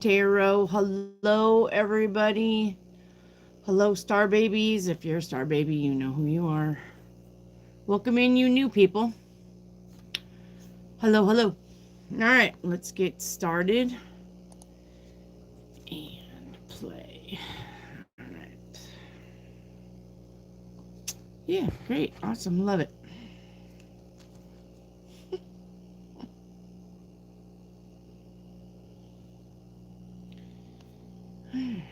Tarot. Hello, everybody. Hello, star babies. If you're a star baby, you know who you are. Welcome in, you new people. Hello, hello. All right, let's get started and play. All right. Yeah, great. Awesome. Love it. All right.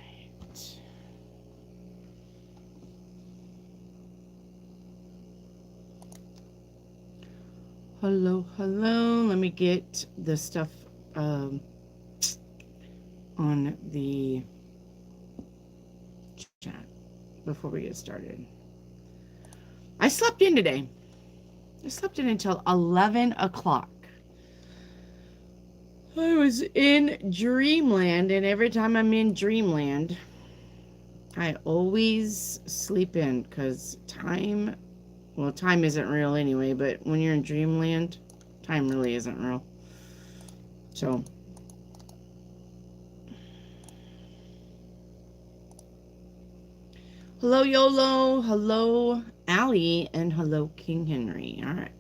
Hello, hello. Let me get the stuff on the chat before we get started. I slept in today. I slept in until 11 o'clock. I was in dreamland, and every time I'm in dreamland, I always sleep in because time isn't real anyway, but when you're in dreamland, time really isn't real. So, hello, YOLO. Hello, Allie. And hello, King Henry. All right.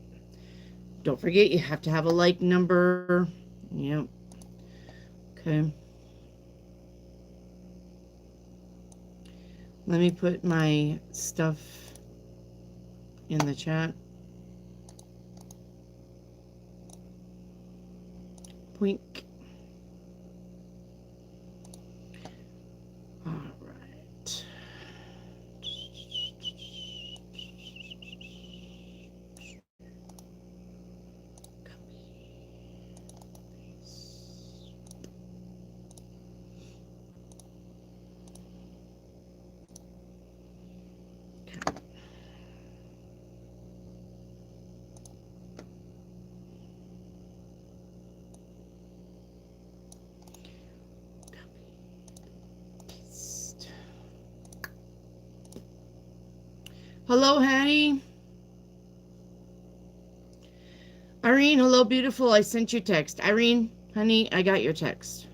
Don't forget, you have to have a like number. Yep. Okay. Let me put my stuff in the chat. Poink. All right. Hello, Hattie. Irene, hello, beautiful. I sent you text. Irene, honey, I got your text.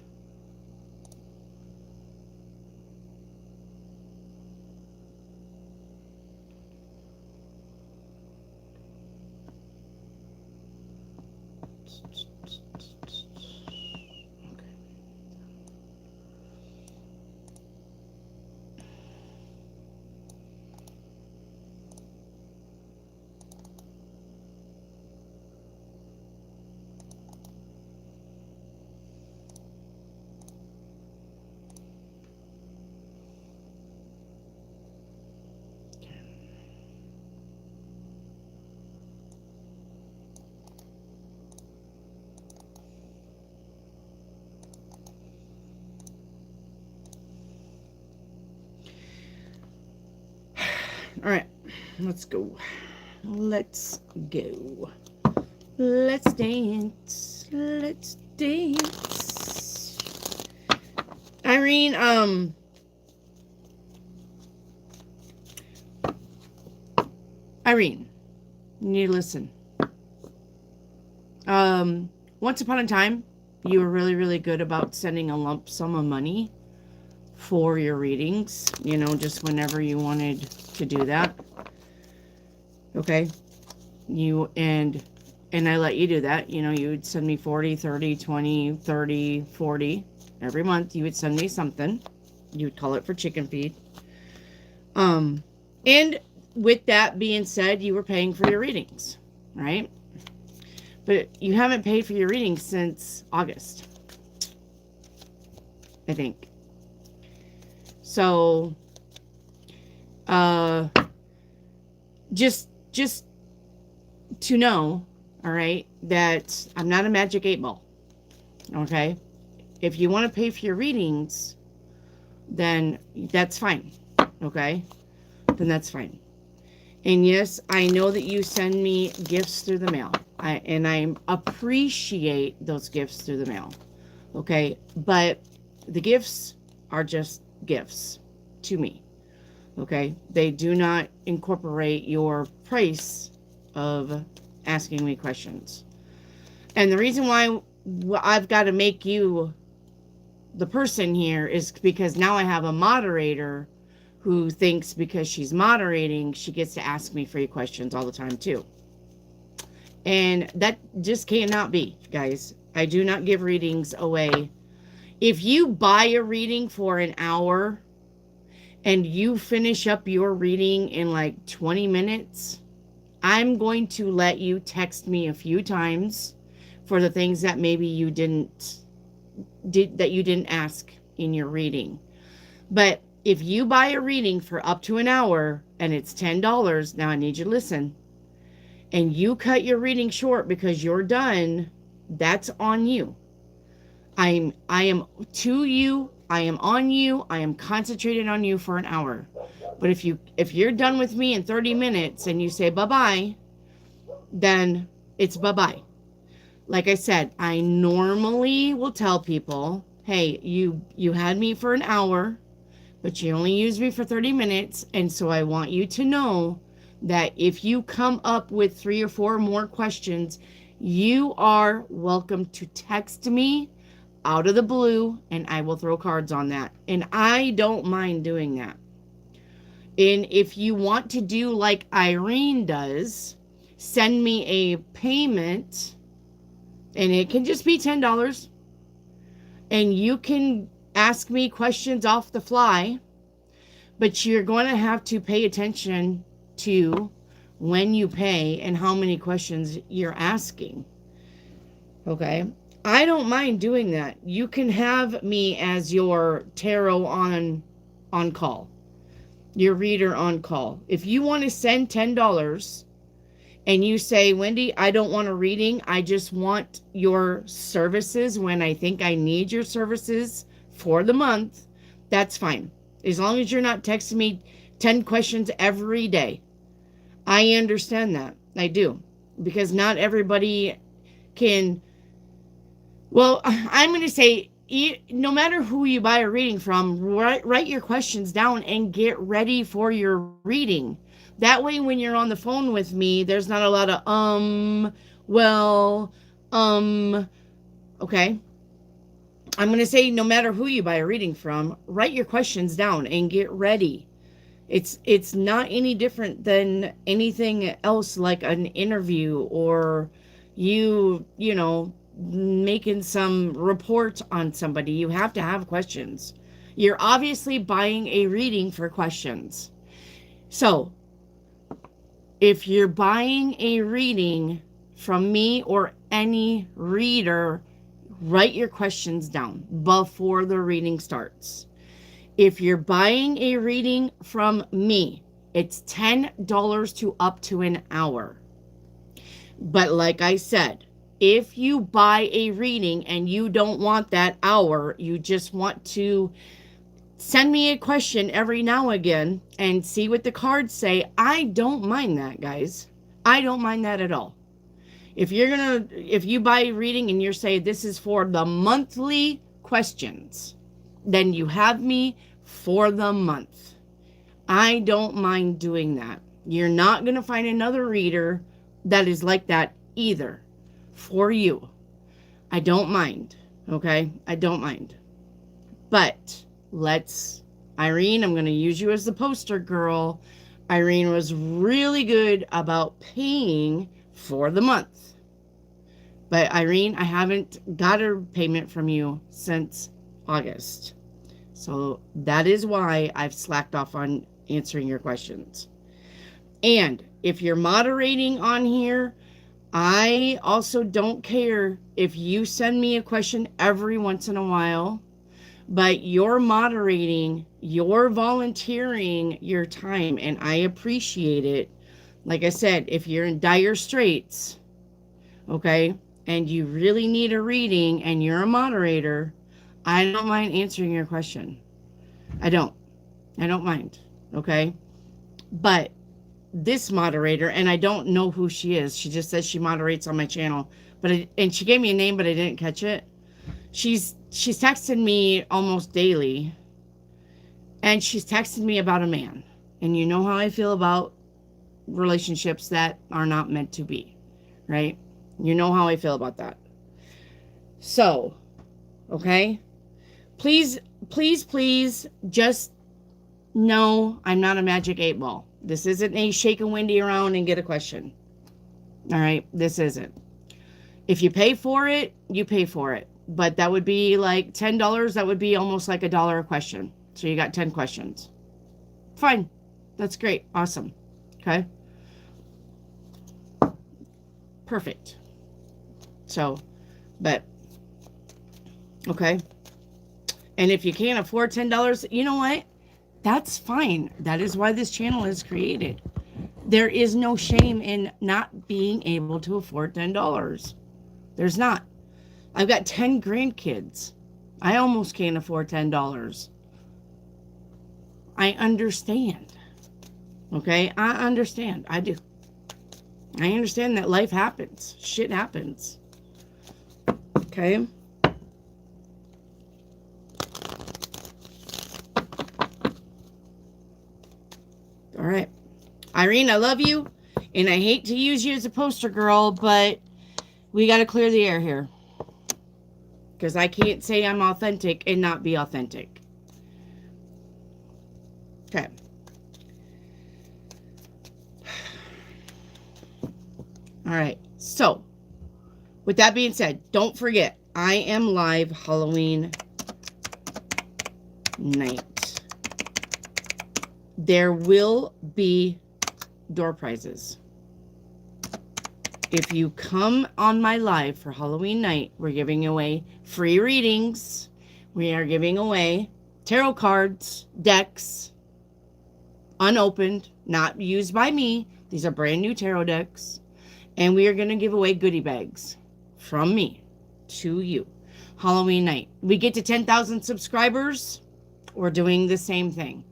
All right, let's go. Let's go. Let's dance. Let's dance. Irene, Irene, you need to listen. Once upon a time, you were really, really good about sending a lump sum of money for your readings, just whenever you wanted to do that. Okay. And I let you do that. You would send me 40, 30, 20, 30, 40 every month. You would send me something. You would call it for chicken feed. And with that being said, you were paying for your readings, right? But you haven't paid for your readings since August, I think. So, just to know, all right, that I'm not a magic 8 ball. Okay? If you want to pay for your readings, then that's fine. Okay? Then that's fine. And yes, I know that you send me gifts through the mail. And I appreciate those gifts through the mail. Okay? But the gifts are just gifts to me. Okay? They do not incorporate your price of asking me questions. And the reason why I've got to make you the person here is because now I have a moderator who thinks because she's moderating, she gets to ask me free questions all the time too. And that just cannot be, guys. I do not give readings away. If you buy a reading for an hour and you finish up your reading in like 20 minutes, I'm going to let you text me a few times for the things that maybe you didn't ask in your reading. But if you buy a reading for up to an hour and it's $10, now I need you to listen, and you cut your reading short because you're done, that's on you. I am to you, I am on you, I am concentrated on you for an hour. But if you're done with me in 30 minutes and you say bye-bye, then it's bye-bye. Like I said, I normally will tell people, hey, you had me for an hour, but you only used me for 30 minutes. And so I want you to know that if you come up with 3 or 4 more questions, you are welcome to text me out of the blue and I will throw cards on that. And I don't mind doing that. And if you want to do like Irene does, send me a payment, and it can just be $10, and you can ask me questions off the fly, but you're going to have to pay attention to when you pay and how many questions you're asking. Okay? I don't mind doing that. You can have me as your tarot on call, your reader on call. If you want to send $10 and you say, Wendy, I don't want a reading, I just want your services when I think I need your services for the month, that's fine. As long as you're not texting me 10 questions every day. I understand that. I do. Because not everybody can. Well, I'm going to say, no matter who you buy a reading from, write your questions down and get ready for your reading. That way, when you're on the phone with me, there's not a lot of, okay? I'm going to say, no matter who you buy a reading from, write your questions down and get ready. It's not any different than anything else, like an interview or you know, making some report on somebody. You have to have questions. You're obviously buying a reading for questions. So, if you're buying a reading from me or any reader, write your questions down before the reading starts. If you're buying a reading from me, it's $10 to up to an hour. But like I said, if you buy a reading and you don't want that hour, you just want to send me a question every now and again and see what the cards say, I don't mind that, guys. I don't mind that at all. If you buy a reading and you're saying this is for the monthly questions, then you have me for the month. I don't mind doing that. You're not going to find another reader that is like that either for you. I don't mind. Okay? I don't mind. But Irene, I'm going to use you as the poster girl. Irene was really good about paying for the month. But Irene, I haven't got a payment from you since August. So that is why I've slacked off on answering your questions. And if you're moderating on here, I also don't care if you send me a question every once in a while. But you're moderating, you're volunteering your time, and I appreciate it. Like I said, if you're in dire straits, okay, and you really need a reading and you're a moderator, I don't mind answering your question. I don't mind, okay? But this moderator, and I don't know who she is. She just says she moderates on my channel, and she gave me a name, but I didn't catch it. She's texting me almost daily, and she's texting me about a man. And you know how I feel about relationships that are not meant to be, right? You know how I feel about that. So, okay? Please, please, please, just know I'm not a magic 8 ball. This isn't a shake a Wendy around and get a question. All right, this isn't. If you pay for it, you pay for it. But that would be like $10. That would be almost like $1 a question. So you got 10 questions. Fine. That's great. Awesome. Okay. Perfect. So, but, okay. And if you can't afford $10, you know what? That's fine. That is why this channel is created. There is no shame in not being able to afford $10. There's not. I've got 10 grandkids. I almost can't afford $10. I understand. Okay? I understand. I do. I understand that life happens. Shit happens. Okay? All right. Irene, I love you. And I hate to use you as a poster girl, but we got to clear the air here. Because I can't say I'm authentic and not be authentic. Okay. All right. So, with that being said, don't forget, I am live Halloween night. There will be door prizes. If you come on my live for Halloween night, we're giving away free readings. We are giving away tarot cards, decks, unopened, not used by me. These are brand new tarot decks. And we are going to give away goodie bags from me to you. Halloween night. We get to 10,000 subscribers. We're doing the same thing.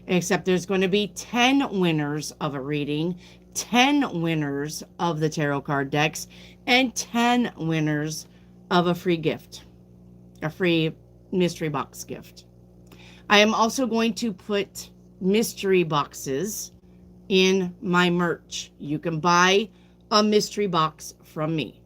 Except there's going to be 10 winners of a reading, 10 winners of the tarot card decks, and 10 winners of a free gift, a free mystery box gift. I am also going to put mystery boxes in my merch. You can buy a mystery box from me.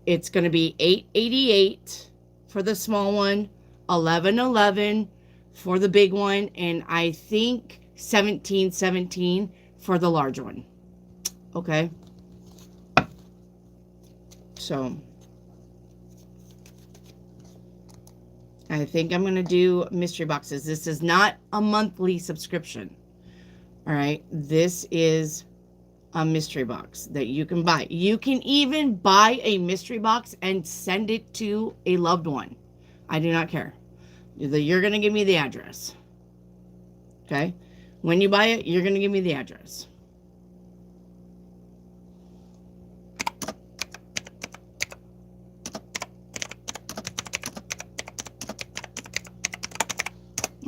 It's going to be $8.88 for the small one, $11.11 for the big one, and I think $17.17 for the large one. Okay? So, I think I'm going to do mystery boxes. This is not a monthly subscription. All right? This is a mystery box that you can buy. You can even buy a mystery box and send it to a loved one. I do not care. You're going to give me the address. Okay? When you buy it, you're going to give me the address.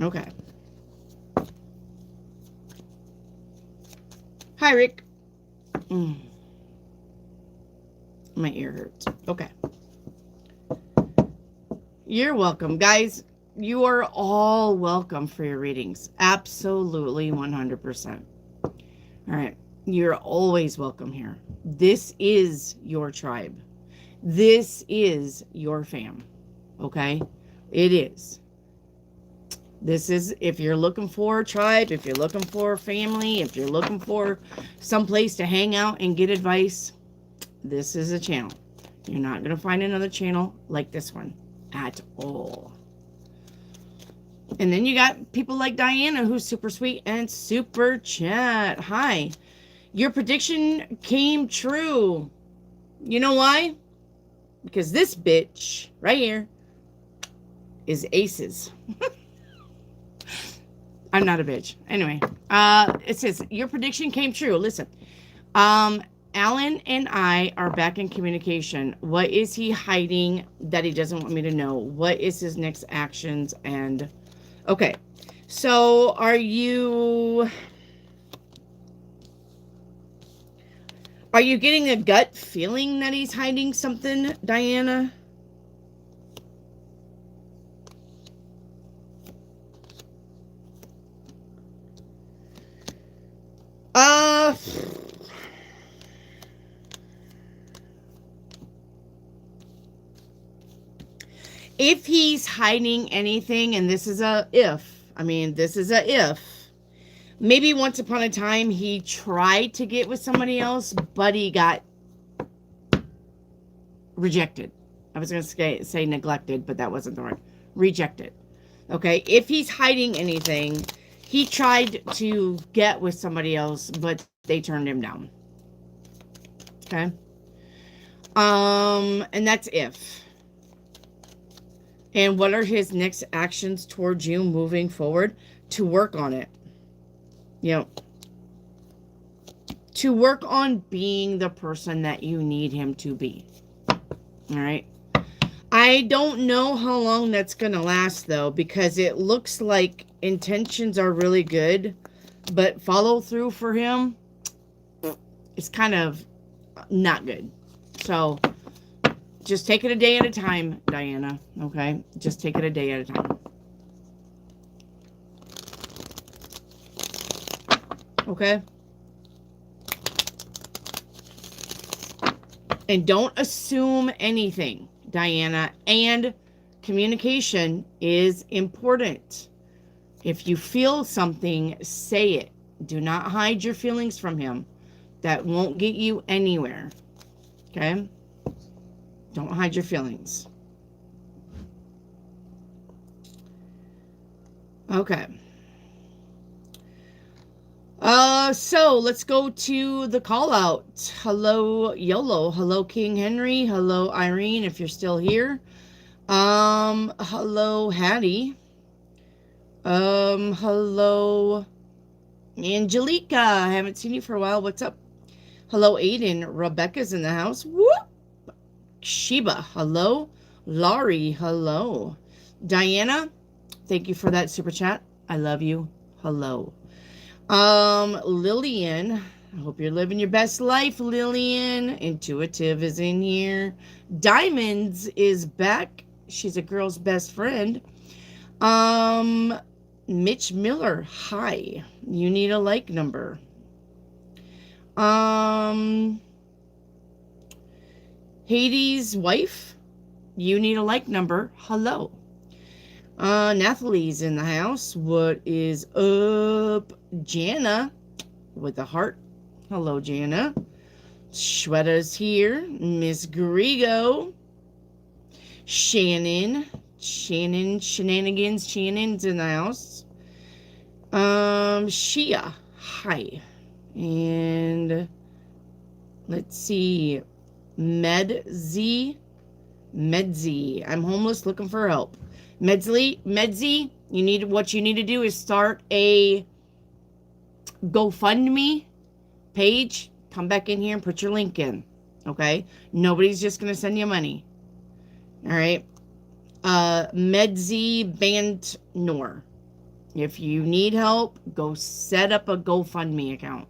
Okay. Hi, Rick. My ear hurts. Okay. You're welcome, guys. You are all welcome for your readings. Absolutely 100%. All right. You're always welcome here. This is your tribe. This is your fam. Okay? It is. This is, if you're looking for a tribe, if you're looking for a family, if you're looking for some place to hang out and get advice, this is a channel. You're not going to find another channel like this one at all. And then you got people like Diana, who's super sweet and super chat. Hi. Your prediction came true. You know why? Because this bitch right here is aces. I'm not a bitch. Anyway, it says, your prediction came true. Listen, Alan and I are back in communication. What is he hiding that he doesn't want me to know? What is his next actions? And, okay. So, are you getting a gut feeling that he's hiding something, Diana? If he's hiding anything, and this is a if, this is a if, maybe once upon a time he tried to get with somebody else, but he got rejected. I was going to say neglected, but that wasn't the right. Rejected. Okay, if he's hiding anything, he tried to get with somebody else, but they turned him down. Okay. And that's if. And what are his next actions towards you moving forward? To work on it. To work on being the person that you need him to be. All right. I don't know how long that's going to last, though, because it looks like intentions are really good, but follow through for him is kind of not good. So just take it a day at a time, Diana. Okay? Just take it a day at a time. Okay? And don't assume anything, Diana. And communication is important. If you feel something, say it. Do not hide your feelings from him. That won't get you anywhere. Okay? Don't hide your feelings. Okay. So let's go to the call out. Hello, YOLO. Hello, King Henry. Hello, Irene, if you're still here. Hello, Hattie. Hello, Angelica. I haven't seen you for a while. What's up? Hello, Aiden. Rebecca's in the house. Whoop. Sheba. Hello. Laurie. Hello. Diana. Thank you for that super chat. I love you. Hello. Lillian, I hope you're living your best life, Lillian. Intuitive is in here. Diamonds is back. She's a girl's best friend. Mitch Miller, hi. You need a like number. Hades' wife, you need a like number. Hello. Nathalie's in the house. What is up? Jana with a heart. Hello, Jana. Shweta's here. Miss Grigo. Shenanigans. Shannon's in the house. Shia. Hi. And let's see. Medzi. I'm homeless looking for help. Medzi, what you need to do is start a GoFundMe page. Come back in here and put your link in. Okay? Nobody's just going to send you money. All right? Medzi Bandnor. If you need help, go set up a GoFundMe account.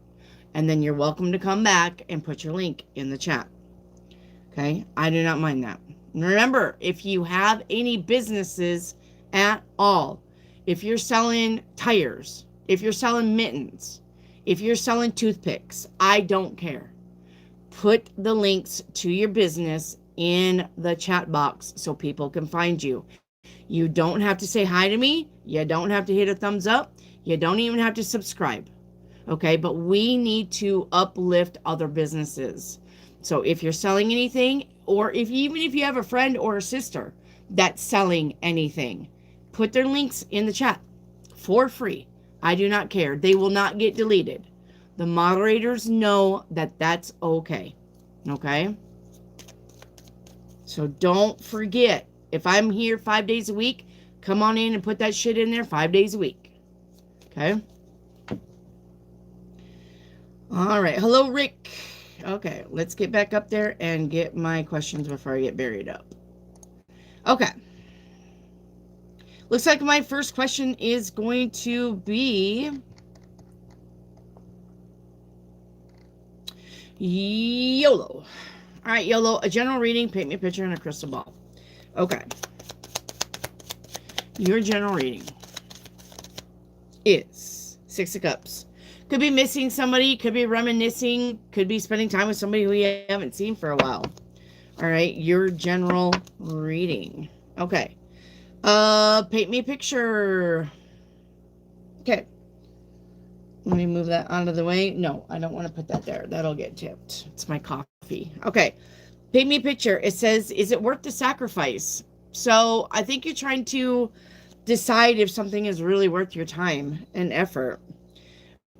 And then you're welcome to come back and put your link in the chat. Okay? I do not mind that. Remember, if you have any businesses at all, if you're selling tires, if you're selling mittens, if you're selling toothpicks, I don't care. Put the links to your business in the chat box so people can find you. You don't have to say hi to me. You don't have to hit a thumbs up. You don't even have to subscribe. Okay, but we need to uplift other businesses. So if you're selling anything, or even if you have a friend or a sister that's selling anything, put their links in the chat for free. I do not care. They will not get deleted. The moderators know that that's okay. Okay? So don't forget, if I'm here 5 days a week, come on in and put that shit in there 5 days a week. Okay? All right. Hello, Rick. Okay, let's get back up there and get my questions before I get buried up. Okay. Looks like my first question is going to be YOLO. All right, YOLO, a general reading, paint me a picture and a crystal ball. Okay. Your general reading is Six of Cups. Could be missing somebody, could be reminiscing, could be spending time with somebody who you haven't seen for a while. All right, your general reading. Okay, Paint me a picture. Okay. Let me move that out of the way. No, I don't want to put that there. That'll get tipped. It's my coffee. Okay. Paint me a picture. It says, is it worth the sacrifice? So I think you're trying to decide if something is really worth your time and effort.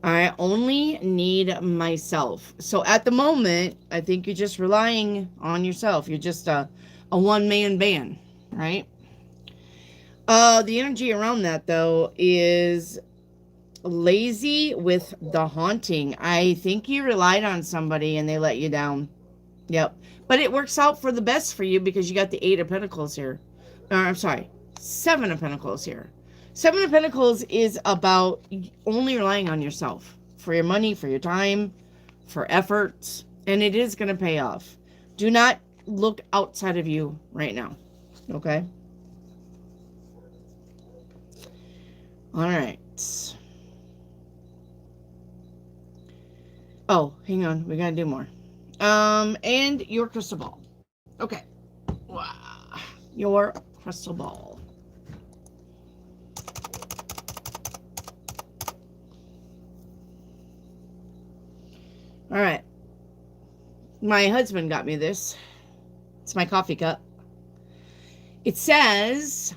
I only need myself. So at the moment, I think you're just relying on yourself. You're just a one-man band, right? The energy around that, though, is lazy with the haunting. I think you relied on somebody and they let you down. Yep. But it works out for the best for you because you got the Eight of Pentacles here. I'm sorry, Seven of Pentacles here. Seven of Pentacles is about only relying on yourself for your money, for your time, for efforts, and it is going to pay off. Do not look outside of you right now. Okay? All right. Oh, hang on. We got to do more. And your crystal ball. Okay. Wow. Your crystal ball. All right. My husband got me this. It's my coffee cup. It says,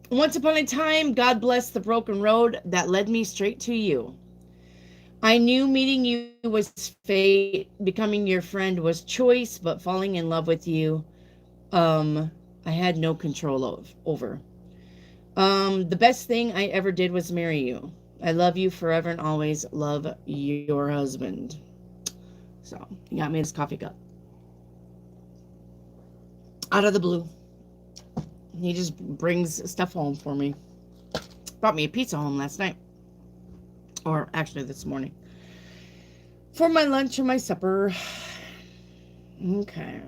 once upon a time, God blessed the broken road that led me straight to you. I knew meeting you was fate, becoming your friend was choice, but falling in love with you, I had no control over. The best thing I ever did was marry you. I love you forever and always. Love, your husband. So, he got me this coffee cup. Out of the blue. He just brings stuff home for me. Brought me a pizza home last night. Or actually this morning. For my lunch and my supper. Okay.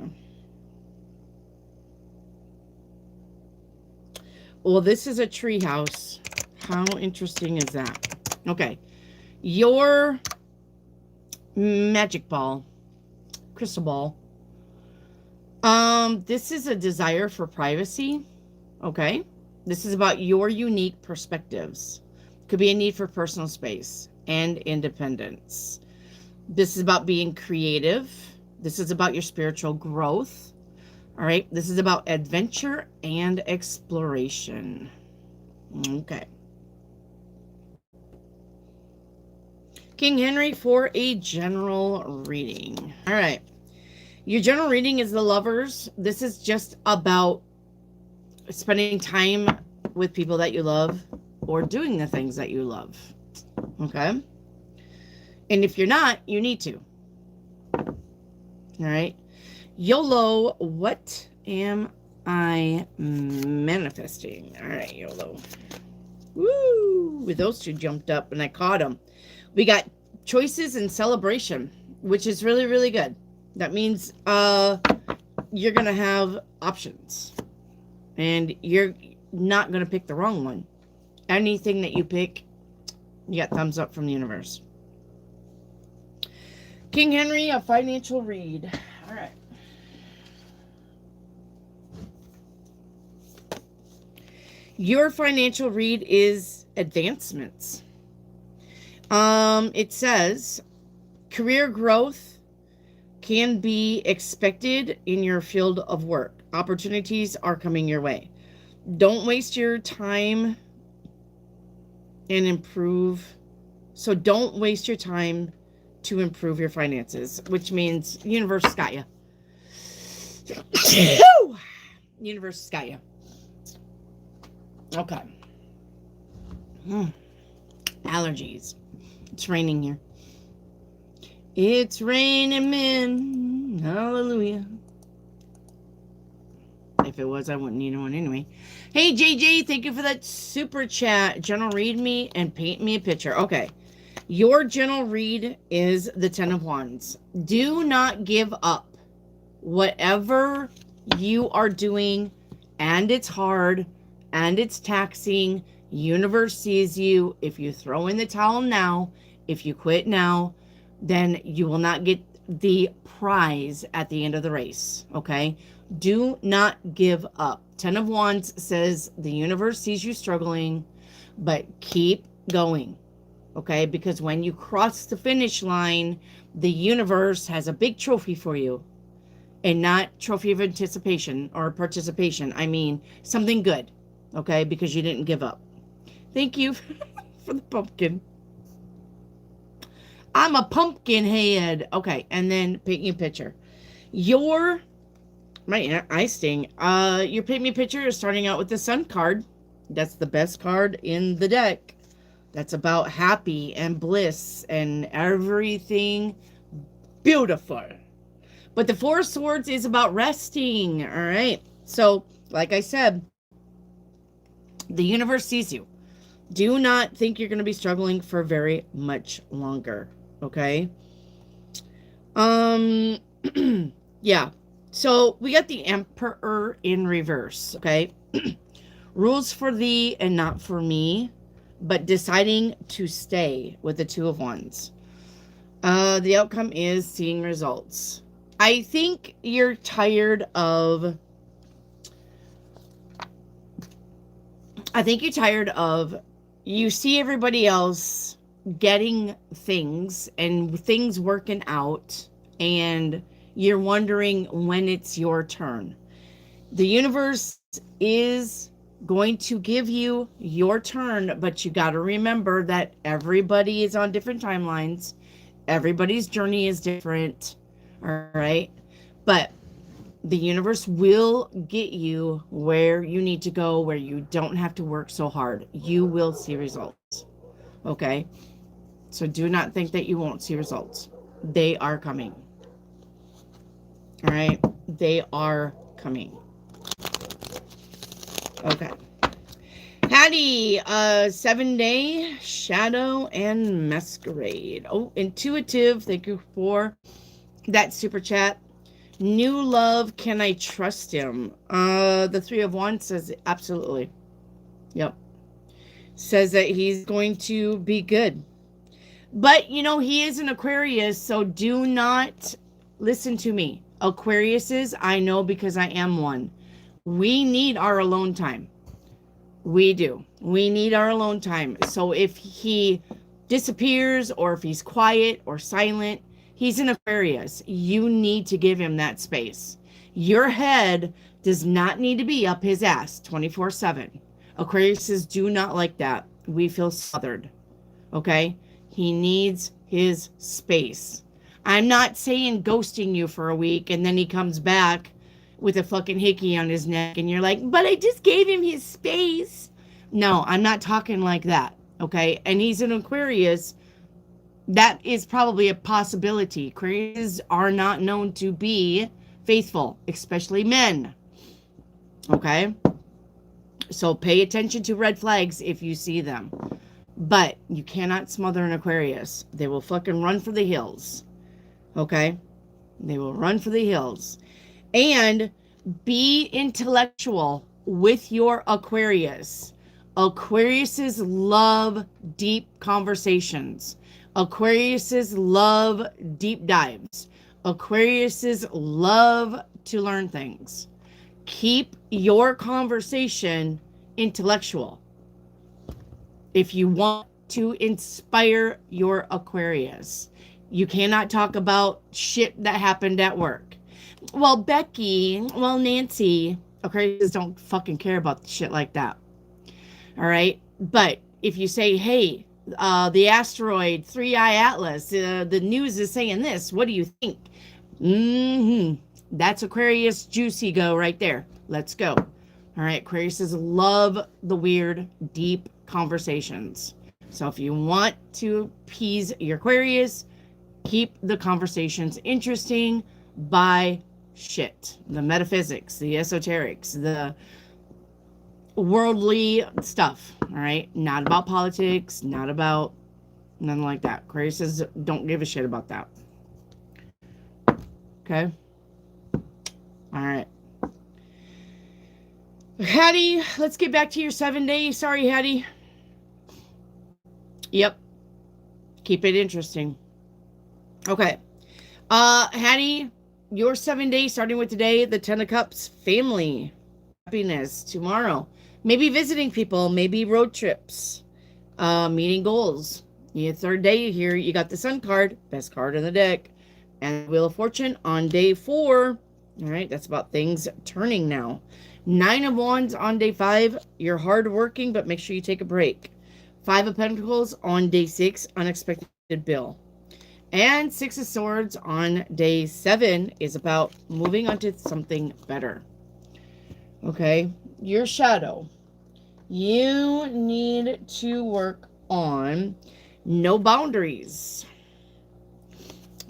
Well, this is a tree house. How interesting is that? Okay. Your magic ball. Crystal ball. This is a desire for privacy. Okay. This is about your unique perspectives. Could be a need for personal space and independence. This is about being creative. This is about your spiritual growth. All right. This is about adventure and exploration. Okay. King Henry for a general reading. All right. Your general reading is the lovers. This is just about spending time with people that you love or doing the things that you love. Okay? And if you're not, you need to. All right? YOLO, what am I manifesting? All right, YOLO. Woo! Those two jumped up and I caught them. We got choices and celebration, which is really, really good. That means you're going to have options. And you're not going to pick the wrong one. Anything that you pick, you got thumbs up from the universe. King Henry, a financial read. All right. Your financial read is advancements. It says career growth can be expected in your field of work. Opportunities are coming your way. Don't waste your time and improve. So don't waste your time to improve your finances, which means universe has got you. Universe has got you. Okay. Allergies. It's raining here. It's raining men. Hallelujah. If it was, I wouldn't need one anyway. Hey, JJ, thank you for that super chat. General, read me and paint me a picture. Okay. Your general read is the Ten of Wands. Do not give up. Whatever you are doing, and it's hard, and it's taxing, universe sees you. If you throw in the towel now, if you quit now, then you will not get the prize at the end of the race, okay? Do not give up. 10 of Wands says the universe sees you struggling, but keep going. Okay? Because when you cross the finish line, the universe has a big trophy for you. And not trophy of anticipation or participation. I mean, something good. Okay? Because you didn't give up. Thank you for the pumpkin. I'm a pumpkin head. Okay, and then paint me a picture. Your my eye sting. Your paint me a picture is starting out with the Sun card. That's the best card in the deck. That's about happy and bliss and everything beautiful. But the Four of Swords is about resting. All right. So, like I said, the universe sees you. Do not think you're going to be struggling for very much longer. Okay. Yeah. So we got the Emperor in reverse. Okay. Rules for thee and not for me, but deciding to stay with the Two of Wands. The outcome is seeing results. I think you're tired of you see everybody else getting things and things working out, and you're wondering when it's your turn. The universe is going to give you your turn, but you got to remember that everybody is on different timelines. Everybody's journey is different. All right. But the universe will get you where you need to go, where you don't have to work so hard. You will see results. Okay? So do not think that you won't see results. They are coming. All right? They are coming. Okay. Hattie, 7-day shadow and masquerade. Oh, intuitive. Thank you for that super chat. New love, can I trust him? The Three of Wands says absolutely. Yep. Says that he's going to be good. But, you know, he is an Aquarius, so do not listen to me. Aquariuses, I know because I am one. We need our alone time. We do. We need our alone time. So if he disappears or if he's quiet or silent, he's an Aquarius. You need to give him that space. Your head does not need to be up his ass 24/7. Aquariuses do not like that. We feel smothered. Okay? He needs his space. I'm not saying ghosting you for a week and then he comes back with a fucking hickey on his neck and you're like, but I just gave him his space. No, I'm not talking like that. Okay? And he's an Aquarius. That is probably a possibility. Aquariuses are not known to be faithful, especially men. Okay? So pay attention to red flags if you see them. But you cannot smother an Aquarius. They will fucking run for the hills. Okay? They will run for the hills. And be intellectual with your Aquarius. Aquariuses love deep conversations. Aquariuses love deep dives. Aquariuses love to learn things. Keep your conversation intellectual if you want to inspire your Aquarius. You cannot talk about shit that happened at work. Well, Becky, well, Nancy, Aquariuses don't fucking care about shit like that. All right? But if you say, hey, the asteroid 3I Atlas, the news is saying this, what do you think? That's Aquarius juicy go right there. Let's go. All right, Aquariuses love the weird, deep conversations. So if you want to appease your Aquarius, keep the conversations interesting by shit. The metaphysics, the esoterics, the worldly stuff. All right? Not about politics, not about nothing like that. Aquariuses don't give a shit about that. Okay? All right. Hattie, let's get back to your 7-day. Sorry, Hattie. Yep. Keep it interesting. Okay. Hattie, your 7 days, starting with today, the 10 of Cups, family, happiness, tomorrow. Maybe visiting people, maybe road trips, meeting goals. Your third day here, you got the Sun card, best card in the deck, and Wheel of Fortune on day 4. All right, that's about things turning now. 9 of Wands on day 5. You're hardworking, but make sure you take a break. 5 of Pentacles on day 6. Unexpected bill. And 6 of Swords on day 7 is about moving on to something better. Okay, your shadow. You need to work on no boundaries.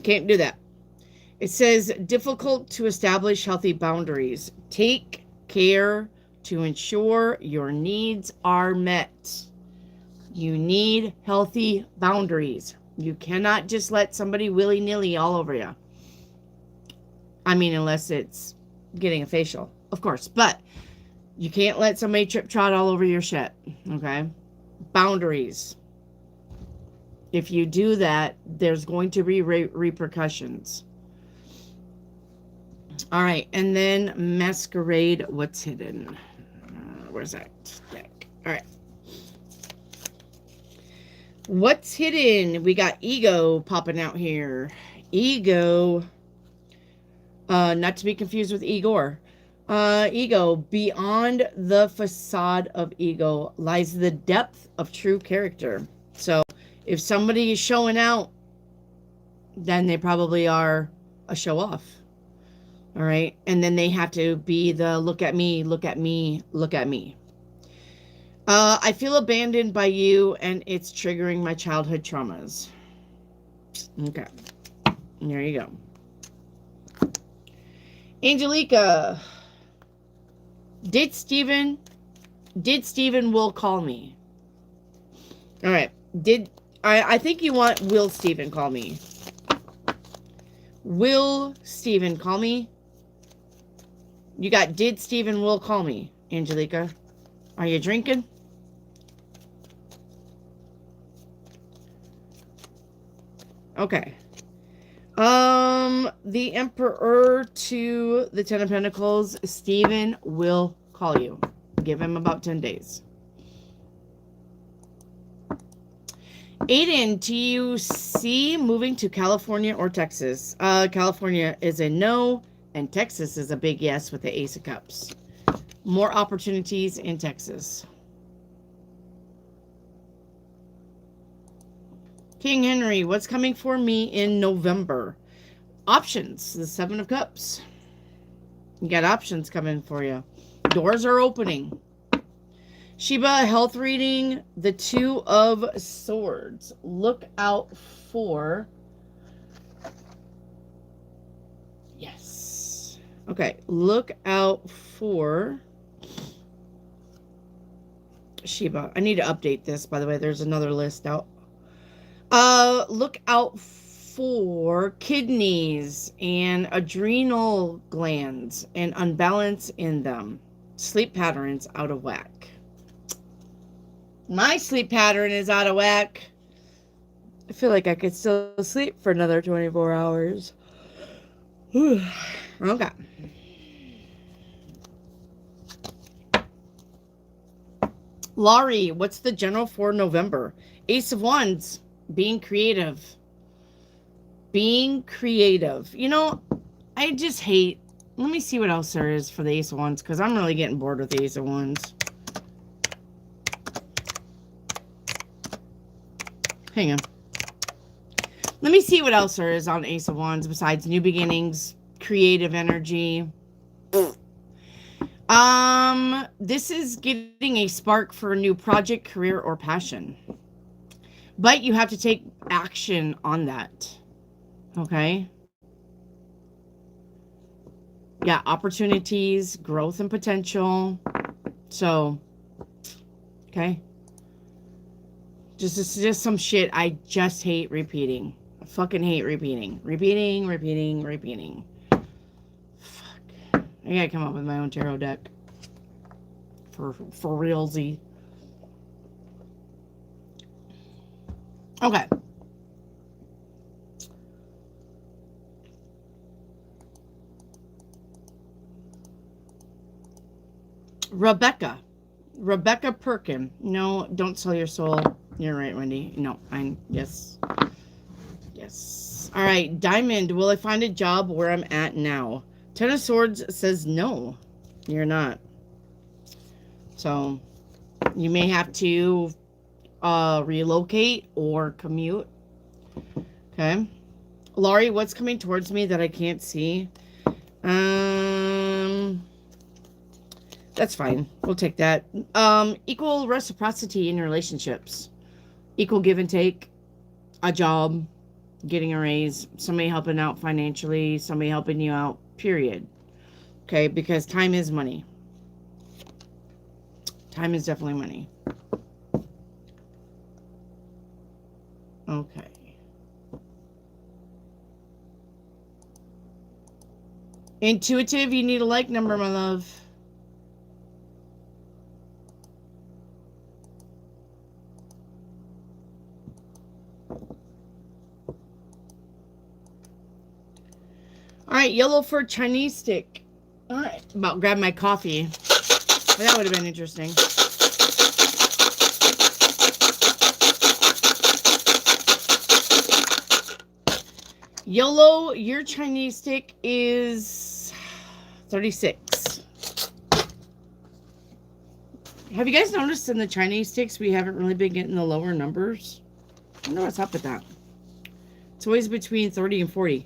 Can't do that. It says difficult to establish healthy boundaries. Take care to ensure your needs are met. You need healthy boundaries. You cannot just let somebody willy-nilly all over you. I mean, unless it's getting a facial, of course. But you can't let somebody trip-trot all over your shit, okay? Boundaries. If you do that, there's going to be repercussions. All right, and then Masquerade, what's hidden? Where's that deck? All right. What's hidden? We got ego popping out here. Ego, not to be confused with Igor. Ego, beyond the facade of ego lies the depth of true character. So if somebody is showing out, then they probably are a show off. All right. And then they have to be the look at me, look at me, look at me. I feel abandoned by you and it's triggering my childhood traumas. Okay. There you go. Angelica. Did Steven will call me? All right. I think you want will Steven call me? Will Steven call me? You got did Steven will call me, Angelica? Are you drinking? Okay. The Emperor to the 10 of Pentacles. Steven will call you. Give him about 10 days. Aiden, do you see moving to California or Texas? California is a no, and Texas is a big yes with the Ace of Cups. More opportunities in Texas. King Henry, what's coming for me in November? Options, the 7 of Cups. You got options coming for you. Doors are opening. Sheba, health reading, the 2 of Swords. Look out for... Yes. Okay, look out for... Sheba. I need to update this, by the way. There's another list out. Look out for kidneys and adrenal glands and unbalance in them. Sleep patterns out of whack. My sleep pattern is out of whack. I feel like I could still sleep for another 24 hours. Okay. Laurie, what's the general for November? Ace of Wands. Being creative. Being creative. You know, I just hate... Let me see what else there is for the Ace of Wands, because I'm really getting bored with the Ace of Wands. Hang on. Let me see what else there is on Ace of Wands besides new beginnings, creative energy. This is getting a spark for a new project, career, or passion. But you have to take action on that. Okay? Yeah, opportunities, growth, and potential. So, okay? Just some shit I just hate repeating. I fucking hate repeating. Repeating. Fuck. I gotta come up with my own tarot deck. For realsy. Okay. Rebecca. Rebecca Perkin. No, don't sell your soul. You're right, Wendy. No, yes. Yes. All right, Diamond. Will I find a job where I'm at now? Ten of Swords says no. You're not. So, you may have to relocate or commute. Okay. Laurie, what's coming towards me that I can't see? That's fine. We'll take that. Equal reciprocity in relationships. Equal give and take. A job. Getting a raise. Somebody helping out financially. Somebody helping you out. Period. Okay, because time is money. Time is definitely money. Okay. Intuitive, you need a like number, my love. All right, yellow for Chinese stick. All right, about grab my coffee. That would have been interesting. Yellow, your Chinese stick is 36. Have you guys noticed in the Chinese sticks we haven't really been getting the lower numbers? I wonder what's up with that. It's always between 30 and 40.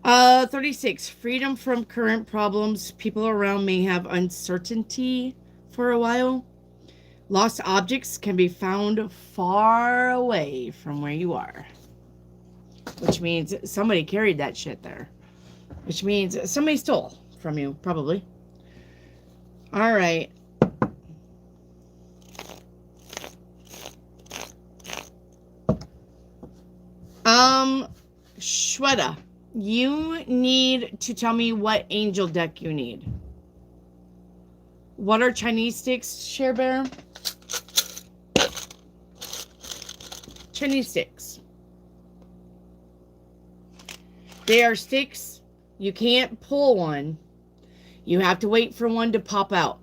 36. Freedom from current problems. People around may have uncertainty for a while. Lost objects can be found far away from where you are. Which means somebody carried that shit there. Which means somebody stole from you, probably. All right. Shweta, you need to tell me what angel deck you need. What are Chinese sticks, Share Bear? Chinese sticks. They are sticks. You can't pull one. You have to wait for one to pop out.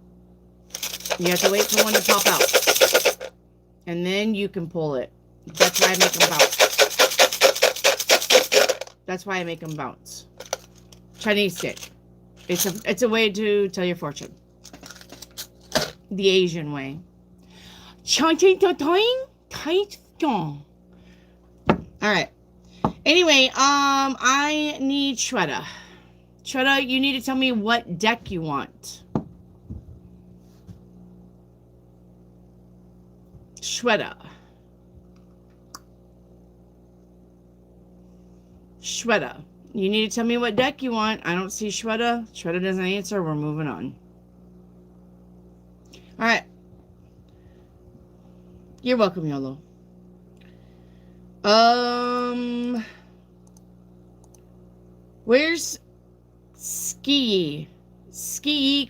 You have to wait for one to pop out. And then you can pull it. That's why I make them bounce. That's why I make them bounce. Chinese stick. It's a way to tell your fortune. The Asian way. Alright. Anyway, I need Shweta. Shweta, you need to tell me what deck you want. Shweta. Shweta. You need to tell me what deck you want. I don't see Shweta. Shweta doesn't answer. We're moving on. All right. You're welcome, YOLO. Where's Ski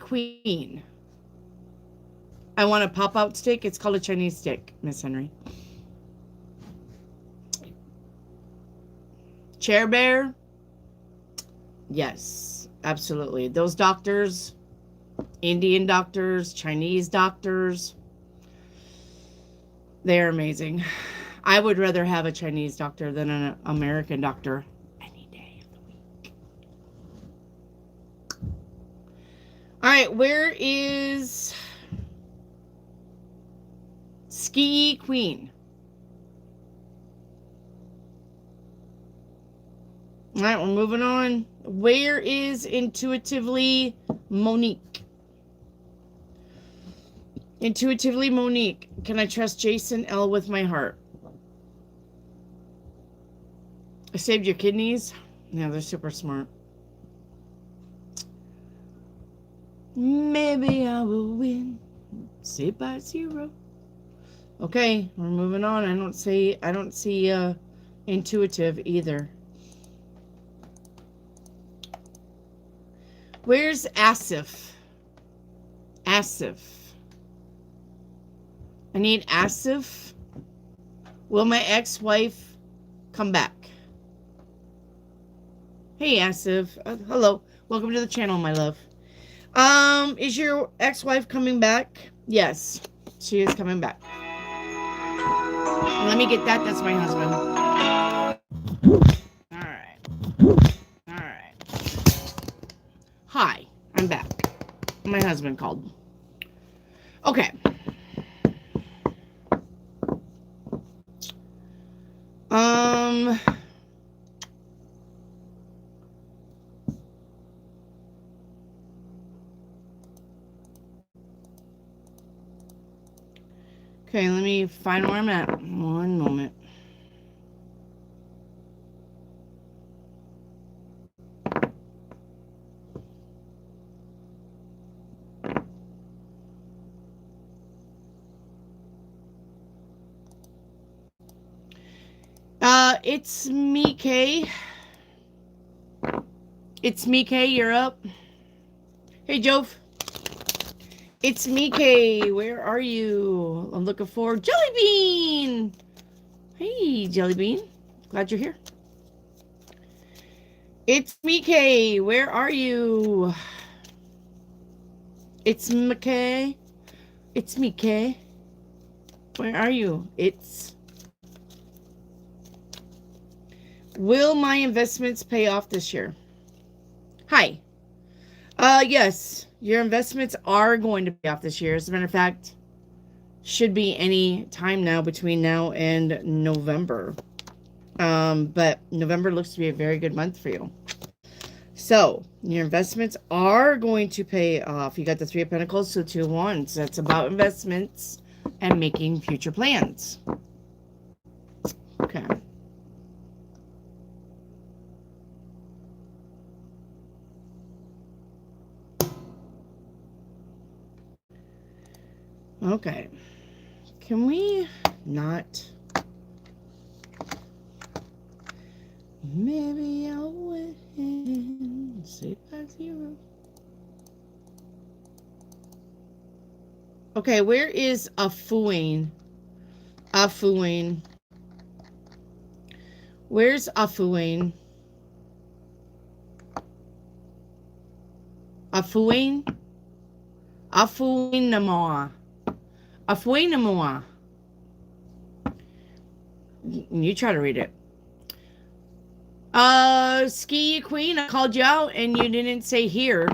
Queen? I want a pop-out stick. It's called a Chinese stick, Miss Henry. Chair Bear? Yes, absolutely. Those doctors, Indian doctors, Chinese doctors, they're amazing. I would rather have a Chinese doctor than an American doctor any day of the week. All right, where is Ski Queen? All right, we're moving on. Where is Intuitively Monique? Intuitively Monique. Can I trust Jason L with my heart? I saved your kidneys. Yeah, they're super smart. Maybe I will win. Saved by 0. Okay, we're moving on. I don't see intuitive either. Where's Asif? Asif. I need Asif. Will my ex-wife come back? Hey, Asif. Hello. Welcome to the channel, my love. Is your ex-wife coming back? Yes, she is coming back. Let me get that. That's my husband. All right. All right. Hi, I'm back. My husband called. Okay. Okay, let me find where I'm at. One moment. It's me, Kay. It's me, Kay. You're up. Hey, Jove. It's me, Kay. Where are you? I'm looking for Jellybean. Hey, Jellybean. Glad you're here. It's me, Kay. Where are you? It's me, Kay. It's me, Kay. Where are you? Will my investments pay off this year? Hi. Yes. Your investments are going to pay off this year. As a matter of fact, should be any time now between now and November. But November looks to be a very good month for you. So, your investments are going to pay off. You got the Three of Pentacles, so Two of Wands. That's about investments and making future plans. Okay. Okay. Can we not? Maybe I'll win. Say 5-0. Okay, where is Afuane? Afuane. Where's Afuane? Afuane? Afuane Namoa. Afuane Namoa. You try to read it. Ski Queen, I called you out and you didn't say here.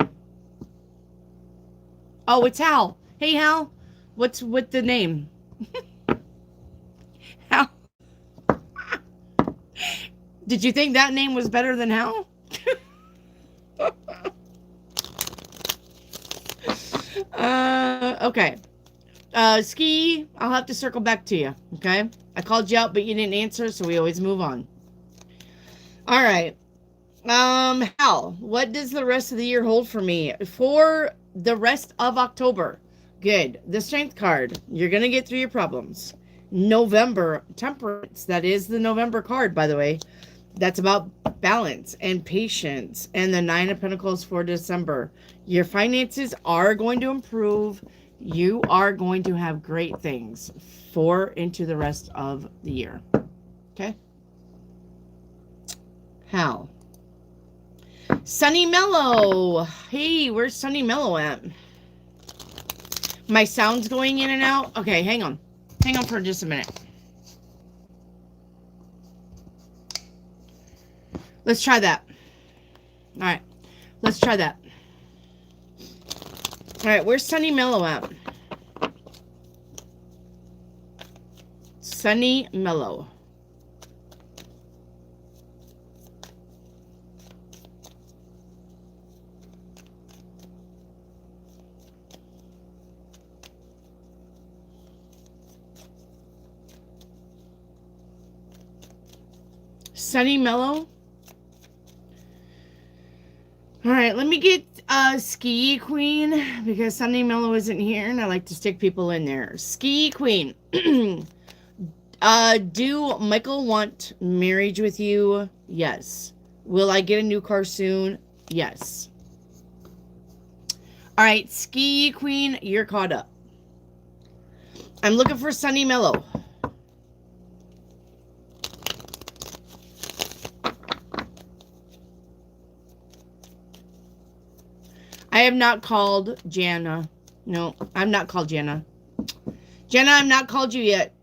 Oh, it's Hal. Hey, Hal. What's with the name? Hal. Did you think that name was better than Hal? Okay. Ski, I'll have to circle back to you, okay? I called you out, but you didn't answer, so we always move on. All right. Hal, what does the rest of the year hold for me? For the rest of October, good. The Strength card, you're going to get through your problems. November, Temperance, that is the November card, by the way. That's about balance and patience. And the Nine of Pentacles for December. Your finances are going to improve. You are going to have great things for into the rest of the year. Okay? Hal. Sunny Mellow. Hey, where's Sunny Mellow at? My sound's going in and out. Okay, hang on. Hang on for just a minute. Let's try that. All right. Let's try that. All right, where's Sunny Mellow at? Sunny Mellow. Sunny Mellow. All right, let me get Ski Queen because Sunny Mellow isn't here and I like to stick people in there. Ski Queen. Do Michael want marriage with you? Yes. Will I get a new car soon? Yes. All right, Ski Queen, you're caught up. I'm looking for Sunny Mellow. I I have not called Jana. No, I'm not called Jana. Jenna, I'm not called you yet.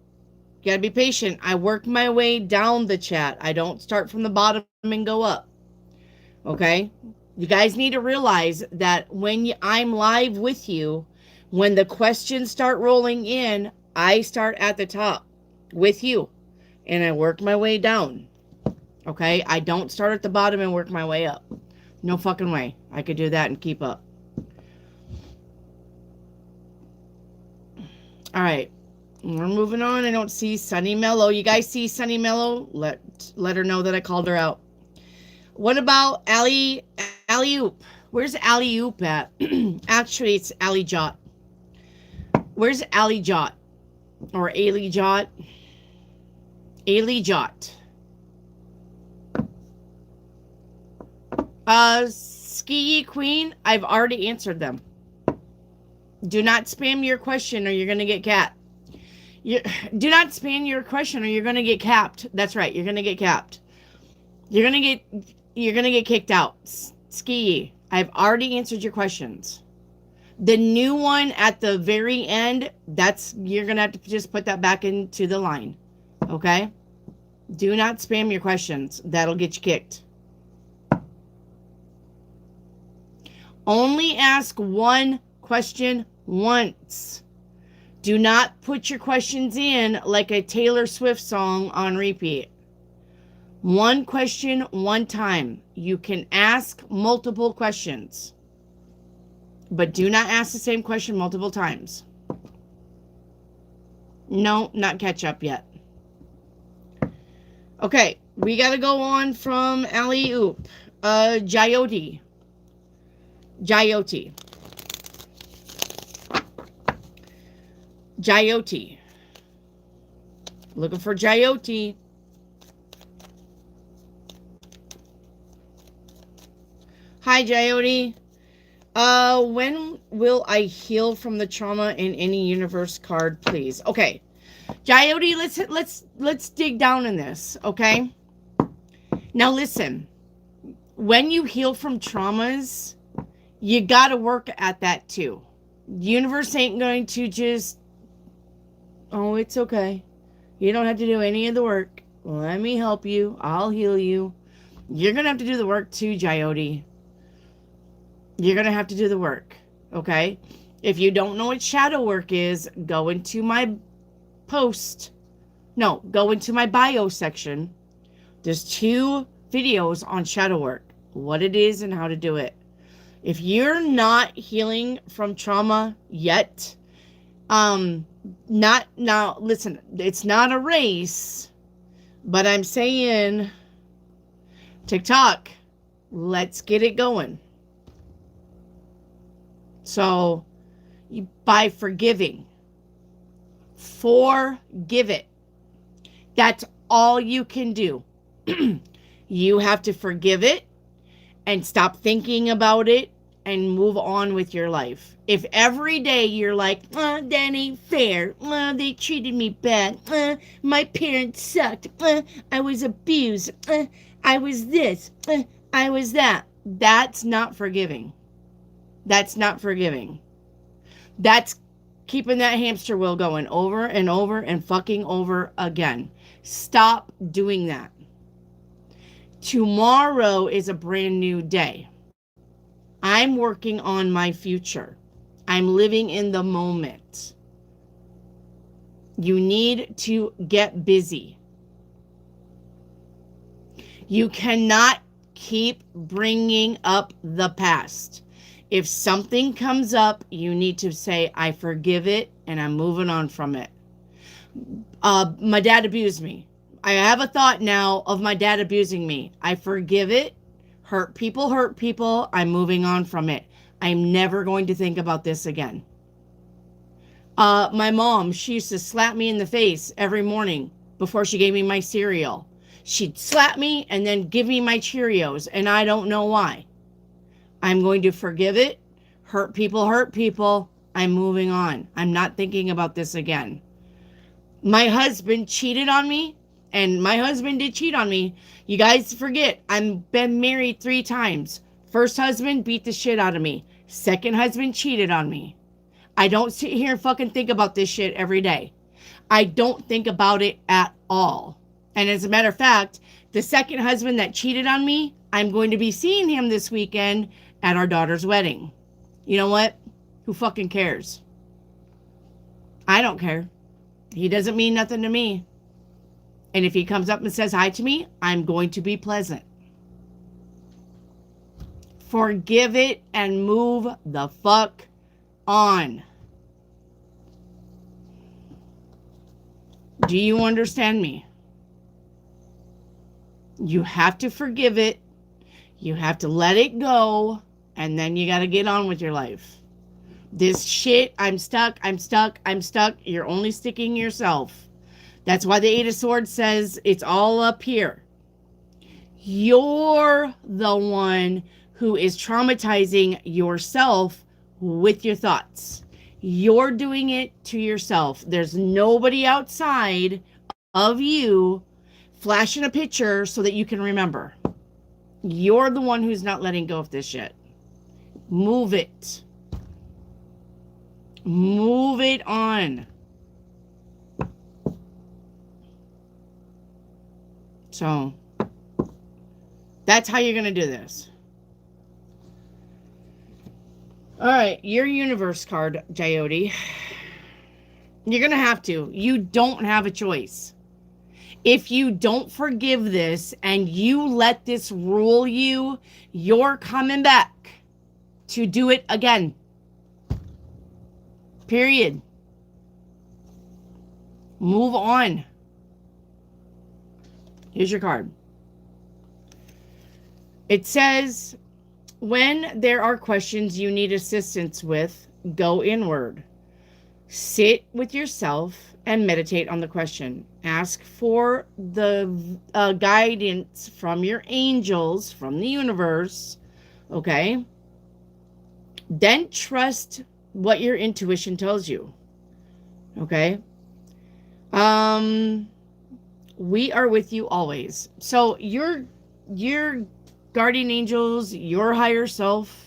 You gotta be patient. I work my way down the chat. I don't start from the bottom and go up. Okay? You guys need to realize that when I'm live with you, when the questions start rolling in, I start at the top with you and I work my way down. Okay? I don't start at the bottom and work my way up. No fucking way. I could do that and keep up. All right. We're moving on. I don't see Sunny Mellow. You guys see Sunny Mellow? Let her know that I called her out. What about Alley Oop? Where's Alley Oop at? Actually, it's Alley Jot. Where's Alley Jot? Or Ailey Jot? Ailey Jot. Ski Queen, I've already answered them. Do not spam your question or you're going to get capped. Do not spam your question or you're going to get capped. That's right. You're going to get capped. You're going to get kicked out. Ski, I've already answered your questions. The new one at the very end, you're going to have to just put that back into the line. Okay? Do not spam your questions. That'll get you kicked. Only ask one question once. Do not put your questions in like a Taylor Swift song on repeat. One question, one time. You can ask multiple questions, but do not ask the same question multiple times. No, not catch up yet. Okay, we got to go on from Alley Oop. Jyoti. Jyoti. Jyoti. Looking for Jyoti. Hi, Jyoti. When will I heal from the trauma in any universe card, please? Okay. Jyoti, let's dig down in this, okay? Now listen. When you heal from traumas, you got to work at that too. The universe ain't going to just, oh, it's okay. You don't have to do any of the work. Let me help you. I'll heal you. You're going to have to do the work too, Jyoti. You're going to have to do the work, okay? If you don't know what shadow work is, go into my post. No, go into my bio section. There's 2 videos on shadow work, what it is and how to do it. If you're not healing from trauma yet, not now, listen, it's not a race, but I'm saying, TikTok, let's get it going. So, by forgiving, forgive it. That's all you can do. You have to forgive it and stop thinking about it and move on with your life. If every day you're like, that ain't fair. They treated me bad. My parents sucked. I was abused. I was this. I was that. That's not forgiving. That's not forgiving. That's keeping that hamster wheel going over and over and fucking over again. Stop doing that. Tomorrow is a brand new day. I'm working on my future. I'm living in the moment. You need to get busy. You cannot keep bringing up the past. If something comes up, you need to say, I forgive it and I'm moving on from it. My dad abused me. I have a thought now of my dad abusing me. I forgive it. Hurt people. I'm moving on from it. I'm never going to think about this again. My mom, she used to slap me in the face every morning before she gave me my cereal. She'd slap me and then give me my Cheerios, and I don't know why. I'm going to forgive it. Hurt people. I'm moving on. I'm not thinking about this again. My husband cheated on me, and my husband did cheat on me. You guys forget, I've been married 3 times. First husband beat the shit out of me. Second husband cheated on me. I don't sit here and fucking think about this shit every day. I don't think about it at all. And as a matter of fact, the second husband that cheated on me, I'm going to be seeing him this weekend at our daughter's wedding. You know what? Who fucking cares? I don't care. He doesn't mean nothing to me. And if he comes up and says hi to me, I'm going to be pleasant. Forgive it and move the fuck on. Do you understand me? You have to forgive it. You have to let it go. And then you got to get on with your life. This shit, I'm stuck. You're only sticking yourself. That's why the Eight of Swords says it's all up here. You're the one who is traumatizing yourself with your thoughts. You're doing it to yourself. There's nobody outside of you flashing a picture so that you can remember. You're the one who's not letting go of this shit. Move it. Move it on. So, that's how you're going to do this. All right, your universe card, Jyoti. You're going to have to. You don't have a choice. If you don't forgive this and you let this rule you, you're coming back to do it again. Period. Move on. Here's your card. It says, when there are questions you need assistance with, go inward. Sit with yourself and meditate on the question. Ask for the guidance from your angels, from the universe. Okay? Then trust what your intuition tells you. Okay? We are with you always. So your guardian angels, your higher self,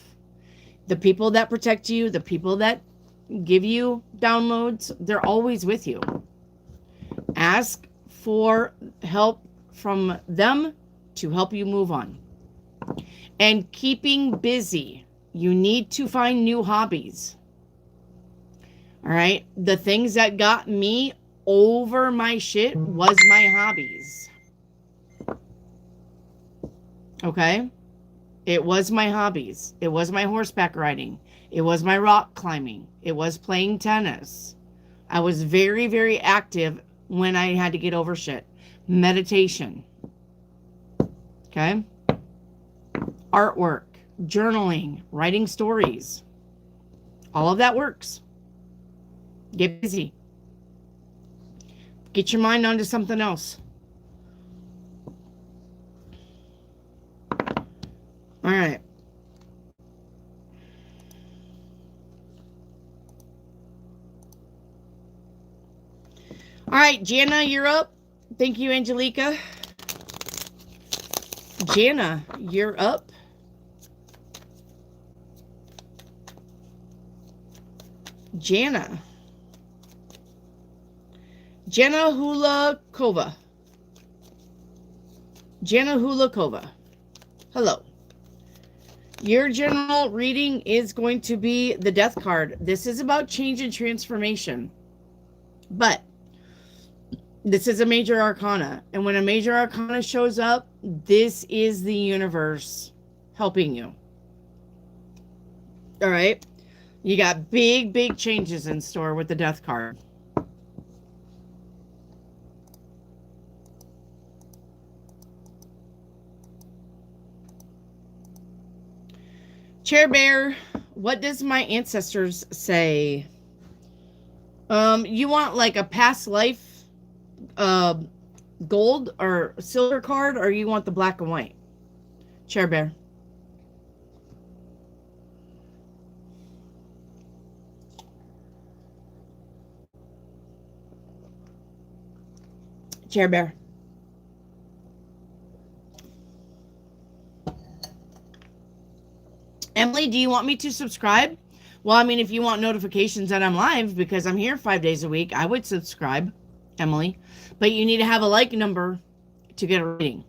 the people that protect you, the people that give you downloads, they're always with you. Ask for help from them to help you move on. And keeping busy. You need to find new hobbies. All right? The things that got me over my shit was my hobbies. Okay? It was my hobbies. It was my horseback riding. It was my rock climbing. It was playing tennis. I was very, very active when I had to get over shit. Meditation. Okay? Artwork, journaling, writing stories. All of that works. Get busy. Get your mind onto something else. All right. All right, Jana, you're up. Thank you, Angelica. Jana, you're up. Jana. Jana Hulakova. Jana Hulakova. Hello. Your general reading is going to be the Death card. This is about change and transformation. But this is a major arcana. And when a major arcana shows up, this is the universe helping you. All right? You got big, big changes in store with the Death card. Chair Bear, what does my ancestors say? You want like a past life gold or silver card, or you want the black and white? Chair Bear. Chair Bear. Emily? Emily, do you want me to subscribe? Well, I mean, if you want notifications that I'm live, because I'm here 5 days a week, I would subscribe, Emily. But you need to have a like number to get a reading.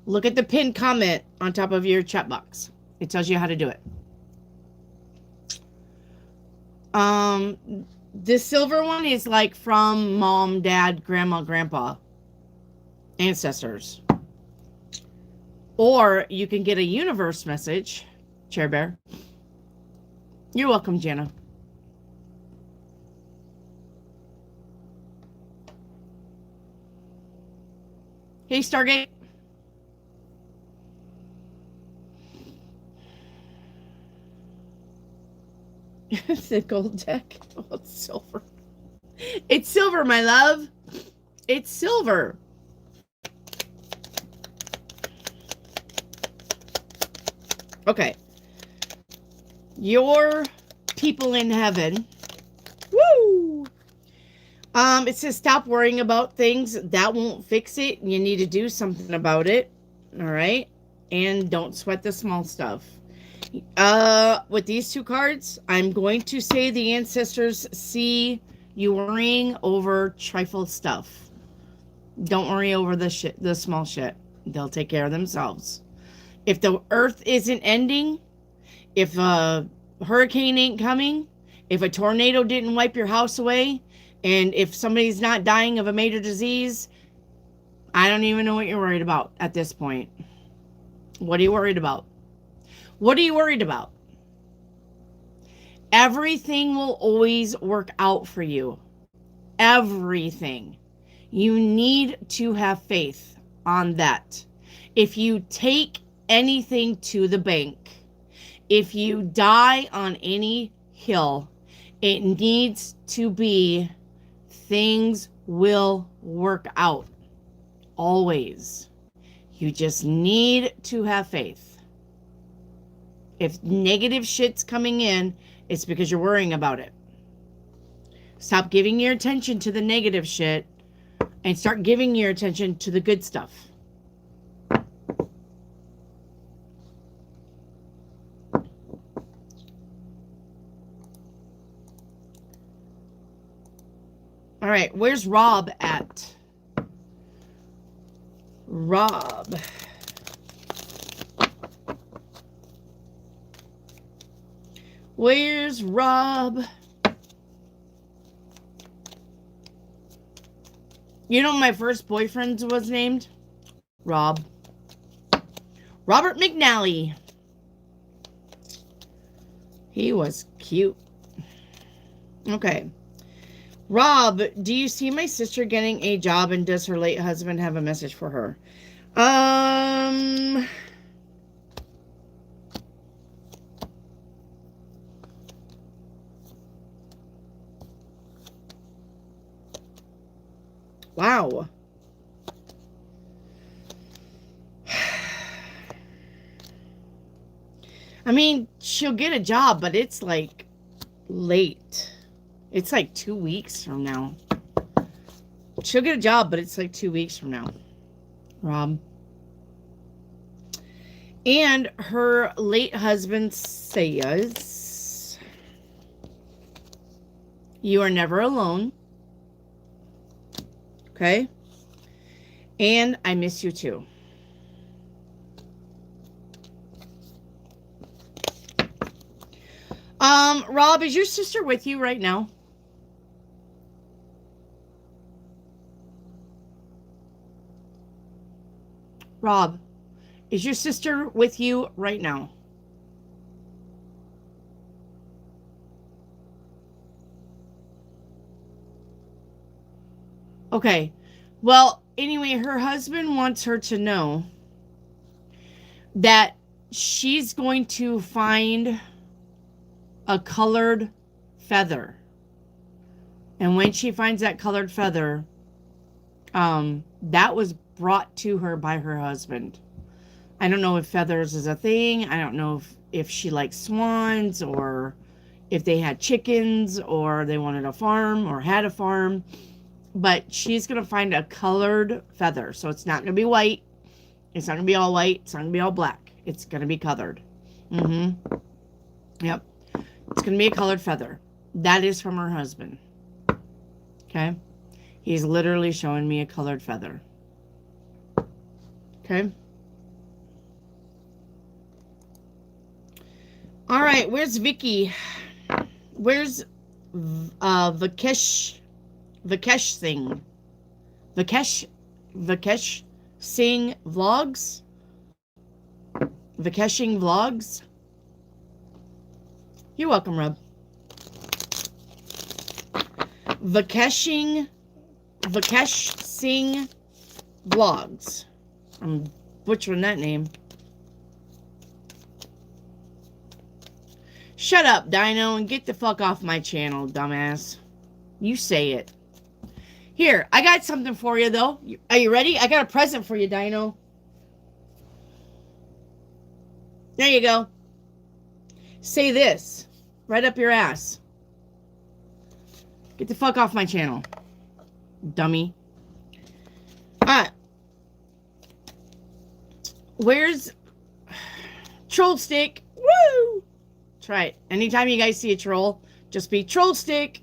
Look at the pinned comment on top of your chat box. It tells you how to do it. This silver one is like from mom, dad, grandma, grandpa, ancestors. Or you can get a universe message, Chair Bear. You're welcome, Jana. Hey, Stargate. It's a gold deck. Oh, it's silver. It's silver, my love. It's silver. Okay. Your people in heaven. Woo! It says stop worrying about things. That won't fix it. You need to do something about it. All right? And don't sweat the small stuff. With these two cards, I'm going to say the ancestors see you worrying over trifle stuff. Don't worry over the small shit. They'll take care of themselves. If the earth isn't ending, if a hurricane ain't coming, if a tornado didn't wipe your house away, and if somebody's not dying of a major disease, I don't even know what you're worried about at this point. What are you worried about? What are you worried about? Everything will always work out for you. Everything. You need to have faith on that. If you take anything to the bank, if you die on any hill, it needs to be things will work out. Always. You just need to have faith. If negative shit's coming in, it's because you're worrying about it. Stop giving your attention to the negative shit and start giving your attention to the good stuff. All right, where's Rob at? Rob. Where's Rob? You know my first boyfriend was named? Rob. Robert McNally. He was cute. Okay. Rob, do you see my sister getting a job, and does her late husband have a message for her? Wow. I mean, she'll get a job, but it's like late. It's like 2 weeks from now. She'll get a job, but it's like 2 weeks from now. Rob. And her late husband says, you are never alone. Okay? And I miss you too. Rob, is your sister with you right now? Rob, is your sister with you right now? Okay. Well, anyway, her husband wants her to know that she's going to find a colored feather. And when she finds that colored feather, that was brought to her by her husband. I don't know if feathers is a thing. I don't know if she likes swans, or if they had chickens, or they wanted a farm or had a farm. But she's going to find a colored feather. So it's not going to be white. It's not going to be all white. It's not going to be all black. It's going to be colored. Mm-hmm. Yep. It's going to be a colored feather. That is from her husband. Okay. He's literally showing me a colored feather. Okay. All right. Where's Vicky? Where's Vikesh Singh? Vikesh Singh Vlogs? Vikeshing Vlogs? You're welcome, Rob. Vikesh Singh Vlogs. I'm butchering that name. Shut up, Dino, and get the fuck off my channel, dumbass. You say it. Here, I got something for you, though. Are you ready? I got a present for you, Dino. There you go. Say this. Right up your ass. Get the fuck off my channel, dummy. Alright. Where's Troll Stick? Woo! Try it. Anytime you guys see a troll, just be Troll Stick.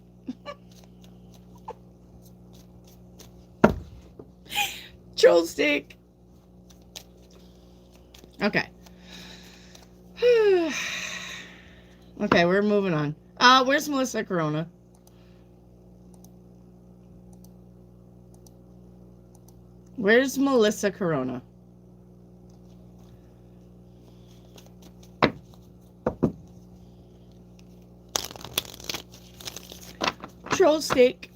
Troll Stick. Okay. Okay, we're moving on. Where's Melissa Corona? Where's Melissa Corona? Troll Stick.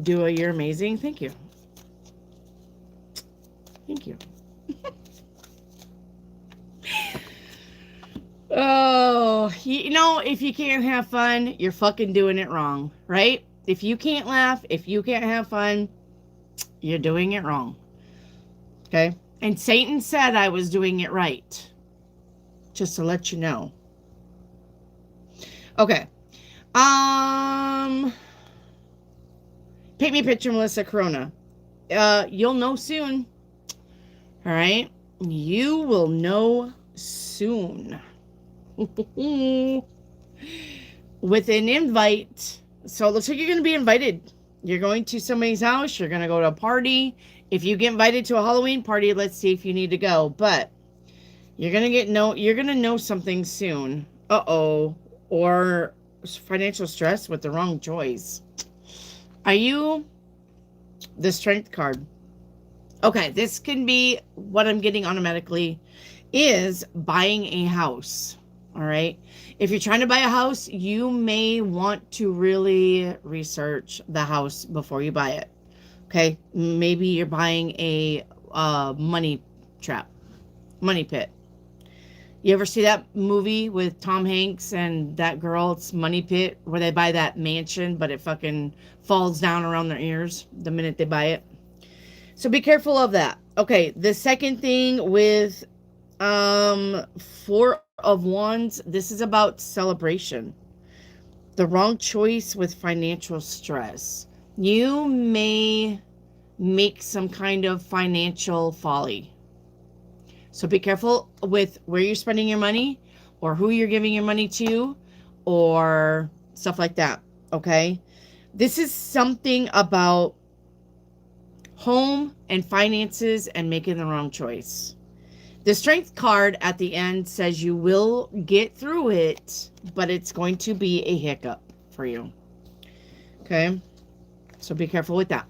Dua, you're amazing. Thank you. Thank you. Oh, you know, if you can't have fun, you're fucking doing it wrong, right? If you can't laugh, if you can't have fun, you're doing it wrong. Okay? And Satan said I was doing it right. Just to let you know. Okay. Paint me a picture, Melissa Corona. You'll know soon. All right? You will know soon. With an invite. So it looks like you're going to be invited. You're going to somebody's house. You're going to go to a party. If you get invited to a Halloween party, let's see if you need to go. But you're going to know something soon. Uh-oh. Or financial stress with the wrong choice. Are you the Strength card? Okay, this can be what I'm getting automatically is buying a house. All right. If you're trying to buy a house, you may want to really research the house before you buy it. Okay. Maybe you're buying a money trap, money pit. You ever see that movie with Tom Hanks and that girl? It's Money Pit, where they buy that mansion, but it fucking falls down around their ears the minute they buy it. So be careful of that. Okay. The second thing with Four of Wands, this is about celebration. The wrong choice with financial stress. You may make some kind of financial folly. So be careful with where you're spending your money or who you're giving your money to or stuff like that. Okay. This is something about home and finances and making the wrong choice. The Strength card at the end says you will get through it, but it's going to be a hiccup for you. Okay? So be careful with that.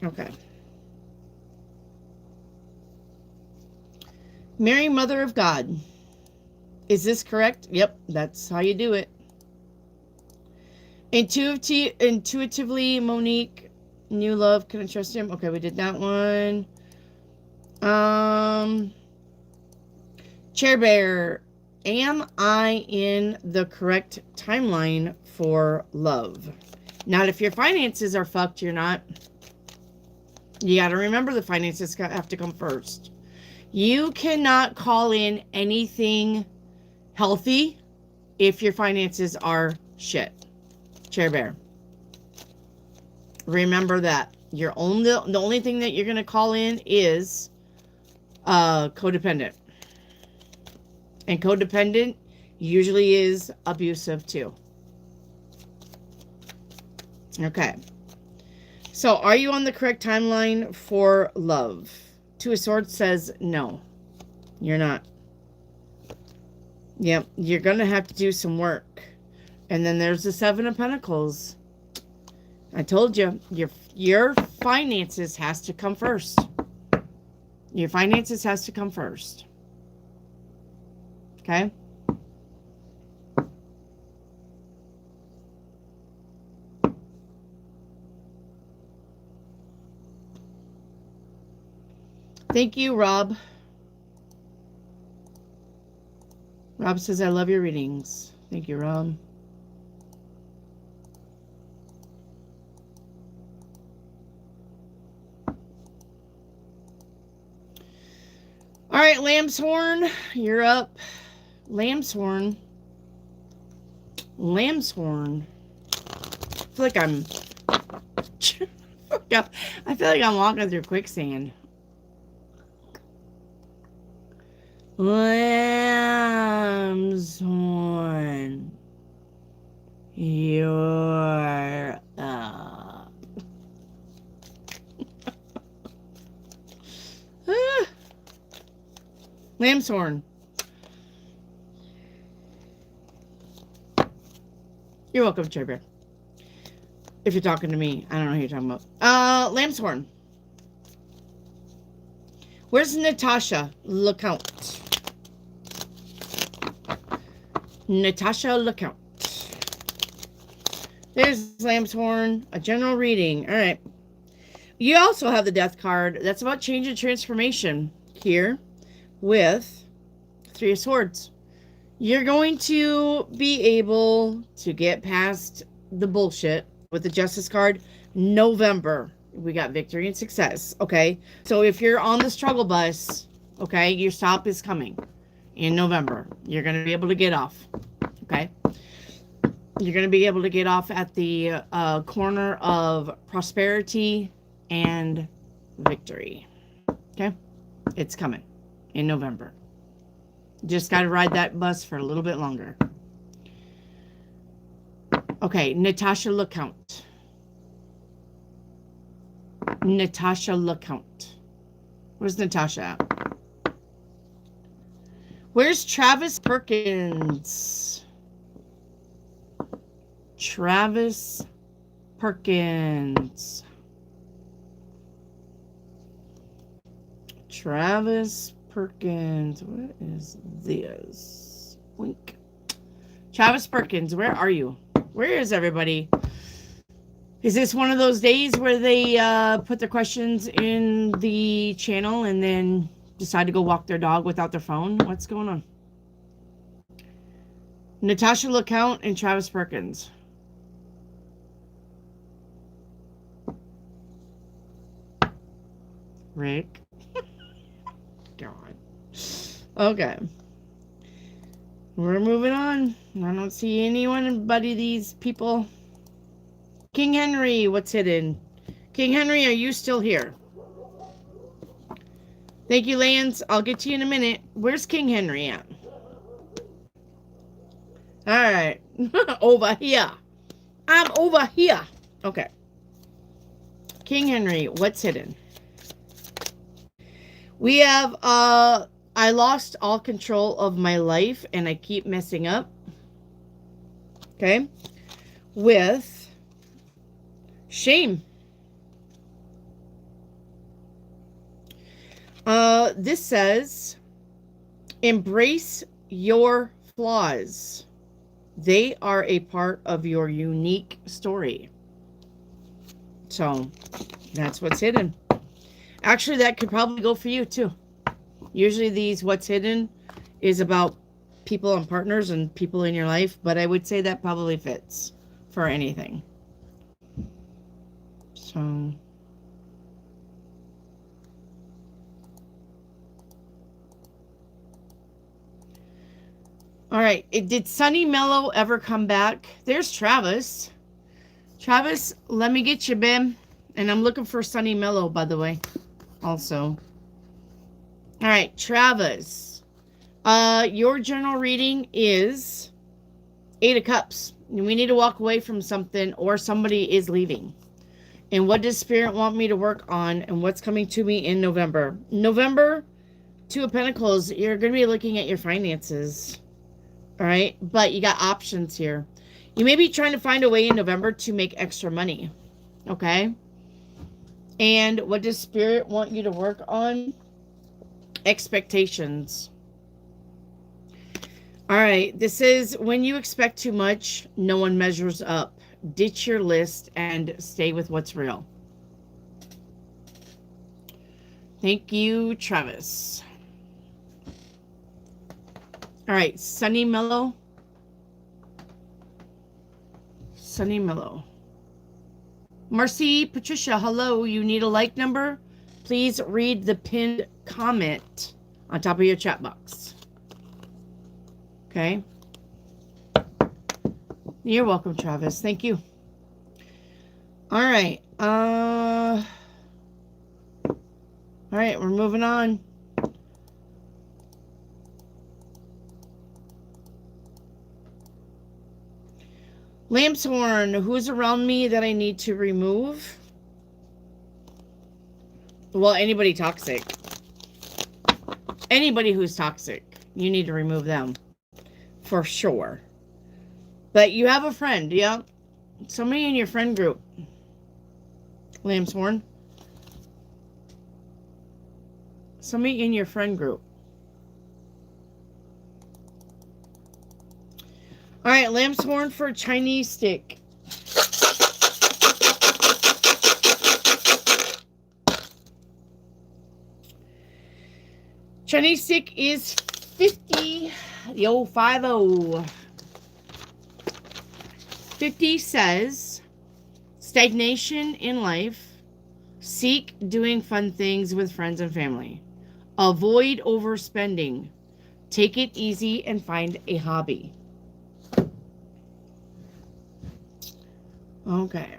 Okay. Mary, Mother of God. Is this correct? Yep, that's how you do it. Intuitively, Monique. New love, can I trust him? Okay, we did that one. Chair Bear. Am I in the correct timeline for love? Not if your finances are fucked, you're not. You got to remember the finances have to come first. You cannot call in anything healthy if your finances are shit. Chair Bear. Remember that. The only thing that you're going to call in is codependent. And codependent usually is abusive too. Okay. So are you on the correct timeline for love? Two of Swords says no. You're not. Yep. You're going to have to do some work. And then there's the Seven of Pentacles. I told you, your finances has to come first. Your finances has to come first. Okay? Thank you, Rob. Rob says, I love your readings. Thank you, Rob. All right, Lamb's Horn, you're up. Lamb's Horn. Lamb's Horn. I feel like I'm... I feel like I'm walking through quicksand. Lamb's Horn. You're up. Lamb's Horn. You're welcome, Cherry. If you're talking to me, I don't know who you're talking about. Lamb's Horn. Where's Natasha LeCount? Natasha LeCount. There's Lamb's Horn. A general reading. All right. You also have the Death card. That's about change and transformation here with Three of Swords. You're going to be able to get past the bullshit with the Justice card. November, we got victory and success. Okay, so if you're on the struggle bus, okay, your stop is coming in November. You're going to be able to get off. Okay, you're going to be able to get off at the corner of prosperity and victory. Okay, it's coming in November. Just got to ride that bus for a little bit longer. Okay, Natasha LeCount. Natasha LeCount. Where's Natasha at? Where's Travis Perkins? Travis Perkins. Travis Perkins. What is this? Wink. Travis Perkins, where are you? Where is everybody? Is this one of those days where they put their questions in the channel and then decide to go walk their dog without their phone? What's going on? Natasha LeCount and Travis Perkins. Rick. God. Okay. We're moving on. I don't see anyone but these people. King Henry, what's hidden? King Henry, are you still here? Thank you, Lance. I'll get to you in a minute. Where's King Henry at? Alright. Over here. I'm over here. Okay. King Henry, what's hidden? We have, I lost all control of my life and I keep messing up. Okay. With shame. This says, embrace your flaws. They are a part of your unique story. So, that's what's hidden. Actually, that could probably go for you, too. Usually these what's hidden is about people and partners and people in your life, but I would say that probably fits for anything. So... All right. Did Sunny Mellow ever come back? There's Travis. Travis, let me get you, Bim. And I'm looking for Sunny Mellow, by the way, also. All right, Travis. Your general reading is 8 of Cups. We need to walk away from something or somebody is leaving. And what does Spirit want me to work on and what's coming to me in November? November, 2 of Pentacles, you're going to be looking at your finances. All right? But you got options here. You may be trying to find a way in November to make extra money. Okay? And what does Spirit want you to work on? Expectations. All right, this is when you expect too much, no one measures up. Ditch your list and stay with what's real. Thank you, Travis. All right, Sunny Mellow. Sunny Mellow. Marcy, Patricia, hello. You need a like number? Please read the pinned comment on top of your chat box. Okay. You're welcome, Travis. Thank you. All right. All right, we're moving on. Lamb's Horn, who's around me that I need to remove? Well, anybody toxic. Anybody who's toxic, you need to remove them. For sure. But you have a friend, yeah? Somebody in your friend group. Lamb's Horn. Somebody in your friend group. All right, Lamb's Horn for Chinese stick. Chinese stick is 50. The old 50. 50 says, stagnation in life. Seek doing fun things with friends and family. Avoid overspending. Take it easy and find a hobby. Okay.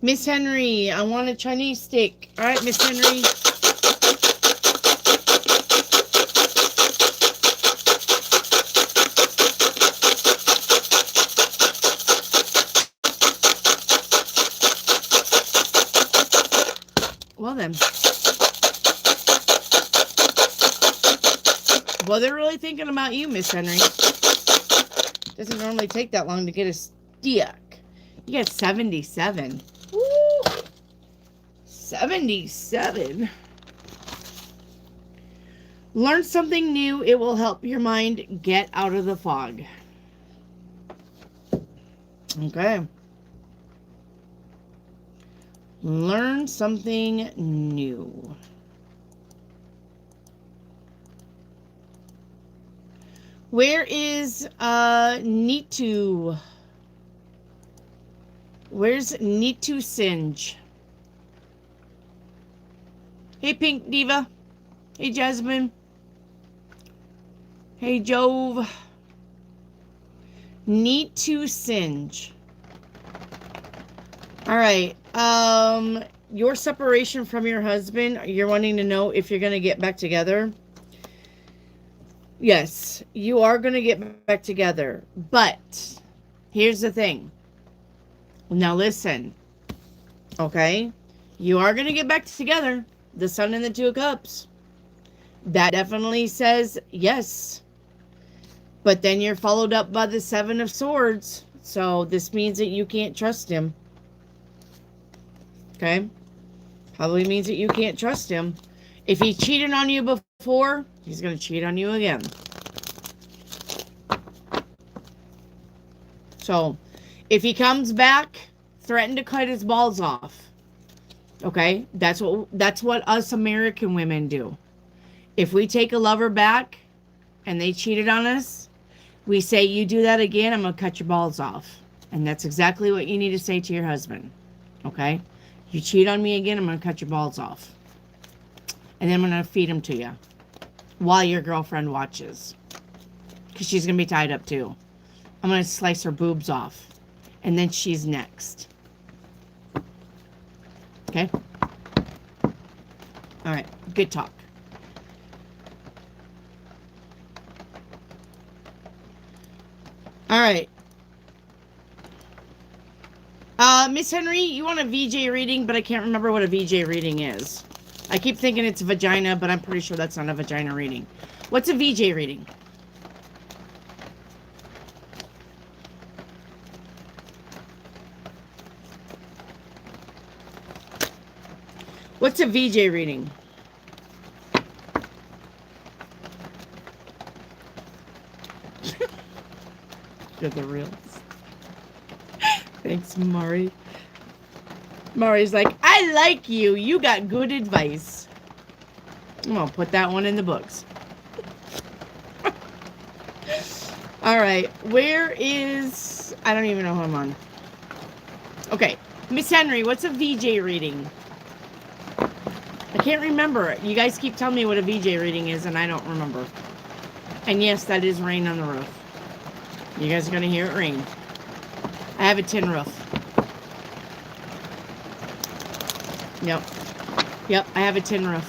Miss Henry, I want a Chinese stick. All right, Miss Henry. Well then. Well, they're really thinking about you, Miss Henry. Doesn't normally take that long to get a stick. You got 77. Woo! 77. Learn something new. It will help your mind get out of the fog. Okay. Learn something new. Where is Nitu? Where's Nitu Singe? Hey, Pink Diva. Hey, Jasmine. Hey, Jove. Nitu Singe. All right. Your separation from your husband, you're wanting to know if you're going to get back together. Yes, you are going to get back together. But here's the thing. Now listen. Okay? You are going to get back together. The Sun and the Two of Cups. That definitely says yes. But then you're followed up by the Seven of Swords. So this means that you can't trust him. Okay? Probably means that you can't trust him. If he cheated on you before, he's going to cheat on you again. So, if he comes back, threaten to cut his balls off. Okay? That's what us American women do. If we take a lover back and they cheated on us, we say, you do that again, I'm going to cut your balls off. And that's exactly what you need to say to your husband. Okay? You cheat on me again, I'm going to cut your balls off. And then I'm going to feed them to you while your girlfriend watches. because she's going to be tied up too. I'm going to slice her boobs off. And then she's next. Okay? All right. Good talk. All right. Miss Henry, you want a VJ reading, but I can't remember what a VJ reading is. I keep thinking it's vagina, but I'm pretty sure that's not a vagina reading. What's a VJ reading? What's a VJ reading? You're the realest. Thanks, Mari. Mari's like, I like you. You got good advice. I'm going to put that one in the books. All right. Where is... I don't even know who I'm on. Okay. Miss Henry, what's a VJ reading? I can't remember. You guys keep telling me what a VJ reading is, and I don't remember. And yes, that is rain on the roof. You guys are going to hear it rain. I have a tin roof. Yep. Yep, I have a tin roof.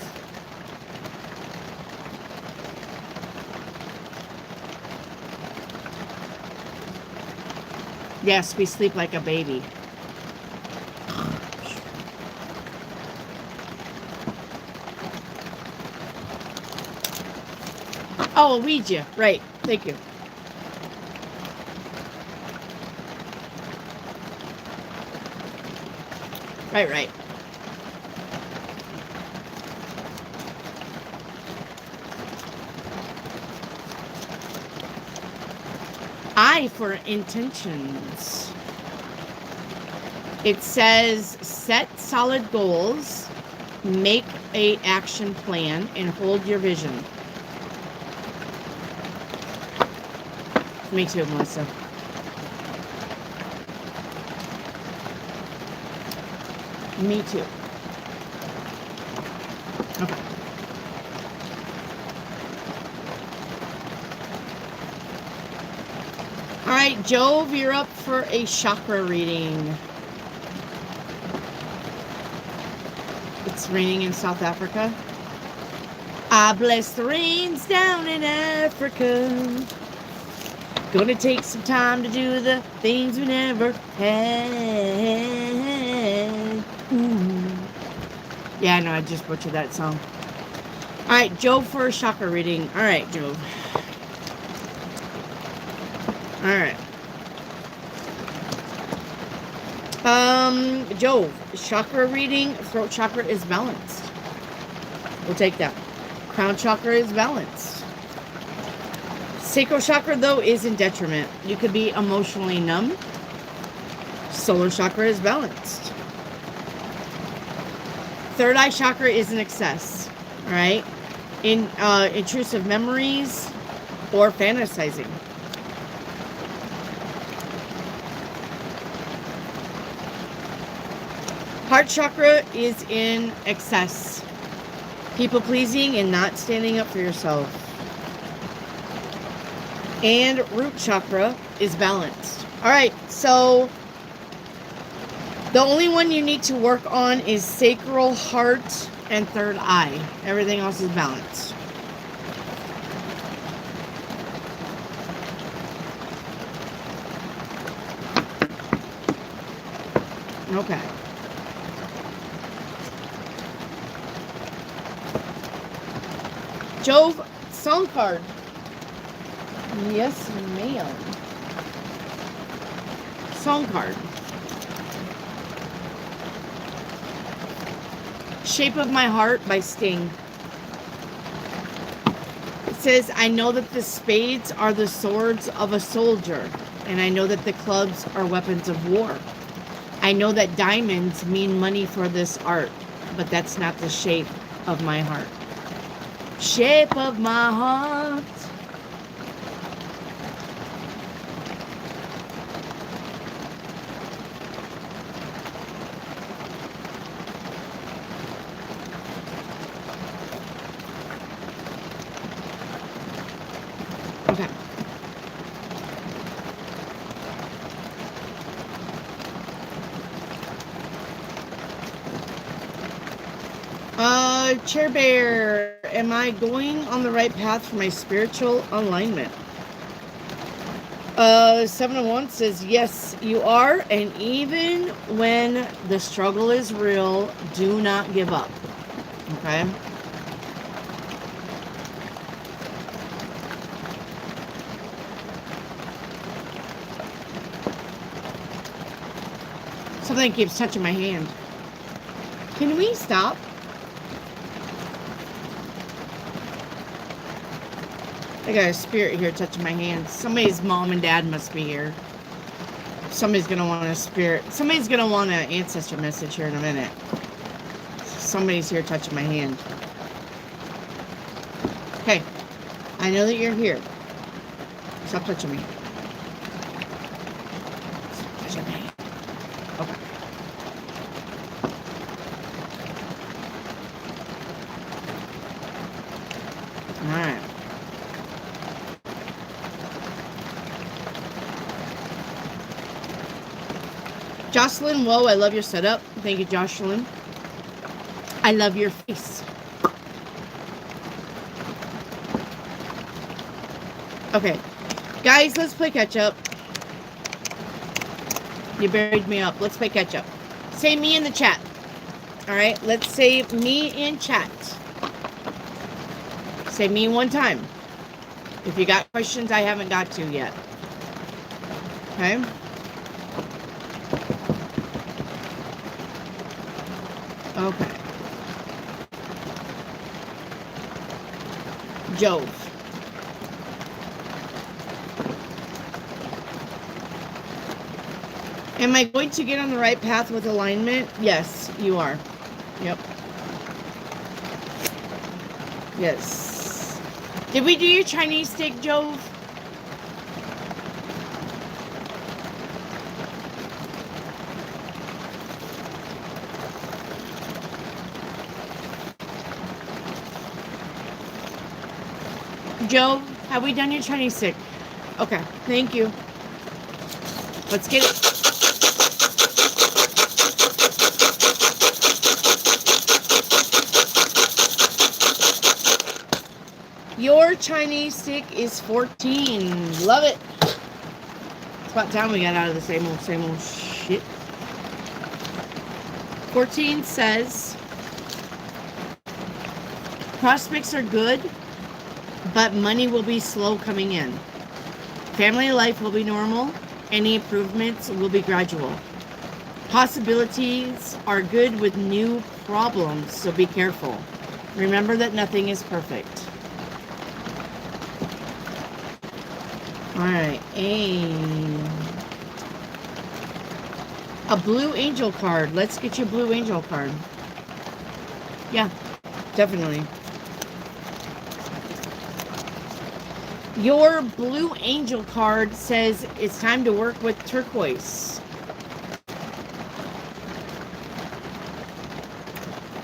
Yes, we sleep like a baby. Oh, a Ouija. Right. Thank you. Right. I for intentions. It says set solid goals, make a action plan, and hold your vision. Me too, Melissa. Me too. Okay. All right, Jove, you're up for a chakra reading. It's raining in South Africa. I bless the rains down in Africa. Gonna take some time to do the things we never had. Ooh. Yeah, I know, I just butchered that song. Alright, Jove for a chakra reading. Alright, Jove. Alright. Jove, chakra reading. Throat chakra is balanced. We'll take that. Crown chakra is balanced. Sacral chakra, though, is in detriment. You could be emotionally numb. Solar chakra is balanced. Third eye chakra is in excess. All right? In intrusive memories or fantasizing. Heart chakra is in excess. People pleasing and not standing up for yourself. And root chakra is balanced. All right, so the only one you need to work on is sacral, heart, and third eye. Everything else is balanced. Okay. Jove, song card. Yes, ma'am. Song card. Shape of My Heart by Sting. It says, I know that the spades are the swords of a soldier, and I know that the clubs are weapons of war. I know that diamonds mean money for this art, but that's not the shape of my heart. Shape of my heart. Okay. Chair Bear, am I going on the right path for my spiritual alignment? 701 says, yes, you are. And even when the struggle is real, do not give up. Okay? Something keeps touching my hand. Can we stop? I got a spirit here touching my hand. Somebody's mom and dad must be here. Somebody's going to want a spirit. Somebody's going to want an ancestor message here in a minute. Somebody's here touching my hand. Okay. I know that you're here. Stop touching me. Stop touching me. Okay. Alright. Jocelyn, whoa, I love your setup. Thank you, Jocelyn. I love your face. Okay. Guys, let's play catch up. You buried me up. Let's play catch up. Say me in the chat. Alright, let's say me in chat. Say me one time. If you got questions I haven't got to yet. Okay? Okay. Jove. Am I going to get on the right path with alignment? Yes, you are. Yep. Yes. Did we do your Chinese stick, Jove? Joe, have we done your Chinese stick? Okay, thank you. Let's get it. Your Chinese stick is 14. Love it. It's about time we got out of the same old shit. 14 says, prospects are good, but money will be slow coming in. Family life will be normal. Any improvements will be gradual. Possibilities are good with new problems, so be careful. Remember that nothing is perfect. Alright, a blue angel card. Let's get you a blue angel card. Yeah, definitely. Your blue angel card says it's time to work with turquoise.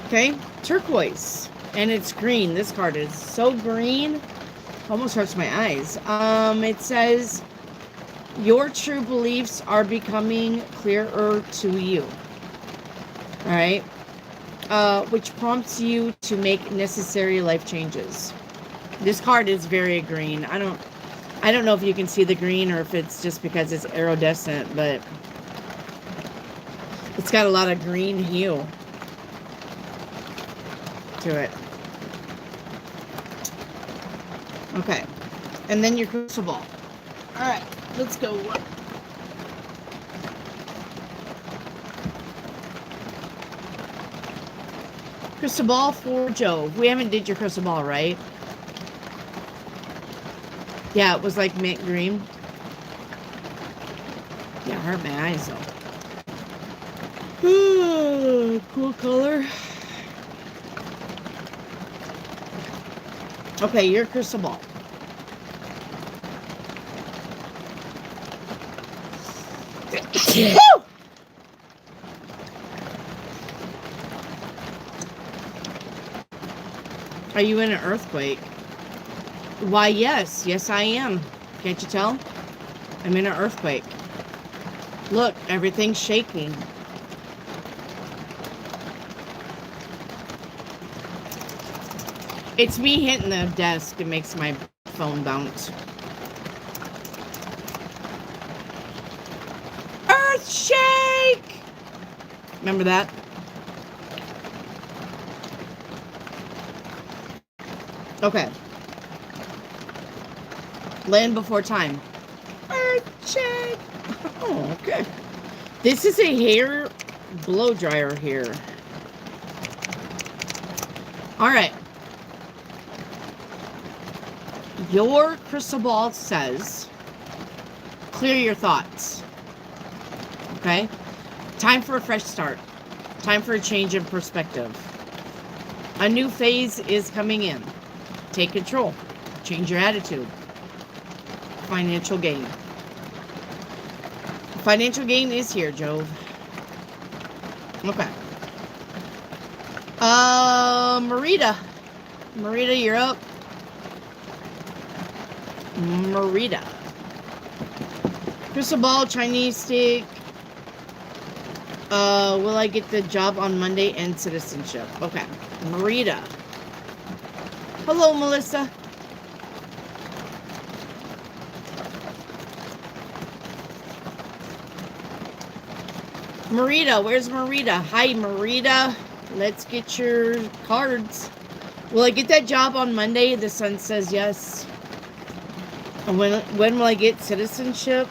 Okay, turquoise. And it's green. This card is so green. Almost hurts my eyes. It says your true beliefs are becoming clearer to you. All right. Which prompts you to make necessary life changes. This card is very green. I don't know if you can see the green or if it's just because it's iridescent, but it's got a lot of green hue to it. Okay. And then your crystal ball. All right, let's go. Crystal ball for Joe. We haven't did your crystal ball, right? Yeah, it was like mint green. Yeah, it hurt my eyes though. Cool color. Okay, your crystal ball. Are you in an earthquake? Why, yes. Yes, I am. Can't you tell? I'm in an earthquake. Look, everything's shaking. It's me hitting the desk. It makes my phone bounce. Earthshake! Remember that? Okay. Land Before Time. Earthshake! Oh, okay. This is a hair blow dryer here. All right. Your crystal ball says, clear your thoughts. Okay? Time for a fresh start. Time for a change in perspective. A new phase is coming in. Take control. Change your attitude. Financial gain. Financial gain is here, Jove. Okay. Marita. Marita, you're up. Marita. Crystal ball, Chinese stick. Will I get the job on Monday and citizenship? Okay. Marita. Hello, Melissa. Marita, where's Marita? Hi, Marita. Let's get your cards. Will I get that job on Monday? The sun says yes. And when will I get citizenship?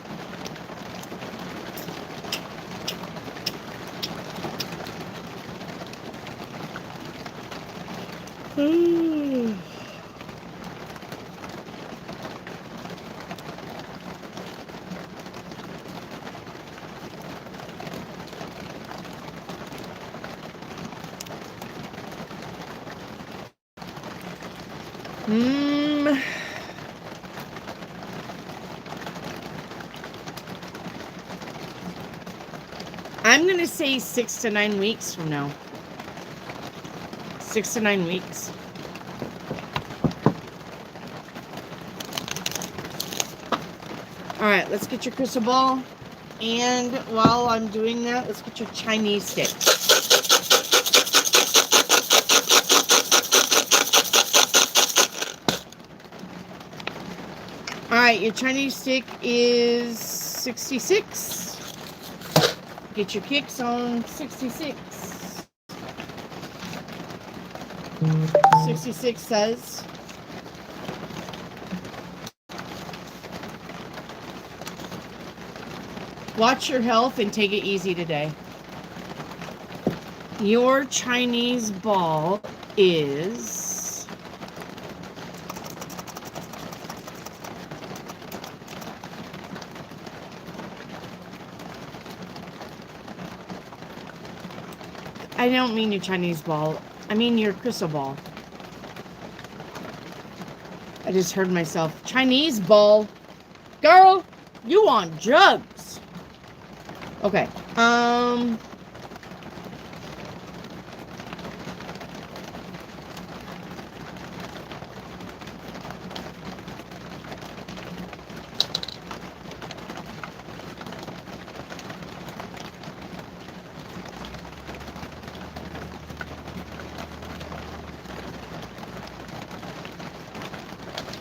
I'm going to say 6 to 9 weeks from now. 6 to 9 weeks. All right, let's get your crystal ball. And while I'm doing that, let's get your Chinese stick. All right, your Chinese stick is 66. Get your kicks on 66. 66 says, watch your health and take it easy today. Your Chinese ball is I don't mean your Chinese ball. I mean your crystal ball. I just heard myself. Chinese ball. Girl, you on drugs. Okay.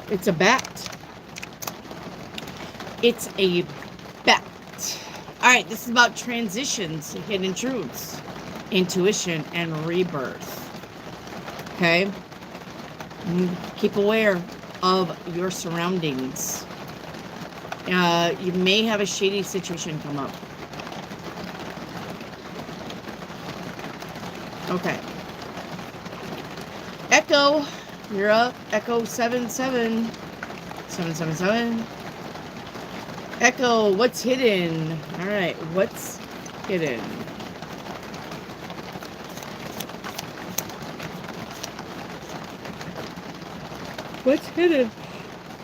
It's a bat. It's a bat. All right, this is about transitions, hidden truths, intuition, and rebirth. Okay? Keep aware of your surroundings. You may have a shady situation come up. Okay. Echo, you're up. Echo 77777. Echo, what's hidden? All right, what's hidden? What's hidden?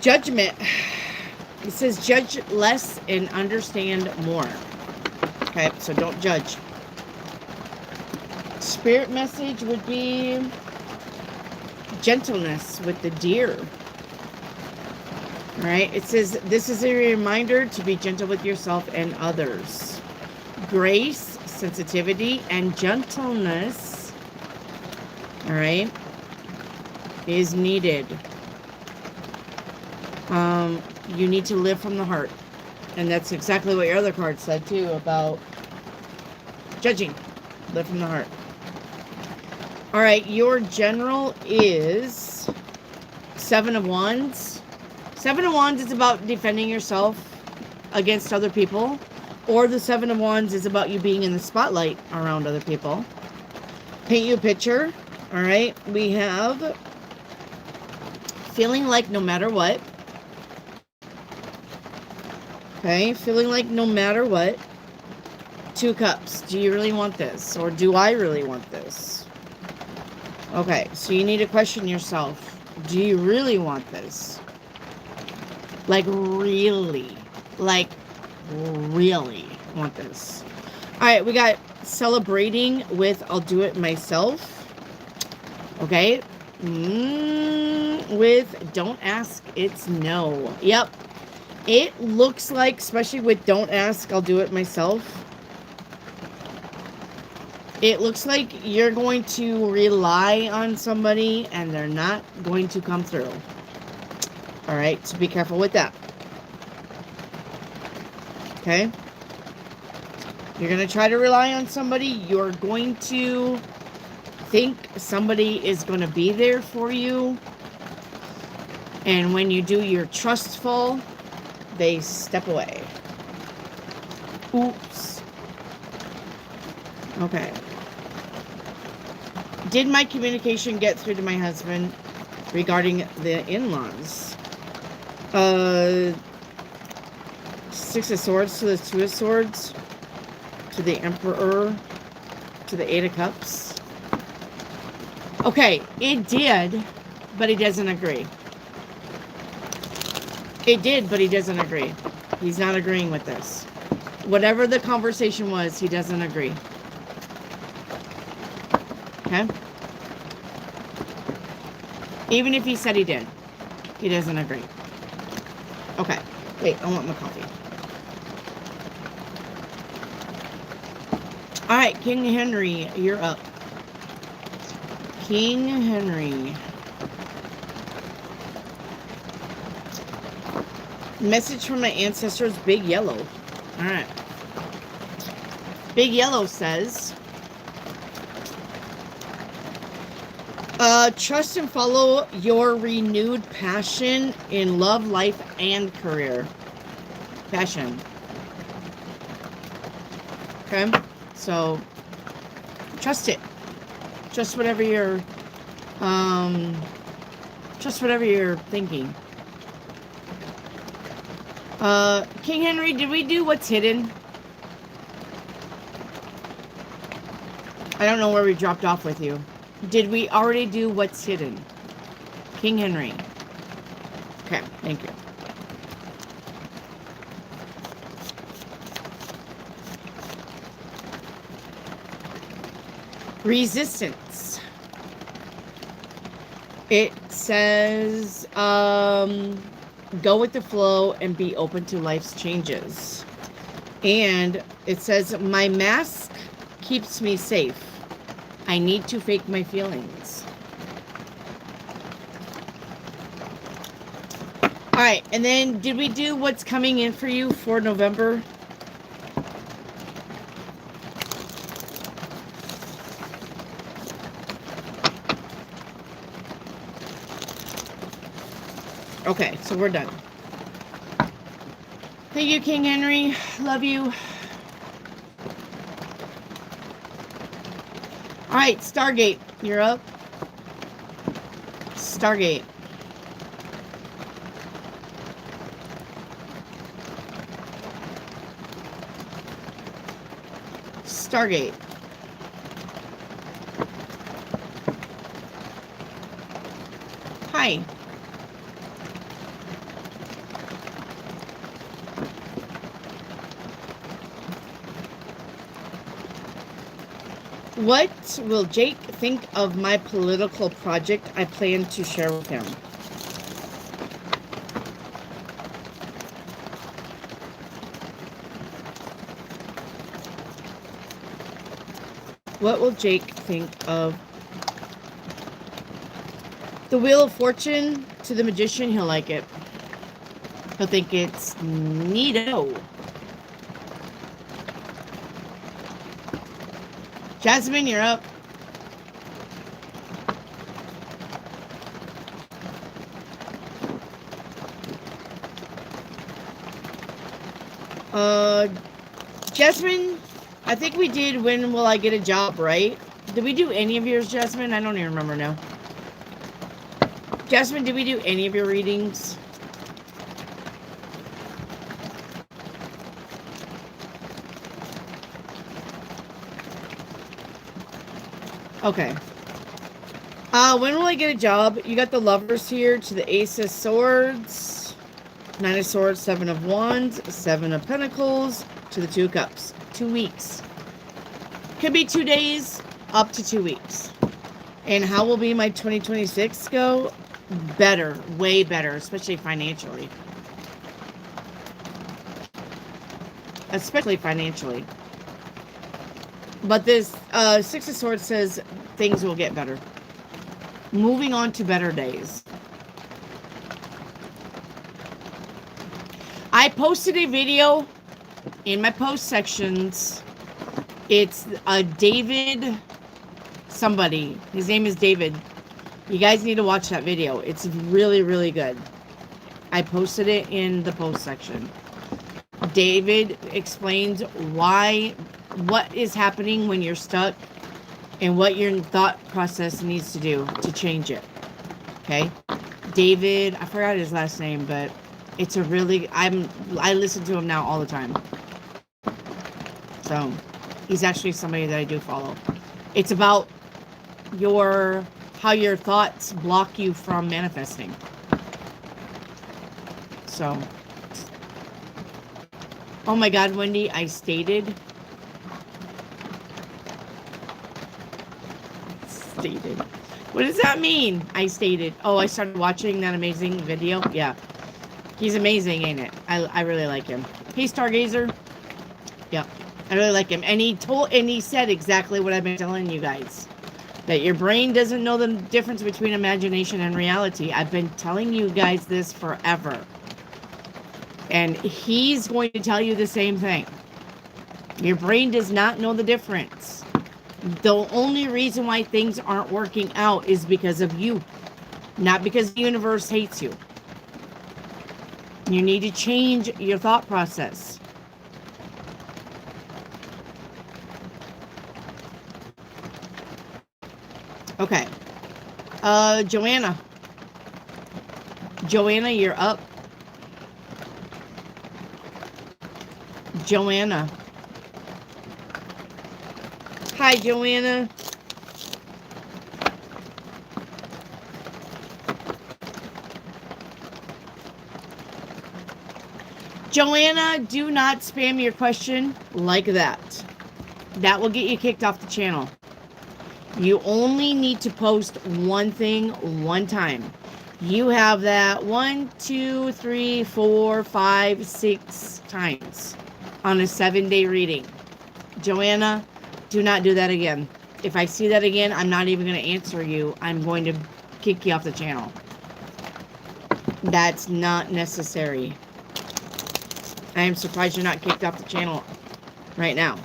Judgment. It says judge less and understand more. Okay, so don't judge. Spirit message would be gentleness with the deer. All right, it says this is a reminder to be gentle with yourself and others. Grace, sensitivity, and gentleness. All right. is needed. You need to live from the heart. And that's exactly what your other card said too about judging. Live from the heart. All right, your general is 7 of Wands. 7 of Wands is about defending yourself against other people. Or the 7 of Wands is about you being in the spotlight around other people. Paint you a picture. All right, we have feeling like no matter what. Okay, feeling like no matter what. 2 cups. Do you really want this? Or do I really want this? Okay, so you need to question yourself. Do you really want this? Like, really? Like, really want this? All right, we got celebrating with I'll do it myself. Okay. With don't ask, it's no. Yep. It looks like, especially with don't ask, I'll do it myself. It looks like you're going to rely on somebody and they're not going to come through. All right, so be careful with that. Okay? You're going to try to rely on somebody. You're going to think somebody is going to be there for you. And when you do, you're trustful. They step away. Oops. Okay. Did my communication get through to my husband regarding the in-laws? 6 of Swords to the 2 of Swords, to the Emperor, to the 8 of Cups. Okay, it did, but he doesn't agree. It did, but he doesn't agree. He's not agreeing with this. Whatever the conversation was, he doesn't agree. Okay? Even if he said he did, he doesn't agree. Okay. Wait, I want my coffee. All right, King Henry, you're up. King Henry. Message from my ancestors, Big Yellow. All right. Big Yellow says, trust and follow your renewed passion in love, life, and career. Passion. Okay? So, trust it. Trust whatever you're thinking. King Henry, did we do what's hidden? I don't know where we dropped off with you. Did we already do what's hidden? King Henry. Okay, thank you. Resistance. It says, go with the flow and be open to life's changes. And it says, my mask keeps me safe. I need to fake my feelings. All right, and then did we do what's coming in for you for November? Okay, so we're done. Thank you, King Henry. Love you. All right, Stargate, you're up. Stargate. Stargate. Hi. What will Jake think of my political project I plan to share with him? What will Jake think of The Wheel of Fortune to the Magician, he'll like it. He'll think it's neato. Jasmine, you're up. Jasmine, I think we did When Will I Get a Job, right? Did we do any of yours, Jasmine? I don't even remember now. Jasmine, did we do any of your readings? Okay. When will I get a job? You got the Lovers here to the Ace of Swords, Nine of Swords, Seven of Wands, Seven of Pentacles, to the Two of Cups. 2 weeks. Could be 2 days, up to 2 weeks. And how will be my 2026 go? Better, way better, especially financially. Especially financially. But this Six of Swords says things will get better. Moving on to better days. I posted a video in my post sections. It's David somebody. His name is David. You guys need to watch that video. It's really, really good. I posted it in the post section. David explains what is happening when you're stuck and what your thought process needs to do to change it. Okay? David, I forgot his last name, but it's a really, I listen to him now all the time. So, he's actually somebody that I do follow. It's about how your thoughts block you from manifesting. So, oh my God, Wendy, I stated. What does that mean? I stated. Oh, I started watching that amazing video. Yeah. He's amazing, ain't it? I really like him. Hey, Stargazer. Yep. I really like him. And he said exactly what I've been telling you guys. That your brain doesn't know the difference between imagination and reality. I've been telling you guys this forever. And he's going to tell you the same thing. Your brain does not know the difference. The only reason why things aren't working out is because of you. Not because the universe hates you. You need to change your thought process. Okay. Joanna. Joanna, you're up. Joanna. Hi, Joanna. Joanna, do not spam your question like that. That will get you kicked off the channel. You only need to post one thing one time. You have that 1, 2, 3, 4, 5, 6 times on a 7-day reading. Joanna, do not do that again. If I see that again, I'm not even going to answer you. I'm going to kick you off the channel. That's not necessary. I am surprised you're not kicked off the channel right now.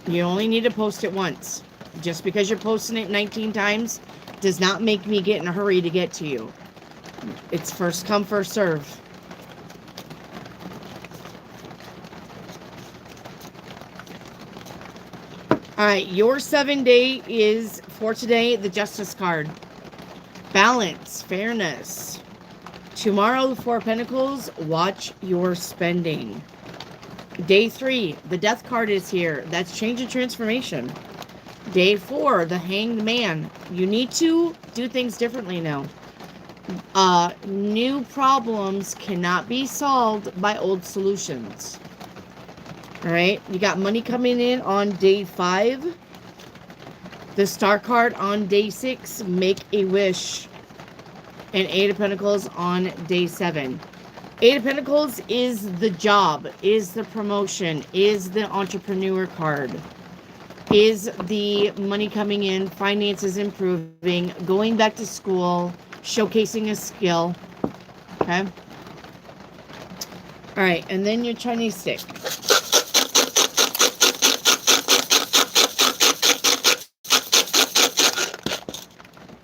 You only need to post it once. Just because you're posting it 19 times does not make me get in a hurry to get to you. It's first come, first serve. Alright, your 7-day is, for today, the Justice card. Balance, fairness. Tomorrow, the 4 of Pentacles, watch your spending. Day 3, the Death card is here. That's change and transformation. Day 4, the Hanged Man. You need to do things differently now. New problems cannot be solved by old solutions. Alright, you got money coming in on day 5. The Star card on day 6, make a wish. And 8 of Pentacles on day 7. Eight of Pentacles is the job, is the promotion, is the entrepreneur card, is the money coming in, finances improving, going back to school, showcasing a skill. Okay. All right. And then your Chinese stick.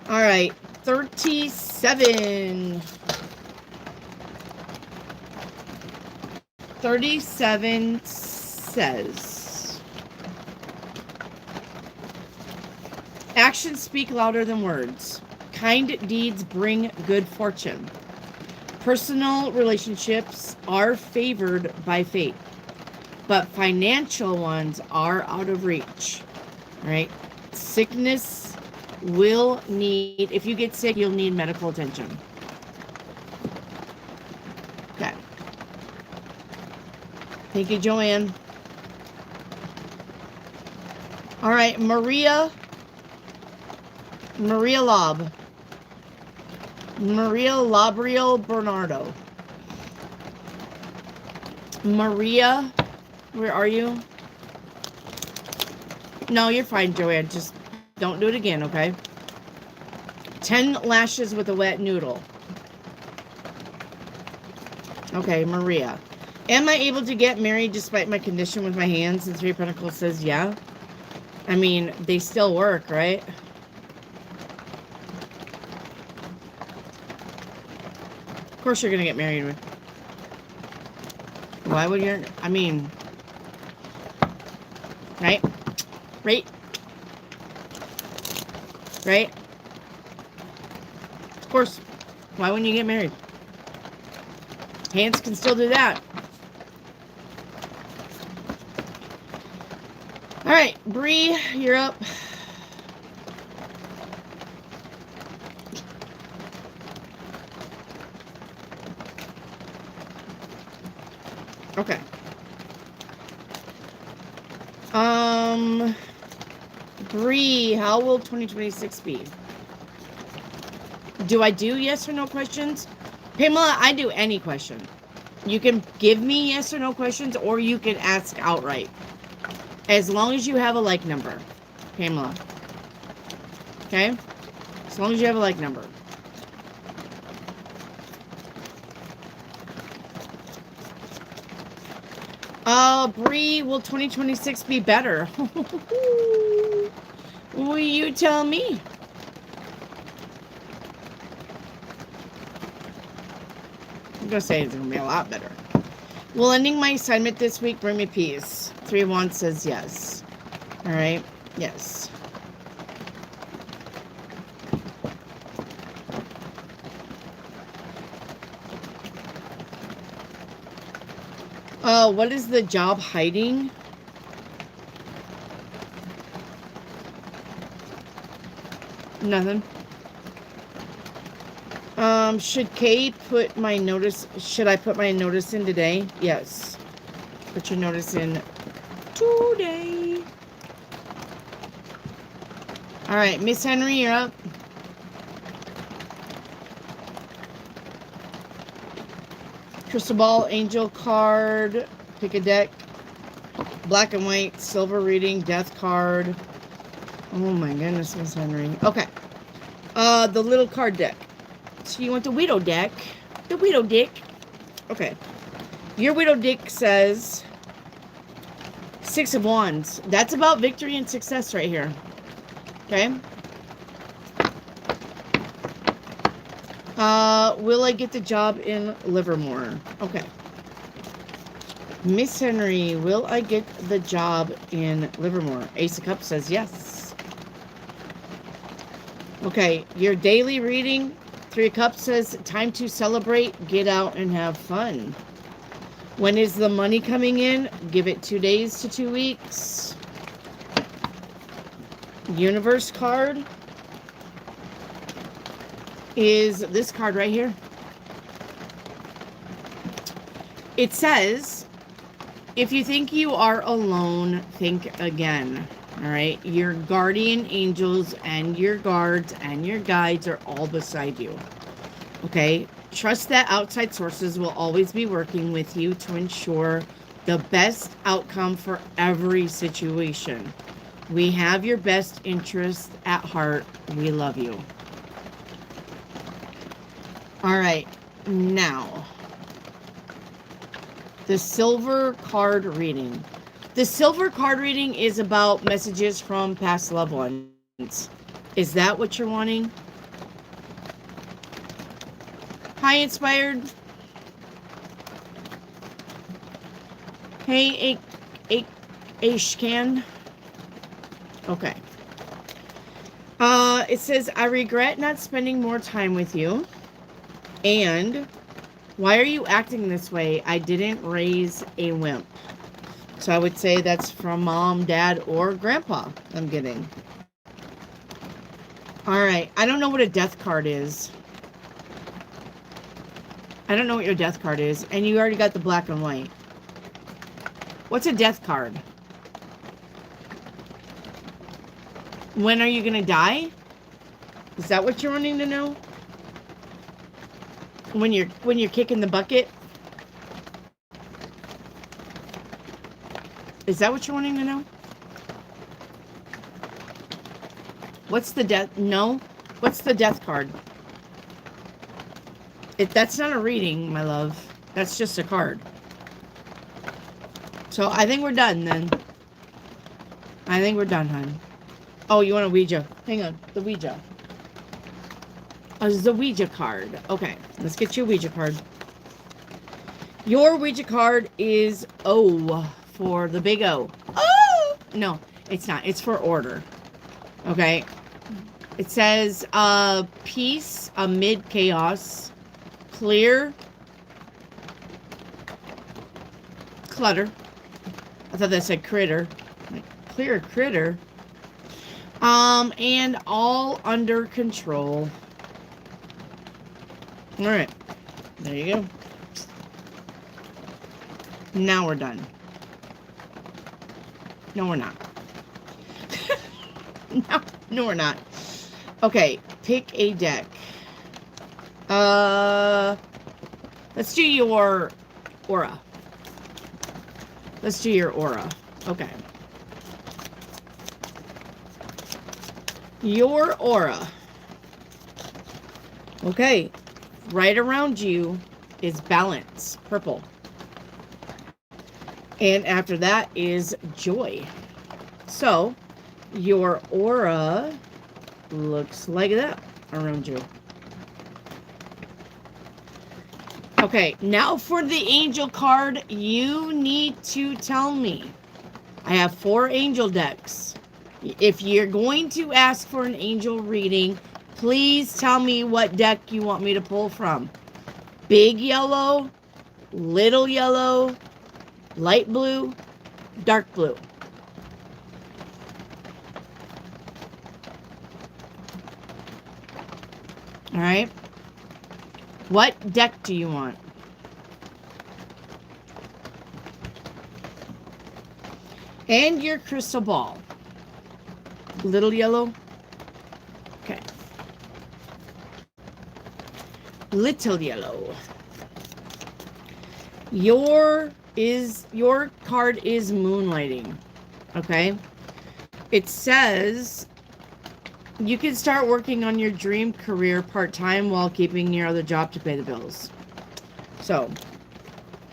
All right. 37. 37 says, actions speak louder than words. Kind deeds bring good fortune. Personal relationships are favored by fate, but financial ones are out of reach. All right. Sickness will need, if you get sick, you'll need medical attention. Okay. Thank you, Joanne. All right, Maria Lob. Maria Labriel Bernardo. Maria, where are you? No, you're fine, Joanne. Just don't do it again, okay? 10 lashes with a wet noodle. Okay, Maria. Am I able to get married despite my condition with my hands? And Three of Pentacles says, yeah. I mean, they still work, right? Of course you're going to get married. Why would you? I mean, right? Right? Right? Of course. Why wouldn't you get married? Hands can still do that. All right, Bree, you're up. Okay. Bree, how will 2026 be? Do I do yes or no questions? Pamela, I do any question. You can give me yes or no questions, or you can ask outright. As long as you have a like number, Pamela. Okay? As long as you have a like number. Bree, will 2026 be better? Will you tell me? I'm going to say it's going to be a lot better. Will ending my assignment this week bring me peace? 3 of Wands says yes. All right. Yes. What is the job hiding? Nothing. Should Kay put my notice? Should I put my notice in today? Yes. Put your notice in today. All right, Miss Henry, you're up. Crystal ball, angel card, pick a deck, black and white, silver reading, death card. Oh my goodness, Miss Henry. Okay. The little card deck. So you want the widow deck. The widow deck. Okay. Your widow deck says 6 of Wands. That's about victory and success right here. Okay. Will I get the job in Livermore? Okay. Miss Henry, will I get the job in Livermore? Ace of Cups says yes. Okay, your daily reading, 3 of Cups says time to celebrate, get out and have fun. When is the money coming in? Give it 2 days to 2 weeks. Universe card is this card right here. It says, if you think you are alone, think again. All right. Your guardian angels and your guards and your guides are all beside you. Okay? Trust that outside sources will always be working with you to ensure the best outcome for every situation. We have your best interest at heart. We love you. All right. Now, the silver card reading. The silver card reading is about messages from past loved ones. Is that what you're wanting? Hi, Inspired. Hey, Ashkan. Okay. It says, I regret not spending more time with you. And why are you acting this way? I didn't raise a wimp. So I would say that's from mom, dad, or grandpa I'm getting. All right. I don't know what a death card is. I don't know what your death card is. And you already got the black and white. What's a death card? When are you going to die? Is that what you're wanting to know? When you're kicking the bucket? Is that what you're wanting to know? What's the death? No. What's the death card? That's not a reading, my love. That's just a card. So I think we're done then. I think we're done, hon. Oh, you want a Ouija? Hang on. The Ouija. Oh, the Ouija card. Okay. Let's get you a Ouija card. Your Ouija card is O for the big O. Oh! No, it's not. It's for order. Okay. It says, peace amid chaos. Clear. Clutter. I thought that said critter. Like, clear critter. And all under control. All right. There you go. Now we're done. No, we're not. No, we're not. Okay, pick a deck. Let's do your aura. Let's do your aura. Okay. Your aura. Okay. Right around you is balance, purple. And after that is joy. So, your aura looks like that around you. Okay, now for the angel card, you need to tell me. I have 4 angel decks. If you're going to ask for an angel reading, please tell me what deck you want me to pull from. Big yellow, little yellow, light blue, dark blue. All right. What deck do you want? And your crystal ball. Little yellow. Okay. Little yellow. Your card is moonlighting. Okay. It says you can start working on your dream career part-time while keeping your other job to pay the bills. So,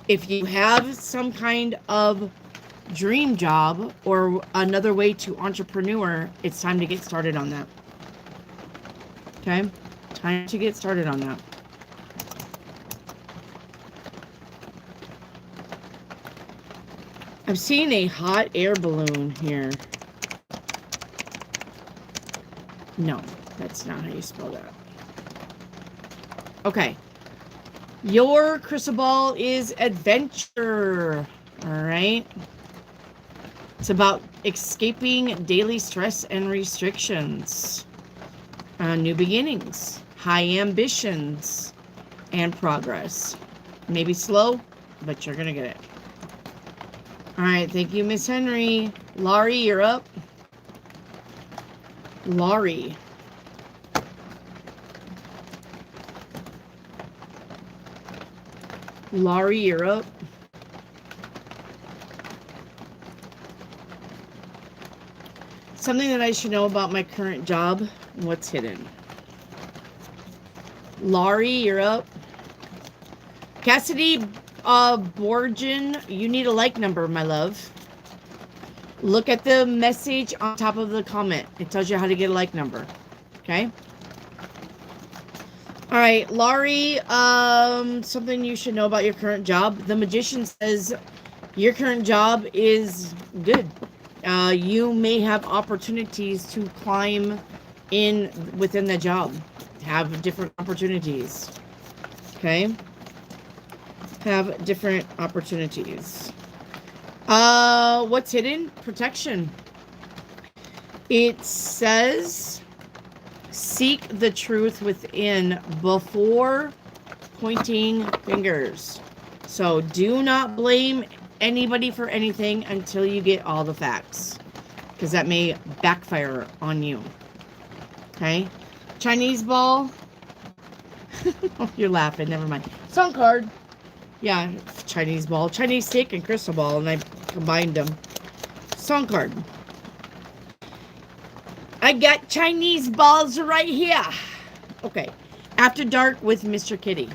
if you have some kind of dream job or another way to entrepreneur, it's time to get started on that. Okay? Time to get started on that. I'm seeing a hot air balloon here. No, that's not how you spell that. Okay. Your crystal ball is adventure. All right. It's about escaping daily stress and restrictions. New beginnings, high ambitions, and progress. Maybe slow, but you're going to get it. All right. Thank you, Miss Henry. Laurie, you're up. Laurie. Laurie, you're up. Something that I should know about my current job. What's hidden? Laurie, you're up. Cassidy Borgen, you need a like number, my love. Look at the message on top of the comment. It tells you how to get a like number. Okay? All right, Laurie, something you should know about your current job. The magician says your current job is good. You may have opportunities to climb in within the job. Have different opportunities. Okay? Have different opportunities. What's hidden? Protection. It says seek the truth within before pointing fingers. So do not blame anybody for anything until you get all the facts, because that may backfire on you. Okay? Chinese ball. Oh, you're laughing. Never mind. Song card. Yeah, Chinese ball. Chinese stick and crystal ball, and I combined them. Song card. I got Chinese balls right here. Okay. After dark with Mr. Kitty.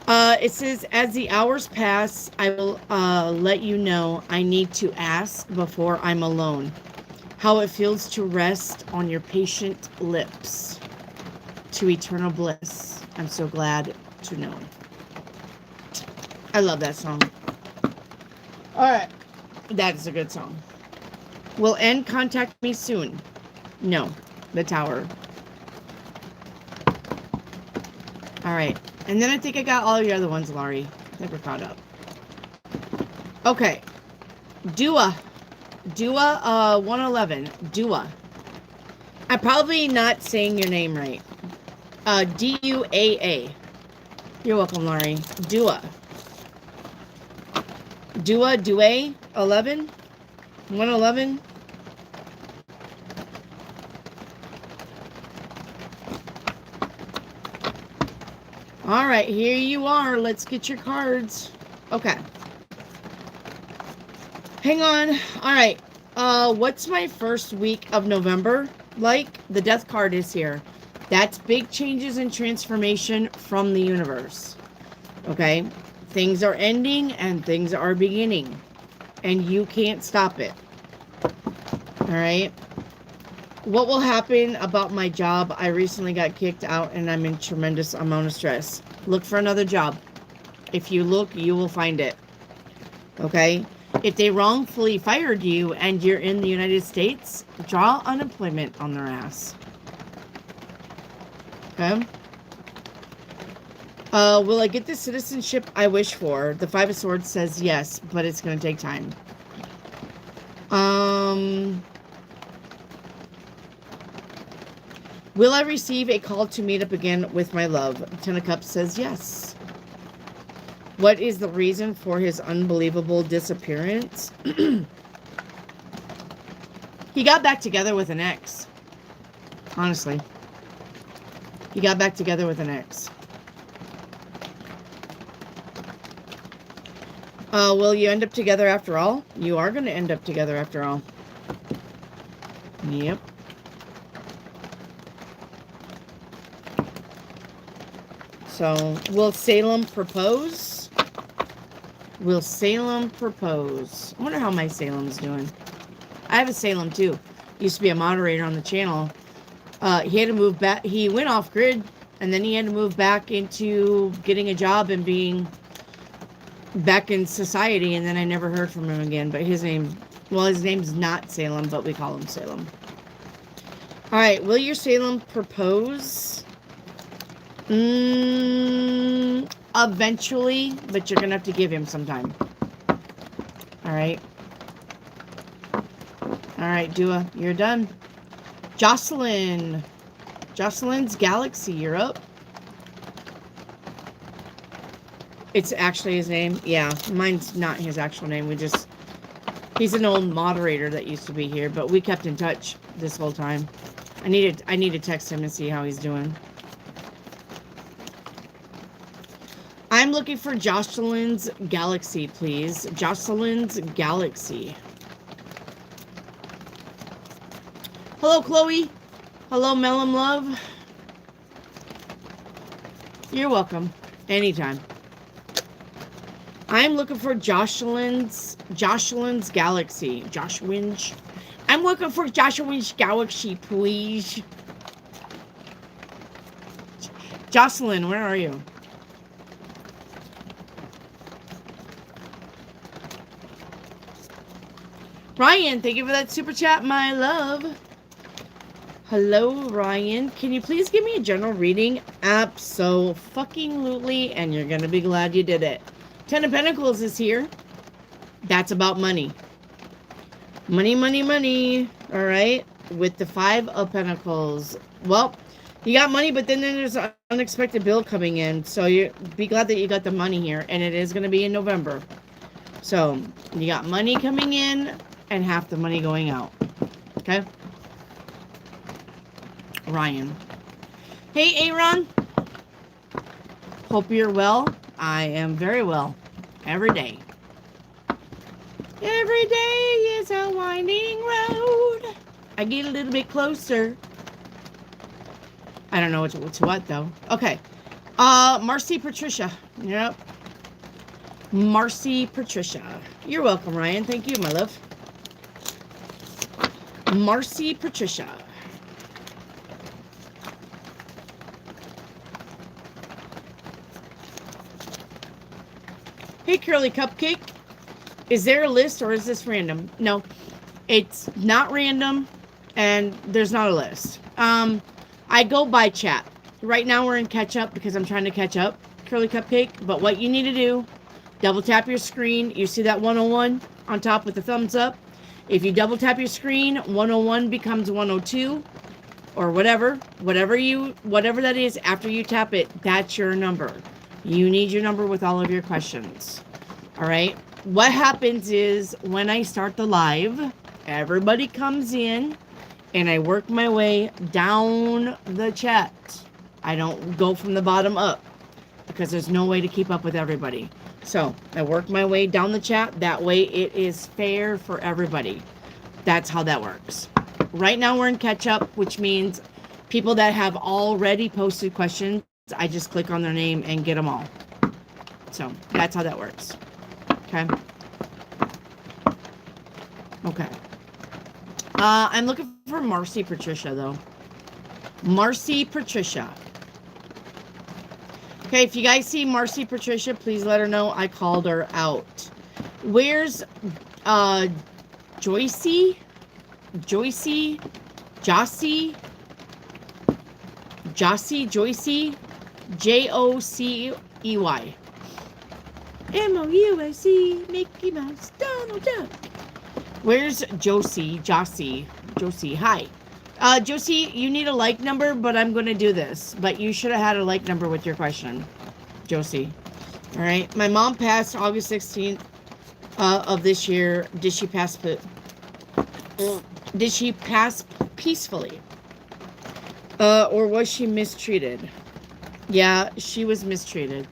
It says, as the hours pass, I will let you know I need to ask before I'm alone. How it feels to rest on your patient lips. To eternal bliss. I'm so glad to know. I love that song. Alright. That is a good song. Will N contact me soon? No. The tower. Alright. And then I think I got all your other ones, Laurie. I think we're caught up. Okay. Dua. Dua, 111. Dua. I'm probably not saying your name right. D-U-A-A. You're welcome, Laurie. Dua. Dua, 11. 111. All right, here you are. Let's get your cards. Okay. Hang on. All right. What's my first week of November like? The death card is here. That's big changes and transformation from the universe. Okay? Things are ending and things are beginning. And you can't stop it. All right? What will happen about my job? I recently got kicked out and I'm in tremendous amount of stress. Look for another job. If you look, you will find it. Okay? If they wrongfully fired you and you're in the United States, draw unemployment on their ass. Okay? Will I get the citizenship I wish for? The Five of Swords says yes, but it's going to take time. Will I receive a call to meet up again with my love? Ten of Cups says yes. What is the reason for his unbelievable disappearance? He got back together with an ex. Honestly. He got back together with an ex. Will you end up together after all? You are going to end up together after all. Yep. So, will Salem propose? Will Salem propose? I wonder how my Salem's doing. I have a Salem too. Used to be a moderator on the channel. He had to move back. He went off grid, and then he had to move back into getting a job and being back in society, and then I never heard from him again. But his name, well, his name's not Salem, but we call him Salem. All right, will your Salem propose? Eventually, but you're gonna have to give him some time. All right. All right, Dua, you're done. Jocelyn. Jocelyn's Galaxy, you're up. It's actually his name. Yeah, mine's not his actual name. He's an old moderator that used to be here, but we kept in touch this whole time. I need to text him and see how he's doing. I'm I'm looking for Jocelyn's Galaxy, please. Jocelyn's Galaxy. Hello, Chloe. Hello, Melon Love. You're welcome. Anytime. I'm looking for Jocelyn's Galaxy. Joshwin's. I'm looking for Joshwin's Galaxy, please. Jocelyn, where are you? Ryan, thank you for that super chat, my love. Hello, Ryan. Can you please give me a general reading? Abso-fucking-lutely, and you're gonna be glad you did it. Ten of Pentacles is here. That's about money. Money, money, money. All right. With the Five of Pentacles. Well, you got money, but then there's an unexpected bill coming in. So you be glad that you got the money here. And it is going to be in November. So you got money coming in and half the money going out. Okay. Ryan. Hey, Aaron. Hope you're well. I am very well. Every day. Every day is a winding road. I get a little bit closer. I don't know to what, though. Okay. Marcy Patricia. Yep. Marcy Patricia. You're welcome, Ryan. Thank you, my love. Marcy Patricia. Hey, Curly Cupcake. Is there a list or is this random? No, it's not random and there's not a list. I go by chat. Right now we're in catch up because I'm trying to catch up, Curly Cupcake. But what you need to do, double tap your screen. You see that 101 on top with the thumbs up? If you double tap your screen, 101 becomes 102 or whatever that is after you tap it, that's your number. You need your number with all of your questions. All right. What happens is when I start the live, everybody comes in and I work my way down the chat. I don't go from the bottom up because there's no way to keep up with everybody. So I work my way down the chat. That way it is fair for everybody. That's how that works. Right now we're in catch up, which means people that have already posted questions, I just click on their name and get them all. So that's how that works. Okay. Okay. I'm looking for Marcy Patricia, though. Marcy Patricia. Okay, if you guys see Marcy Patricia, please let her know I called her out. Where's Joycey? Joycey? Jossie? Jossie? Joycey? Joccey. MOUSE, Mickey Mouse, Donald Duck. Where's Josie? Josie. Hi. Josie, you need a like number, but I'm going to do this. But you should have had a like number with your question. Josie. All right. My mom passed August 16th of this year. Did she pass peacefully? Or was she mistreated? Yeah, she was mistreated.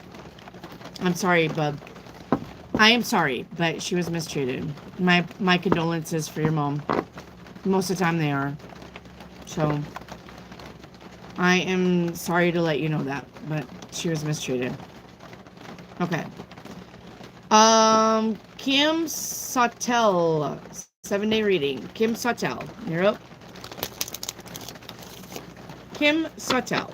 I'm sorry, bub. I am sorry, but she was mistreated. My condolences for your mom. Most of the time they are. So, I am sorry to let you know that, but she was mistreated. Okay. Kim Sautel. 7-day reading. Kim Sautel. You're up. Kim Sautel.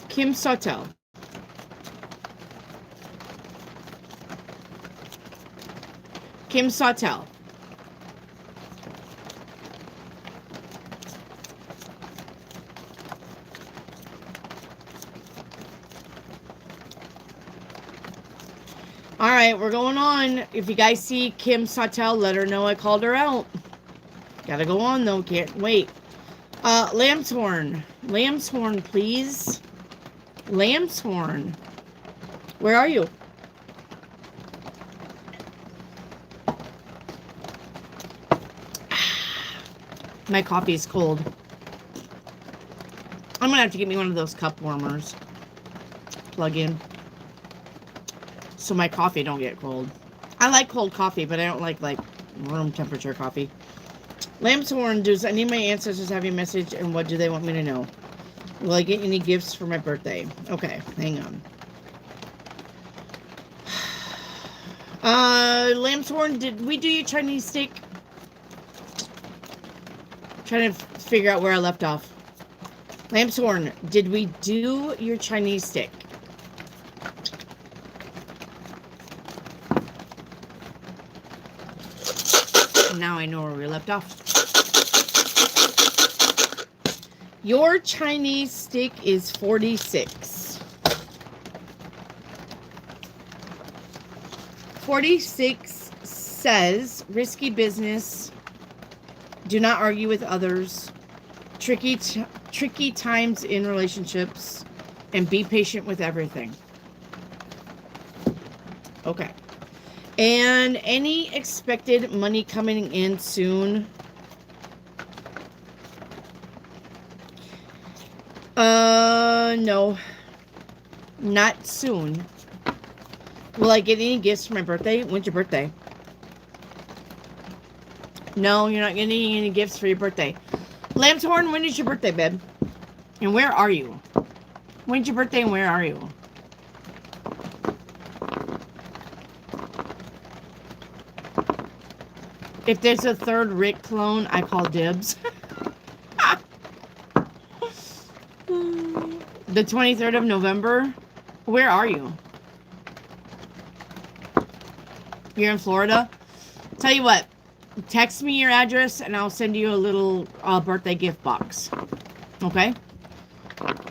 Kim Sautel. Kim Sautel. All right, we're going on. If you guys see Kim Sautel, let her know I called her out. Gotta go on, though. Can't wait. Lamb's horn. Lamb's horn, please. Lamb's horn. Where are you? My coffee is cold. I'm gonna have to get me one of those cup warmers. Plug in. So my coffee don't get cold. I like cold coffee, but I don't like room temperature coffee. Lamb's Horn, does any of my ancestors have a message, and what do they want me to know? Will I get any gifts for my birthday? Okay, hang on. Lamb's Horn, did we do your Chinese steak? Trying to figure out where I left off. Lamb's Horn, did we do your Chinese stick? Now I know where we left off. Your Chinese stick is 46. 46 says, risky business, do not argue with others, tricky times in relationships, and be patient with everything. Okay. And any expected money coming in soon? No. Not soon. Will I get any gifts for my birthday? When's your birthday? No, you're not getting any gifts for your birthday. Lamb's Horn, when is your birthday, babe? And where are you? When's your birthday and where are you? If there's a third Rick clone, I call dibs. The 23rd of November? Where are you? You're in Florida? Tell you what, text me your address and I'll send you a little birthday gift box. Okay?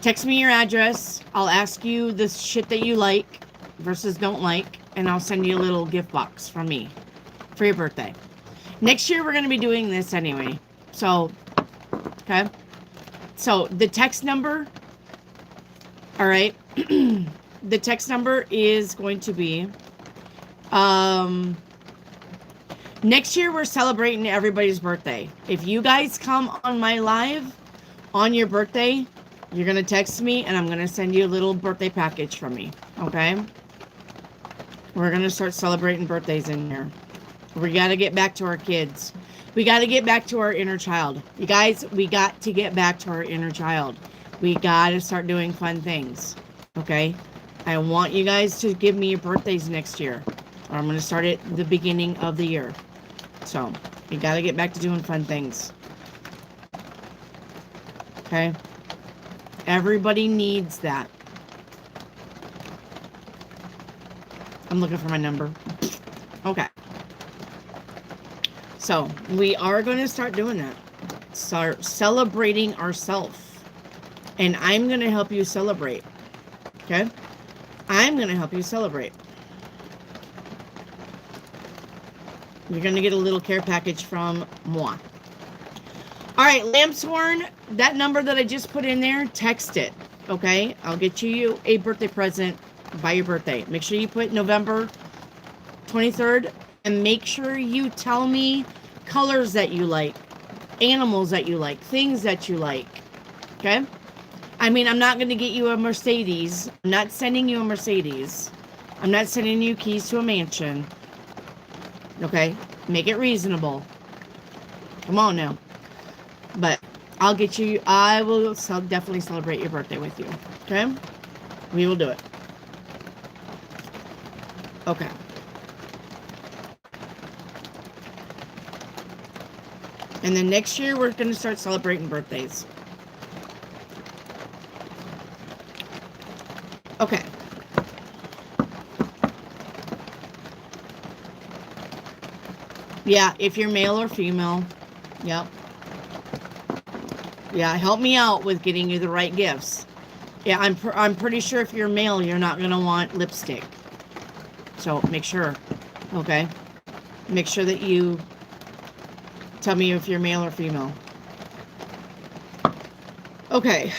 Text me your address. I'll ask you the shit that you like versus don't like, and I'll send you a little gift box from me for your birthday. Next year, we're going to be doing this anyway. So, okay? So, the text number, all right? The text number is going to be, next year, we're celebrating everybody's birthday. If you guys come on my live on your birthday, you're going to text me, and I'm going to send you a little birthday package from me, okay? We're going to start celebrating birthdays in here. We got to get back to our kids. We got to get back to our inner child. You guys, we got to get back to our inner child. We got to start doing fun things. Okay? I want you guys to give me your birthdays next year. Or I'm going to start at the beginning of the year. So, we got to get back to doing fun things. Okay? Everybody needs that. I'm looking for my number. Okay. So, we are going to start doing that. Start celebrating ourselves. And I'm going to help you celebrate. Okay? I'm going to help you celebrate. You're going to get a little care package from moi. All right, Lamb's Horn, that number that I just put in there, text it. Okay? I'll get you a birthday present by your birthday. Make sure you put November 23rd. And make sure you tell me colors that you like, animals that you like, things that you like. Okay? I mean, I'm not going to get you a Mercedes. I'm not sending you a Mercedes. I'm not sending you keys to a mansion. Okay? Make it reasonable. Come on now. But I'll get you, I will definitely celebrate your birthday with you. Okay? We will do it. Okay. And then next year, we're going to start celebrating birthdays. Okay. Yeah, if you're male or female. Yep. Yeah, help me out with getting you the right gifts. Yeah, I'm pretty sure if you're male, you're not going to want lipstick. So make sure. Okay. Make sure that you tell me if you're male or female. Okay.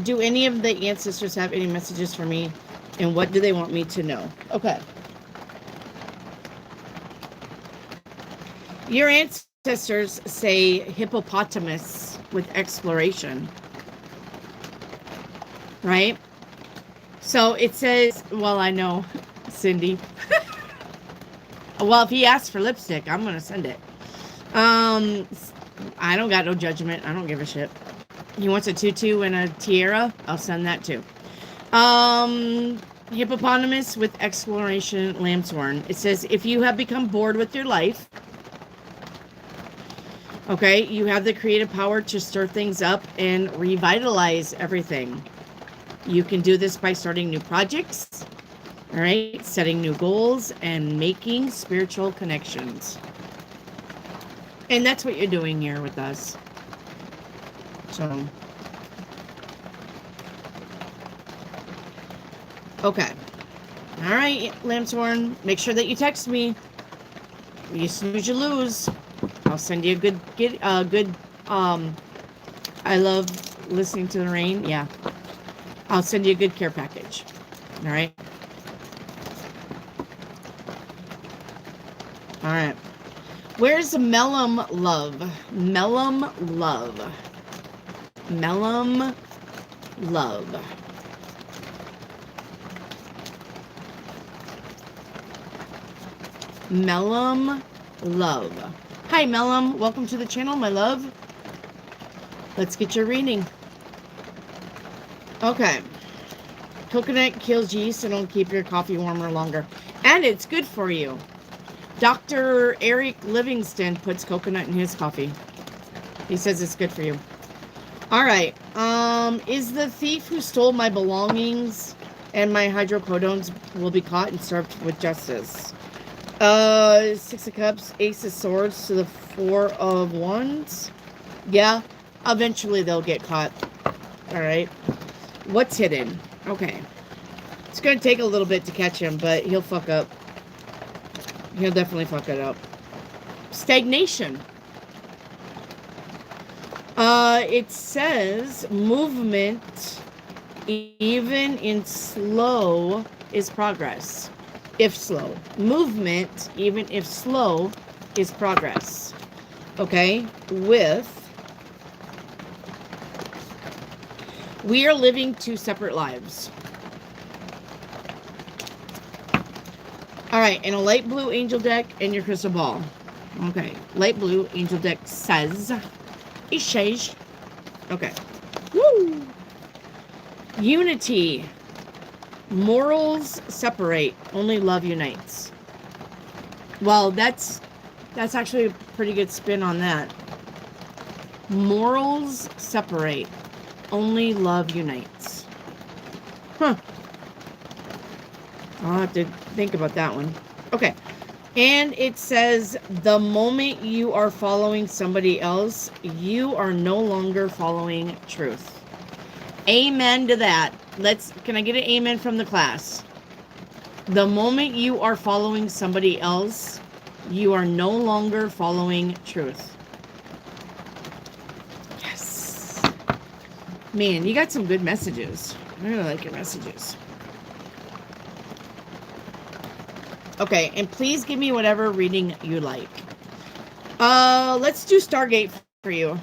Do any of the ancestors have any messages for me? And what do they want me to know? Okay. Your ancestors say hippopotamus with exploration. Right? So it says, well, I know, Cindy. Well, if he asks for lipstick, I'm going to send it. I don't got no judgment. I don't give a shit. He wants a tutu and a tiara. I'll send that too. Hippopotamus with exploration lambsworn. It says, if you have become bored with your life, okay, you have the creative power to stir things up and revitalize everything. You can do this by starting new projects, all right, setting new goals, and making spiritual connections. And that's what you're doing here with us. So, okay. All right, Lambsworn, make sure that you text me. You snooze, you lose. I'll send you a good, I love listening to the rain. Yeah. I'll send you a good care package. All right. All right. Where's Mellum Love? Mellum Love. Mellum Love. Mellum Love. Hi, Mellum. Welcome to the channel, my love. Let's get your reading. Okay. Coconut kills yeast and it'll keep your coffee warmer longer. And it's good for you. Dr. Eric Livingston puts coconut in his coffee. He says it's good for you. All right. Is the thief who stole my belongings and my hydrocodones will be caught and served with justice? Six of Cups, Ace of Swords to the Four of Wands. Yeah, eventually they'll get caught. All right. What's hidden? Okay. It's going to take a little bit to catch him, but he'll fuck up. He'll definitely fuck it up. Stagnation. It says movement, even in slow, is progress. If slow. Movement, even if slow, is progress. Okay? We are living two separate lives. All right, and a light blue angel deck and your crystal ball. Okay, light blue angel deck says, Ishesh. Okay. Woo! Unity. Morals separate, only love unites. Well, that's actually a pretty good spin on that. Morals separate, only love unites. Huh. I'll have to think about that one. Okay. And it says, the moment you are following somebody else, you are no longer following truth. Amen to that. Can I get an amen from the class? The moment you are following somebody else, you are no longer following truth. Yes. Man, you got some good messages. I really like your messages. Okay, and please give me whatever reading you like. Let's do Stargate for you.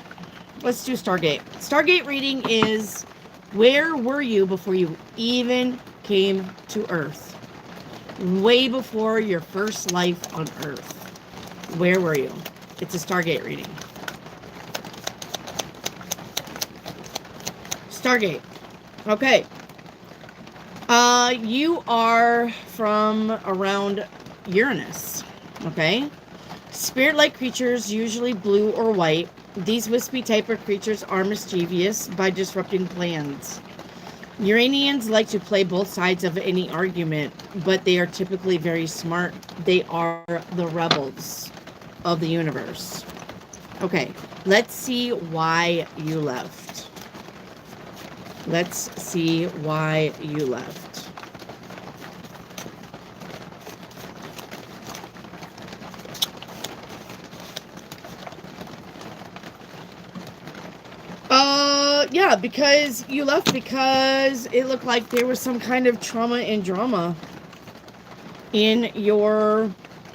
Let's do Stargate. Stargate reading is, where were you before you even came to Earth? Way before your first life on Earth. Where were you? It's a Stargate reading. Stargate. Okay. You are from around Uranus, okay? Spirit-like creatures, usually blue or white. These wispy type of creatures are mischievous by disrupting plans. Uranians like to play both sides of any argument, but they are typically very smart. They are the rebels of the universe. Okay, let's see why you left. Let's see why you left. Yeah, because you left because it looked like there was some kind of trauma and drama in your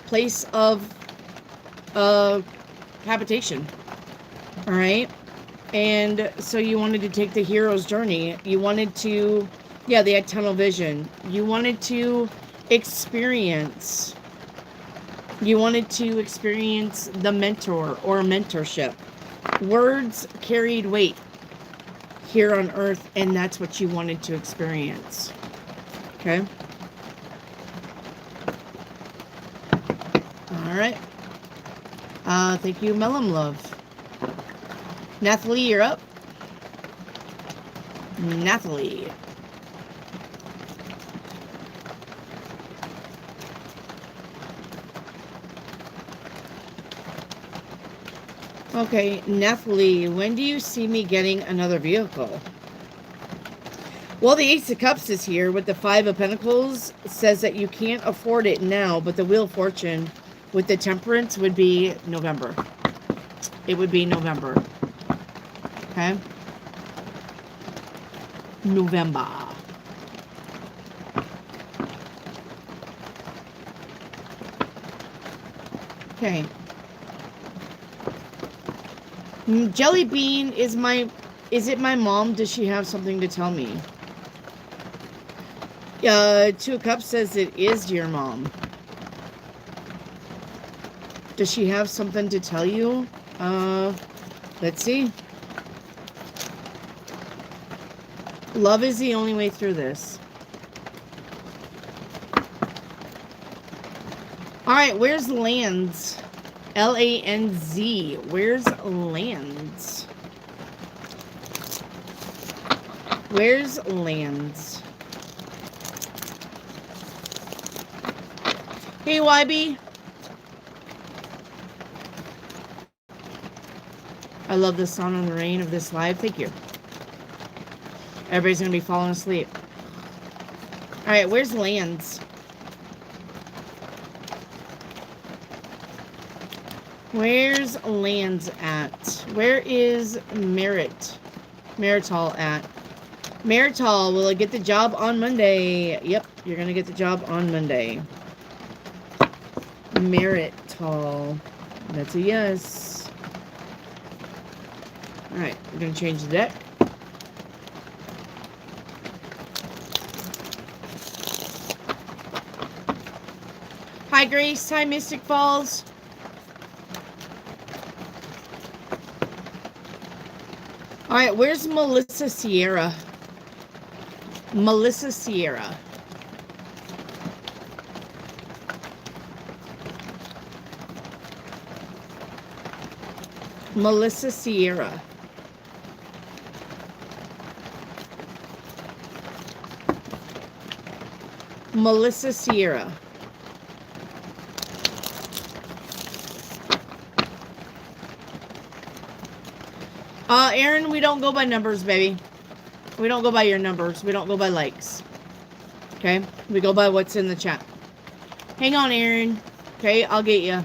place of habitation. All right. And so you wanted to take the hero's journey. You wanted to, yeah, they had tunnel vision. You wanted to experience, the mentor or mentorship. Words carried weight here on earth, and that's what you wanted to experience. Okay. All right. Thank you, Mellum Love. Nathalie, you're up. Nathalie. Okay, Nathalie, when do you see me getting another vehicle? Well, the Ace of Cups is here with the Five of Pentacles. Says that you can't afford it now, but the Wheel of Fortune with the Temperance would be November. It would be November. Okay? November. Okay. Jelly Bean is it my mom? Does she have something to tell me? Two of Cups says it is your mom. Does she have something to tell you? Let's see. Love is the only way through this. All right, where's Lands? L-A-N-Z. Where's Lands? Where's Lands? Hey, YB. I love the sun and the rain of this live. Thank you. Everybody's going to be falling asleep. All right, where's Lands? Where's Lands at? Where is Marital at? Marital, will I get the job on Monday? Yep, you're going to get the job on Monday. Marital. That's a yes. All right, we're going to change the deck. Hi, Grace. Hi, Mystic Falls. All right, where's Melissa Sierra? Melissa Sierra. Melissa Sierra. Melissa Sierra. Aaron, we don't go by numbers, baby. We don't go by your numbers. We don't go by likes. Okay? We go by what's in the chat. Hang on, Aaron. Okay, I'll get you.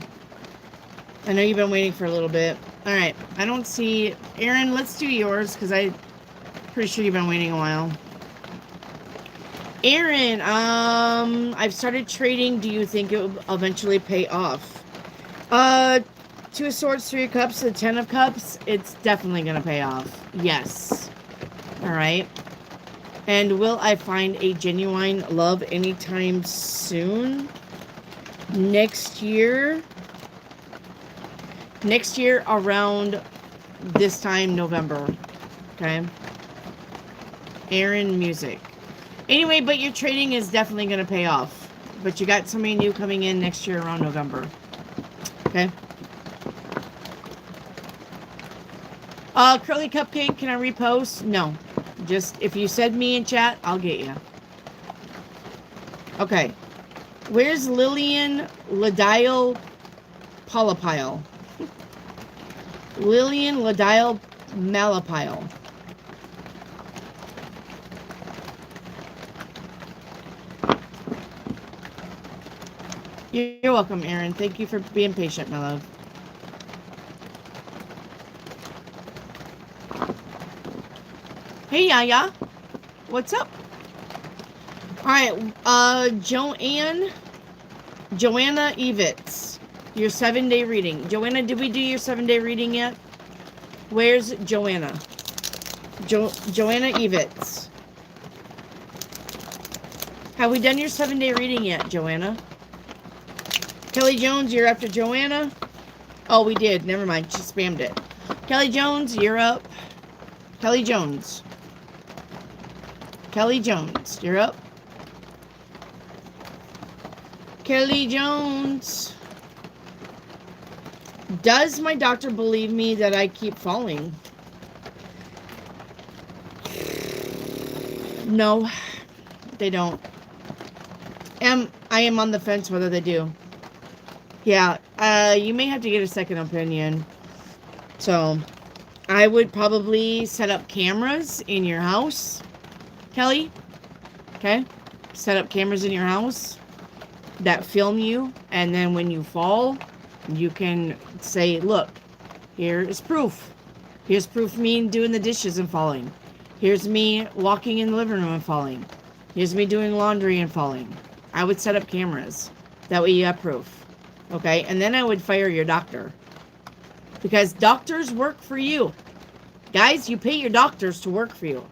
I know you've been waiting for a little bit. All right. I don't see... Aaron, let's do yours, because I'm pretty sure you've been waiting a while. Aaron, I've started trading. Do you think it will eventually pay off? Two of Swords, Three of Cups, the Ten of Cups. It's definitely going to pay off. Yes. All right. And will I find a genuine love anytime soon? Next year? Next year around this time, November. Okay. Aaron, music. Anyway, but your trading is definitely going to pay off. But you got somebody new coming in next year around November. Okay. Curly Cupcake, can I repost? No. Just, if you said me in chat, I'll get you. Okay. Where's Lillian Ladile Polypile? Lillian Ladile Malapile. You're welcome, Aaron. Thank you for being patient, my love. Hey, Yaya. What's up? All right, Joanna Evitz. Your 7-day reading. Joanna, did we do your 7-day reading yet? Where's Joanna? Joanna Evitz. Have we done your 7-day reading yet, Joanna? Kelly Jones, you're after Joanna? Oh, we did. Never mind. She spammed it. Kelly Jones, you're up. Kelly Jones. Kelly Jones, you're up. Kelly Jones. Does my doctor believe me that I keep falling? No, they don't. I am on the fence whether they do. Yeah, you may have to get a second opinion. So, I would probably set up cameras in your house, Kelly. Okay? Set up cameras in your house that film you, and then when you fall, you can say, look, here is proof. Here's proof of me doing the dishes and falling. Here's me walking in the living room and falling. Here's me doing laundry and falling. I would set up cameras. That way you have proof. Okay? And then I would fire your doctor. Because doctors work for you. Guys, you pay your doctors to work for you.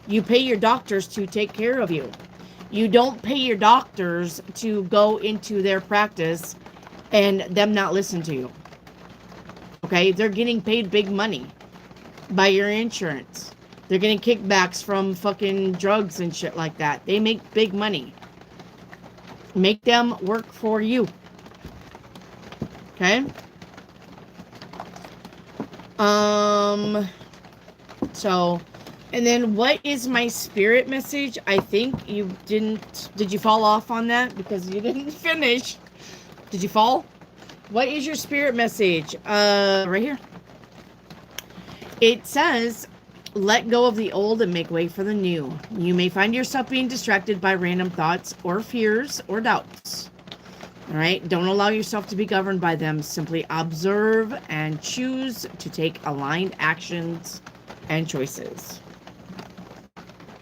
You pay your doctors to take care of you. You don't pay your doctors to go into their practice and them not listen to you. Okay? They're getting paid big money by your insurance. They're getting kickbacks from fucking drugs and shit like that. They make big money. Make them work for you. Okay? So, and then what is my spirit message? I think you did you fall off on that? Because you didn't finish. Did you fall? What is your spirit message? Right here. It says, let go of the old and make way for the new. You may find yourself being distracted by random thoughts or fears or doubts. All right? Don't allow yourself to be governed by them. Simply observe and choose to take aligned actions and choices.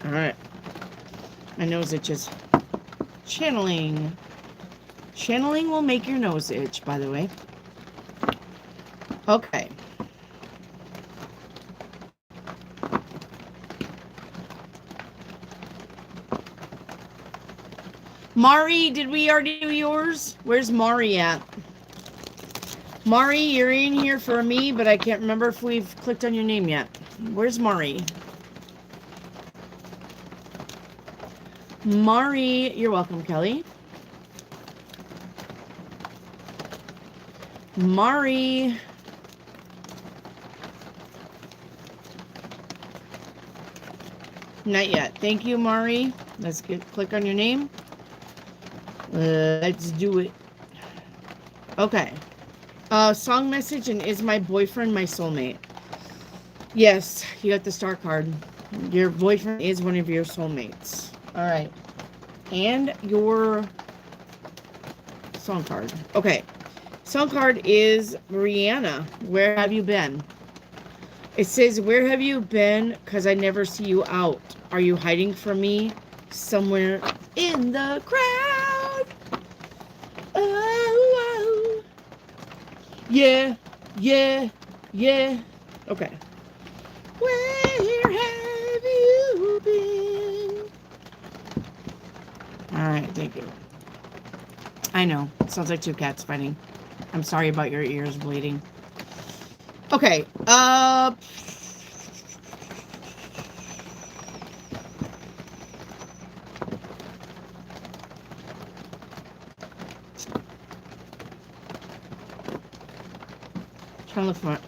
All right. My nose itches. Channeling. Channeling will make your nose itch, by the way. Okay. Mari, did we already do yours? Where's Mari at? Mari, you're in here for me, but I can't remember if we've clicked on your name yet. Where's Mari? Mari, you're welcome, Kelly. Mari. Not yet. Thank you, Mari. Let's click on your name. Let's do it. Okay. Song message, and is my boyfriend my soulmate? Yes, you got the star card. Your boyfriend is one of your soulmates. All right. And your song card. Okay. Song card is Brianna. Where have you been? It says, where have you been? Because I never see you out. Are you hiding from me somewhere in the crowd? Oh, oh. Yeah, yeah, yeah. Okay. Where have you been? All right, thank you. I know. It sounds like two cats fighting. I'm sorry about your ears bleeding. Okay. Trying to look for it.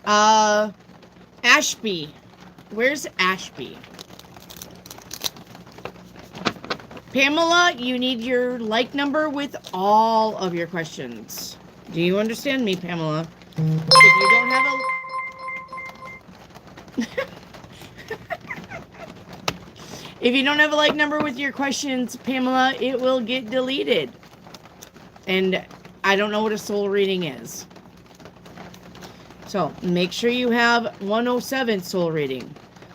Ashby. Where's Ashby? Pamela, you need your like number with all of your questions. Do you understand me, Pamela? If you don't have a... If you don't have a like number with your questions, Pamela, it will get deleted. And I don't know what a soul reading is. So, make sure you have 107 soul reading.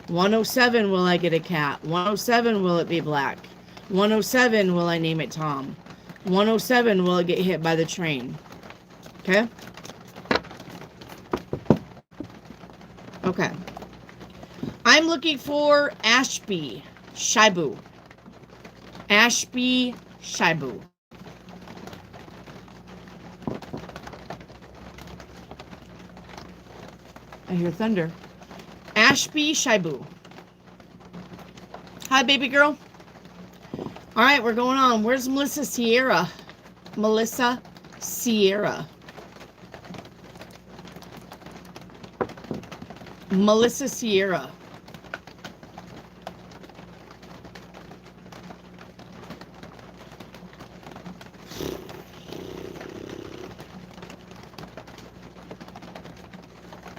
107, will I get a cat? 107, will it be black? 107, will I name it Tom? 107, will it get hit by the train? Okay? Okay. I'm looking for Ashby Shibu. Ashby Shibu. I hear thunder. Ashby Shibu. Hi, baby girl. All right, we're going on. Where's Melissa Sierra? Melissa Sierra. Melissa Sierra.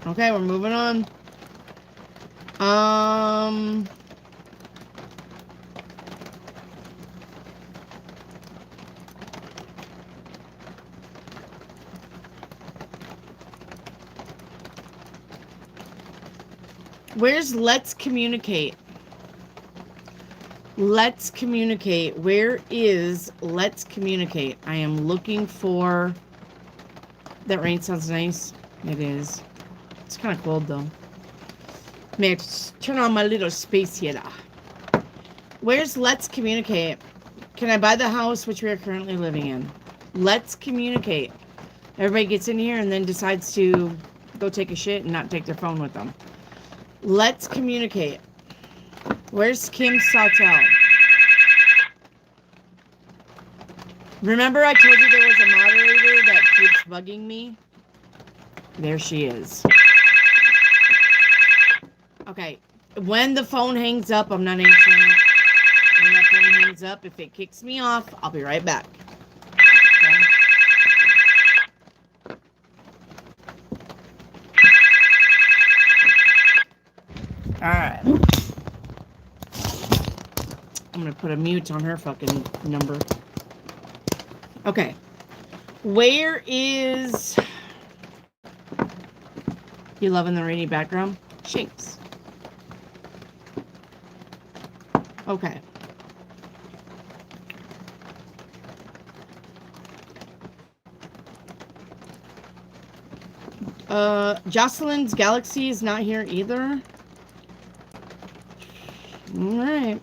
Okay, we're moving on. Where's Let's Communicate? Let's Communicate. Where is Let's Communicate? I am looking for... That rain sounds nice. It is. It's kind of cold, though. May I turn on my little space heater. Where's Let's Communicate? Can I buy the house which we are currently living in? Let's Communicate. Everybody gets in here and then decides to go take a shit and not take their phone with them. Let's Communicate. Where's Kim Sawtell? Remember I told you there was a moderator that keeps bugging me? There she is. Okay. When the phone hangs up, I'm not answering it. When that phone hangs up, if it kicks me off, I'll be right back. Okay? Alright. I'm going to put a mute on her fucking number. Okay. Where is... You loving the rainy background? Shinks. Okay. Jocelyn's Galaxy is not here either. All right.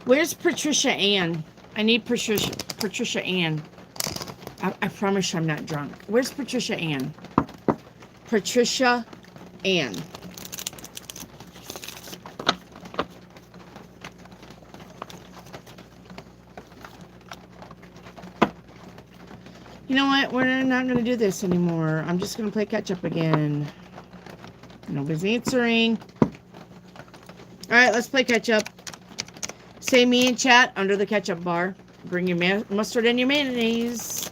Where's Patricia Ann? I need Patricia Ann. I promise I'm not drunk. Where's Patricia Ann? Patricia Ann. You know what? We're not going to do this anymore. I'm just going to play catch up again. Nobody's answering. Alright, let's play catch up. Say me in chat under the catch up bar. Bring your mustard and your mayonnaise.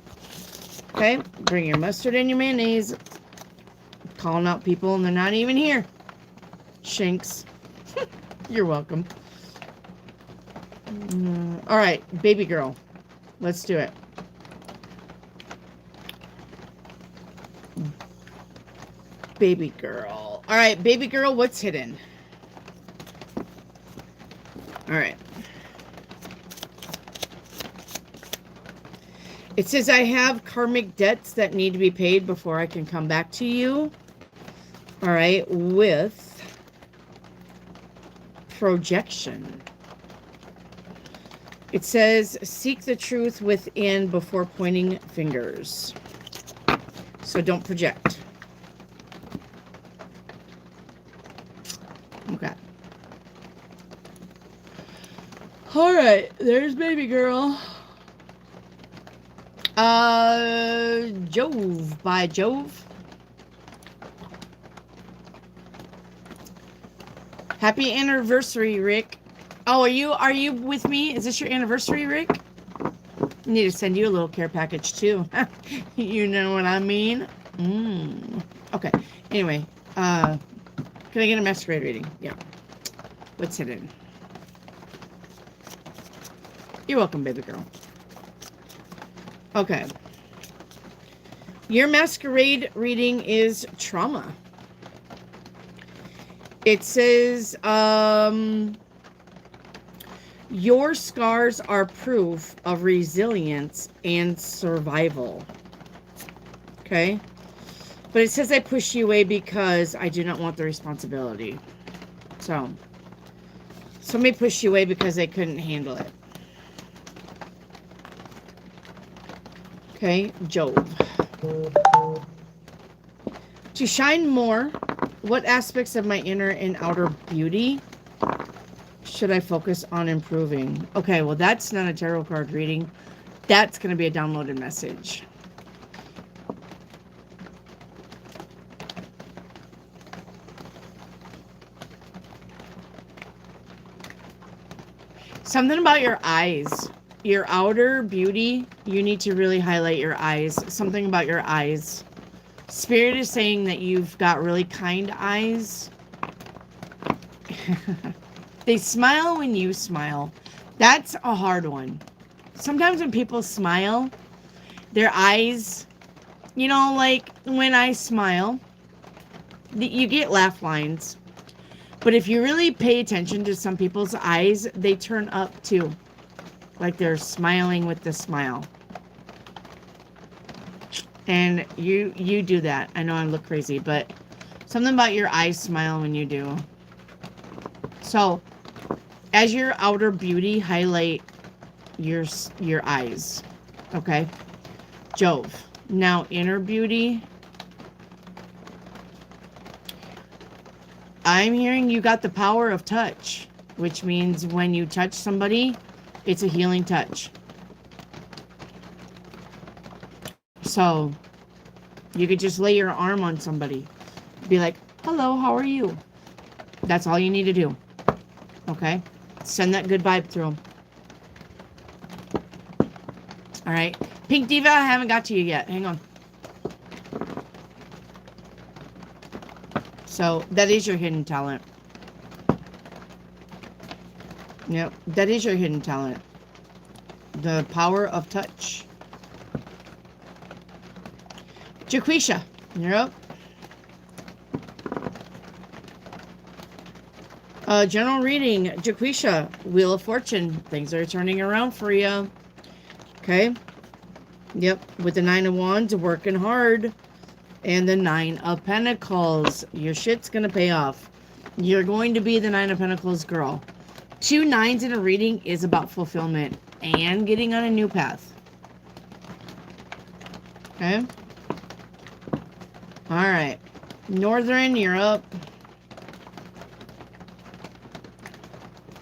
Okay? Bring your mustard and your mayonnaise. Calling out people and they're not even here. Shinks. You're welcome. Alright, baby girl. Let's do it. Baby girl. Alright, baby girl, what's hidden? Alright. It says I have karmic debts that need to be paid before I can come back to you. Alright, with projection. It says seek the truth within before pointing fingers. So don't project. Okay. Alright, there's baby girl. Jove by Jove. Happy anniversary, Rick. Oh, are you with me? Is this your anniversary, Rick? I need to send you a little care package too. You know what I mean? Okay. Anyway, can I get a masquerade reading? Yeah. What's hidden? You're welcome, baby girl. Okay. Your masquerade reading is trauma. It says, Your scars are proof of resilience and survival. Okay? But it says I pushed you away because I do not want the responsibility. So, somebody pushed you away because they couldn't handle it. Okay, Jove. To shine more, what aspects of my inner and outer beauty should I focus on improving? Okay, well, that's not a tarot card reading. That's going to be a downloaded message. Something about your eyes. Your outer beauty, you need to really highlight your eyes. Something about your eyes. Spirit is saying that you've got really kind eyes. They smile when you smile. That's a hard one. Sometimes when people smile, their eyes, you know, like when I smile, you get laugh lines. But if you really pay attention to some people's eyes, they turn up too. Like they're smiling with the smile. And you do that. I know I look crazy, but something about your eyes smile when you do. So, as your outer beauty, highlight your eyes. Okay? Jove. Now, inner beauty. I'm hearing you got the power of touch, which means when you touch somebody, it's a healing touch. So, you could just lay your arm on somebody. Be like, hello, how are you? That's all you need to do. Okay? Send that good vibe through them. Alright. Pink Diva, I haven't got to you yet. Hang on. So, that is your hidden talent. Yep, that is your hidden talent. The power of touch. Jaquisha, you're up. General reading. Jaquisha, Wheel of Fortune. Things are turning around for you. Okay. Yep, with the 9 of Wands, working hard. And the 9 of Pentacles. Your shit's going to pay off. You're going to be the 9 of Pentacles girl. 2 9s in a reading is about fulfillment and getting on a new path. Okay. All right. Northern, you're up.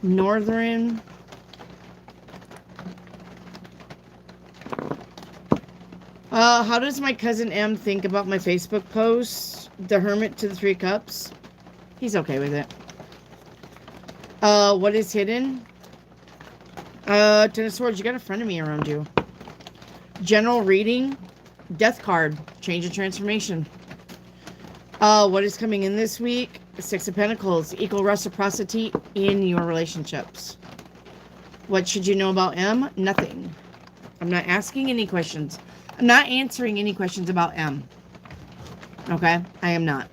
Northern. How does my cousin M think about my Facebook post? The Hermit to the 3 Cups. He's okay with it. What is hidden? 10 of Swords. You got a friend of me around you. General reading. Death card. Change and transformation. What is coming in this week? 6 of Pentacles. Equal reciprocity in your relationships. What should you know about M? Nothing. I'm not asking any questions. I'm not answering any questions about M. Okay? I am not.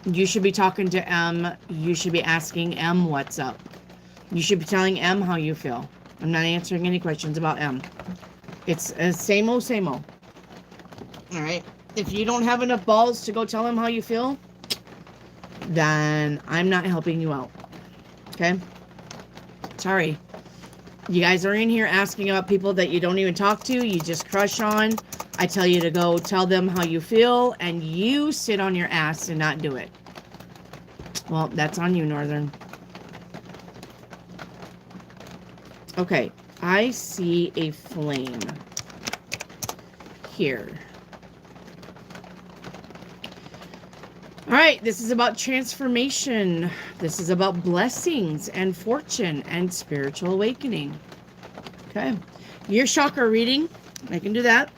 You should be talking to M. You should be asking M what's up. You should be telling M how you feel. I'm not answering any questions about M. It's same old, same old. Alright? If you don't have enough balls to go tell him how you feel, then I'm not helping you out. Okay? Sorry. You guys are in here asking about people that you don't even talk to. You just crush on. I tell you to go tell them how you feel, and you sit on your ass and not do it. Well, that's on you, Northern. Okay. I see a flame here. All right, this is about transformation. This is about blessings and fortune and spiritual awakening. Okay. Your chakra reading. I can do that.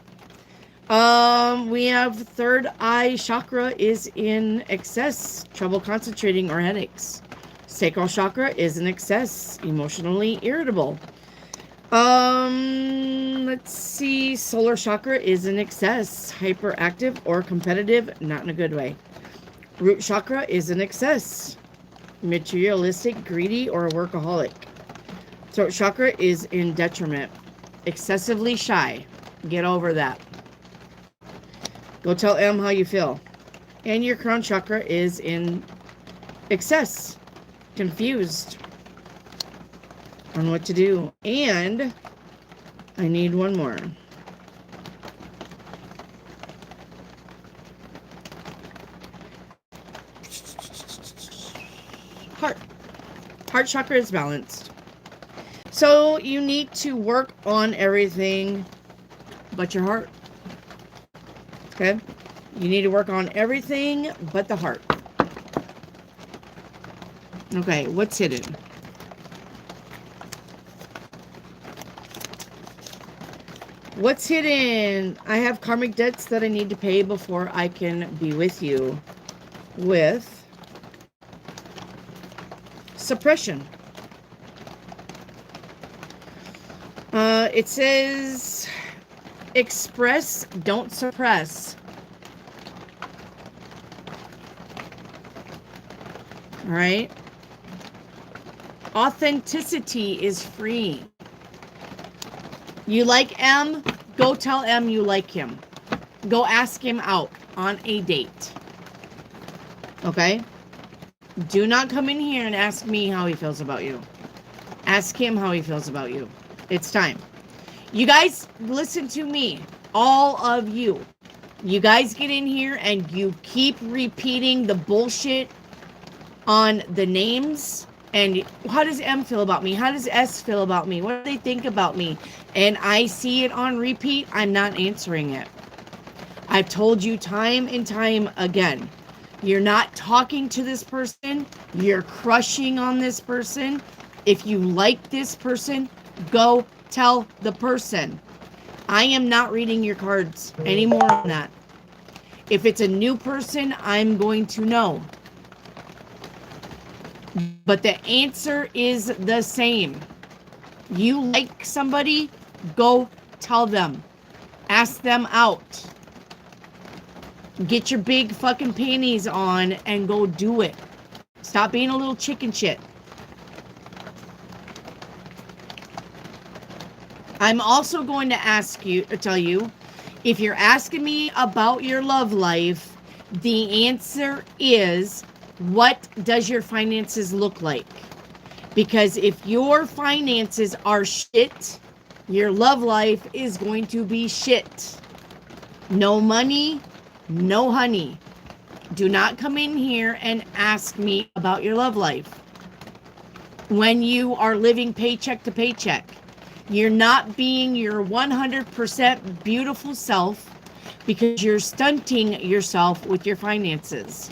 We have third eye chakra is in excess. Trouble concentrating or headaches. Sacral chakra is in excess. Emotionally irritable. Let's see. Solar chakra is in excess. Hyperactive or competitive. Not in a good way. Root chakra is in excess. Materialistic, greedy, or a workaholic. Throat chakra is in detriment. Excessively shy. Get over that. Go tell M how you feel. And your crown chakra is in excess. Confused on what to do. And I need one more. Heart. Heart chakra is balanced. So you need to work on everything but your heart. Okay? You need to work on everything but the heart. Okay, what's hidden? What's hidden? I have karmic debts that I need to pay before I can be with you. With suppression. It says, express, don't suppress. All right. Authenticity is free. You like M? Go tell M you like him. Go ask him out on a date. Okay? Do not come in here and ask me how he feels about you. Ask him how he feels about you. It's time. You guys, listen to me. All of you. You guys get in here and you keep repeating the bullshit on the names. And how does M feel about me? How does S feel about me? What do they think about me? And I see it on repeat. I'm not answering it. I've told you time and time again. You're not talking to this person. You're crushing on this person. If you like this person, go tell the person. I am not reading your cards anymore on that. If it's a new person, I'm going to know. But the answer is the same. You like somebody, go tell them. Ask them out. Get your big fucking panties on and go do it. Stop being a little chicken shit. I'm also going to tell you, if you're asking me about your love life, the answer is, what does your finances look like? Because if your finances are shit, your love life is going to be shit. No money, no honey. Do not come in here and ask me about your love life. When you are living paycheck to paycheck, you're not being your 100% beautiful self because you're stunting yourself with your finances.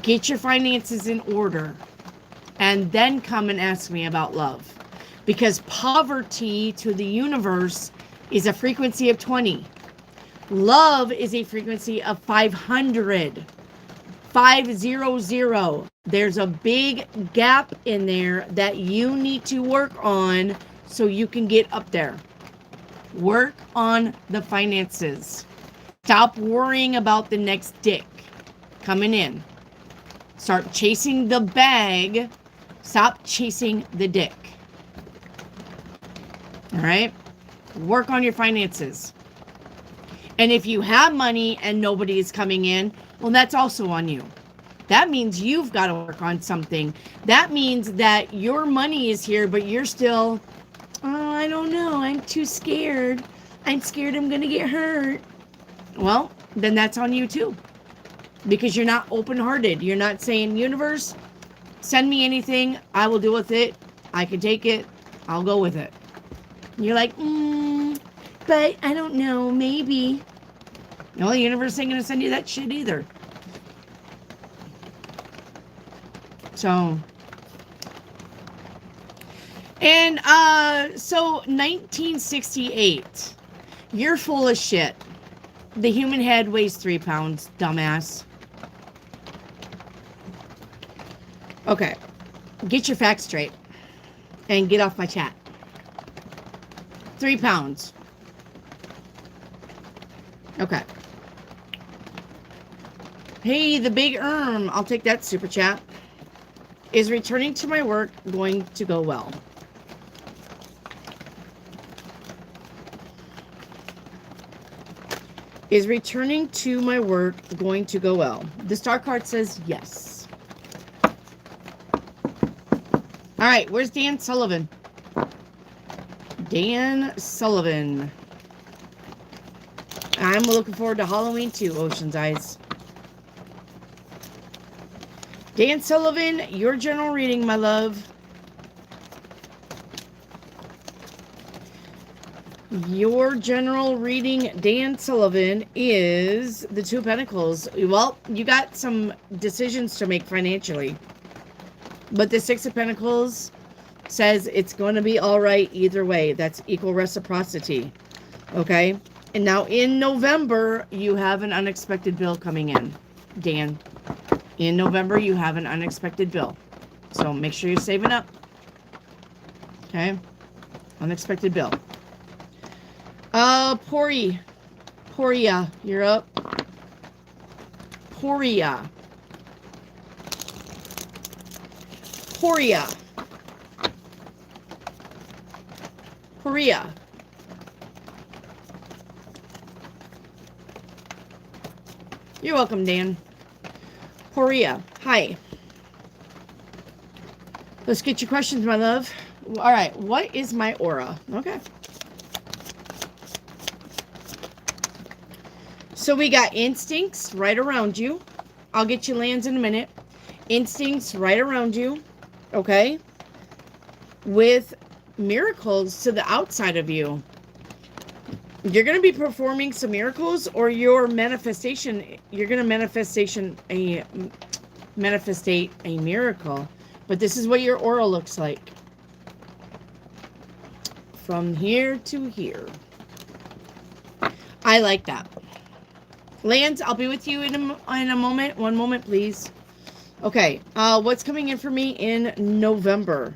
Get your finances in order and then come and ask me about love. Because poverty to the universe is a frequency of 20. Love is a frequency of 500. 500. There's a big gap in there that you need to work on so you can get up there. Work on the finances. Stop worrying about the next dick coming in. Start chasing the bag. Stop chasing the dick. All right? Work on your finances. And if you have money and nobody is coming in, well, that's also on you. That means you've got to work on something. That means that your money is here, but you're still, oh, I don't know. I'm too scared. I'm scared I'm going to get hurt. Well, then that's on you too. Because you're not open-hearted. You're not saying, universe, send me anything. I will deal with it. I can take it. I'll go with it. You're like, but I don't know. Maybe. No, the universe ain't going to send you that shit either. So. And, so 1968. You're full of shit. The human head weighs 3 pounds, dumbass. Okay. Get your facts straight. And get off my chat. 3 pounds. Okay. Hey, the big I'll take that super chat. Is returning to my work going to go well? Is returning to my work going to go well? The star card says yes. All right, where's Dan Sullivan? Dan Sullivan. I'm looking forward to Halloween too, Ocean's Eyes. Dan Sullivan, your general reading, my love. Your general reading, Dan Sullivan, is the Two of Pentacles. Well, you got some decisions to make financially. But the Six of Pentacles says it's going to be all right either way. That's equal reciprocity. Okay? And now in November, you have an unexpected bill coming in, Dan. In November, you have an unexpected bill. So make sure you're saving up. Okay? Unexpected bill. Poria, you're up. Poria. You're welcome, Dan. Poria, hi. Let's get your questions, my love. All right, what is my aura? Okay. So we got instincts right around you. I'll get you lands in a minute. Instincts right around you. Okay? With miracles to the outside of you. You're going to be performing some miracles, or your manifestation, you're going to manifestate a miracle. But this is what your aura looks like. From here to here. I like that. Lands, I'll be with you in a moment. One moment, please. Okay, what's coming in for me in November?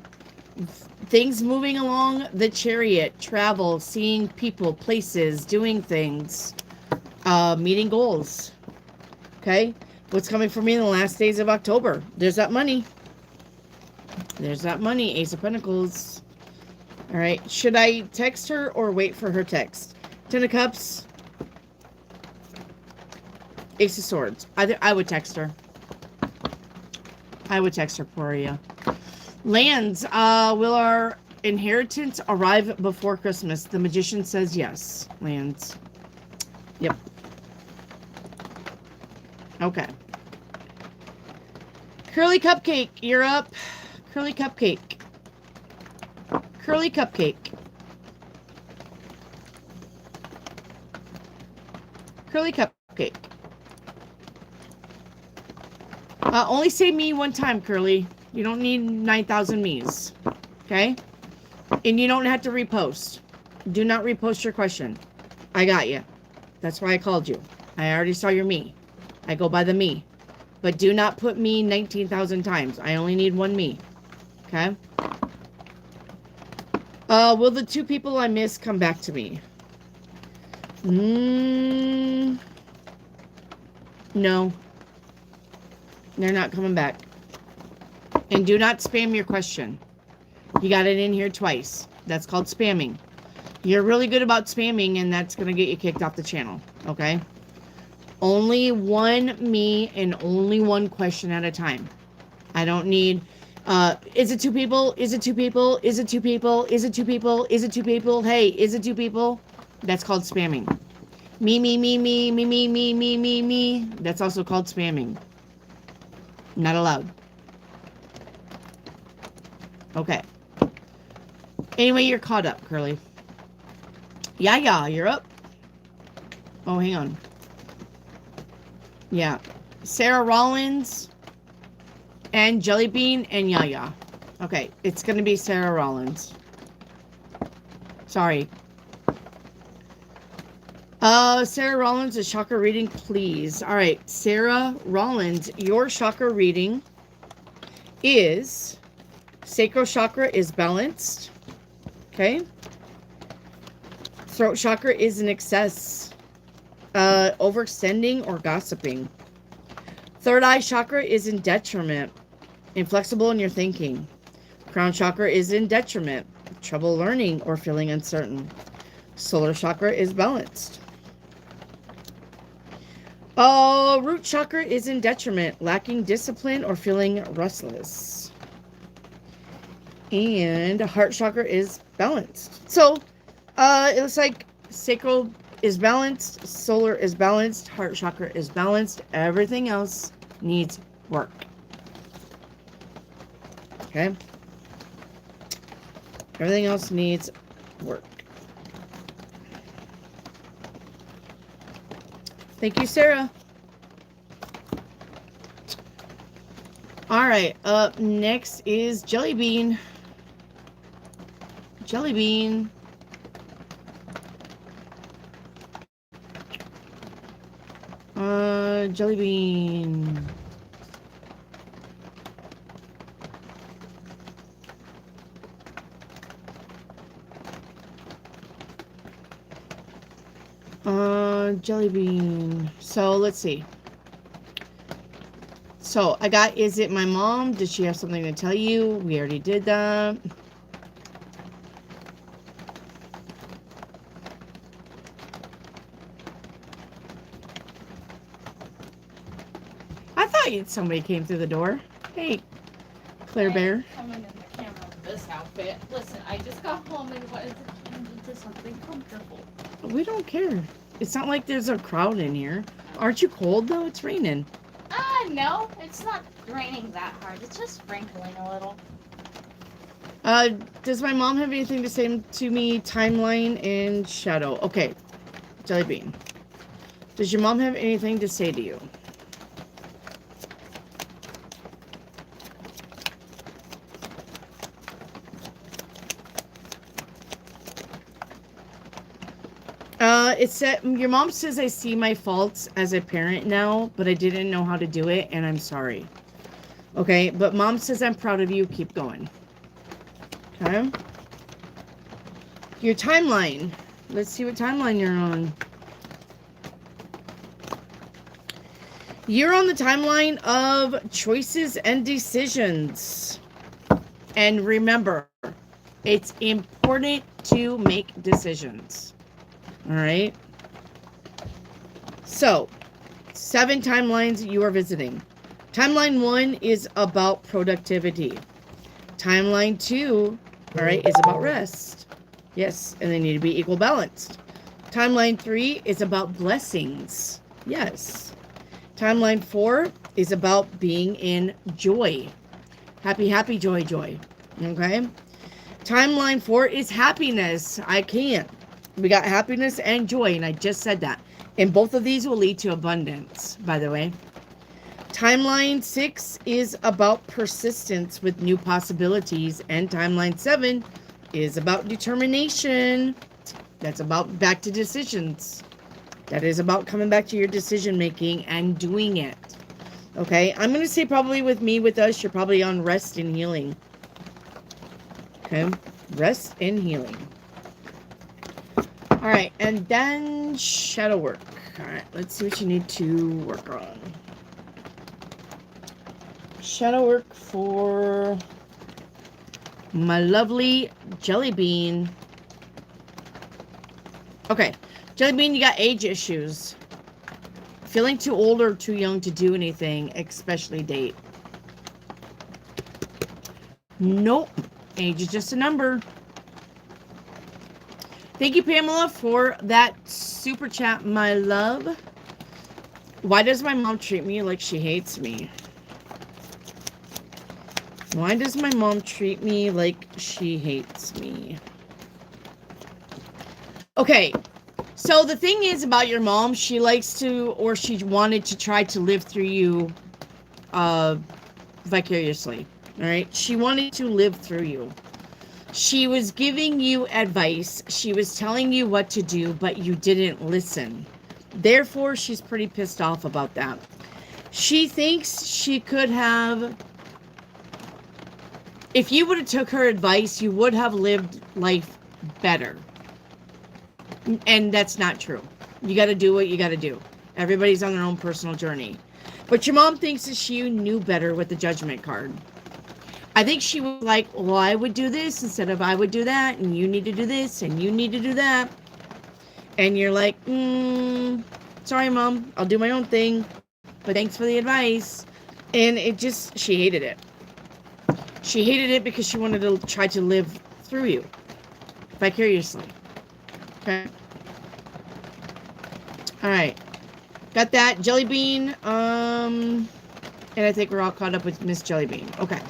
Things moving along the chariot, travel, seeing people, places, doing things, meeting goals. Okay, what's coming for me in the last days of October? There's that money. There's that money, Ace of Pentacles. All right, should I text her or wait for her text? Ten of Cups. Ace of Swords. I would text her. I would text her, Poria. Lands. Will our inheritance arrive before Christmas? The Magician says yes. Lands. Yep. Okay. Curly Cupcake, you're up. Curly Cupcake. Curly Cupcake. Curly Cupcake. Only say me one time, Curly. You don't need 9,000 me's. Okay? And you don't have to repost. Do not repost your question. I got you. That's why I called you. I already saw your me. I go by the me. But do not put me 19,000 times. I only need one me. Okay? Will the two people I miss come back to me? No. They're not coming back. And do not spam your question. You got it in here twice. That's called spamming. You're really good about spamming, and that's going to get you kicked off the channel. Okay? Only one me and only one question at a time. I don't need... is it two people? Is it two people? Is it two people? Is it two people? Is it two people? Hey, is it two people? That's called spamming. Me. That's also called spamming. Not allowed. Okay. Anyway, you're caught up, Curly. Yeah, you're up. Oh, hang on. Yeah. Sarah Rollins and Jellybean and Yaya. Okay, it's going to be Sarah Rollins. Sorry. Sarah Rollins, a chakra reading, please. All right, Sarah Rollins, your chakra reading is sacral chakra is balanced. Okay. Throat chakra is in excess, overextending or gossiping. Third eye chakra is in detriment, inflexible in your thinking. Crown chakra is in detriment, trouble learning or feeling uncertain. Solar chakra is balanced. Oh, root chakra is in detriment, lacking discipline or feeling restless. And heart chakra is balanced. So, it looks like sacral is balanced, solar is balanced, heart chakra is balanced. Everything else needs work. Okay? Everything else needs work. Thank you, Sarah. All right, up next is Jelly Bean. Jelly Bean. Jelly Bean. Jelly Bean. So let's see. So I got, is it my mom? Did she have something to tell you? We already did that. I thought somebody came through the door. Hey, Claire Bear. Coming in the camera with this outfit. Listen, I just got home and wanted to change into something comfortable. We don't care. It's not like there's a crowd in here. Aren't you cold though? It's raining. No, it's not raining that hard. It's just sprinkling a little. Does my mom have anything to say to me? Timeline and shadow. Okay, Jelly Bean. Does your mom have anything to say to you? It said, your mom says I see my faults as a parent now, but I didn't know how to do it, and I'm sorry. Okay, but mom says I'm proud of you. Keep going. Okay. Your timeline. Let's see what timeline you're on. You're on the timeline of choices and decisions. And remember, it's important to make decisions. All right. So, 7 timelines you are visiting. Timeline 1 is about productivity. Timeline 2, all right, is about rest. Yes, and they need to be equal balanced. Timeline 3 is about blessings. Yes. Timeline 4 is about being in joy. Happy, happy, joy, joy. Okay. Timeline 4 is happiness. I can't. We got happiness and joy, and I just said that. And both of these will lead to abundance, by the way. Timeline 6 is about persistence with new possibilities, and timeline 7 is about determination. That's about back to decisions. That is about coming back to your decision making and doing it. Okay, I'm going to say probably with us, you're probably on rest and healing. Okay, rest and healing. All right, and then shadow work. All right, let's see what you need to work on. Shadow work for my lovely Jelly Bean. Okay, Jelly Bean, you got age issues. Feeling too old or too young to do anything, especially date. Nope, age is just a number. Thank you, Pamela, for that super chat, my love. Why does my mom treat me like she hates me? Why does my mom treat me like she hates me? Okay, so the thing is about your mom, she likes to, or she wanted to try to live through you vicariously, all right? She wanted to live through you. She was giving you advice. She was telling you what to do, but you didn't listen. Therefore, she's pretty pissed off about that. She thinks she could have, if you would have took her advice, you would have lived life better. And that's not true. You got to do what you got to do. Everybody's on their own personal journey. But your mom thinks that she knew better with the judgment card. I think she was like, well, I would do this instead of I would do that, and you need to do this, and you need to do that. And you're like, Sorry, Mom. I'll do my own thing. But thanks for the advice. And she hated it. She hated it because she wanted to try to live through you vicariously. Okay. All right. Got that. Jelly Bean. And I think we're all caught up with Miss Jelly Bean. Okay.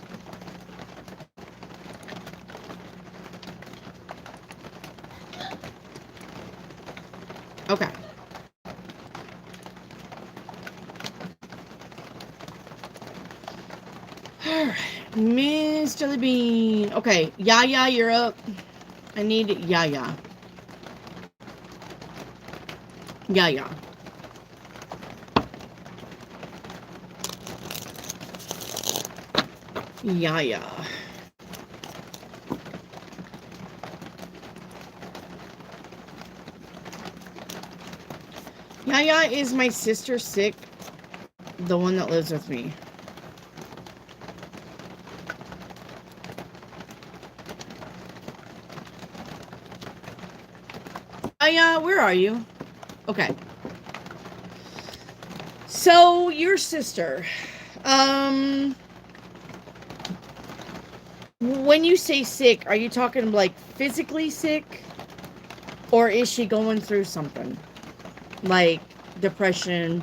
Okay. Alright. Miss Jelly Bean. Okay. Yaya, you're up. I need Yaya. Yaya. Yaya. Yaya is my sister sick, the one that lives with me. Yaya, where are you? Okay. So, your sister, when you say sick, are you talking like physically sick? Or is she going through something? Like depression,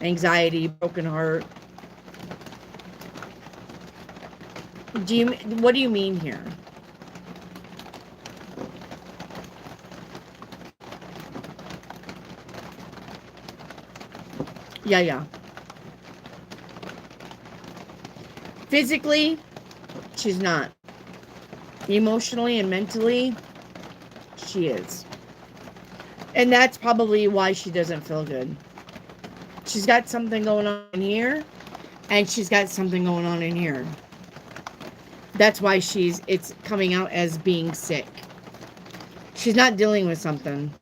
anxiety, broken heart? What do you mean here? Yeah. Physically, she's not. Emotionally and mentally, she is. And that's probably why she doesn't feel good. She's got something going on in here, and she's got something going on in here. That's why it's coming out as being sick. She's not dealing with something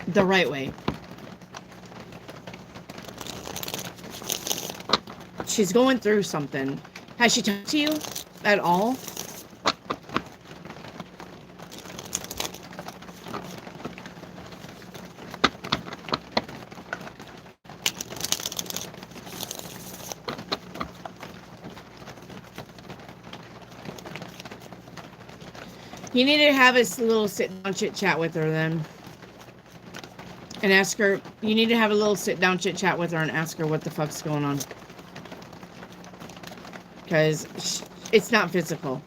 the right way. She's going through something. Has she talked to you at all? You need to have a little sit-down chit-chat with her then. And ask her, you need to have a little sit-down chit-chat with her and ask her what the fuck's going on. Because it's not physical.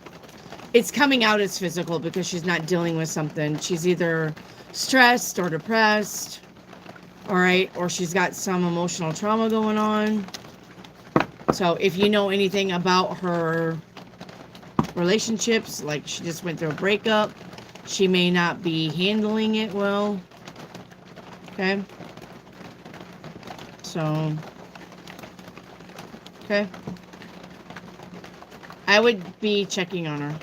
It's coming out as physical because she's not dealing with something. She's either stressed or depressed. Alright? Or she's got some emotional trauma going on. So if you know anything about her relationships, like she just went through a breakup, she may not be handling it well. Okay? So, okay. I would be checking on her.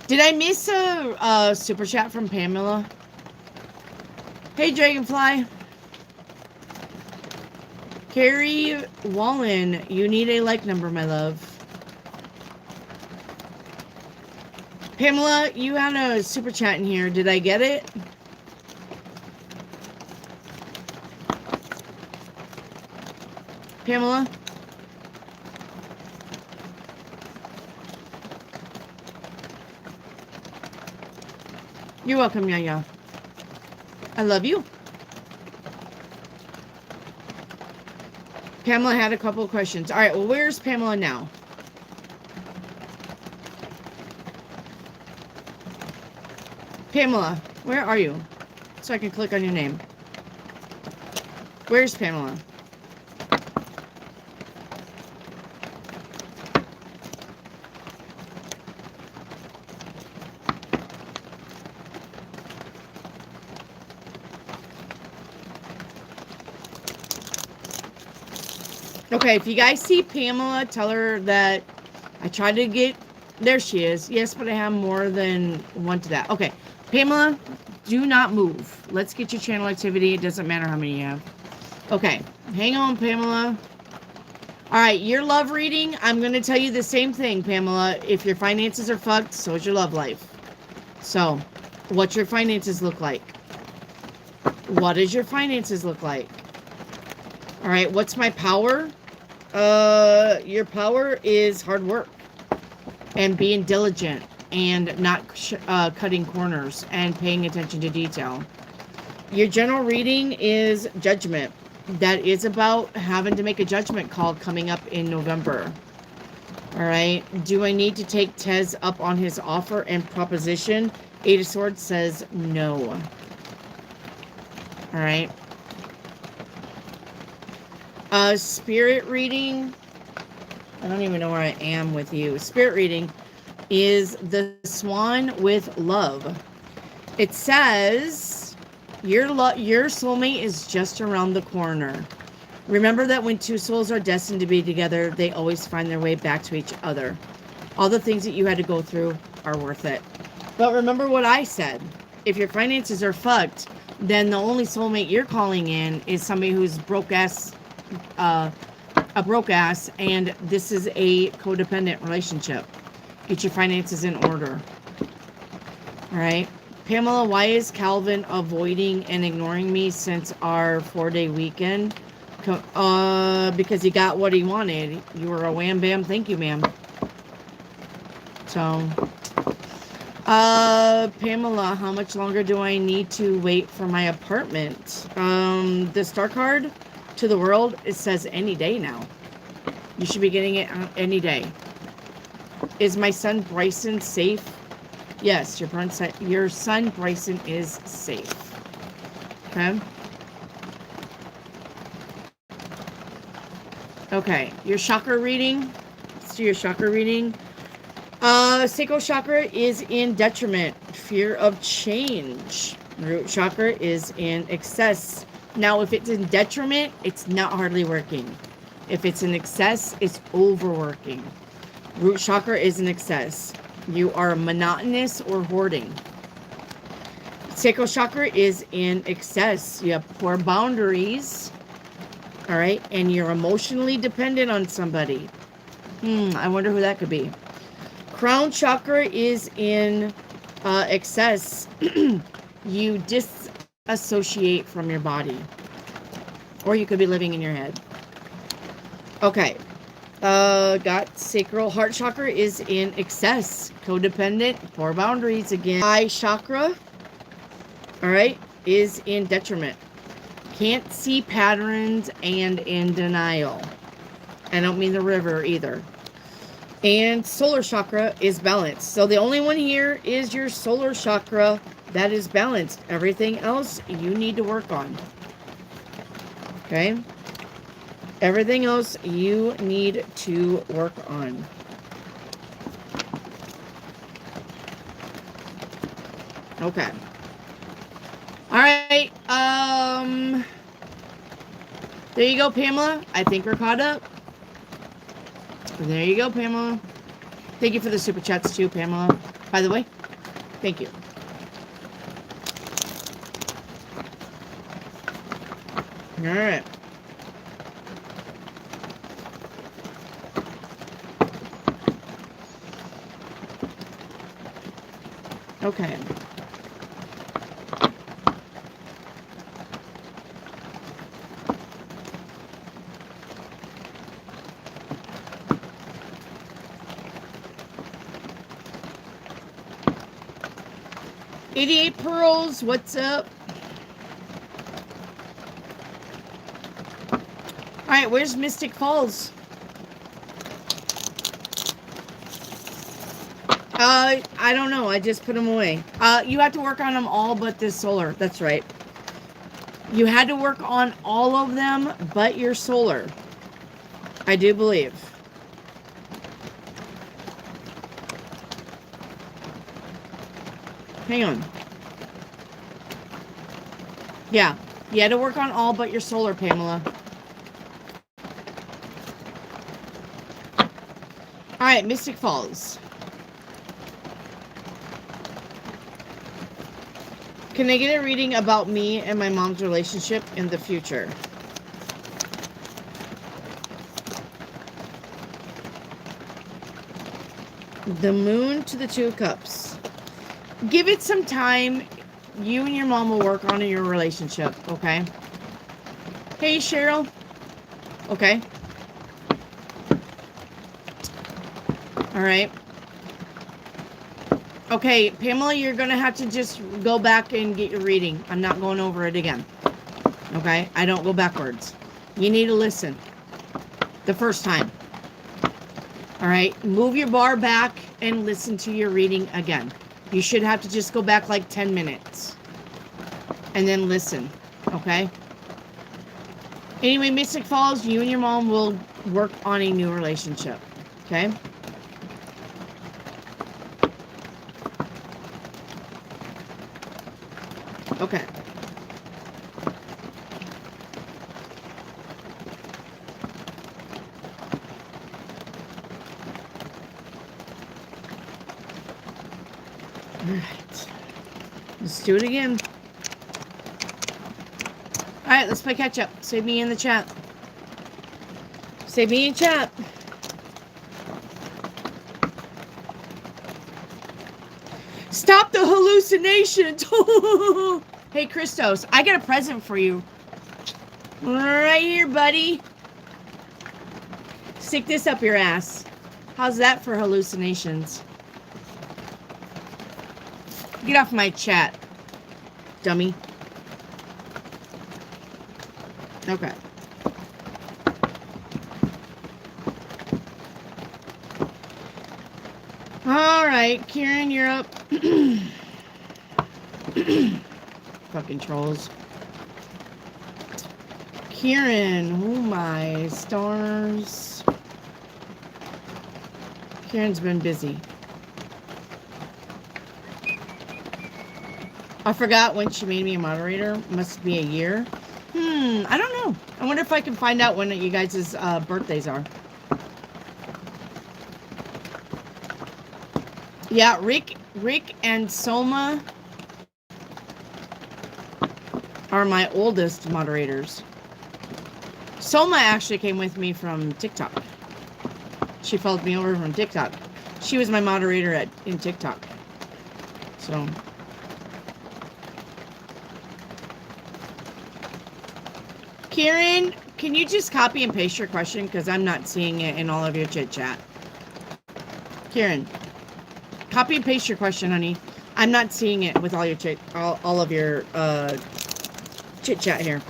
Did I miss a super chat from Pamela? Hey, Dragonfly. Carrie Wallen, you need a like number, my love. Pamela, you had a super chat in here. Did I get it? Pamela? You're welcome, Yaya. I love you. Pamela had a couple of questions. All right, well, where's Pamela now? Pamela, where are you? So I can click on your name. Where's Pamela? Okay, if you guys see Pamela, tell her that I tried to get... There she is. Yes, but I have more than one to that. Okay, Pamela, do not move. Let's get your channel activity. It doesn't matter how many you have. Okay, hang on, Pamela. All right, your love reading, I'm going to tell you the same thing, Pamela. If your finances are fucked, so is your love life. So, What's your finances look like? What does your finances look like? All right, what's my power? Your power is hard work and being diligent and not cutting corners and paying attention to detail. Your general reading is judgment. That is about having to make a judgment call coming up in November. All right. Do I need to take Tez up on his offer and proposition? Eight of Swords says no. All right. Spirit reading. I don't even know where I am with you. Spirit reading is the Swan with love. It says your soulmate is just around the corner. Remember that when two souls are destined to be together, they always find their way back to each other. All the things that you had to go through are worth it. But remember what I said. If your finances are fucked, then the only soulmate you're calling in is somebody who's a broke ass, and this is a codependent relationship. Get your finances in order. All right. Pamela, why is Calvin avoiding and ignoring me since our 4-day weekend? Because he got what he wanted. You were a wham bam. Thank you, ma'am. So, Pamela, how much longer do I need to wait for my apartment? The star card to the world, it says any day now. You should be getting it any day. Is my son Bryson safe? Yes, your son Bryson is safe. Okay. Okay, your chakra reading. Let's do your chakra reading. Sacral chakra is in detriment, fear of change. Root chakra is in excess. Now, if it's in detriment, it's not hardly working. If it's in excess, it's overworking. Root chakra is in excess. You are monotonous or hoarding. Sacral chakra is in excess. You have poor boundaries. All right. And you're emotionally dependent on somebody. I wonder who that could be. Crown chakra is in excess. You disassociate from your body. Or you could be living in your head. Okay. Got sacral. Heart chakra is in excess. Codependent. Poor boundaries again. Eye chakra, all right, is in detriment. Can't see patterns and in denial. I don't mean the river either. And solar chakra is balanced. So the only one here is your solar chakra that is balanced. Everything else you need to work on. Okay? Everything else you need to work on. Okay. All right. There you go, Pamela. I think we're caught up. There you go, Pamela. Thank you for the super chats too, Pamela. By the way, thank you. All right. Okay. $88 pearls, what's up? All right, where's Mystic Falls? I don't know. I just put them away. You have to work on them all but this solar. That's right. You had to work on all of them but your solar. I do believe. Hang on. Yeah. You had to work on all but your solar, Pamela. All right, Mystic Falls. Can I get a reading about me and my mom's relationship in the future? The Moon to the Two of Cups. give it some time. You and your mom will work on your relationship, okay? Hey, Cheryl. Okay. All right. Okay, Pamela, you're going to have to just go back and get your reading. I'm not going over it again. Okay? I don't go backwards. You need to listen the first time. All right? Move your bar back and listen to your reading again. You should have to just go back like 10 minutes and then listen. Okay? Anyway, Mystic Falls, you and your mom will work on a new relationship. Okay? Okay. All right. Let's do it again. All right, let's play catch up. Save me in the chat. Save me in chat. Stop the hallucinations. Hey, Christos, I got a present for you. Right here, buddy. Stick this up your ass. How's that for hallucinations? Get off my chat, dummy. Okay. All right, Kieran, you're up. Fucking trolls. Kieran, oh my stars. Kieran's been busy. I forgot when she made me a moderator. Must be a year. I don't know. I wonder if I can find out when you guys' birthdays are. Yeah, Rick and Soma are my oldest moderators. Soma actually came with me from TikTok. She followed me over from TikTok. She was my moderator in TikTok. So... Kieran, can you just copy and paste your question? Because I'm not seeing it in all of your chit chat. Kieran, copy and paste your question, honey. I'm not seeing it with all your all of your chit chat here.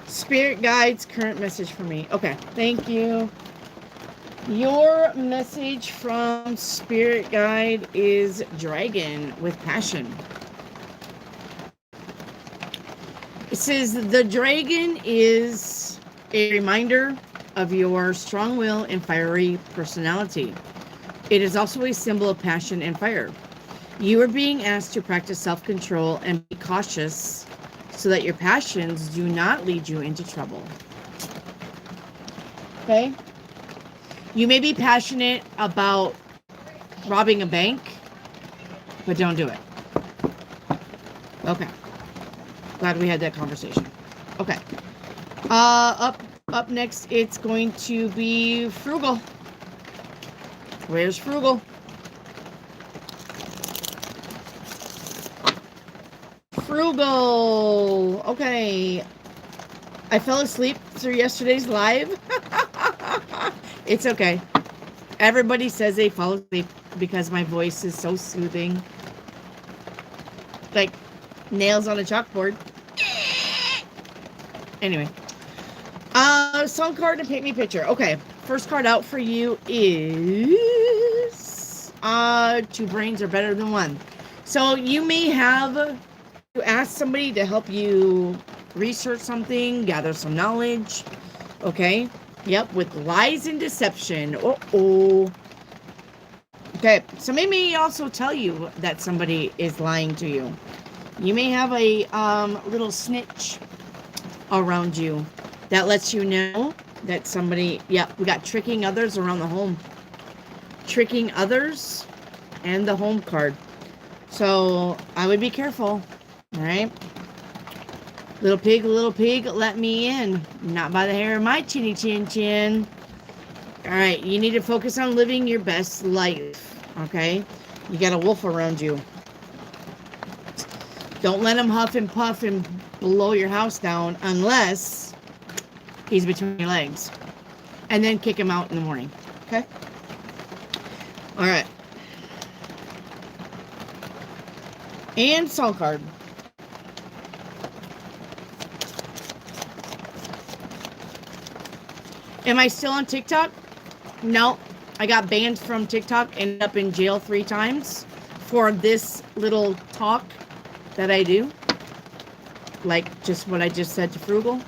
Spirit guides, current message for me. Okay, thank you. Your message from Spirit Guide is Dragon with Passion. It says the dragon is a reminder of your strong will and fiery personality. It is also a symbol of passion and fire. You are being asked to practice self-control and be cautious so that your passions do not lead you into trouble. Okay? You may be passionate about robbing a bank, but don't do it. Okay. Glad we had that conversation. Okay. Up next, it's going to be Frugal. Where's Frugal? Frugal. Okay. I fell asleep through yesterday's live. It's okay. Everybody says they fall asleep because my voice is so soothing. Like nails on a chalkboard. Anyway. Song card to paint me picture. Okay. First card out for you is two brains are better than one. So you may have to ask somebody to help you research something, gather some knowledge. Okay. Yep, with lies and deception. Uh-oh. Okay, somebody may also tell you that somebody is lying to you. You may have a little snitch around you that lets you know that somebody... Yep, we got tricking others around the home. Tricking others and the home card. So I would be careful. All right. Little pig, let me in. Not by the hair of my chinny chin chin. All right. You need to focus on living your best life. Okay. You got a wolf around you. Don't let him huff and puff and blow your house down unless he's between your legs. And then kick him out in the morning. Okay? All right. And song card. Am I still on TikTok? No. I got banned from TikTok. Ended up in jail 3 times for this little talk that I do. Like just what I just said to Frugal.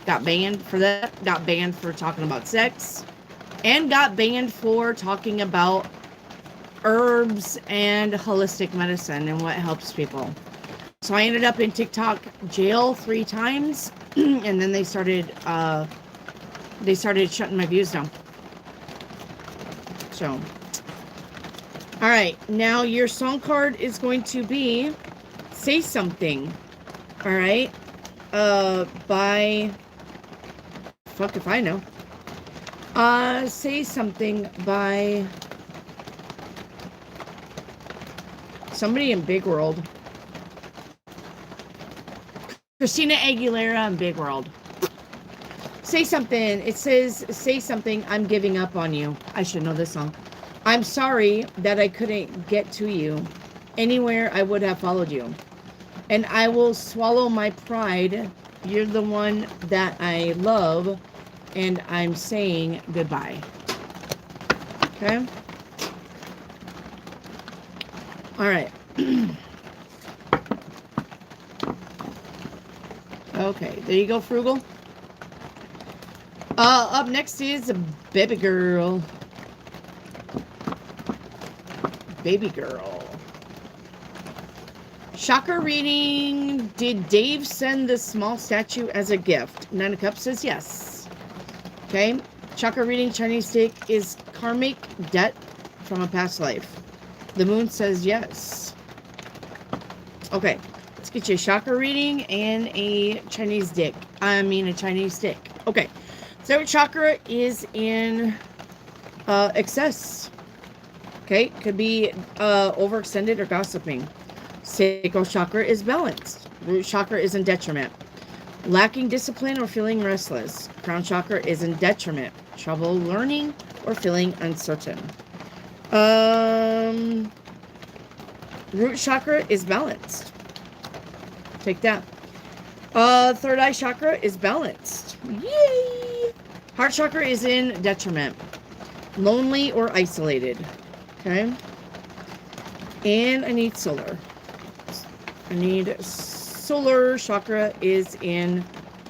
Got banned for that. Got banned for talking about sex. And got banned for talking about herbs and holistic medicine and what helps people. So I ended up in TikTok jail 3 times. And then they started shutting my views down. So, all right. Now your song card is going to be Say Something. All right. By, fuck if I know. Say Something by somebody in Big World. Christina Aguilera in Big World. Say Something. It says, say something, I'm giving up on you. I should know this song. I'm sorry that I couldn't get to you. Anywhere I would have followed you. And I will swallow my pride. You're the one that I love. And I'm saying goodbye. Okay? All right. Okay, there you go, Frugal. Up next is Baby Girl. Baby Girl. Chakra reading. Did Dave send this small statue as a gift? 9 of Cups says yes. Okay. Chakra reading, Chinese stick, is karmic debt from a past life. The moon says yes. Okay. Let's get you a chakra reading and a Chinese stick. A Chinese stick. Okay. Third chakra is in excess. Okay, could be overextended or gossiping. Sacral chakra is balanced. Root chakra is in detriment. Lacking discipline or feeling restless. Crown chakra is in detriment. Trouble learning or feeling uncertain. Root chakra is balanced. Take that. Third eye chakra is balanced. Yay! Heart chakra is in detriment. Lonely or isolated. Okay. And I need solar. Solar chakra is in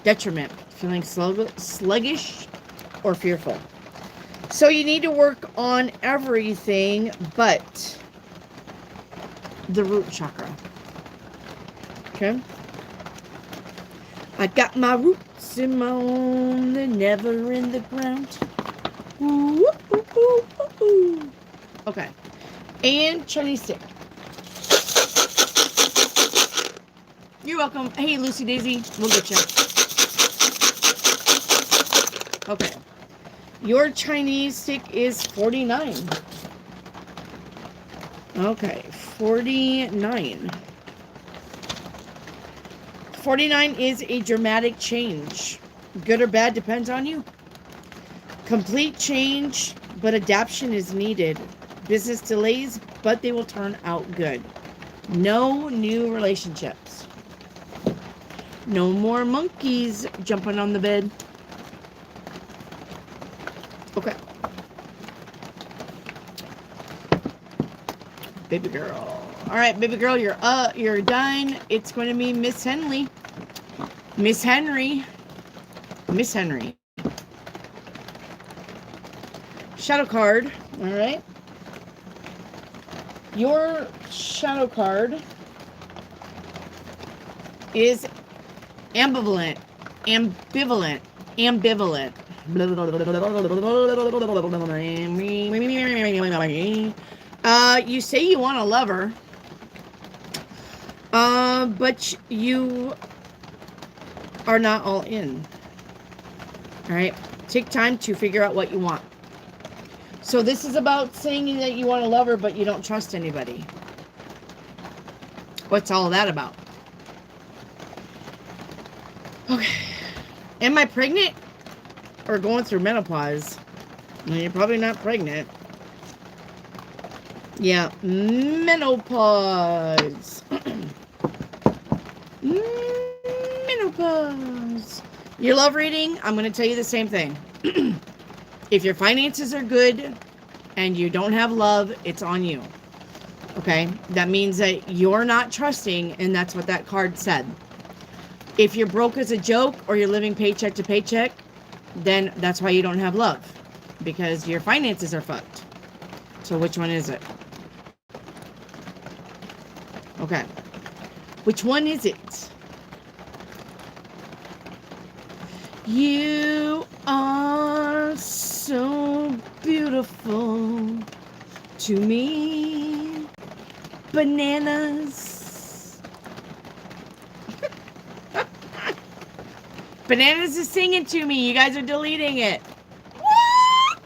detriment. Feeling sluggish or fearful. So you need to work on everything but the root chakra. Okay. I got my roots in my own, they're never in the ground. Ooh, ooh, ooh, ooh, ooh. Okay. And Chinese stick. You're welcome. Hey, Lucy Daisy. We'll get you. Okay. Your Chinese stick is 49. Okay. 49. 49 is a dramatic change. Good or bad depends on you. Complete change, but adaptation is needed. Business delays, but they will turn out good. No new relationships. No more monkeys jumping on the bed. Okay. Baby girl. All right, baby girl, you're done. It's going to be Miss Henley. Miss Henry. Miss Henry. Shadow card. All right. Your shadow card is ambivalent. Ambivalent. Ambivalent. You say you want a lover. But you are not all in. All right. Take time to figure out what you want. So this is about saying that you want a lover, but you don't trust anybody. What's all of that about? Okay. Am I pregnant or going through menopause? Well, you're probably not pregnant. Yeah, menopause. Menopause. Your love reading, I'm going to tell you the same thing. If your finances are good and you don't have love, it's on you. Okay? That means that you're not trusting, and that's what that card said. If you're broke as a joke or you're living paycheck to paycheck, then that's why you don't have love, because your finances are fucked. So which one is it? Okay. Which one is it? You are so beautiful to me. Bananas. Bananas is singing to me. You guys are deleting it. What?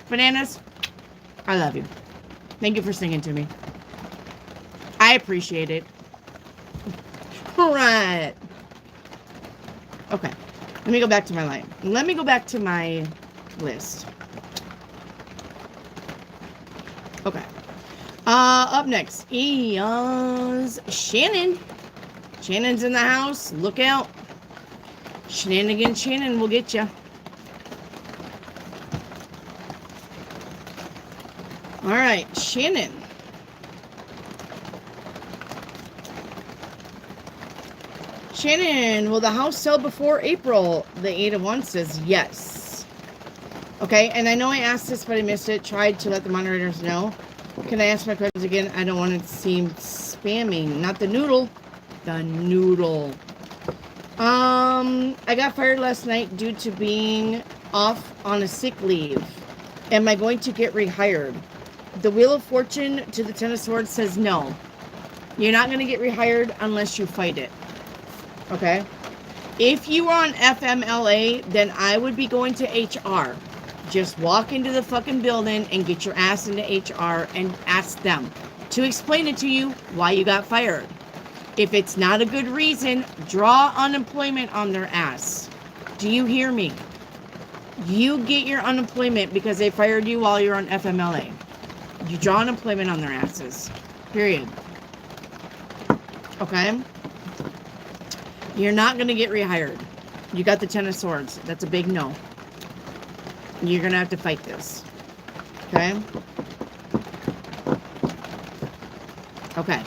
Bananas, I love you. Thank you for singing to me. I appreciate it. All right. Okay. Let me go back to my line. Let me go back to my list. Okay. Up next is Shannon. Shannon's in the house. Look out. Shenanigans Shannon will get you. All right, Shannon. Shannon, will the house sell before April? The 8 of Wands says yes. Okay, and I know I asked this, but I missed it. Tried to let the moderators know. Can I ask my questions again? I don't want it to seem spamming. Not the noodle. The noodle. I got fired last night due to being off on a sick leave. Am I going to get rehired? The Wheel of Fortune to the Ten of Swords says no. You're not going to get rehired unless you fight it. Okay? If you are on FMLA, then I would be going to HR. Just walk into the fucking building and get your ass into HR and ask them to explain it to you why you got fired. If it's not a good reason, draw unemployment on their ass. Do you hear me? You get your unemployment because they fired you while you're on FMLA. You draw unemployment on their asses. Period. Okay? You're not going to get rehired. You got the Ten of Swords. That's a big no. You're going to have to fight this. Okay? Okay.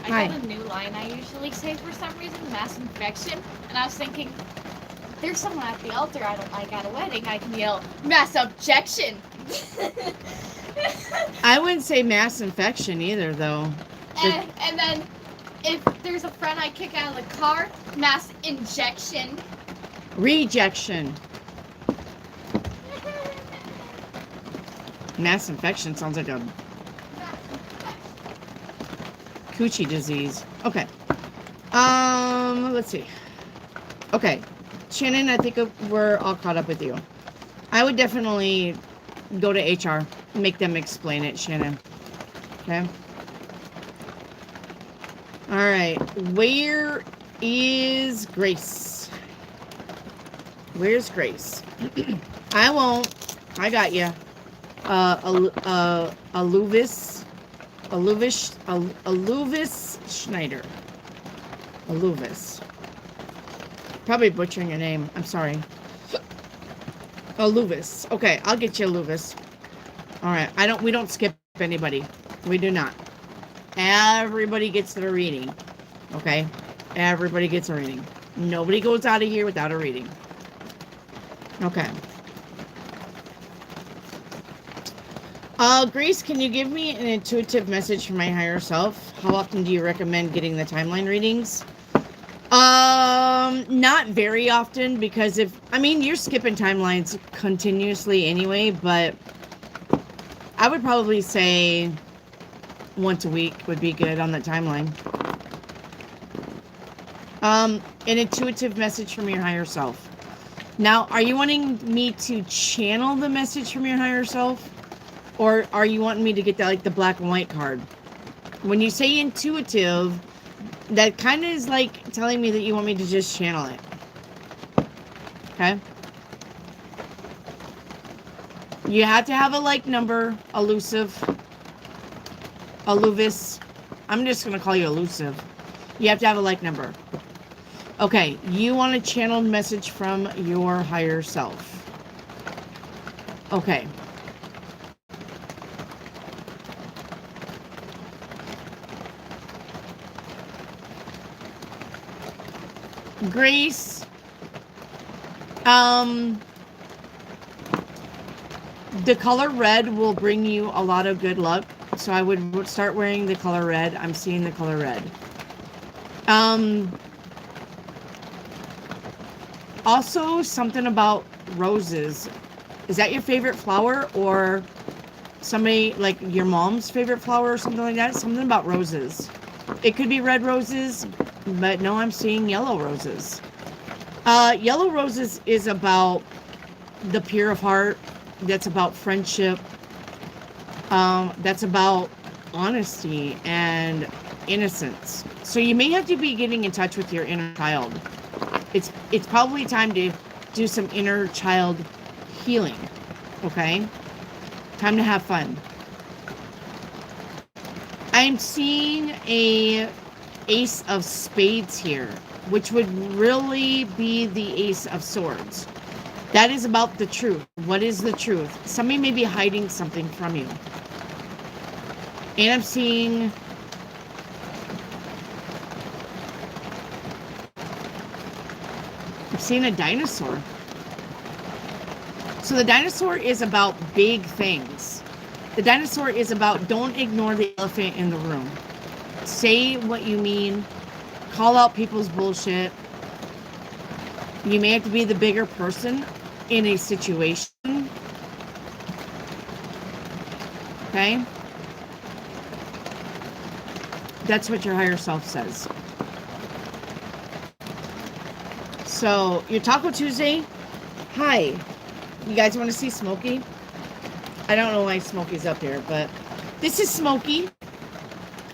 I got a new line I usually say for some reason, mass infection. And I was thinking, there's someone at the altar I don't like at a wedding. I can yell, mass objection. I wouldn't say mass infection either, though. And then if there's a friend I kick out of the car, mass injection. Rejection. Mass infection sounds like a coochie disease. Okay. Let's see. Okay. Shannon, I think we're all caught up with you. I would definitely go to HR. Make them explain it, Shannon. Okay? All right. Where is Grace? Where's Grace? I won't. I got you. Aluvis Schneider. Aluvis. Probably butchering your name. I'm sorry. Aluvis. Okay, I'll get you Aluvis. All right. We don't skip anybody. We do not. Everybody gets their reading. Okay? Everybody gets a reading. Nobody goes out of here without a reading. Okay. Grace, can you give me an intuitive message from my higher self? How often do you recommend getting the timeline readings? Not very often, because you're skipping timelines continuously anyway, but I would probably say once a week would be good on the timeline. An intuitive message from your higher self. Now, are you wanting me to channel the message from your higher self? Or are you wanting me to get that, like the black and white card? When you say intuitive, that kind of is like telling me that you want me to just channel it. Okay? You have to have a like number, elusive, eluvis. I'm just going to call you elusive. You have to have a like number. Okay, you want a channeled message from your higher self. Okay. Grace, the color red will bring you a lot of good luck. So I would start wearing the color red. I'm seeing the color red. Also, something about roses. Is that your favorite flower, or somebody like your mom's favorite flower or something like that? Something about roses. It could be red roses, but no, I'm seeing yellow roses. Yellow roses is about the pure of heart. That's about friendship. That's about honesty and innocence. So you may have to be getting in touch with your inner child. It's probably time to do some inner child healing. Okay? Time to have fun. I'm seeing a Ace of Spades here, which would really be the Ace of Swords. That is about the truth. What is the truth? Somebody may be hiding something from you. And I'm seeing a dinosaur. So the dinosaur is about big things. The dinosaur is about don't ignore the elephant in the room. Say what you mean. Call out people's bullshit. You may have to be the bigger person in a situation. Okay? That's what your higher self says. So, your Taco Tuesday. Hi. You guys want to see Smokey? I don't know why Smokey's up here, but this is Smokey.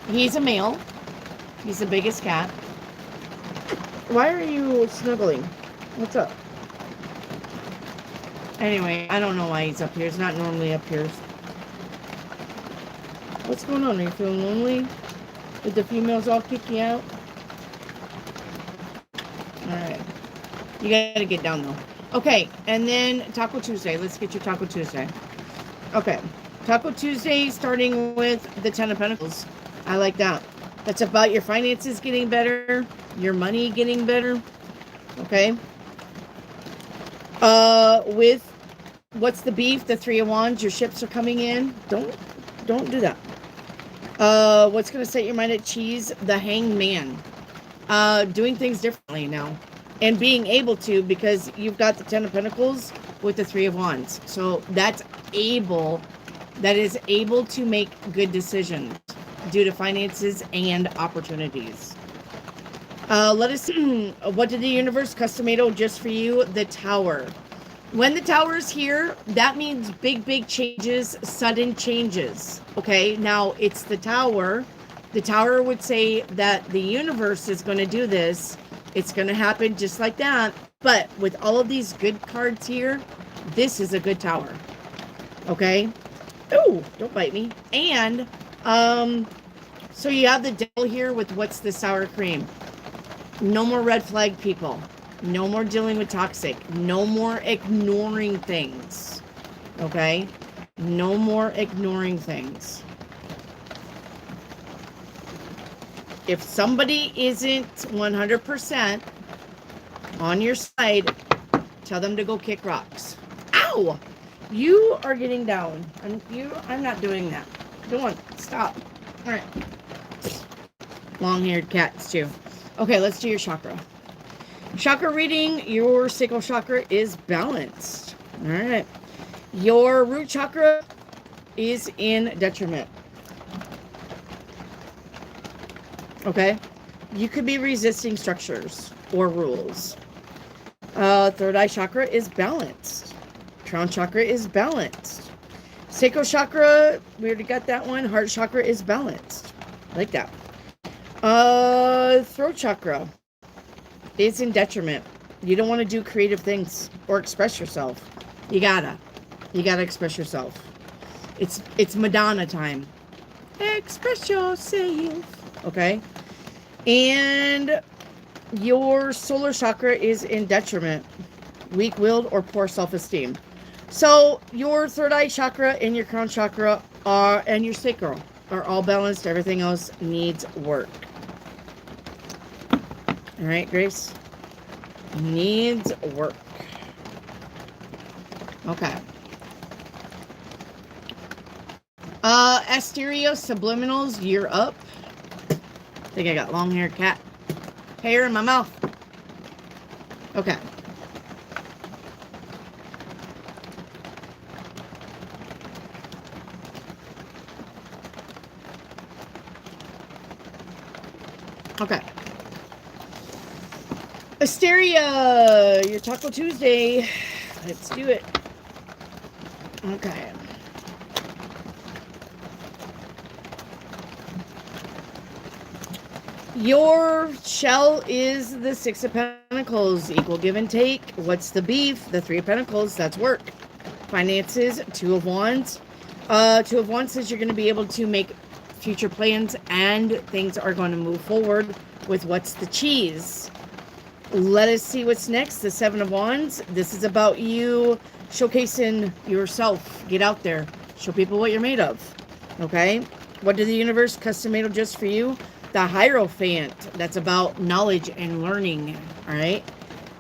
He's a male. He's the biggest cat. Why are you snuggling? What's up? Anyway, I don't know why he's up here. He's not normally up here. What's going on? Are you feeling lonely? Did the females all kick you out? Alright. You gotta get down though. Okay, and then Taco Tuesday. Let's get your Taco Tuesday. Okay. Taco Tuesday starting with the Ten of Pentacles. I like that. That's about your finances getting better. Your money getting better. Okay. With what's the beef? The Three of Wands. Your ships are coming in. Don't do that. What's going to set your mind at cheese? The Hanged Man. Doing things differently now. And being able to, because you've got the Ten of Pentacles with the Three of Wands. So that is able to make good decisions due to finances and opportunities. Let us see. What did the universe custom-made just for you? The Tower. When the Tower is here, that means big changes, sudden changes. Okay, now it's the Tower. The Tower would say that the universe is going to do this. It's going to happen just like that. But with all of these good cards here, this is a good Tower. Okay? Oh, don't bite me. And, so you have the Devil here with what's the sour cream. No more red flag people. No more dealing with toxic. No more ignoring things. Okay? No more ignoring things. If somebody isn't 100% on your side, tell them to go kick rocks. Ow! You are getting down. I'm not doing that. Don't want. Stop. All right. Long-haired cats too. Okay, let's do your chakra. Chakra reading. Your sacral chakra is balanced. All right. Your root chakra is in detriment. Okay. You could be resisting structures or rules. Third eye chakra is balanced. Crown chakra is balanced. Sacral chakra, we already got that one. Heart chakra is balanced. I like that. Throat chakra is in detriment. You don't want to do creative things or express yourself. You gotta express yourself. It's Madonna time. Express yourself. Okay. And your solar chakra is in detriment. Weak-willed or poor self-esteem. So your third eye chakra and your crown chakra and your sacral are all balanced. Everything else needs work. All right, Grace? Needs work. Okay. Asteria subliminals, you're up. I think I got long hair cat hair in my mouth. Okay. Okay. Asteria, your Taco Tuesday. Let's do it. Okay. Your shell is the Six of Pentacles, equal give and take. What's the beef? The Three of Pentacles, that's work. Finances, Two of Wands. Two of Wands says you're going to be able to make future plans and things are going to move forward with what's the cheese. Let us see what's next. The Seven of Wands. This is about you showcasing yourself. Get out there. Show people what you're made of. Okay? What did the universe custom made just for you? The Hierophant. That's about knowledge and learning. All right?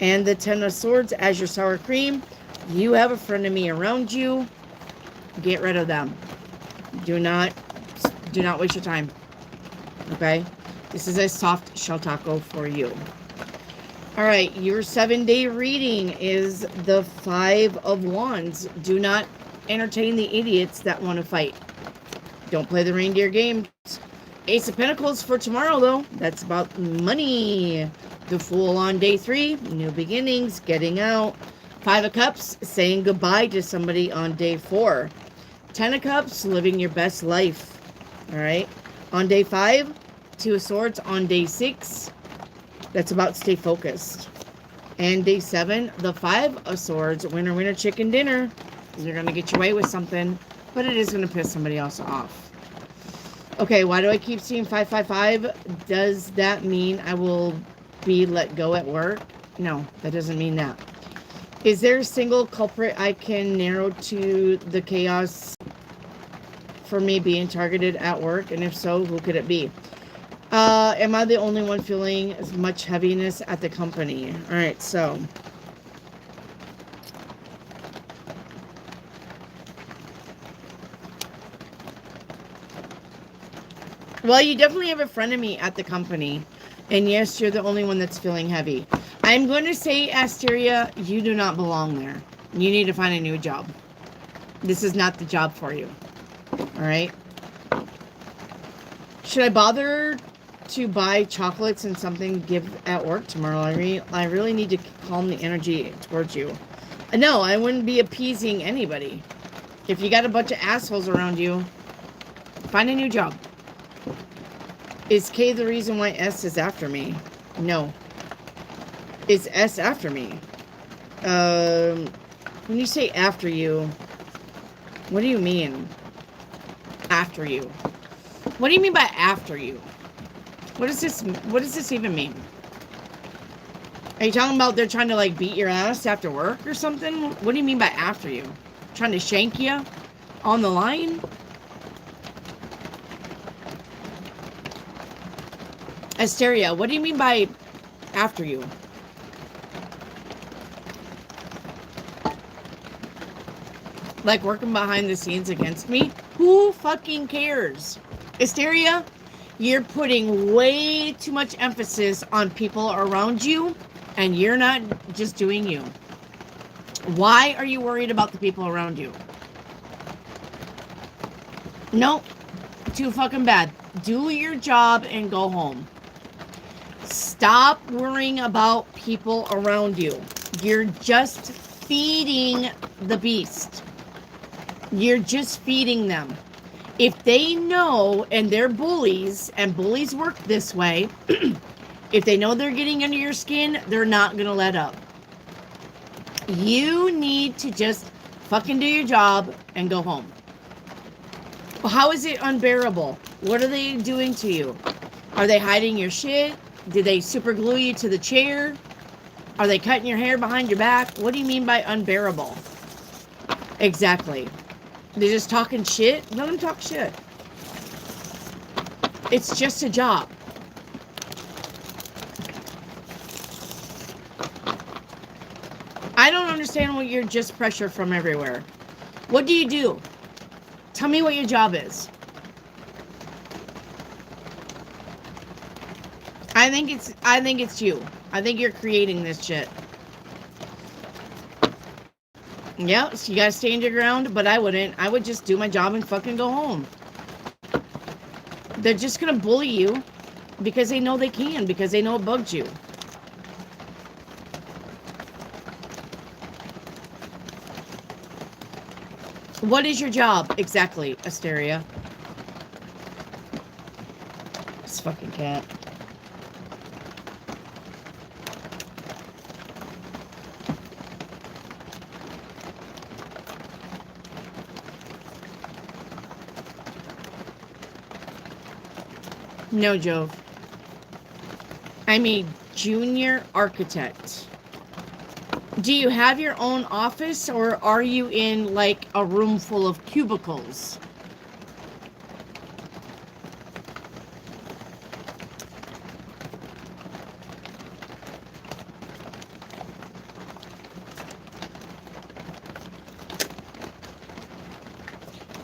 And the Ten of Swords as your sour cream. You have a frenemy around you. Get rid of them. Do not waste your time. Okay? This is a soft shell taco for you. All right, your 7-day reading is the Five of Wands. Do not entertain the idiots that want to fight. Don't play the reindeer games. Ace of Pentacles for tomorrow, though. That's about money. The Fool on day 3. New beginnings, getting out. 5 of Cups, saying goodbye to somebody on day 4. 10 of Cups, living your best life. All right. On day 5, 2 of Swords. On day 6, that's about stay focused. And day 7, the 5 of Swords. Winner, winner, chicken dinner. You're going to get your way with something, but it is going to piss somebody else off. Okay, why do I keep seeing 555? Does that mean I will be let go at work? No, that doesn't mean that. Is there a single culprit I can narrow to the chaos for me being targeted at work? And if so, who could it be? Am I the only one feeling as much heaviness at the company? All right, so well, you definitely have a frenemy at the company. And yes, you're the only one that's feeling heavy. I'm going to say, Asteria, you do not belong there. You need to find a new job. This is not the job for you. All right? Should I bother to buy chocolates and something to give at work tomorrow? I really need to calm the energy towards you. No, I wouldn't be appeasing anybody. If you got a bunch of assholes around you, find a new job. Is K the reason why S is after me? No. Is S after me? When you say after you, what do you mean? After you. What do you mean by after you? What does this even mean? Are you talking about they're trying to like beat your ass after work or something? What do you mean by after you? Trying to shank you on the line? Asteria, what do you mean by after you? Like working behind the scenes against me? Who fucking cares? Asteria, you're putting way too much emphasis on people around you, and you're not just doing you. Why are you worried about the people around you? Nope. Too fucking bad. Do your job and go home. Stop worrying about people around you. You're just feeding the beast. You're just feeding them. If they know, and they're bullies, and bullies work this way, if they know they're getting under your skin, they're not going to let up. You need to just fucking do your job and go home. How is it unbearable? What are they doing to you? Are they hiding your shit? Did they super glue you to the chair? Are they cutting your hair behind your back? What do you mean by unbearable? Exactly. They're just talking shit? Let them talk shit. It's just a job. I don't understand what you're just pressure from everywhere. What do you do? Tell me what your job is. I think it's you. I think you're creating this shit. Yeah, so you gotta stand your ground, but I wouldn't. I would just do my job and fucking go home. They're just gonna bully you because they know they can, because they know it bugs you. What is your job exactly, Asteria? This fucking cat. No, Jove. I'm a junior architect. Do you have your own office, or are you in like a room full of cubicles?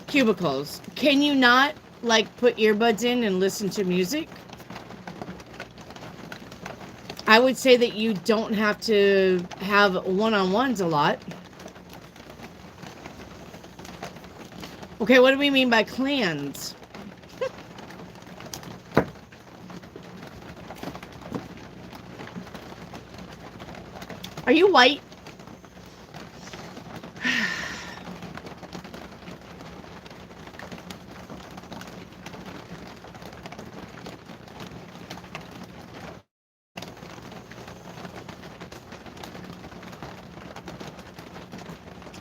Cubicles. Can you not like put earbuds in and listen to music? I would say that you don't have to have one-on-ones a lot. Okay, what do we mean by clans? Are you white?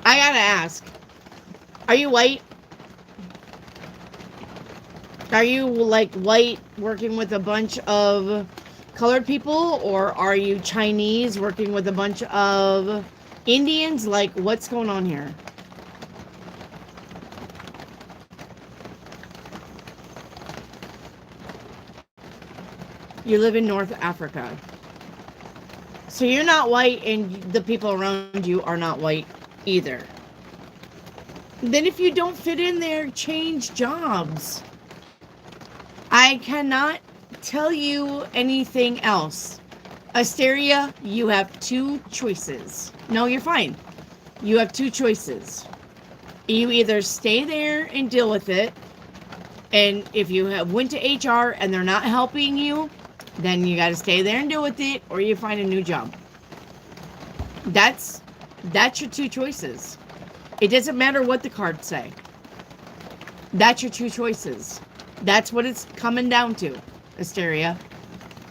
I gotta ask. Are you white? Are you like white working with a bunch of colored people, or are you Chinese working with a bunch of Indians? Like, what's going on here? You live in North Africa. So you're not white, and the people around you are not white either. Then if you don't fit in there, change jobs. I cannot tell you anything else. Asteria, you have two choices. No, you're fine. You have two choices. You either stay there and deal with it, and if you went to HR and they're not helping you, then you got to stay there and deal with it, or you find a new job. That's your two choices. It doesn't matter what the cards say. That's your two choices. That's what it's coming down to, Asteria.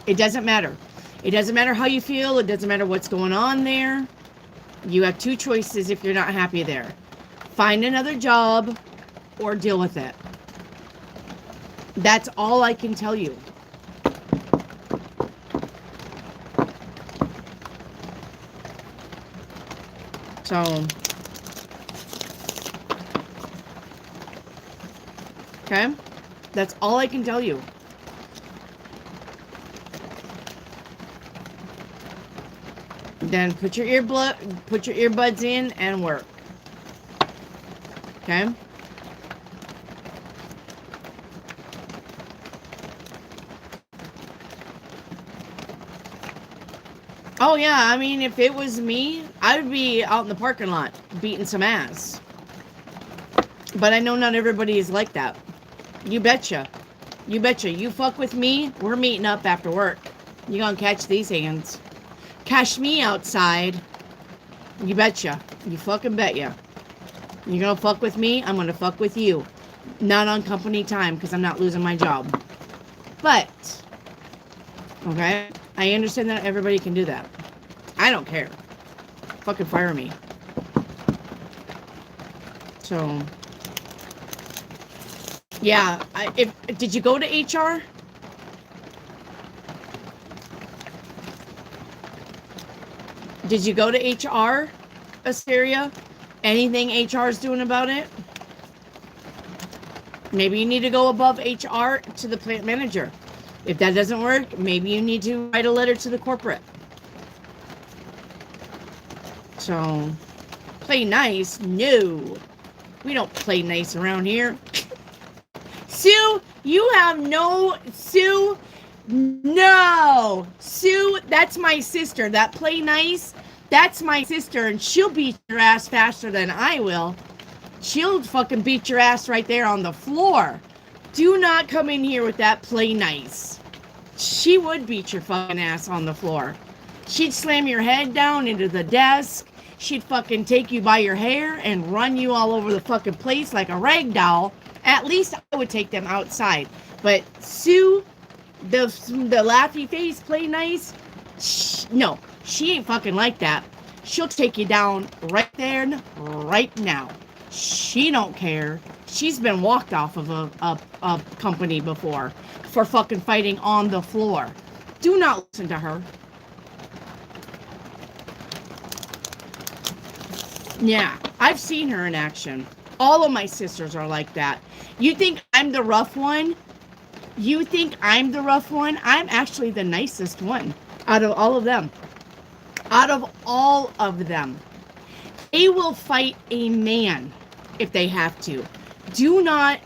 It doesn't matter. It doesn't matter how you feel. It doesn't matter what's going on there. You have two choices if you're not happy there. Find another job or deal with it. That's all I can tell you. So, okay, that's all I can tell you. Then put your earbuds in and work. Okay? Oh yeah, I mean, if it was me, I would be out in the parking lot beating some ass. But I know not everybody is like that. You betcha. You betcha. You fuck with me, we're meeting up after work. You gonna catch these hands. Catch me outside. You betcha. You fucking bet ya. You gonna fuck with me? I'm gonna fuck with you. Not on company time, because I'm not losing my job. But, okay, I understand that everybody can do that. I don't care. Fucking fire me. So, yeah. Did you go to HR? Did you go to HR, Asteria? Anything HR is doing about it? Maybe you need to go above HR to the plant manager. If that doesn't work, maybe you need to write a letter to the corporate. So, play nice? No. We don't play nice around here. Sue, you have no... Sue, no. Sue, that's my sister. That play nice, that's my sister, and she'll beat your ass faster than I will. She'll fucking beat your ass right there on the floor. Do not come in here with that play nice. She would beat your fucking ass on the floor. She'd slam your head down into the desk. She'd fucking take you by your hair and run you all over the fucking place like a rag doll. At least I would take them outside. But Sue, the laughy face, play nice, no, she ain't fucking like that. She'll take you down right there and right now. She don't care. She's been walked off of a company before for fucking fighting on the floor. Do not listen to her. Yeah, I've seen her in action. All of my sisters are like that. You think I'm the rough one? You think I'm the rough one? I'm actually the nicest one out of all of them. Out of all of them. They will fight a man if they have to. Do not,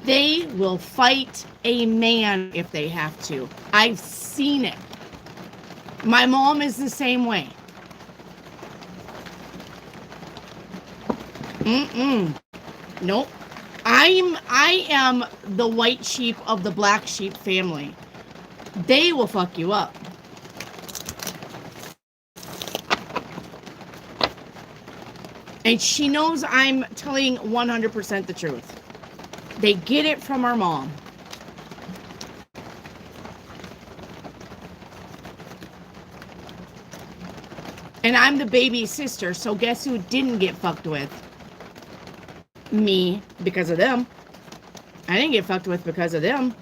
They will fight a man if they have to. I've seen it. My mom is the same way. Nope. I am the white sheep of the black sheep family. They will fuck you up. And she knows I'm telling 100% the truth. They get it from our mom. And I'm the baby sister, so guess who didn't get fucked with? Me, because of them. I didn't get fucked with because of them.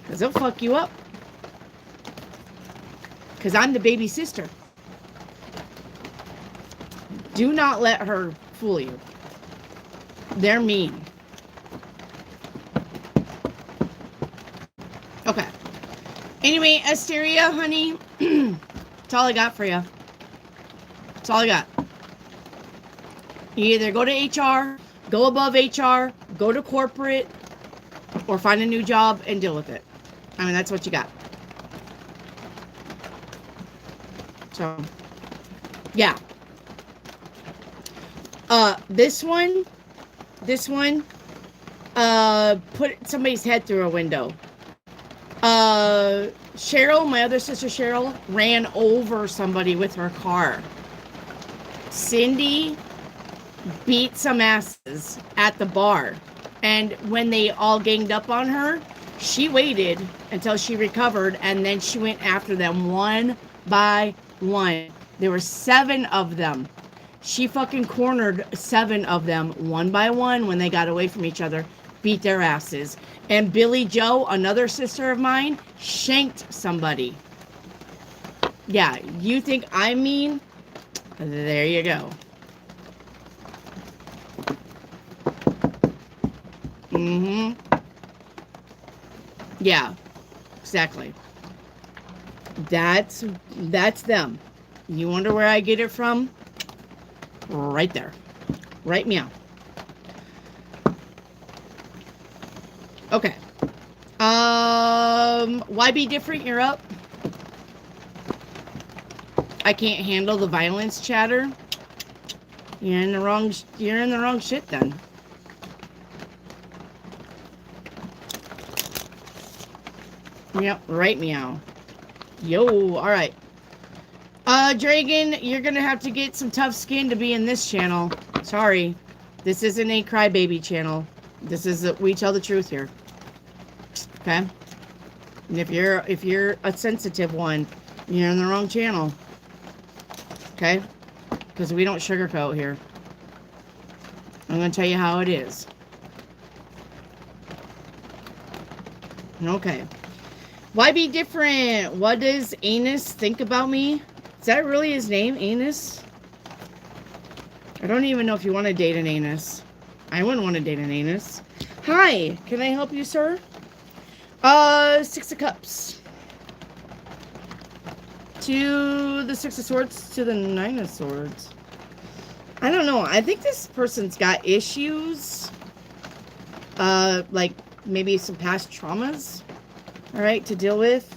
Because they'll fuck you up. Because I'm the baby sister. Do not let her fool you. They're mean. Okay. Anyway, Asteria, honey, that's all I got for you. That's all I got. You either go to HR, go above HR, go to corporate, or find a new job and deal with it. I mean, that's what you got. So, yeah. This one, put somebody's head through a window. Cheryl, my other sister Cheryl, ran over somebody with her car. Cindy beat some asses at the bar. And when they all ganged up on her, she waited until she recovered, and then she went after them one by one. There were 7 of them. She fucking cornered 7 of them one by one when they got away from each other, beat their asses. And Billy Joe, another sister of mine, shanked somebody. Yeah, you think I'm mean? There you go. Yeah, exactly. That's them. You wonder where I get it from? Right there. Right meow. Okay. Why be different? You're up. I can't handle the violence chatter. You're in the wrong shit then. Yep, right meow. Yo, alright. Dragon, you're gonna have to get some tough skin to be in this channel. Sorry. This isn't a crybaby channel. This is we tell the truth here. Okay? And if you're a sensitive one, you're in the wrong channel. Okay? Because we don't sugarcoat here. I'm gonna tell you how it is. Okay. Why be different? What does Anus think about me? Is that really his name, Anus? I don't even know if you want to date an Anus. I wouldn't want to date an Anus. Hi, can I help you, sir? 6 of Cups. To the 6 of Swords to the 9 of Swords. I don't know. I think this person's got issues. Like maybe some past traumas. All right, to deal with.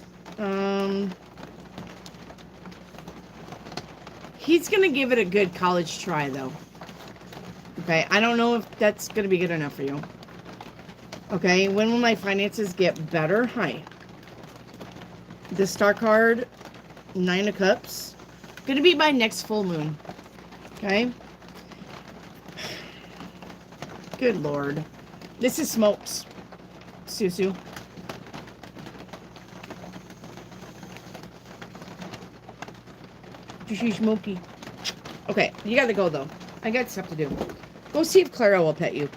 He's going to give it a good college try, though. Okay, I don't know if that's going to be good enough for you. Okay, when will my finances get better? Hi. The Star card, 9 of Cups. Going to be my next full moon. Okay. Good Lord. This is Smokes. Susu. She's smoky. Okay, you gotta go though. I got stuff to do. Go see if Clara will pet you.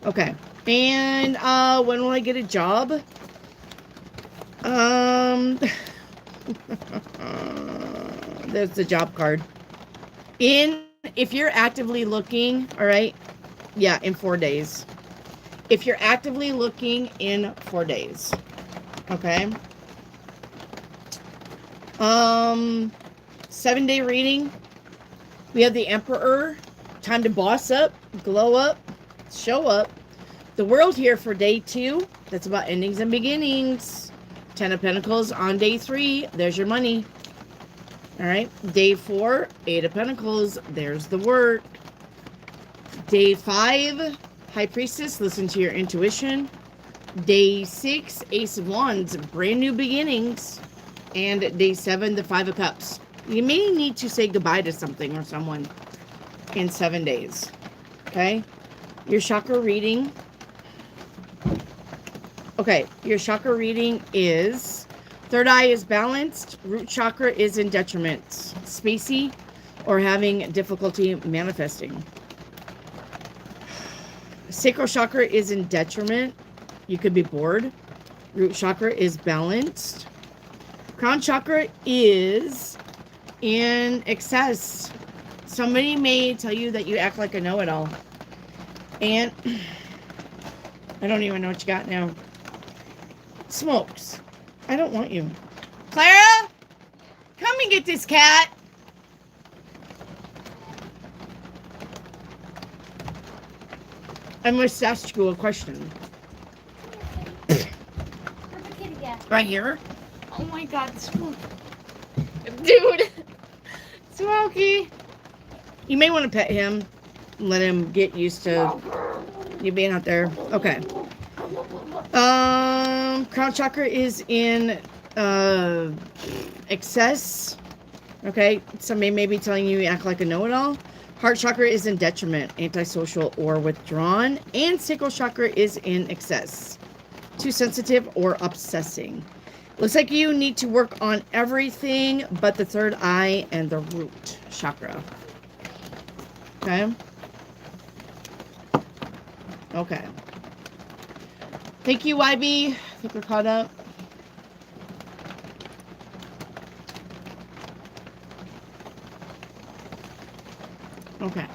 Okay. And when will I get a job? There's the job card. If you're actively looking, all right? Yeah, in 4 days. If you're actively looking in 4 days. Okay? 7-day reading. We have the Emperor. Time to boss up, glow up, show up. The World here for day 2. That's about endings and beginnings. 10 of Pentacles on day 3. There's your money. All right. Day 4, 8 of Pentacles. There's the work. Day 5, High Priestess. Listen to your intuition. Day 6, Ace of Wands. Brand new beginnings. And day 7, the 5 of Cups. You may need to say goodbye to something or someone in 7 days. Okay? Your chakra reading. Okay, your chakra reading is third eye is balanced, root chakra is in detriment, spacey, or having difficulty manifesting. Sacral chakra is in detriment. You could be bored. Root chakra is balanced. Crown chakra is in excess. Somebody may tell you that you act like a know-it-all. And I don't even know what you got now. Smokes. I don't want you. Clara, come and get this cat. I must ask you a question. Where's the kitty at? Right here? Oh my god, dude. Smokey. You may want to pet him. Let him get used to you being out there. Okay. Crown chakra is in excess. Okay. Somebody may be telling you act like a know-it-all. Heart chakra is in detriment, antisocial, or withdrawn. And sacral chakra is in excess. Too sensitive or obsessing. Looks like you need to work on everything but the third eye and the root chakra. Okay. Okay. Thank you, YB. I think we're caught up. Okay.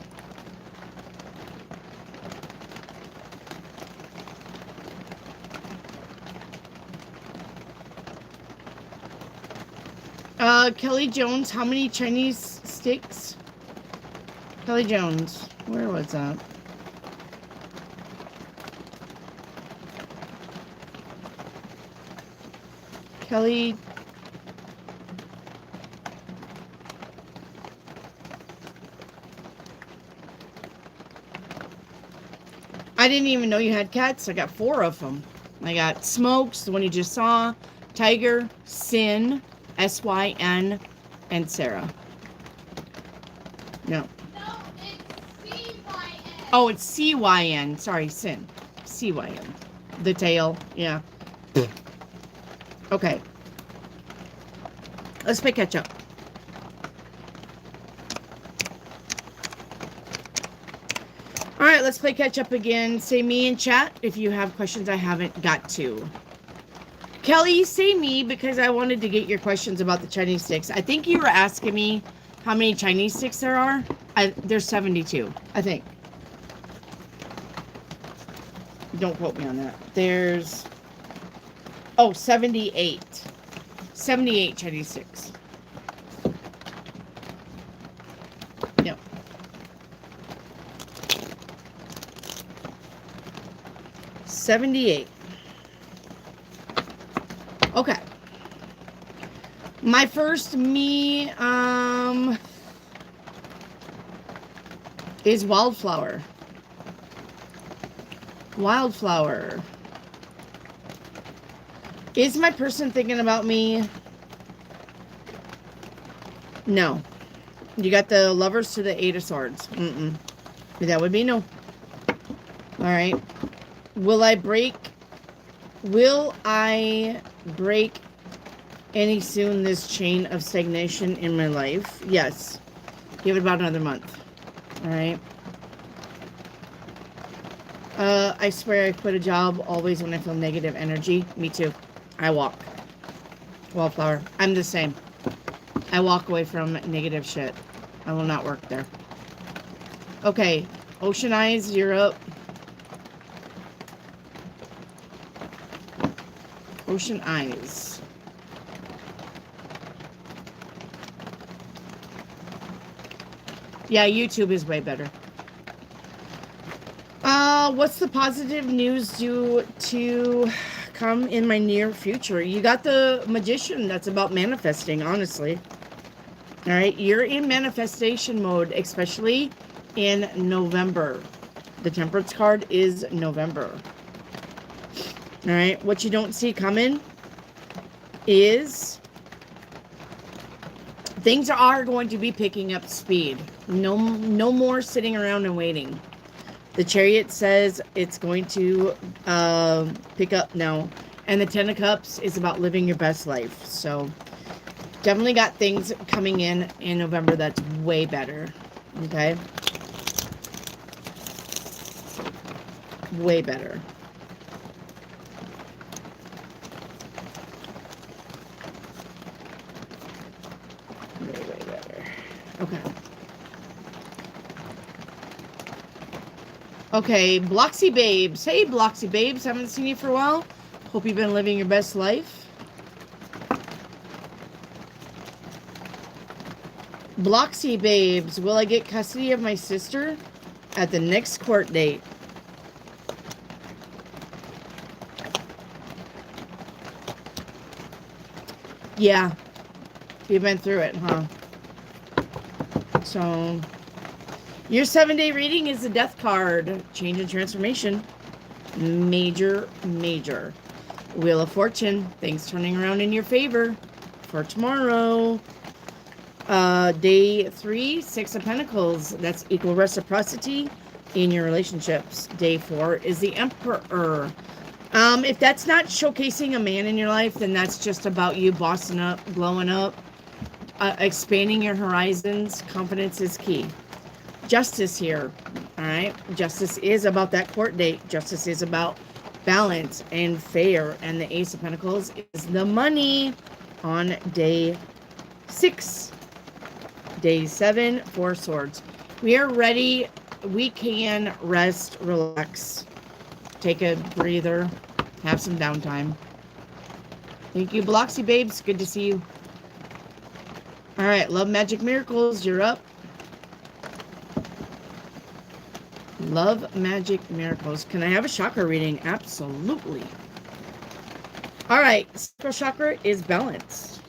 Kelly Jones, how many Chinese sticks? Kelly Jones, where was that? Kelly. I didn't even know you had cats. I got 4 of them. I got Smokes, the one you just saw, Tiger, Sin, SYN, and Sarah. No. No, it's CYN. Oh, it's CYN. Sorry, Sin. CYN. The tail. Yeah. Okay. Let's play catch up. All right, let's play catch up again. Say me in chat if you have questions I haven't got to. Kelly, say me because I wanted to get your questions about the Chinese sticks. I think you were asking me how many Chinese sticks there are. There's 72, I think. Don't quote me on that. There's, 78. 78 Chinese sticks. Yep. $78. Okay. My first me is Wildflower. Wildflower. Is my person thinking about me? No. You got the Lovers to the 8 of Swords. Mm-mm. That would be no. All right. Will I break any soon this chain of stagnation in my life? Yes. Give it about another month. All right. I swear I quit a job always when I feel negative energy. Me too. I walk. Wallflower. I'm the same. I walk away from negative shit. I will not work there. Okay. Ocean Eyes, you're up. Ocean Eyes. Yeah, YouTube is way better. What's the positive news due to come in my near future? You got the Magician. That's about manifesting, honestly. All right, you're in manifestation mode, especially in November. The Temperance card is November. All right, what you don't see coming is things are going to be picking up speed. No more sitting around and waiting. The Chariot says it's going to pick up now. And the Ten of Cups is about living your best life. So definitely got things coming in November that's way better. Okay? Way better. Way better. Okay. Okay, Bloxy Babes. Hey, Bloxy Babes. Haven't seen you for a while. Hope you've been living your best life. Bloxy Babes. Will I get custody of my sister at the next court date? Yeah. You've been through it, huh? So... your 7-day reading is the Death card. Change and transformation. Major, major. Wheel of Fortune. Things turning around in your favor for tomorrow. Day 3, 6 of Pentacles. That's equal reciprocity in your relationships. Day 4 is the Emperor. If that's not showcasing a man in your life, then that's just about you bossing up, glowing up, expanding your horizons. Confidence is key. Justice here. All right. Justice is about that court date. Justice is about balance and fair. And the Ace of Pentacles is the money on day 6. Day 7, 4 swords. We are ready. We can rest, relax, take a breather, have some downtime. Thank you, Bloxy Babes. Good to see you. All right. Love, Magic, Miracles. You're up. Love, Magic, Miracles. Can I have a chakra reading? Absolutely. All right. Sacral chakra is balanced.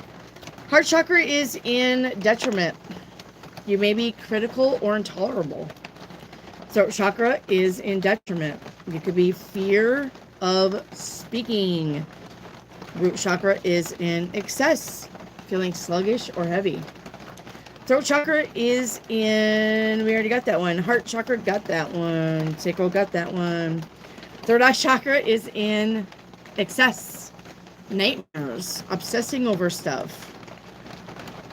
Heart chakra is in detriment. You may be critical or intolerable. Throat chakra is in detriment. You could be fear of speaking. Root chakra is in excess, feeling sluggish or heavy. Throat chakra is in, we already got that one. Heart chakra, got that one. Sacral, got that one. Third eye chakra is in excess. Nightmares, obsessing over stuff.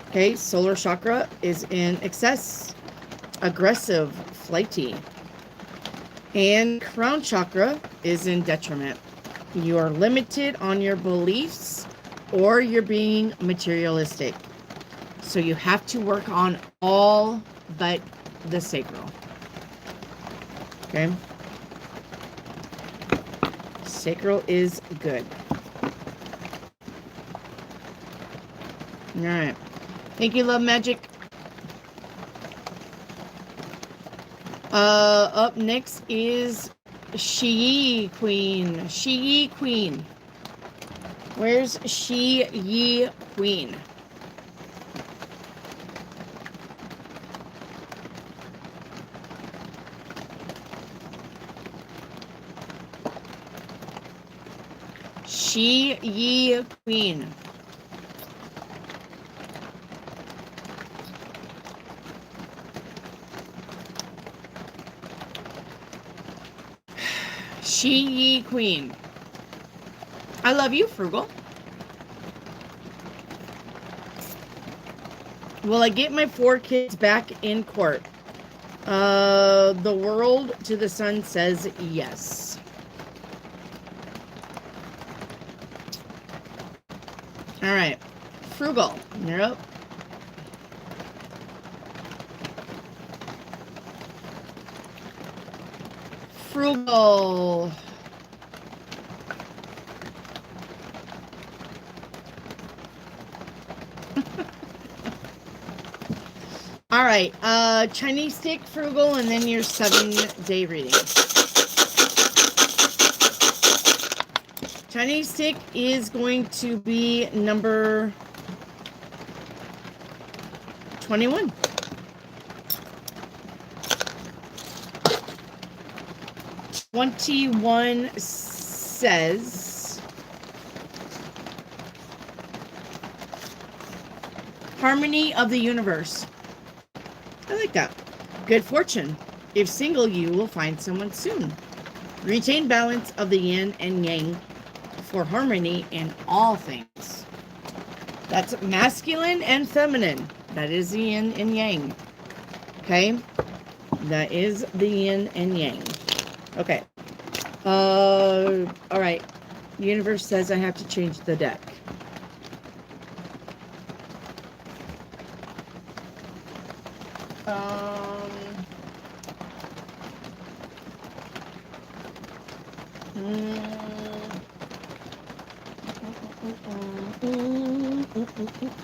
Okay, solar chakra is in excess. Aggressive, flighty. And crown chakra is in detriment. You are limited on your beliefs or you're being materialistic. So you have to work on all but the sacral. Okay? Sacral is good. All right. Thank you, Love Magic. Up next is She Queen. She Queen. Where's She Queen? She Queen. She Queen. I love you, Frugal. Will I get my 4 kids back in court? The world to the sun says yes. All right. Frugal, you're up. Frugal. All right. Chinese stick, Frugal, and then your 7-day reading. Chinese stick is going to be number 21. Says harmony of the universe. I like that. Good fortune. If single, you will find someone soon. Retain balance of the yin and yang for harmony in all things. That's masculine and feminine. That is the yin and yang. Okay? That is the yin and yang. Okay. All right. Universe says I have to change the deck.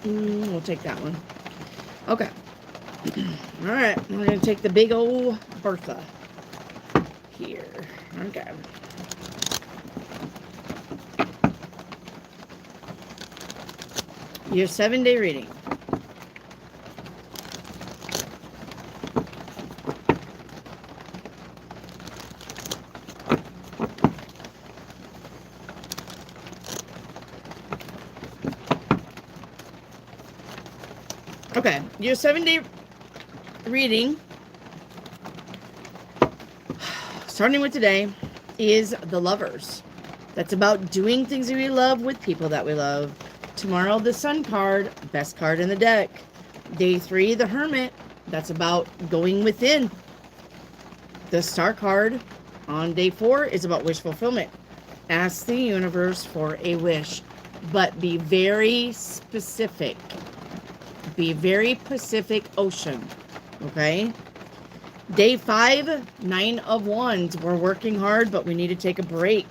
We'll take that one. Okay. All right. We're going to take the big old Bertha here. Okay. Your 7-day reading. Okay, your 7-day reading, starting with today, is the Lovers. That's about doing things that we love with people that we love. Tomorrow, the Sun card, best card in the deck. Day 3, the Hermit. That's about going within. The Star card on day 4 is about wish fulfillment. Ask the universe for a wish, but be very specific. Be very Pacific Ocean. Okay? Day 5, 9 of Wands. We're working hard, but we need to take a break.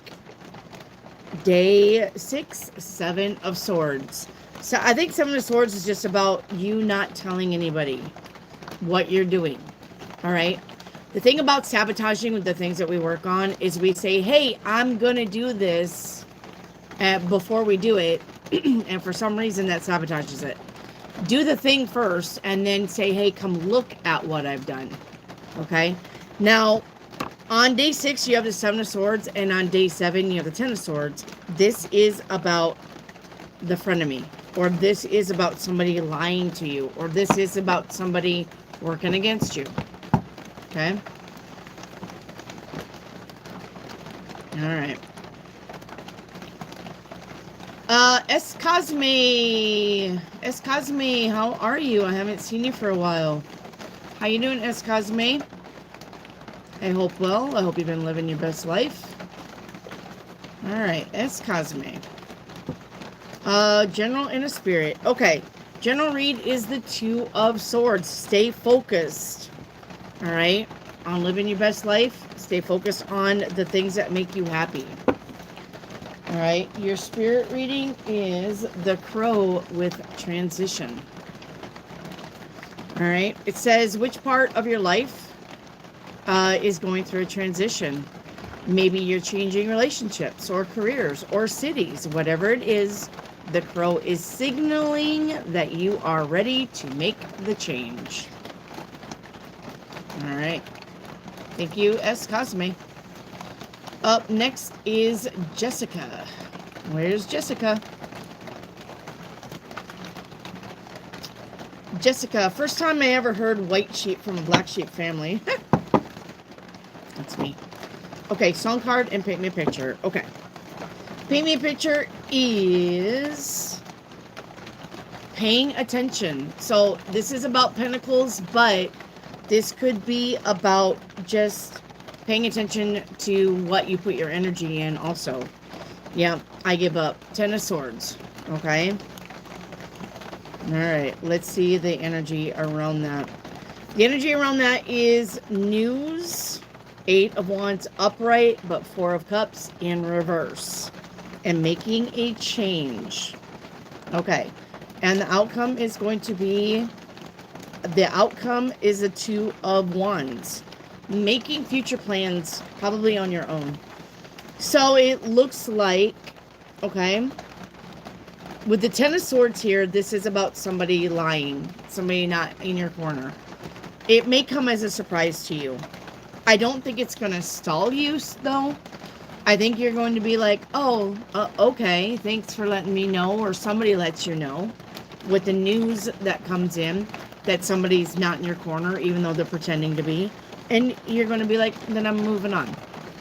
Day 6, 7 of Swords. So I think 7 of Swords is just about you not telling anybody what you're doing. All right? The thing about sabotaging with the things that we work on is we say, hey, I'm going to do this before we do it. And for some reason that sabotages it. Do the thing first and then say, hey, come look at what I've done. Okay? Now, On day 6, you have the 7 of Swords, and on day 7, you have the 10 of Swords. This is about the frenemy, or this is about somebody lying to you, or this is about somebody working against you. Okay? All right. S. Cosme, how are you? I haven't seen you for a while. How you doing, S. Cosme? I hope well. I hope you've been living your best life. All right, S. Cosme. General and a spirit. Okay, general read is the 2 of Swords. Stay focused. All right, on living your best life. Stay focused on the things that make you happy. All right, your spirit reading is the Crow with transition. All right, it says which part of your life is going through a transition. Maybe you're changing relationships or careers or cities. Whatever it is, the Crow is signaling that you are ready to make the change. All right. Thank you, S. Cosme. Up next is Jessica. Where's Jessica? Jessica, first time I ever heard white sheep from a black sheep family. That's me. Okay, song card and paint me a picture. Okay. Paint me a picture is paying attention. So this is about pentacles, but this could be about just paying attention to what you put your energy in also. Yeah, I give up. 10 of Swords. Okay. All right. Let's see the energy around that. The energy around that is news. 8 of Wands upright, but 4 of Cups in reverse. And making a change. Okay. And the outcome is going to be, the outcome is a 2 of Wands. Making future plans, probably on your own. So it looks like, okay, with the 10 of Swords here, this is about somebody lying. Somebody not in your corner. It may come as a surprise to you. I don't think it's going to stall you, though. I think you're going to be like, oh, okay, thanks for letting me know, or somebody lets you know with the news that comes in that somebody's not in your corner, even though they're pretending to be. And you're going to be like, then I'm moving on.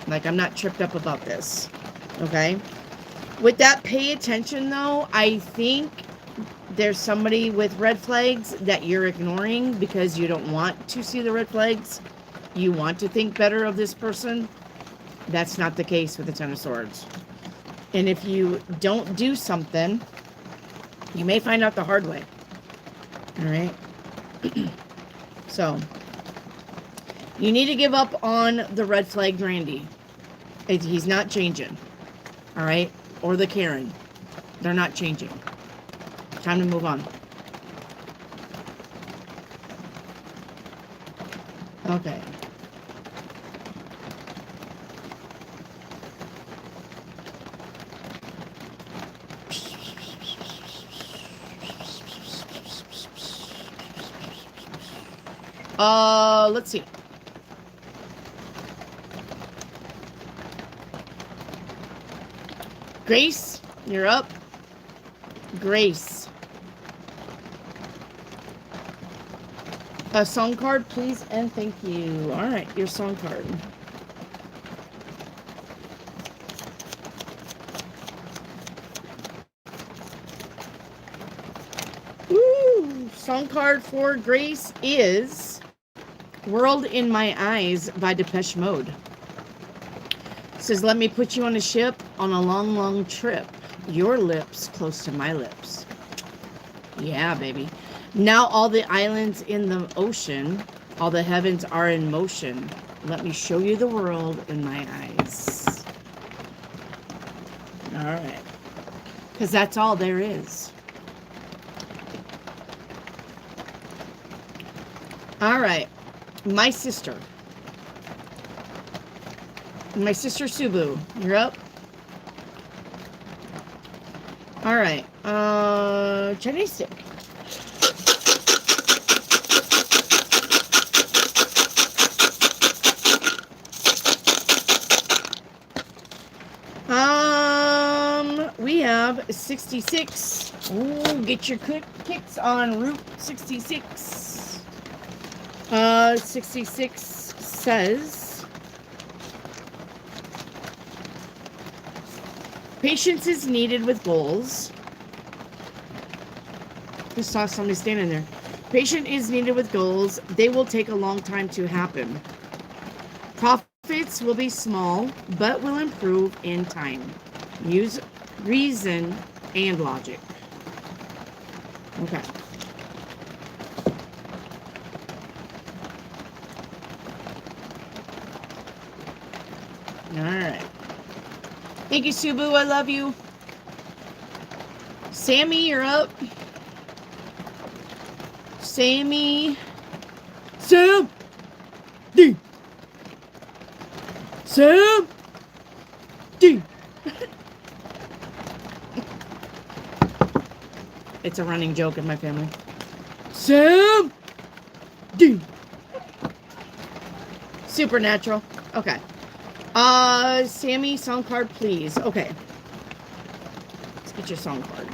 Like, I'm not tripped up about this. Okay? With that, pay attention, though. I think there's somebody with red flags that you're ignoring because you don't want to see the red flags. You want to think better of this person. That's not the case with the 10 of Swords. And if you don't do something, you may find out the hard way. All right? So, you need to give up on the red flag Randy. He's not changing. All right? Or the Karen. They're not changing. Time to move on. Okay. Let's see. Grace, you're up. Grace. A song card, please, and thank you. All right, your song card. Ooh, song card for Grace is World in My Eyes by Depeche Mode. It says, let me put you on a ship on a long, long trip. Your lips close to my lips. Yeah, baby. Now all the islands in the ocean, all the heavens are in motion. Let me show you the world in my eyes. All right. Because that's all there is. All right. My sister. My sister Subu, you're up. All right. Chinese stick. have 66. Ooh, get your kicks on Route 66. 66 says, patience is needed with goals. Just saw somebody standing there. Patience is needed with goals. They will take a long time to happen. Profits will be small, but will improve in time. Use reason and logic. Okay. All right. Thank you, Subu. I love you. Sammy, you're up. Sammy. Sam. D. Sam. D. It's a running joke in my family. Sam. D. Supernatural. Okay. Sammy, song card, please. Okay. Let's get your song card.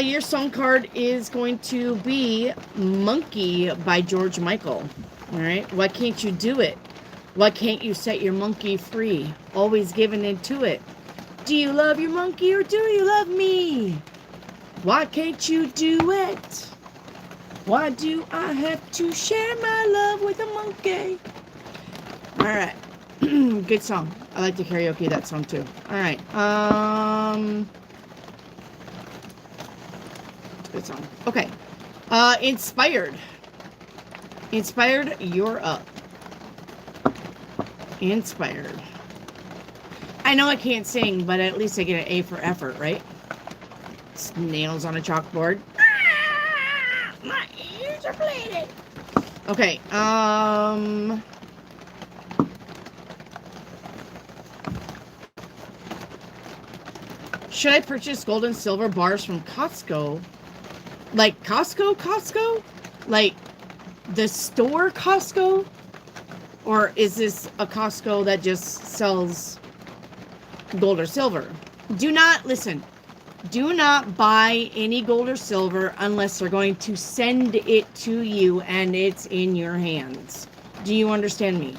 Your song card is going to be Monkey by George Michael. All right. Why can't you do it? Why can't you set your monkey free? Always giving into it. Do you love your monkey or do you love me? Why can't you do it? Why do I have to share my love with a monkey? All right. Good song. I like to karaoke that song too. All right. Good song. Okay. Inspired. Inspired, you're up. Inspired. I know I can't sing, but at least I get an A for effort, right? It's nails on a chalkboard. Ah, my ears are bleeding. Okay, should I purchase gold and silver bars from Costco? Like Costco? Like the store Costco? Or is this a Costco that just sells gold or silver? Do not buy any gold or silver unless they're going to send it to you and it's in your hands. Do you understand me?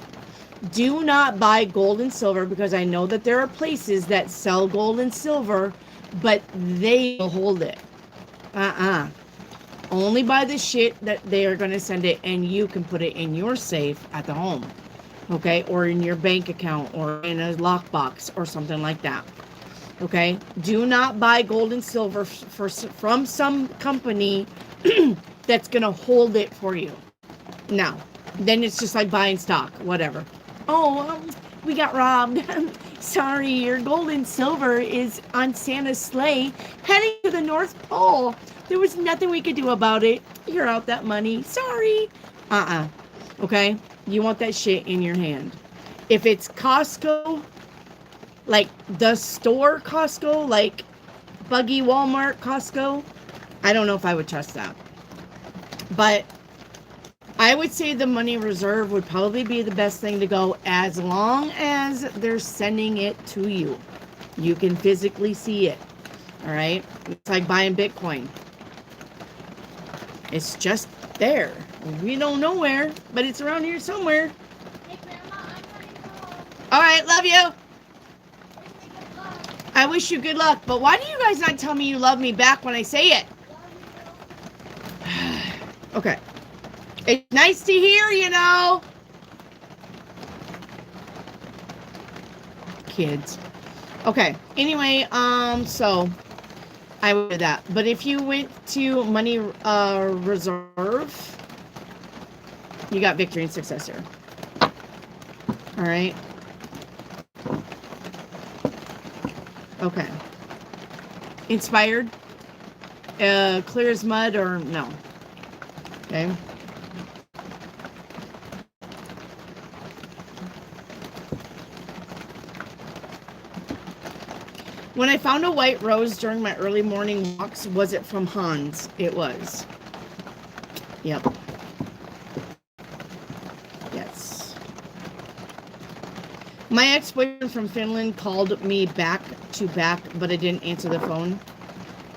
Do not buy gold and silver, because I know that there are places that sell gold and silver, but they will hold it. Only buy the shit that they are going to send it, and you can put it in your safe at the home. Okay? Or in your bank account, or in a lockbox, or something like that. Okay? Do not buy gold and silver from some company that's going to hold it for you. No. Then it's just like buying stock. Whatever. Oh, we got robbed. Sorry, your gold and silver is on Santa's sleigh heading to the North Pole. There was nothing we could do about it. You're out that money. Sorry. Okay? You want that shit in your hand. If it's Costco, like the store Costco, like Buggy Walmart Costco, I don't know if I would trust that. But I would say the money reserve would probably be the best thing to go, as long as they're sending it to you. You can physically see it. All right? It's like buying Bitcoin. It's just there. We don't know where, but it's around here somewhere. Hey, Grandma, I'm running home. All right, love you. Wish me good luck. I wish you good luck, but why do you guys not tell me you love me back when I say it? Love you. Okay. It's nice to hear, you know. Kids. Okay. Anyway, so I would do that. But if you went to money reserve, you got victory and success here. All right. Okay. Inspired. Clear as mud or no? Okay. When I found a white rose during my early morning walks, was it from Hans? It was. Yep. Yes. My ex-boyfriend from Finland called me back to back, but I didn't answer the phone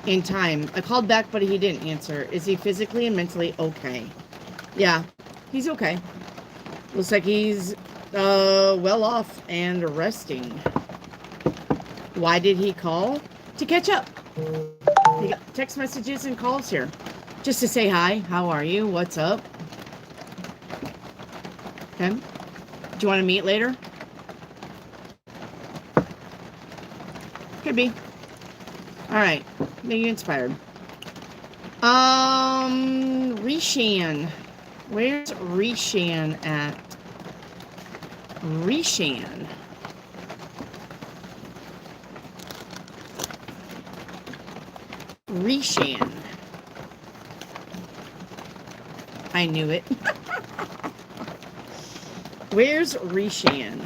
in time. I called back, but he didn't answer. Is he physically and mentally okay? Yeah, he's okay. Looks like he's well off and resting. Why did he call? To catch up. He got text messages and calls here. Just to say hi. How are you? What's up? Okay. Do you want to meet later? Could be. Alright. Make you inspired. Rishan. Where's Rishan at? Rishan. Rishan. I knew it. Where's Rishan?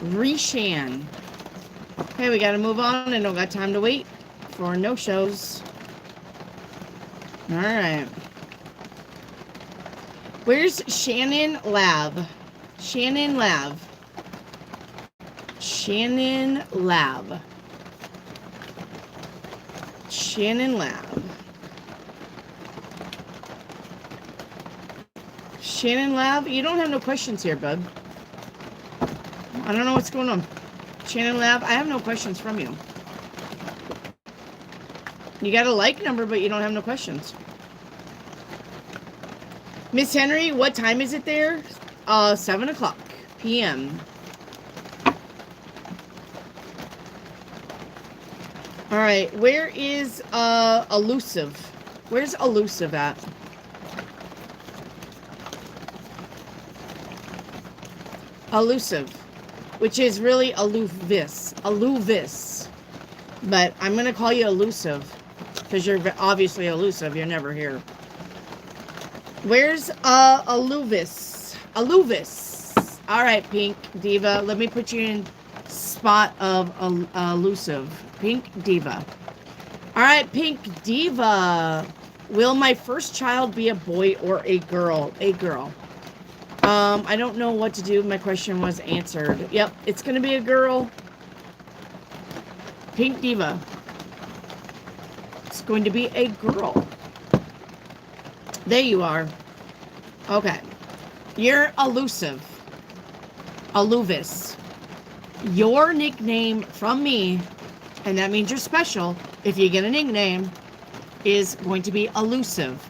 Rishan. Okay, we gotta move on. I don't got time to wait for no shows. Alright. Where's Shannon Lab? Shannon Lab. Shannon Lab. Shannon Lab. Shannon Lab? You don't have no questions here, bud. I don't know what's going on. Shannon Lab, I have no questions from you. You got a like number, but you don't have no questions. Miss Henry, what time is it there? 7 o'clock p.m. All right, where is Elusive? Where's Elusive at? Elusive, which is really Aloovis. Aloovis. But I'm going to call you Elusive because you're obviously elusive. You're never here. Where's Aloovis? Aloovis. All right, Pink Diva. Let me put you in spot of elusive. Pink Diva. All right, Pink Diva. Will my first child be a boy or a girl? A girl. I don't know what to do. My question was answered. Yep, it's going to be a girl. Pink Diva. It's going to be a girl. There you are. Okay. You're elusive. Aloovis. Your nickname from me, and that means you're special, if you get a nickname, is going to be elusive.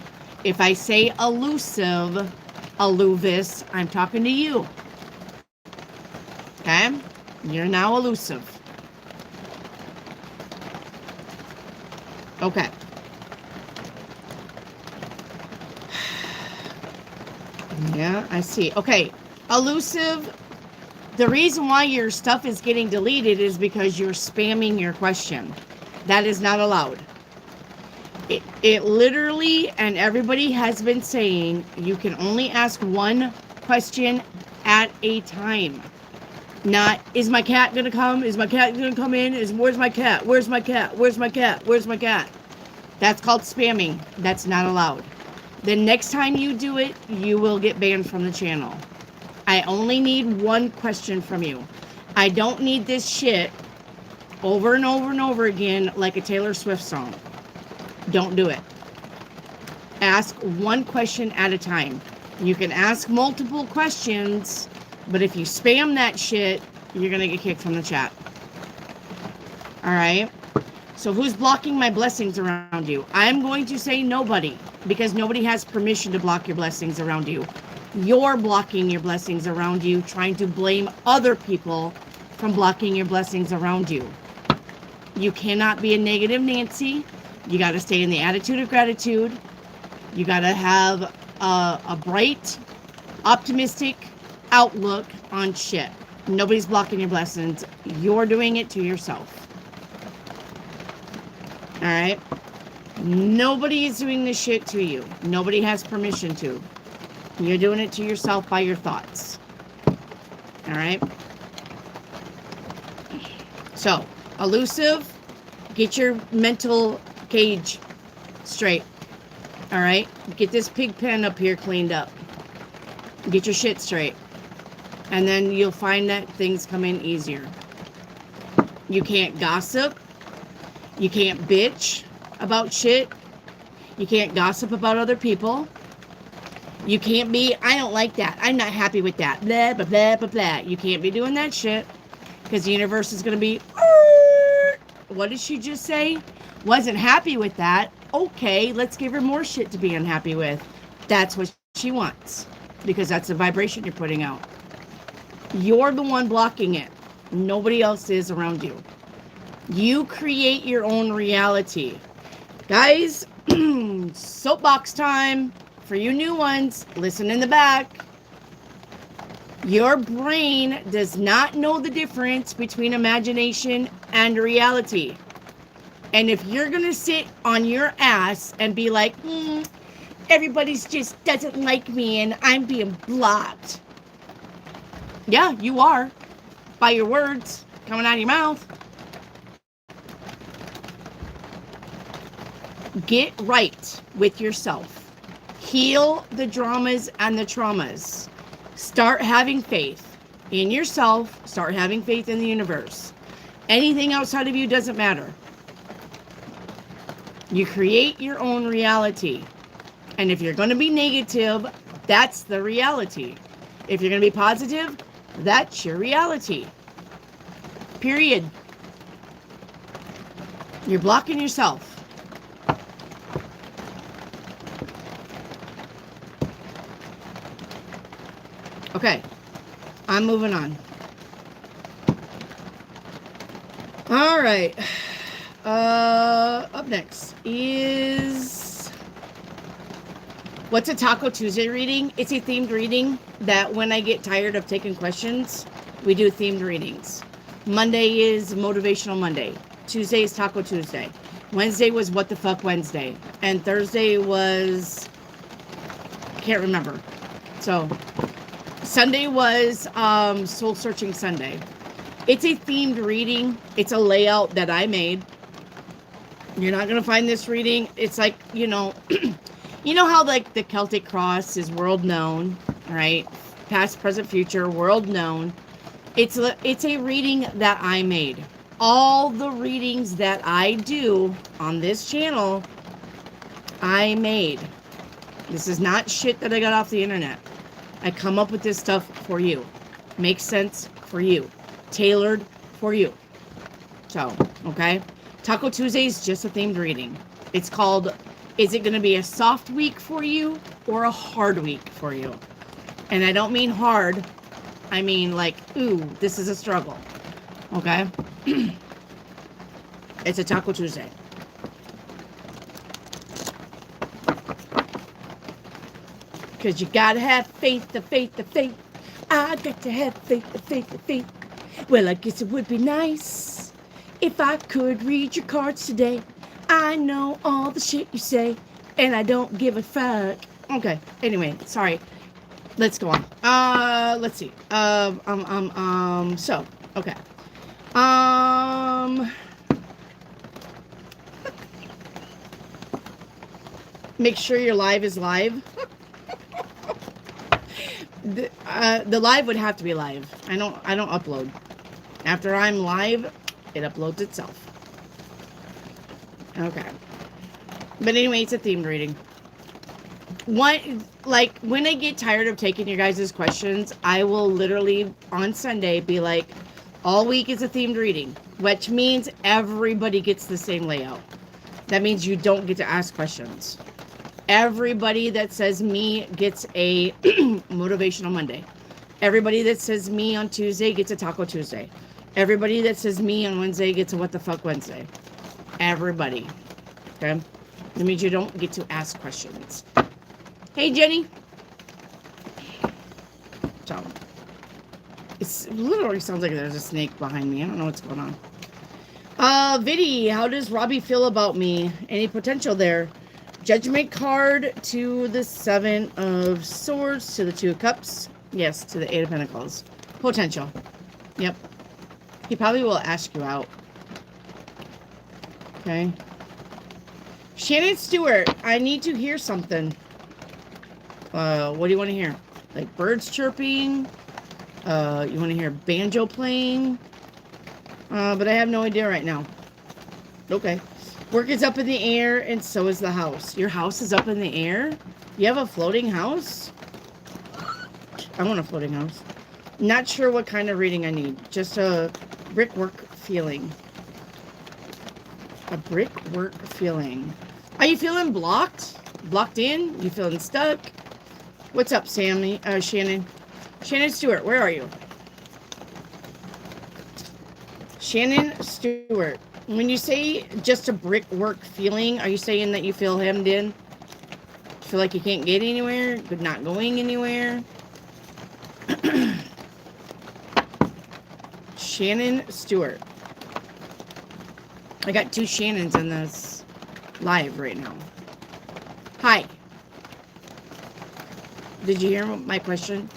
If I say elusive, Aloovis, I'm talking to you. Okay? You're now elusive. Okay. Yeah, I see. Okay. Elusive, the reason why your stuff is getting deleted is because you're spamming your question. That is not allowed. It literally, and everybody has been saying, you can only ask one question at a time. Not, is my cat going to come? Is my cat going to come in? Where's my cat? Where's my cat? Where's my cat? Where's my cat? That's called spamming. That's not allowed. The next time you do it, you will get banned from the channel. I only need one question from you. I don't need this shit over and over and over again like a Taylor Swift song. Don't do it. Ask one question at a time. You can ask multiple questions, but if you spam that shit, you're going to get kicked from the chat. All right? So who's blocking my blessings around you? I'm going to say nobody, because nobody has permission to block your blessings around you. You're blocking your blessings around you, trying to blame other people from blocking your blessings around you. You cannot be a negative Nancy. You got to stay in the attitude of gratitude. You got to have a bright, optimistic outlook on shit. Nobody's blocking your blessings. You're doing it to yourself. All right? Nobody is doing this shit to you. Nobody has permission to. You're doing it to yourself by your thoughts. All right? So, elusive, get your mental cage straight. All right? Get this pig pen up here cleaned up. Get your shit straight. And then you'll find that things come in easier. You can't gossip. You can't bitch about shit. You can't gossip about other people. You can't be, I don't like that. I'm not happy with that. Blah, blah, blah, blah, blah. You can't be doing that shit. Because the universe is going to be, what did she just say? Wasn't happy with that. Okay, let's give her more shit to be unhappy with. That's what she wants. Because that's the vibration you're putting out. You're the one blocking it. Nobody else is around you. You create your own reality. Guys, soapbox time. For you new ones, listen in the back. Your brain does not know the difference between imagination and reality. And if you're going to sit on your ass and be like, everybody's just doesn't like me and I'm being blocked. Yeah, you are. By your words coming out of your mouth. Get right with yourself. Heal the dramas and the traumas. Start having faith in yourself. Start having faith in the universe. Anything outside of you doesn't matter. You create your own reality. And if you're going to be negative, that's the reality. If you're going to be positive, that's your reality. Period. You're blocking yourself. Okay, I'm moving on. All right. Up next is, what's a Taco Tuesday reading? It's a themed reading that when I get tired of taking questions, we do themed readings. Monday is Motivational Monday. Tuesday is Taco Tuesday. Wednesday was What the Fuck Wednesday. And Thursday was, can't remember. So Sunday was Soul Searching Sunday. It's a themed reading. It's a layout that I made. You're not going to find this reading. It's like, you know how like the Celtic cross is world known, right? Past, present, future, world known. It's a reading that I made. All the readings that I do on this channel, I made. This is not shit that I got off the internet. I come up with this stuff for you. Makes sense for you. Tailored for you. So, okay? Taco Tuesday is just a themed reading. It's called, is it going to be a soft week for you or a hard week for you? And I don't mean hard. I mean like, ooh, this is a struggle. Okay? It's a Taco Tuesday. Because you got to have faith, the faith, the faith. I got to have faith, the faith, the faith. Well, I guess it would be nice if I could read your cards today. I know all the shit you say, and I don't give a fuck. Okay, anyway, sorry. Let's go on. Let's see. So, okay. Make sure your live is live. The live would have to be live. I don't upload. After I'm live, it uploads itself. Okay. But anyway, it's a themed reading. When I get tired of taking your guys' questions, I will literally on Sunday be like, all week is a themed reading, which means everybody gets the same layout. That means you don't get to ask questions. Everybody that says me gets a Motivational Monday. Everybody that says me on Tuesday gets a Taco Tuesday. Everybody that says me on Wednesday gets a What the Fuck Wednesday. Everybody. Okay? That means you don't get to ask questions. Hey, Jenny. So, it literally sounds like there's a snake behind me. I don't know what's going on. Viddy, how does Robbie feel about me? Any potential there? Judgment card to the 7 of Swords, to the 2 of Cups. Yes, to the 8 of Pentacles. Potential. Yep. He probably will ask you out. Okay. Shannon Stewart, I need to hear something. What do you want to hear? Like birds chirping? You want to hear banjo playing? But I have no idea right now. Okay. Work is up in the air, and so is the house. Your house is up in the air? You have a floating house? I want a floating house. Not sure what kind of reading I need. Just a brickwork feeling. A brickwork feeling. Are you feeling blocked? Blocked in? You feeling stuck? What's up, Shannon? Shannon Stewart, where are you? Shannon Stewart. When you say just a brickwork feeling, are you saying that you feel hemmed in? Feel like you can't get anywhere? But not going anywhere? Shannon Stewart. I got 2 Shannons in this live right now. Hi. Did you hear my question?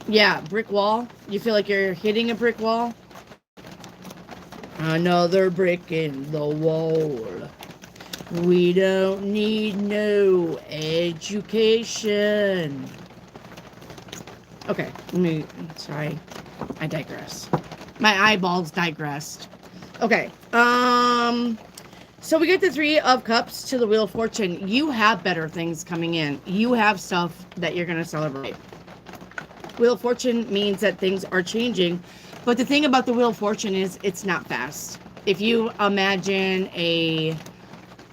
Yeah, brick wall. You feel like you're hitting a brick wall? Another brick in the wall. We don't need no education. Okay, sorry. I digress. My eyeballs digressed. Okay, so we get the 3 of Cups to the Wheel of Fortune. You have better things coming in. You have stuff that you're going to celebrate. Wheel of Fortune means that things are changing. But the thing about the Wheel of Fortune is it's not fast. If you imagine a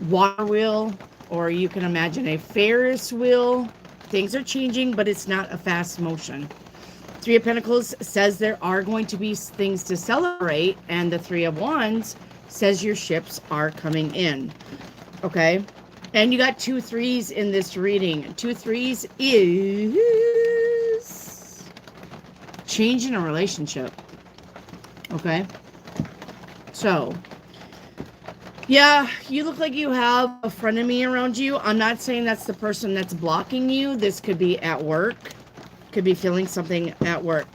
water wheel, or you can imagine a Ferris wheel, things are changing, but it's not a fast motion. 3 of Pentacles says there are going to be things to celebrate, and the 3 of Wands says your ships are coming in. Okay? And you got 2 3s in this reading. 2 3s is changing a relationship. Okay? So, yeah, you look like you have a frenemy around you. I'm not saying that's the person that's blocking you. This could be at work. Could be feeling something at work.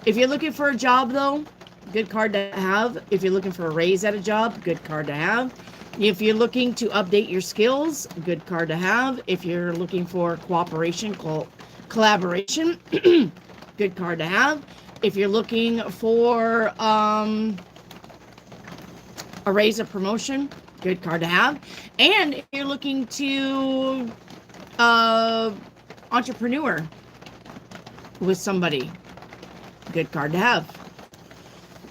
If you're looking for a job, though, good card to have. If you're looking for a raise at a job, good card to have. If you're looking to update your skills, good card to have. If you're looking for cooperation, collaboration, good card to have. If you're looking for a raise or promotion, good card to have. And if you're looking to entrepreneur with somebody, good card to have.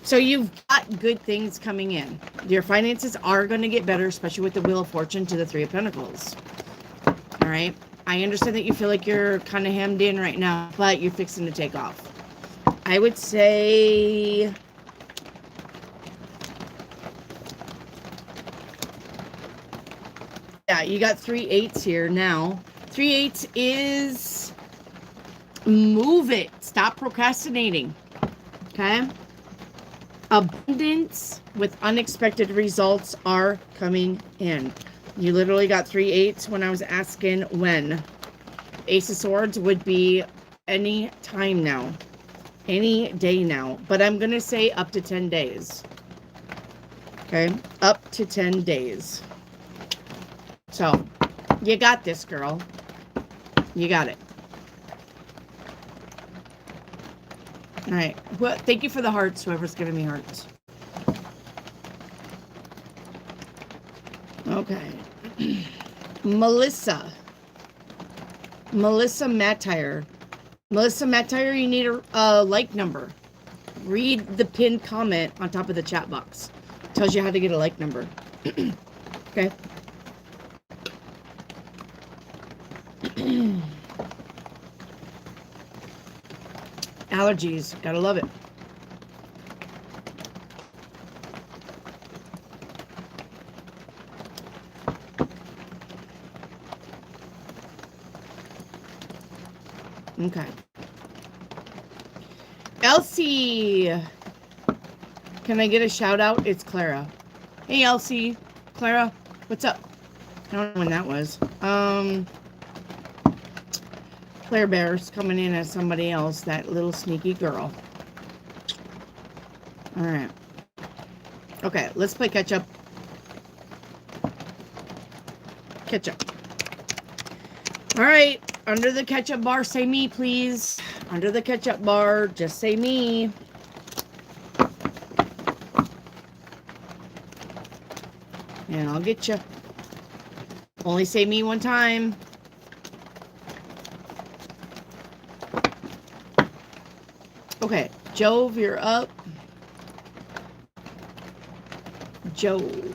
So you've got good things coming in. Your finances are going to get better, especially with the Wheel of Fortune to the 3 of Pentacles. All right. I understand that you feel like you're kind of hemmed in right now, but you're fixing to take off. I would say yeah, you got 3 8s here now. 3 8s is move it. Stop procrastinating. Okay? Abundance with unexpected results are coming in. You literally got 3 8s when I was asking when. Ace of Swords would be any time now. Any day now. But I'm going to say up to 10 days. Okay? Up to 10 days. So, you got this, girl. You got it. All right. Well, thank you for the hearts, whoever's giving me hearts. Okay. Melissa Mattire. Melissa Mattire, you need a like number. Read the pinned comment on top of the chat box. It tells you how to get a like number. Okay. Allergies. Gotta love it. Okay. Elsie. Can I get a shout out? It's Clara. Hey, Elsie. Clara, what's up? I don't know when that was. Claire Bear's coming in as somebody else, that little sneaky girl. All right. Okay, let's play catch up. Catch up. All right, under the catch up bar, say me, please. Under the catch up bar, just say me. And I'll get you. Only say me one time. Okay, Jove, you're up. Jove.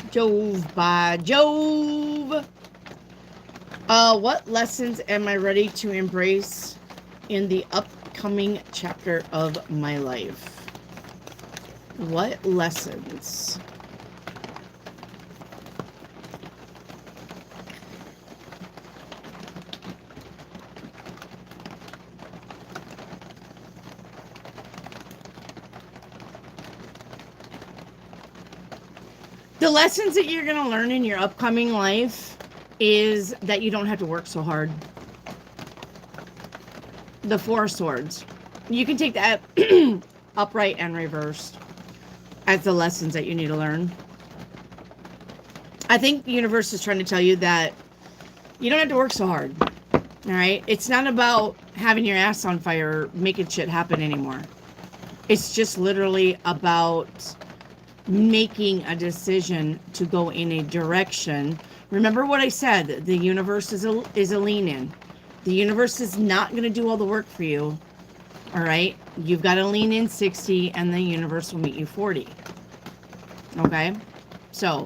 Jove by Jove. What lessons am I ready to embrace in the upcoming chapter of my life? What lessons? The lessons that you're going to learn in your upcoming life is that you don't have to work so hard. The Four of Swords. You can take that upright and reversed as the lessons that you need to learn. I think the universe is trying to tell you that you don't have to work so hard. All right? It's not about having your ass on fire, making shit happen anymore. It's just literally about making a decision to go in a direction. Remember what I said, the universe is a lean in. The universe is not going to do all the work for you. All right? You've got to lean in 60 and the universe will meet you 40. Okay? So,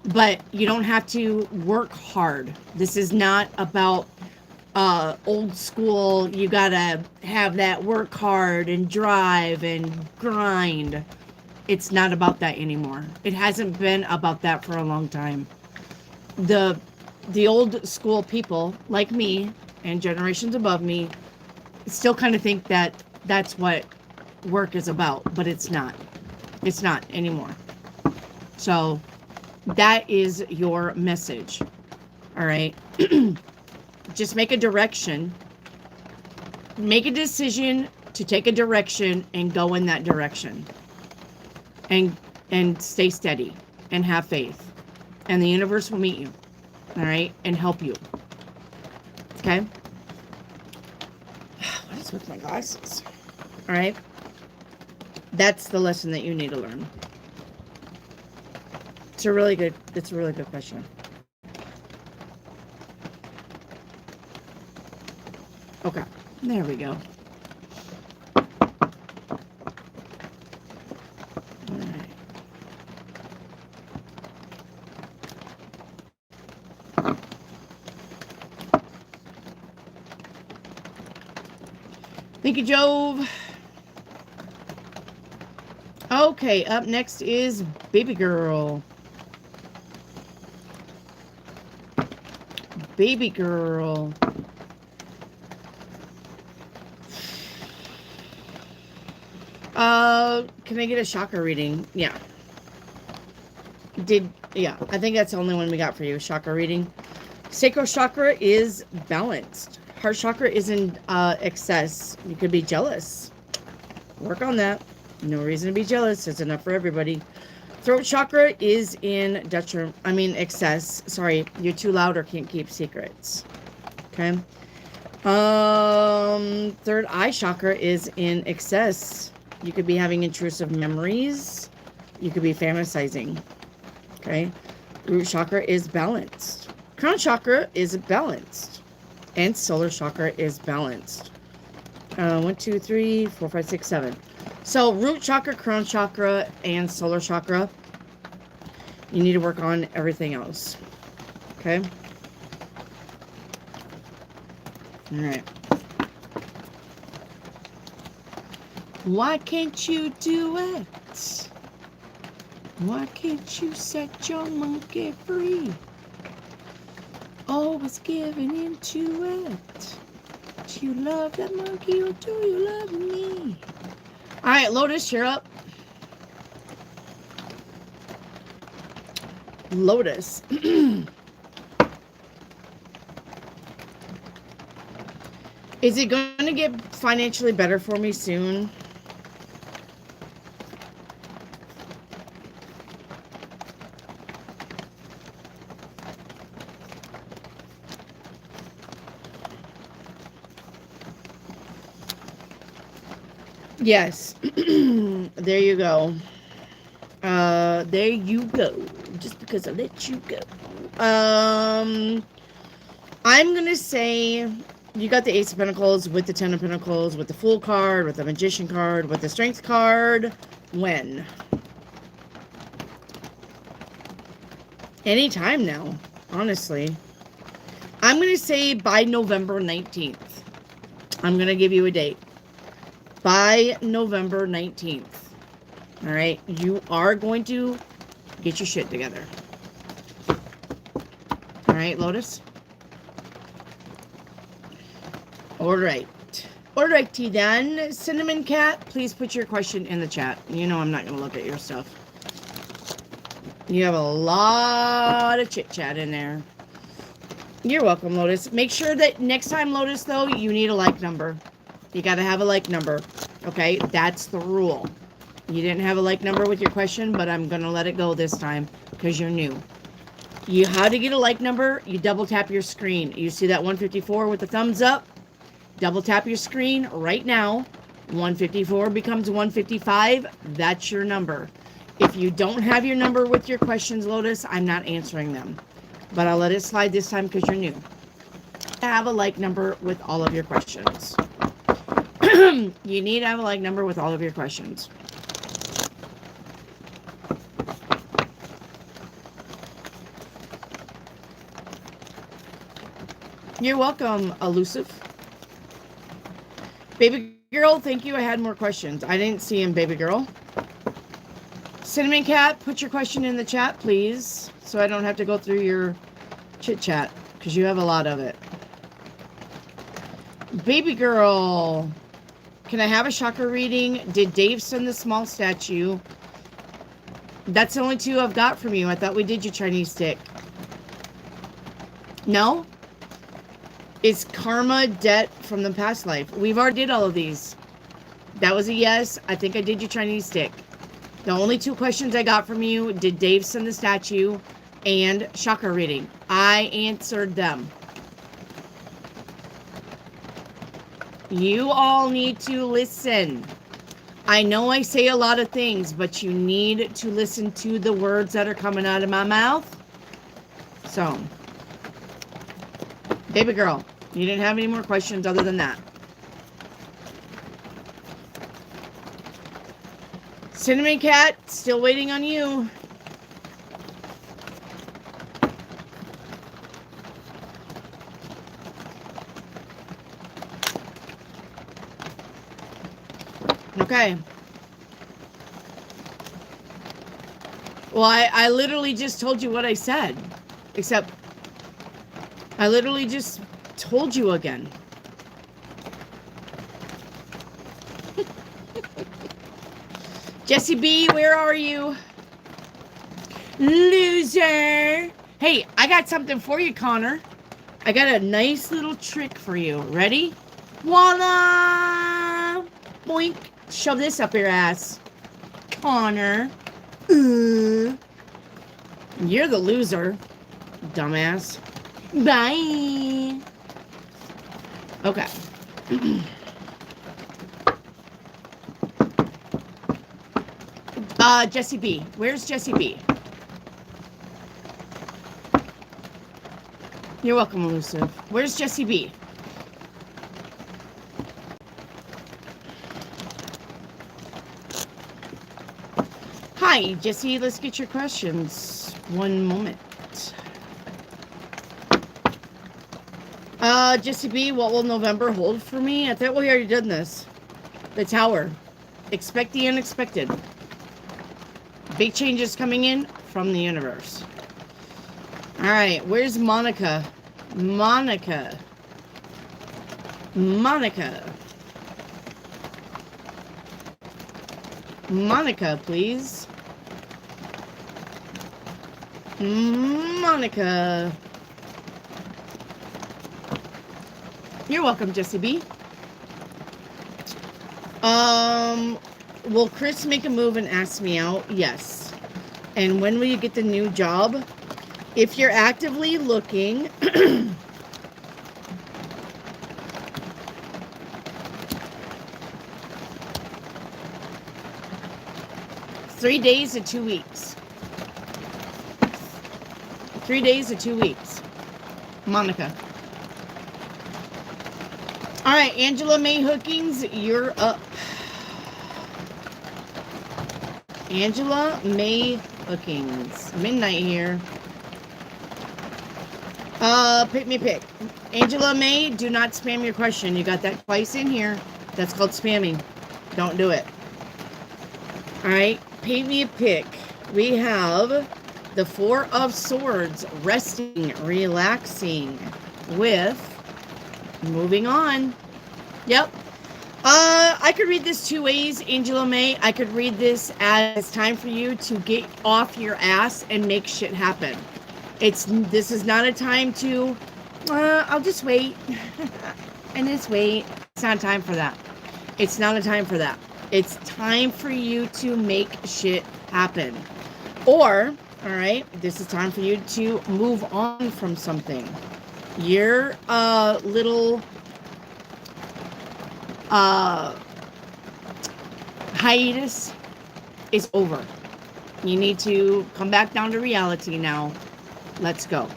but you don't have to work hard. This is not about old school, you got to have that work hard and drive and grind. It's not about that anymore. It hasn't been about that for a long time. The old school people like me and generations above me still kind of think that that's what work is about, but it's not. It's not anymore. So that is your message. All right. Just make a direction. Make a decision to take a direction and go in that direction. And stay steady and have faith. And the universe will meet you. All right? And help you. Okay? What is with my glasses? All right? That's the lesson that you need to learn. It's a really good question. Okay. There we go. Thank you, Jove. Okay, up next is Baby Girl. Baby Girl. Can I get a chakra reading? Yeah. I think that's the only one we got for you, chakra reading. Sacral chakra is balanced. Heart chakra is in excess. You could be jealous. Work on that. No reason to be jealous. It's enough for everybody. Throat chakra is in excess. Sorry, you're too loud or can't keep secrets. Okay. Third eye chakra is in excess. You could be having intrusive memories. You could be fantasizing. Okay. Root chakra is balanced. Crown chakra is balanced. And solar chakra is balanced. 1, 2, 3, 4, 5, 6, 7. So root chakra, crown chakra, and solar chakra. You need to work on everything else. Okay. All right. Why can't you do it? Why can't you set your monkey free? Always giving into it. Do you love that monkey or do you love me? All right, Lotus, you're up. Lotus. Is it going to get financially better for me soon? Yes. There you go. There you go. Just because I let you go. I'm going to say you got the Ace of Pentacles with the Ten of Pentacles, with the Fool card, with the Magician card, with the Strength card. When? Anytime now, honestly. I'm going to say by November 19th. I'm going to give you a date. By November 19th. All right? You are going to get your shit together. All right, Lotus? All right. All righty then. Cinnamon Cat, please put your question in the chat. You know I'm not going to look at your stuff. You have a lot of chit-chat in there. You're welcome, Lotus. Make sure that next time, Lotus, though, you need a like number. You got to have a like number. Okay? That's the rule. You didn't have a like number with your question, but I'm going to let it go this time because you're new. How to get a like number? You double tap your screen. You see that 154 with the thumbs up? Double tap your screen right now. 154 becomes 155. That's your number. If you don't have your number with your questions, Lotus, I'm not answering them. But I'll let it slide this time because you're new. Have a like number with all of your questions. You need to have a like number with all of your questions. You're welcome, Elusive. Baby girl, thank you. I had more questions. I didn't see him, baby girl. Cinnamon Cat, put your question in the chat, please, so I don't have to go through your chit-chat, because you have a lot of it. Baby girl, can I have a chakra reading? Did Dave send the small statue? That's the only two I've got from you. I thought we did your Chinese stick. No? Is karma debt from the past life? We've already did all of these. That was a yes. I think I did your Chinese stick. The only two questions I got from you, did Dave send the statue and chakra reading? I answered them. You all need to listen. I know I say a lot of things, but you need to listen to the words that are coming out of my mouth. So, baby girl, you didn't have any more questions other than that. Cinnamon Cat, still waiting on you. Okay. Well, I literally just told you what I said. Except, I literally just told you again. Jessie B, where are you? Loser. Hey, I got something for you, Connor. I got a nice little trick for you. Ready? Voila! Boink. Shove this up your ass. Connor. You're the loser. Dumbass. Bye. Okay. Jessie B. Where's Jessie B? You're welcome, Elusive. Where's Jessie B? Hi, Jessie. Let's get your questions. One moment. Jessie B, what will November hold for me? I thought we already did this. The Tower. Expect the unexpected. Big changes coming in from the universe. Alright, where's Monica? Monica. Monica. Monica, please. Monica. You're welcome, Jessie B. Will Chris make a move and ask me out? Yes. And when will you get the new job? If you're actively looking, 3 days to 2 weeks. 3 days to 2 weeks. Monica. All right, Angela May Hookings, you're up. Angela May Hookings. Midnight here. Pick me pick. Angela May, do not spam your question. You got that twice in here. That's called spamming. Don't do it. All right, paint me a pick. We have the Four of Swords, resting, relaxing, with moving on. Yep. I could read this 2 ways, Angela May. I could read this as it's time for you to get off your ass and make shit happen. This is not a time to, I'll just wait. And just wait. It's not time for that. It's not a time for that. It's time for you to make shit happen. Or, all right, this is time for you to move on from something. Your little hiatus is over. You need to come back down to reality now. Let's go. All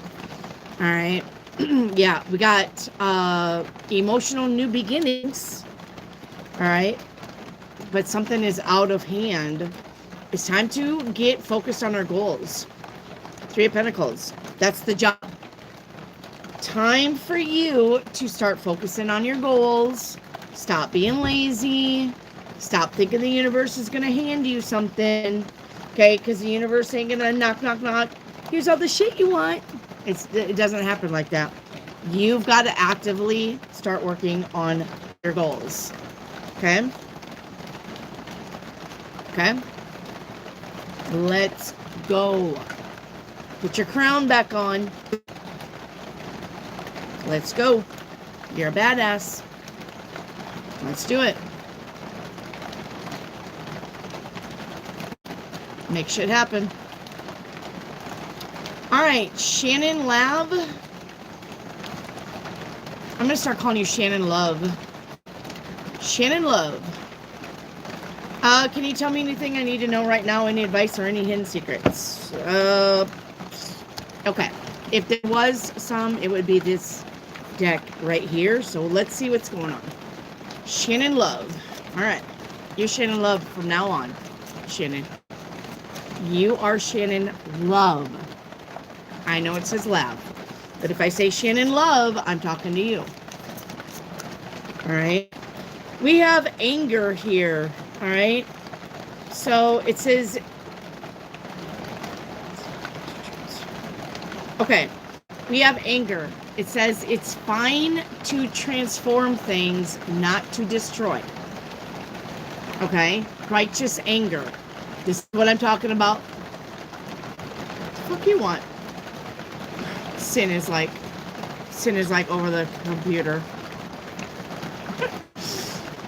right. Yeah, we got emotional new beginnings. All right. But something is out of hand. It's time to get focused on our goals. 3 of Pentacles. That's the job. Time for you to start focusing on your goals. Stop being lazy. Stop thinking the universe is going to hand you something. Okay? Because the universe ain't going to knock, knock, knock. Here's all the shit you want. It doesn't happen like that. You've got to actively start working on your goals. Okay? Okay? Let's go. Put your crown back on. Let's go. You're a badass. Let's do it. Make shit happen. All right, Shannon Lab. I'm going to start calling you Shannon Love. Shannon Love. Can you tell me anything I need to know right now? Any advice or any hidden secrets? Okay. If there was some, it would be this deck right here. So let's see what's going on. Shannon Love. All right. You're Shannon Love from now on. Shannon. You are Shannon Love. I know it says Lab. But if I say Shannon Love, I'm talking to you. All right. We have anger here. All right. So it says, okay, we have anger. It says it's fine to transform things, not to destroy. Okay. Righteous anger. This is what I'm talking about. What the fuck you want? Sin is like over the computer.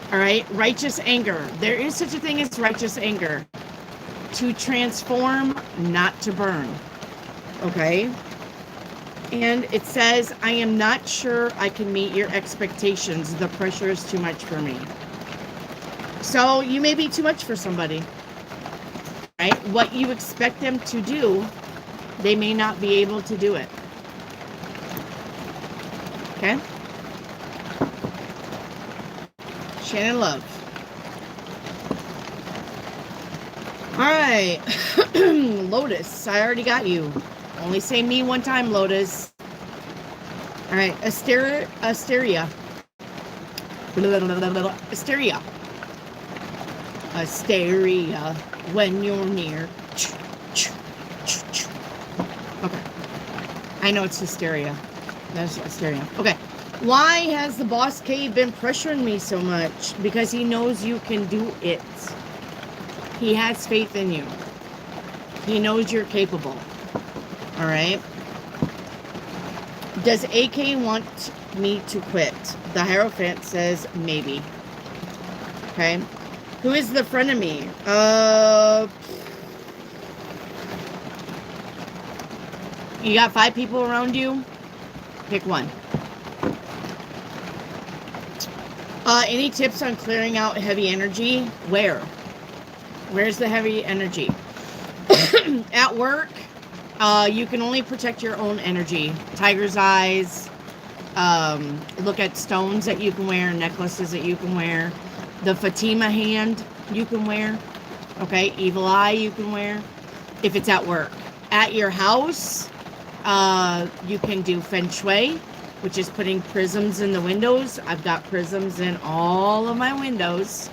All right, righteous anger. There is such a thing as righteous anger. To transform, not to burn. Okay? And it says, I am not sure I can meet your expectations. The pressure is too much for me. So you may be too much for somebody. Right? What you expect them to do, they may not be able to do it. Okay? Shannon Love. All right. Lotus. I already got you. Only say me one time, Lotus. All right. Asteria. Asteria. Asteria. When you're near. Okay. I know it's hysteria. That's hysteria. Okay. Why has the boss K been pressuring me so much? Because he knows you can do it. He has faith in you. He knows you're capable. All right. Does AK want me to quit? The Hierophant says maybe. Okay. Who is the friend of me? You got 5 people around you? Pick one. Any tips on clearing out heavy energy? Where? Where's the heavy energy? At work, you can only protect your own energy. Tiger's eyes. Look at stones that you can wear, necklaces that you can wear. The Fatima hand you can wear. Okay, evil eye you can wear. If it's at work. At your house, you can do feng shui, which is putting prisms in the windows. I've got prisms in all of my windows.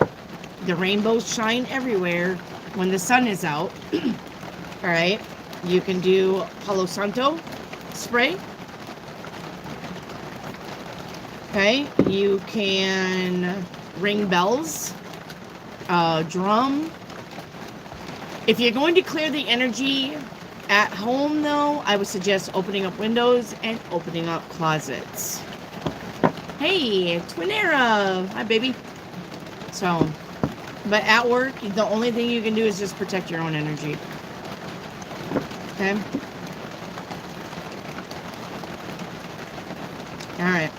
The rainbows shine everywhere when the sun is out. All right. You can do Palo Santo spray. Okay. You can ring bells, drum. If you're going to clear the energy at home, though, I would suggest opening up windows and opening up closets. Hey, Twinera. Hi, baby. So, but at work, the only thing you can do is just protect your own energy. Okay? All right.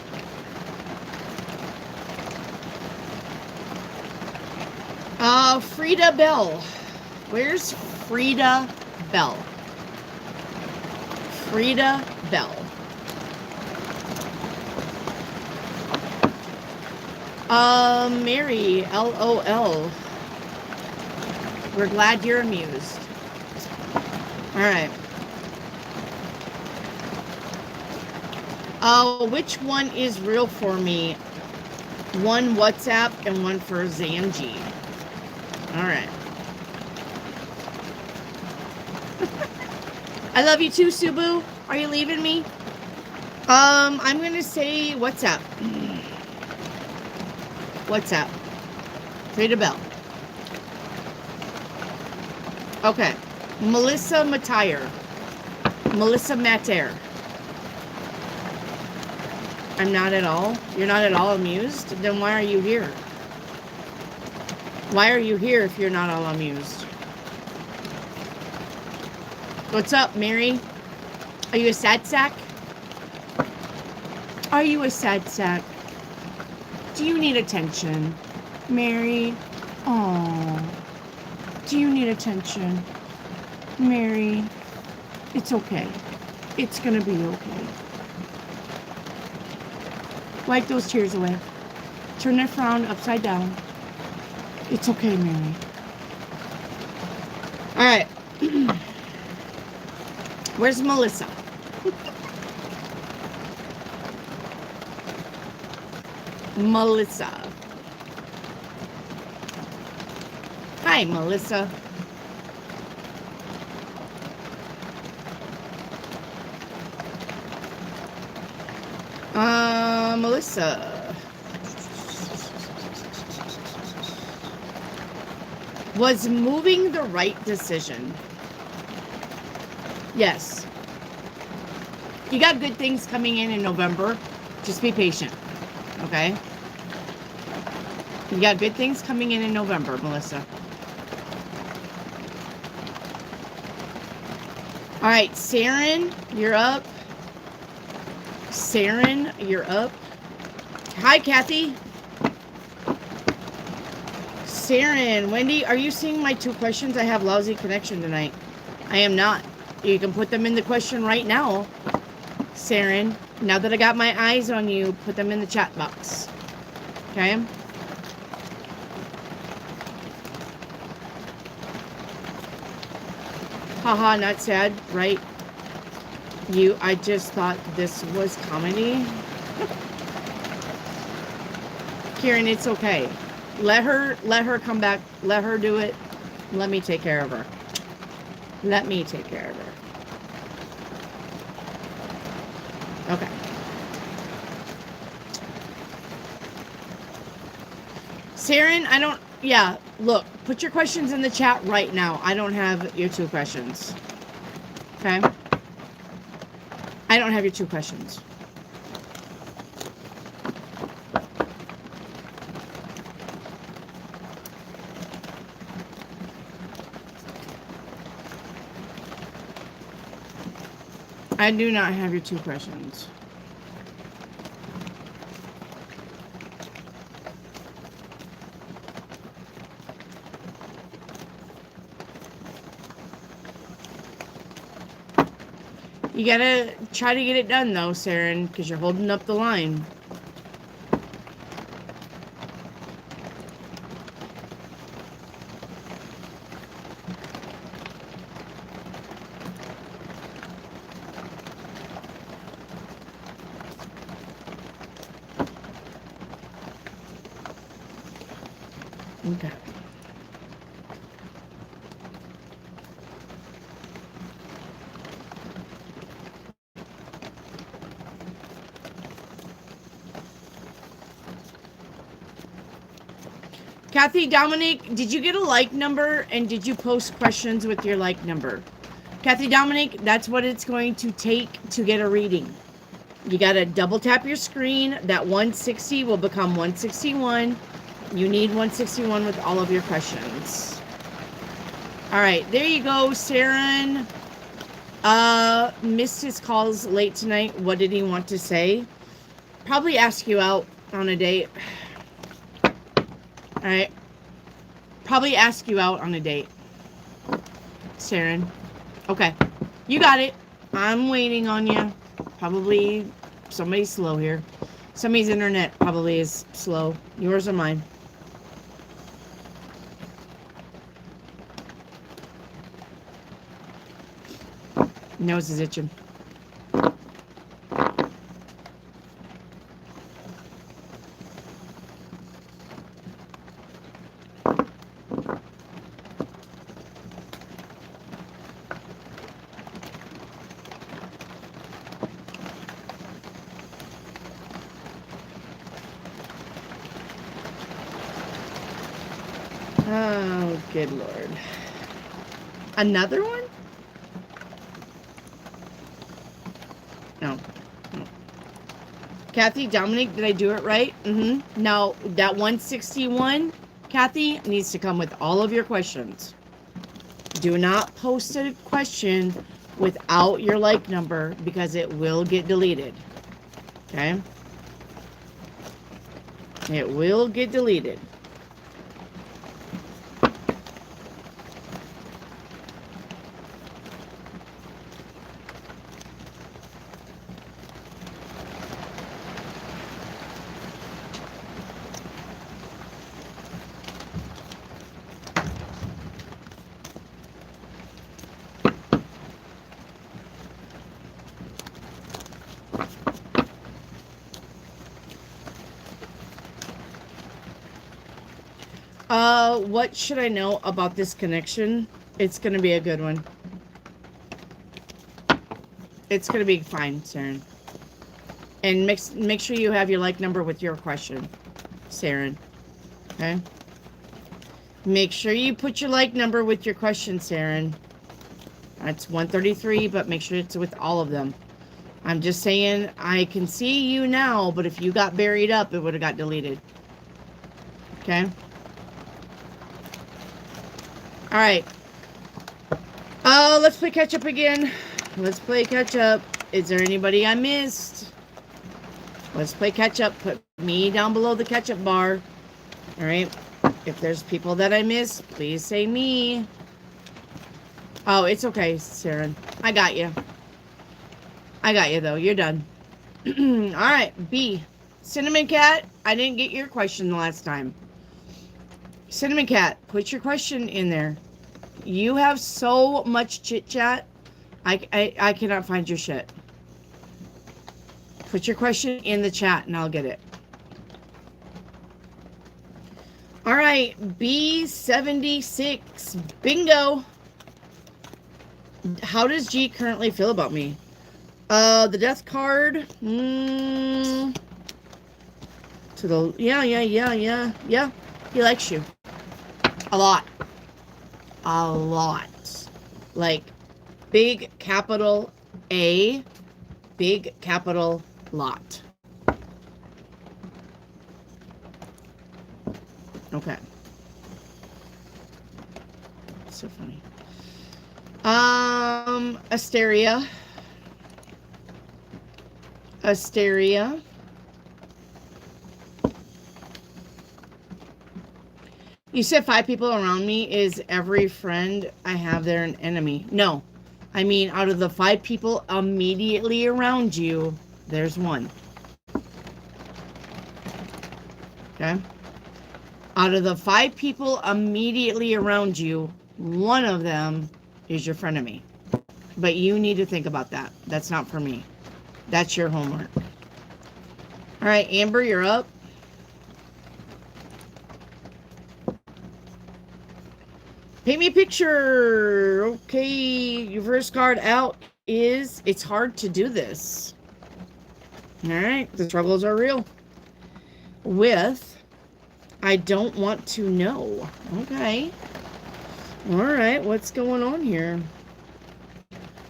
Frida Bell. Where's Frida Bell? Frida Bell. Mary, LOL. We're glad you're amused. All right. Which one is real for me? One WhatsApp and one for Zanji. All right. I love you too, Subu. Are you leaving me? I'm gonna say WhatsApp. WhatsApp. Frida Bell. Okay. Melissa Matire. Melissa Mater. I'm not at all. You're not at all amused? Then why are you here? Why are you here if you're not all amused? What's up, Mary? Are you a sad sack? Are you a sad sack? Do you need attention? Mary? Oh. Do you need attention? Mary? It's okay. It's gonna be okay. Wipe those tears away. Turn that frown upside down. It's okay, Mary. All right. Where's Melissa? Melissa. Hi, Melissa. Melissa. Was moving the right decision? Yes. You got good things coming in November. Just be patient. Okay? You got good things coming in November, Melissa. All right, Saren, you're up. Saren, you're up. Hi, Kathy. Saren, Wendy, are you seeing my 2 questions? I have lousy connection tonight. I am not. You can put them in the question right now. Saren, now that I got my eyes on you, put them in the chat box. Okay? Haha, not sad, right? I just thought this was comedy. Kieran, it's okay. Let her come back. Let her do it. Let me take care of her. Let me take care of her. Okay. Saren, yeah, look, put your questions in the chat right now. I don't have your 2 questions. Okay? I don't have your 2 questions. I do not have your 2 questions. You gotta try to get it done, though, Saren, because you're holding up the line. Okay. Kathy, Dominic, did you get a like number and did you post questions with your like number? Kathy, Dominic, that's what it's going to take to get a reading. You got to double tap your screen. That 160 will become 161. You need 161 with all of your questions. All right, there you go, Saren. Missed his calls late tonight. What did he want to say? Probably ask you out on a date. All right. Probably ask you out on a date, Saren. Okay. You got it. I'm waiting on you. Probably somebody's slow here. Somebody's internet probably is slow. Yours or mine. Nose is itching. Oh, good Lord. Another one? No. Kathy, Dominic, did I do it right? Mm-hmm. Now, that 161, Kathy, needs to come with all of your questions. Do not post a question without your like number because it will get deleted. Okay? It will get deleted. What should I know about this connection? It's going to be a good one. It's going to be fine, Saren. And make sure you have your like number with your question, Saren. Okay? Make sure you put your like number with your question, Saren. That's 133, but make sure it's with all of them. I'm just saying, I can see you now, but if you got buried up, it would have got deleted. Okay? Alright. Let's play catch up again. Let's play catch up. Is there anybody I missed? Let's play catch up. Put me down below the catch up bar. Alright. If there's people that I missed, please say me. Oh, it's okay, Saren. I got you. I got you, though. You're done. Alright, B. Cinnamon Cat, I didn't get your question the last time. Cinnamon Cat, put your question in there. You have so much chit-chat, I cannot find your shit. Put your question in the chat and I'll get it. Alright, B76. Bingo! How does G currently feel about me? The death card. To the... Yeah. He likes you. A lot. A lot. Like, big capital A. big capital lot. Okay. So funny. Asteria. Asteria. You said 5 people around me. Is every friend I have there an enemy? No. I mean, out of the 5 people immediately around you, there's one. Okay? Out of the 5 people immediately around you, one of them is your frenemy. But you need to think about that. That's not for me. That's your homework. All right, Amber, you're up. Paint me a picture. Okay, your first card out is, it's hard to do this. All right, the struggles are real. With, I don't want to know. Okay. All right, what's going on here?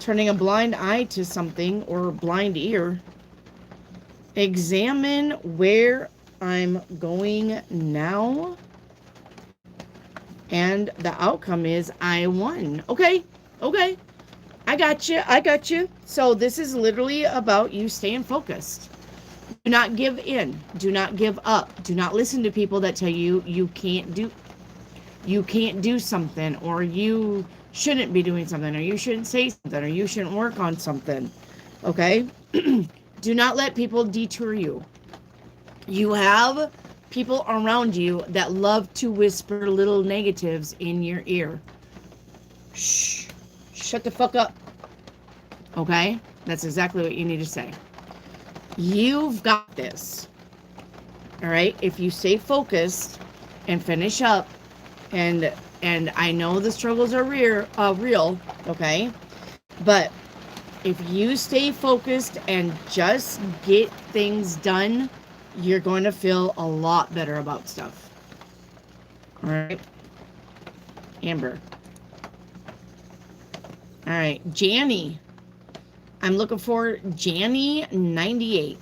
Turning a blind eye to something or blind ear. Examine where I'm going now. And the outcome is I won. Okay. Okay. I got you. I got you. So this is literally about you staying focused. Do not give in. Do not give up. Do not listen to people that tell you you can't do something, or you shouldn't be doing something, or you shouldn't say something, or you shouldn't work on something. Okay? Do not let people detour you. You have people around you that love to whisper little negatives in your ear. Shh. Shut the fuck up. Okay? That's exactly what you need to say. You've got this. All right? If you stay focused and finish up, and I know the struggles are real, okay? But if you stay focused and just get things done, you're going to feel a lot better about stuff. All right? Amber. All right, Janny. I'm looking for Janny 98.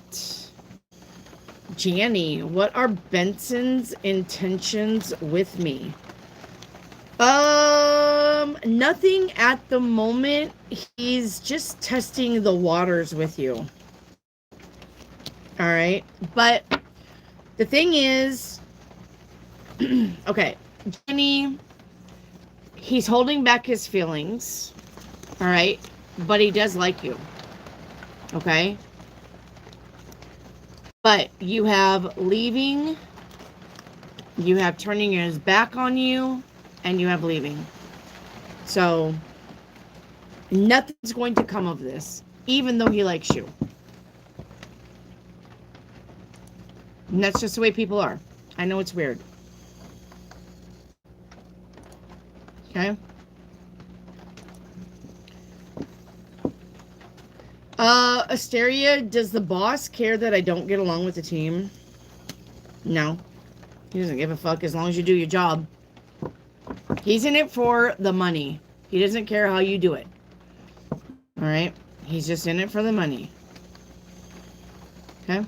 Janny, what are Benson's intentions with me? Nothing at the moment. He's just testing the waters with you. All right. But the thing is, okay, Jenny, he's holding back his feelings. All right. But he does like you. Okay. But you have leaving, you have turning his back on you, and you have leaving. So nothing's going to come of this, even though he likes you. And that's just the way people are. I know it's weird. Okay? Asteria, does the boss care that I don't get along with the team? No. He doesn't give a fuck as long as you do your job. He's in it for the money. He doesn't care how you do it. Alright? He's just in it for the money. Okay?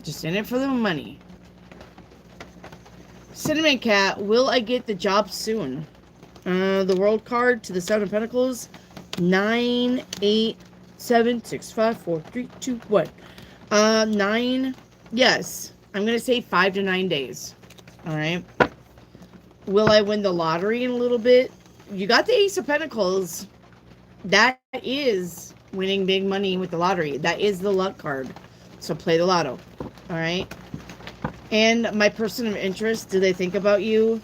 Just in it for the money. Cinnamon Cat, will I get the job soon? The world card to the 7 of Pentacles. 9, 8, 7, 6, 5, 4, 3, 2, 1. 9. Yes. I'm going to say 5 to 9 days. Alright? Will I win the lottery in a little bit? You got the Ace of Pentacles. That is winning big money with the lottery. That is the luck card. So play the lotto. Alright? And my person of interest, do they think about you?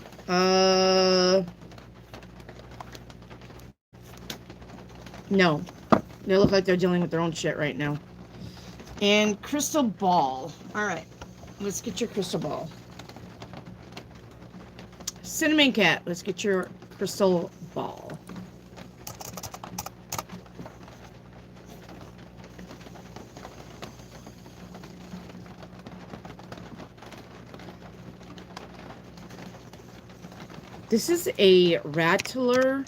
No. They look like they're dealing with their own shit right now. And crystal ball. Alright. Let's get your crystal ball. Cinnamon Cat, let's get your crystal ball. This is a rattler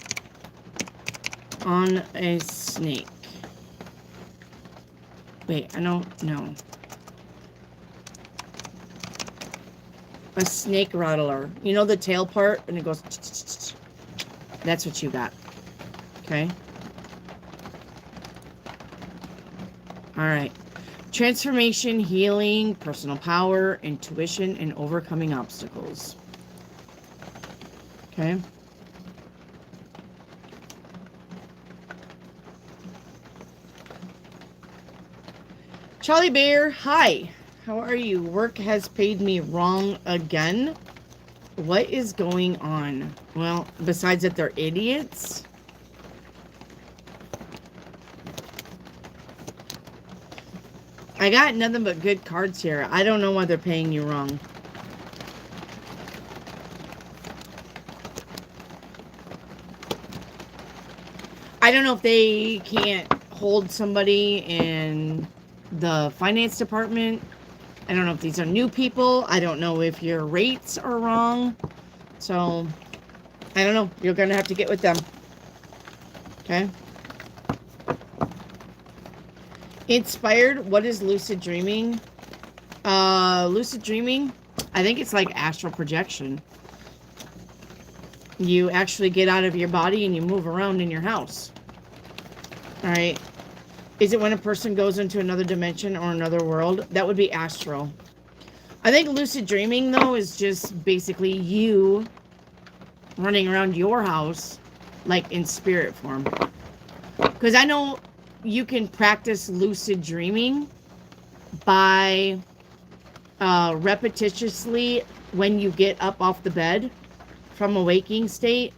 on a snake. Wait, I don't know. A snake rattler. You know the tail part? And it goes... That's what you got. Okay? Alright. Transformation, healing, personal power, intuition, and overcoming obstacles. Okay? Charlie Bear, hi. How are you? Work has paid me wrong again. What is going on? Well, besides that they're idiots. I got nothing but good cards here. I don't know why they're paying you wrong. I don't know if they can't hold somebody in the finance department. I don't know if these are new people. I don't know if your rates are wrong. So, I don't know. You're going to have to get with them. Okay? Inspired. What is lucid dreaming? Lucid dreaming, I think it's like astral projection. You actually get out of your body and you move around in your house. All right. Is it when a person goes into another dimension or another world? That would be astral. I think lucid dreaming, though, is just basically you running around your house, like in spirit form. Because I know you can practice lucid dreaming by repetitiously, when you get up off the bed from a waking state,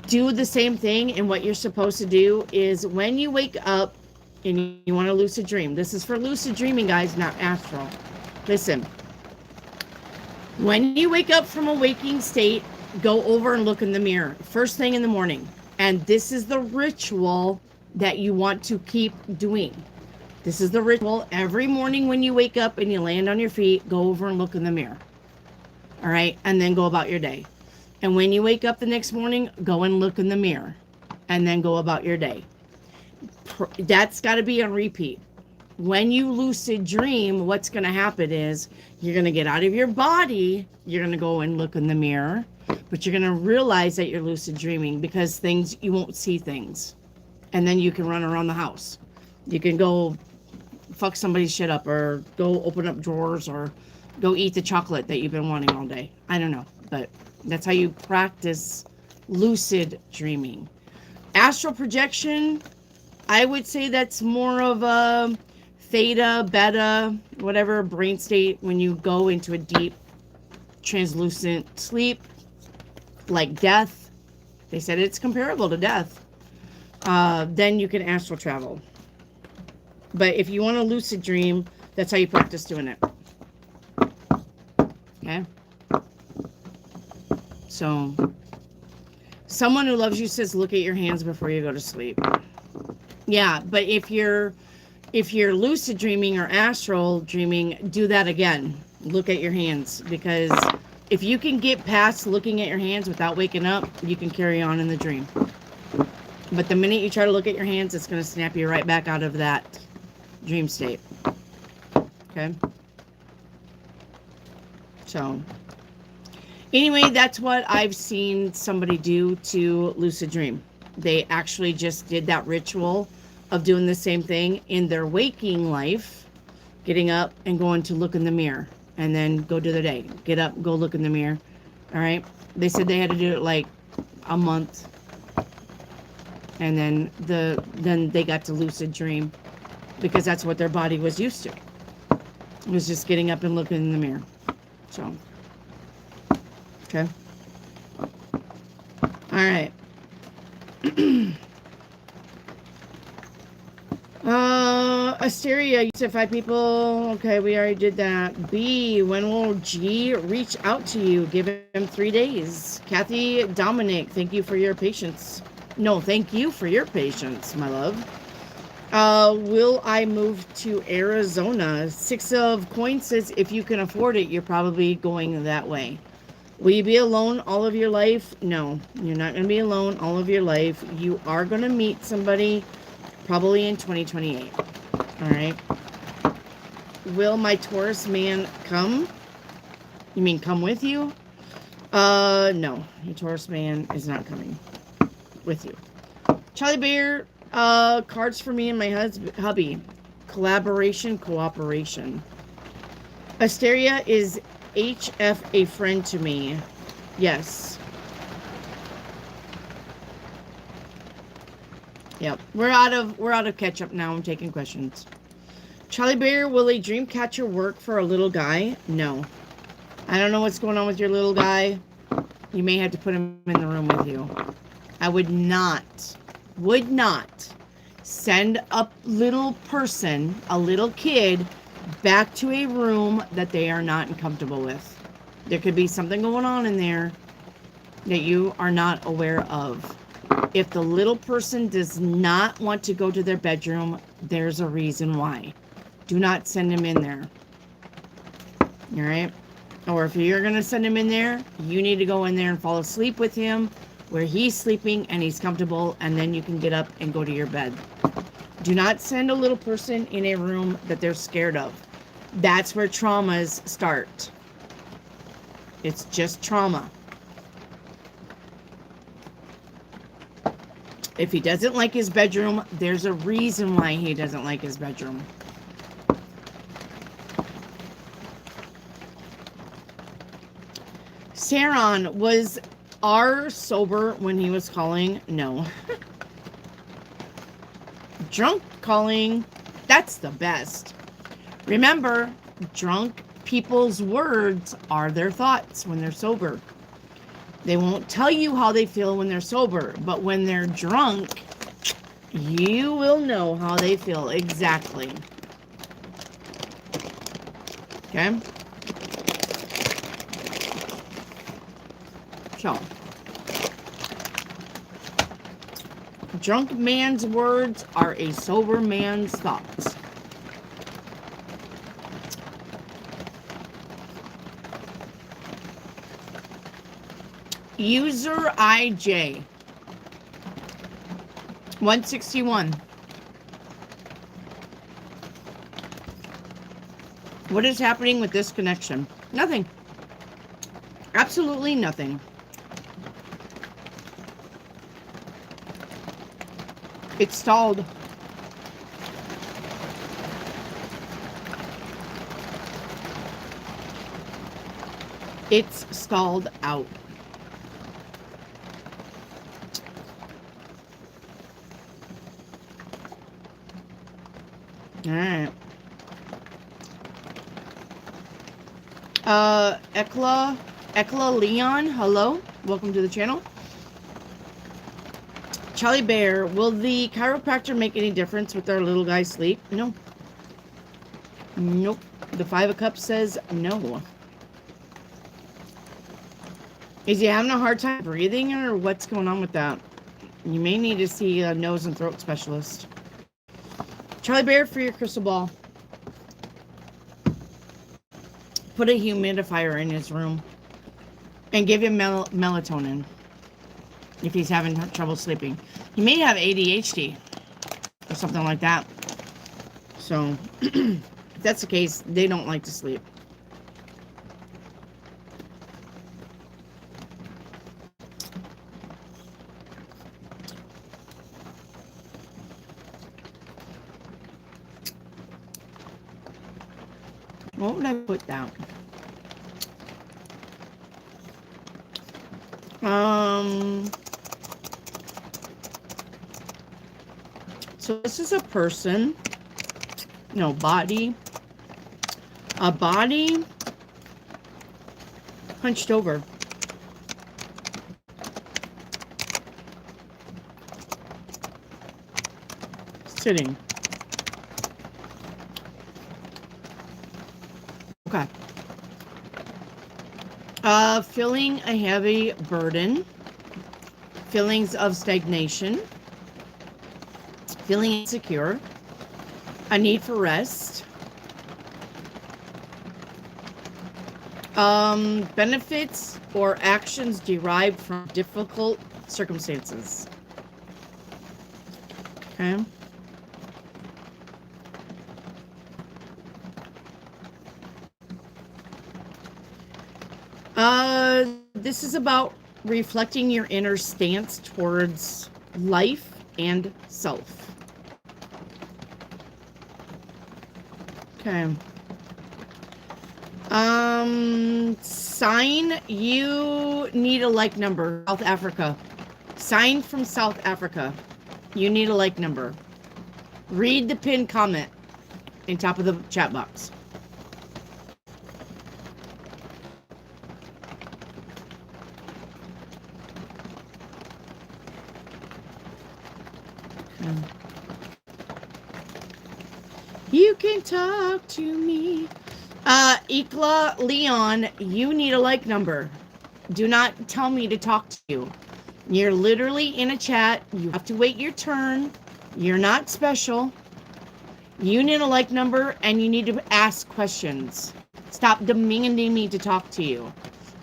do the same thing. And what you're supposed to do is when you wake up and you want to lucid dream, this is for lucid dreaming, guys, not astral. Listen, when you wake up from a waking state, go over and look in the mirror first thing in the morning. And this is the ritual that you want to keep doing. This is the ritual. Every morning when you wake up and you land on your feet, go over and look in the mirror. All right? And then go about your day. And when you wake up the next morning, go and look in the mirror. And then go about your day. That's got to be on repeat. When you lucid dream, what's going to happen is you're going to get out of your body. You're going to go and look in the mirror. But you're going to realize that you're lucid dreaming because you won't see things. And then you can run around the house. You can go fuck somebody's shit up or go open up drawers or go eat the chocolate that you've been wanting all day. I don't know. But that's how you practice lucid dreaming. Astral projection, I would say that's more of a theta, beta, whatever brain state when you go into a deep translucent sleep, like death. They said it's comparable to death. Then you can astral travel. But if you want to lucid dream, that's how you practice doing it. Okay? So, someone who loves you says, look at your hands before you go to sleep. Yeah, but if you're lucid dreaming or astral dreaming, do that again. Look at your hands. Because if you can get past looking at your hands without waking up, you can carry on in the dream. But the minute you try to look at your hands, it's going to snap you right back out of that dream state. Okay? So, anyway, that's what I've seen somebody do to lucid dream. They actually just did that ritual of doing the same thing in their waking life, getting up and going to look in the mirror and then go do their day. Get up, go look in the mirror. All right? They said they had to do it like a month. And then they got to lucid dream because that's what their body was used to. It was just getting up and looking in the mirror. So, okay. All right. Asteria, you said 5 people. Okay, we already did that. B, when will G reach out to you? Give him 3 days. Kathy Dominic, thank you for your patience. No, thank you for your patience, my love. Will I move to Arizona? 6 of coins says if you can afford it, you're probably going that way. Will you be alone all of your life? No, you're not going to be alone all of your life. You are going to meet somebody probably in 2028. All right. Will my Taurus man come? You mean come with you? No. Your Taurus man is not coming with you. Charlie Bear, cards for me and my hubby. Collaboration, cooperation. Asteria is HF a friend to me? Yes. Yep. We're out of catch up now. I'm taking questions. Charlie Bear, will a dream catcher work for a little guy? No. I don't know what's going on with your little guy. You may have to put him in the room with you. I would not send a little person, a little kid, back to a room that they are not comfortable with. There could be something going on in there that you are not aware of. If the little person does not want to go to their bedroom, there's a reason why. Do not send him in there. All right? Or if you're going to send him in there, you need to go in there and fall asleep with him where he's sleeping and he's comfortable, and then you can get up and go to your bed. Do not send a little person in a room that they're scared of. That's where traumas start. It's just trauma. If he doesn't like his bedroom, there's a reason why he doesn't like his bedroom. Saron, was R sober when he was calling? No. Drunk calling, that's the best. Remember, drunk people's words are their thoughts when they're sober. They won't tell you how they feel when they're sober, but when they're drunk, you will know how they feel exactly. Okay? So, drunk man's words are a sober man's thoughts. User IJ 161. What is happening with this connection? Nothing. Absolutely nothing. It's stalled. It's stalled out. All right. Ekla Leon, hello. Welcome to the channel. Charlie Bear, will the chiropractor make any difference with our little guy's sleep? No. Nope. The 5 of Cups says no. Is he having a hard time breathing, or what's going on with that? You may need to see a nose and throat specialist. Charlie Bear, for your crystal ball. Put a humidifier in his room. And give him melatonin. If he's having trouble sleeping. He may have ADHD. Or something like that. So, if that's the case, they don't like to sleep. What would I put down? So this is a person. No, body. A body hunched over. Sitting. Okay. Feeling a heavy burden. Feelings of stagnation. Feeling insecure. A need for rest. Benefits or actions derived from difficult circumstances. Okay. This is about reflecting your inner stance towards life and self. Okay. Sign, you need a like number. South Africa. Sign from South Africa. You need a like number. Read the pinned comment in top of the chat box. Okay. You can talk to me. Ikla Leon, you need a like number. Do not tell me to talk to you. You're literally in a chat. You have to wait your turn. You're not special. You need a like number and you need to ask questions. Stop demanding me to talk to you.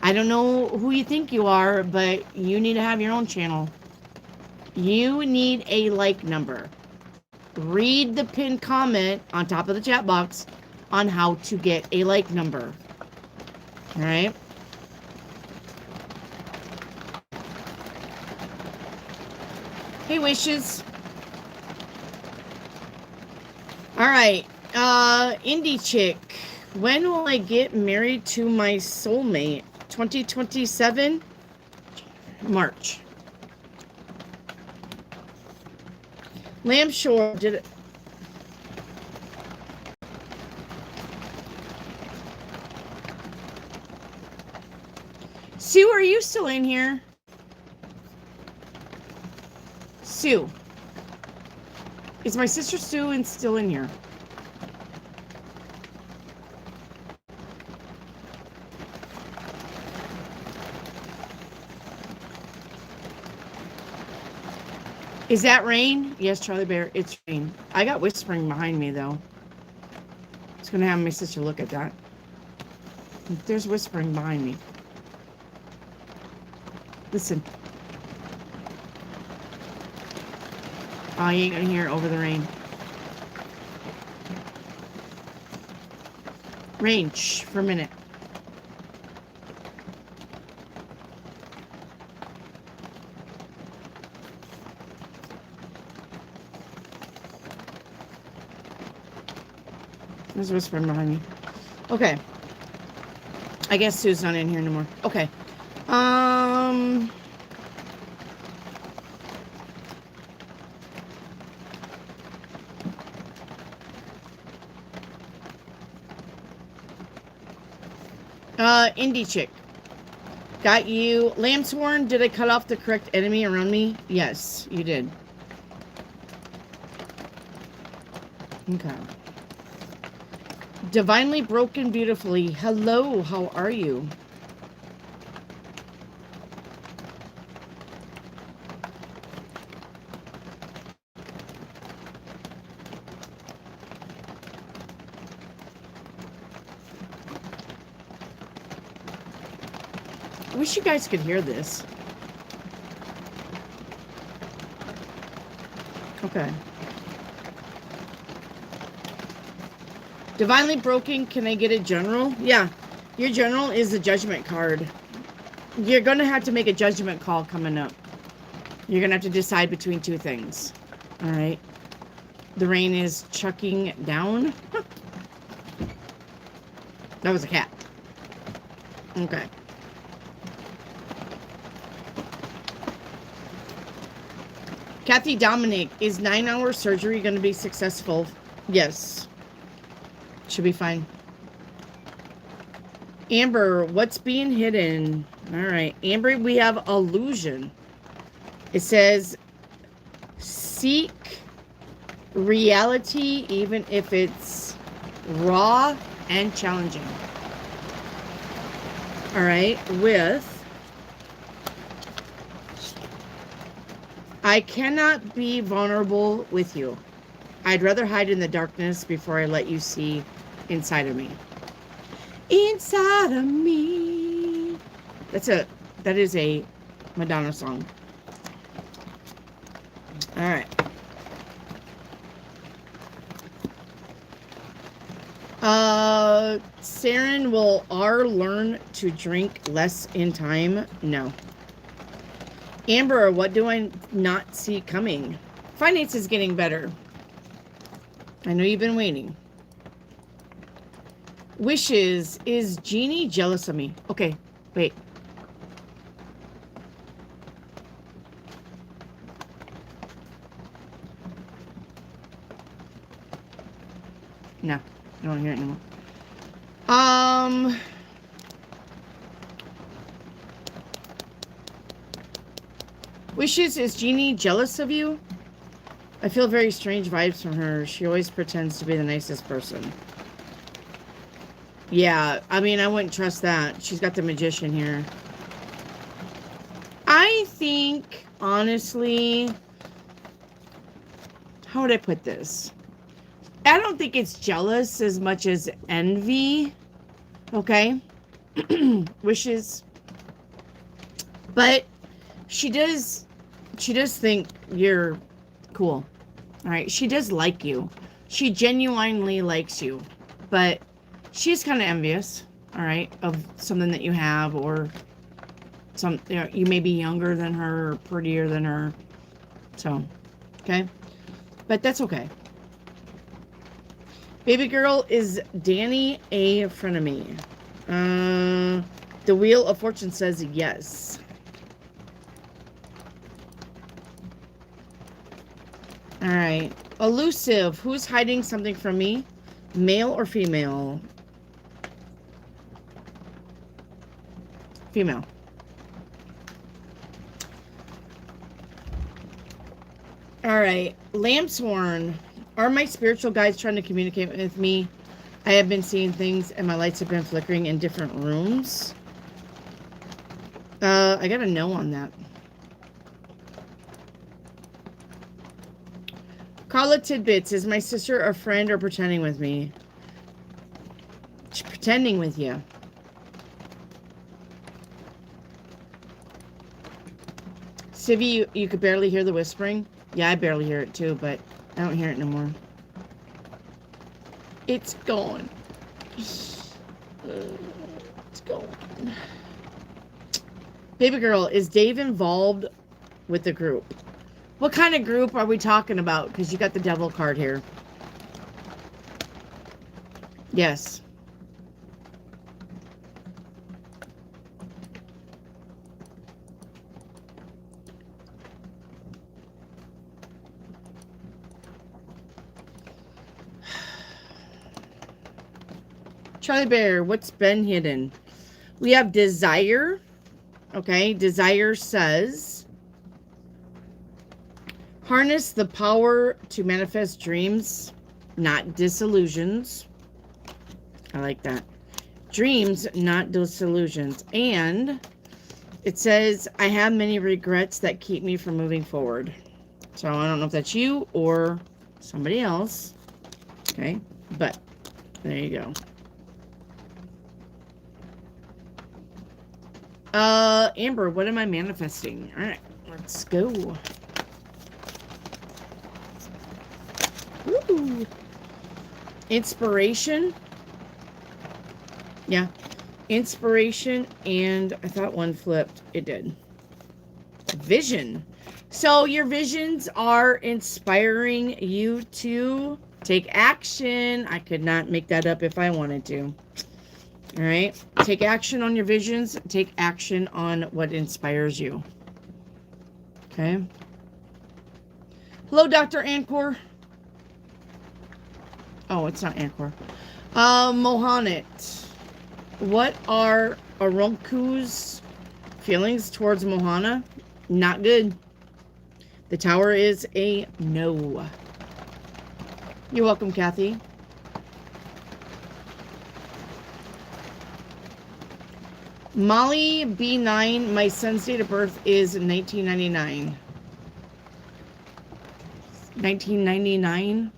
I don't know who you think you are, but you need to have your own channel. You need a like number. Read the pinned comment on top of the chat box on how to get a like number. All right. Hey, wishes. All right. Indie chick. When will I get married to my soulmate? 2027? March. Lamb Shore, did it? Sue, are you still in here? Sue. Is my sister Sue still in here? Is that rain? Yes, Charlie Bear, it's rain. I got whispering behind me, though. I was going to have my sister look at that. There's whispering behind me. Listen. Oh, you ain't going to hear it over the rain. Rain, shh, for a minute. There's whispering behind me. Okay. I guess Sue's not in here anymore. Okay. Indie chick. Got you. Lambsworn, did I cut off the correct enemy around me? Yes, you did. Okay. Divinely broken beautifully. Hello, how are you? I wish you guys could hear this. Okay. Divinely broken, can I get a general? Yeah. Your general is the judgment card. You're going to have to make a judgment call coming up. You're going to have to decide between two things. All right. The rain is chucking down. That was a cat. Okay. Kathy Dominic, is 9-hour surgery going to be successful? Yes. Should be fine. Amber, what's being hidden? All right. Amber, we have illusion. It says, seek reality even if it's raw and challenging. All right. With I cannot be vulnerable with you. I'd rather hide in the darkness before I let you see inside of me. Inside of me. That is a Madonna song. All right. Saren, will R learn to drink less in time? No. Amber, what do I not see coming? Finance is getting better. I know you've been waiting. Wishes, is Jeannie jealous of me? Okay, wait. No, I don't want to hear it anymore. Wishes, is Jeannie jealous of you? I feel very strange vibes from her. She always pretends to be the nicest person. Yeah, I mean, I wouldn't trust that. She's got the magician here. I think, honestly, how would I put this? I don't think it's jealous as much as envy. Okay? Wishes. But she does think you're cool. All right? She does like you. She genuinely likes you. But she's kind of envious, all right, of something that you have, or some, you know, you may be younger than her or prettier than her. So, okay? But that's okay. Baby girl, is Danny a frenemy? The Wheel of Fortune says yes. All right. Elusive, who's hiding something from me? Male or female? Female. All right. Lambsworn, are my spiritual guides trying to communicate with me? I have been seeing things and my lights have been flickering in different rooms. I got a no on that. Carla Tidbits, is my sister a friend or pretending with me? She's pretending with you. Civi, you could barely hear the whispering. Yeah, I barely hear it too, but I don't hear it no more. It's gone. It's gone. Baby girl, is Dave involved with the group? What kind of group are we talking about? Because you got the devil card here. Yes. Charlie Bear, what's been hidden? We have desire. Okay, desire says, harness the power to manifest dreams, not disillusions. I like that. Dreams, not disillusions. And it says, I have many regrets that keep me from moving forward. So I don't know if that's you or somebody else. Okay, but there you go. Amber, what am I manifesting? All right, let's go. Ooh. Inspiration. Yeah. Inspiration, and I thought one flipped. It did. Vision. So your visions are inspiring you to take action. I could not make that up if I wanted to. All right. Take action on your visions. Take action on what inspires you. Okay. Hello, Dr. Ancor. Oh, it's not Ancor. Mohanet. What are Aronku's feelings towards Mohana? Not good. The tower is a no. You're welcome, Kathy. Molly B9, my son's date of birth is 1999. 1999?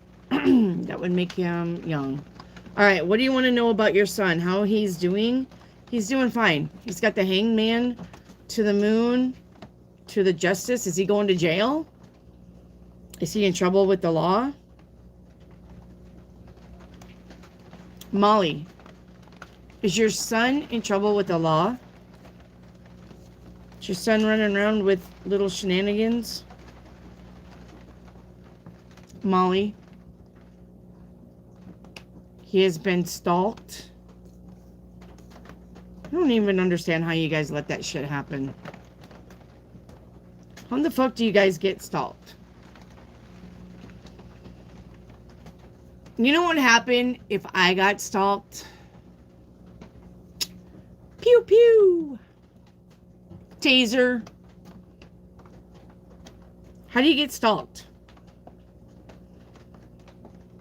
That would make him young. All right, what do you want to know about your son? How he's doing? He's doing fine. He's got the hangman to the moon, to the justice. Is he going to jail? Is he in trouble with the law? Molly, is your son in trouble with the law? Is your son running around with little shenanigans? Molly, he has been stalked. I don't even understand how you guys let that shit happen. How the fuck do you guys get stalked? You know what would happen if I got stalked? Pew pew. Taser. How do you get stalked?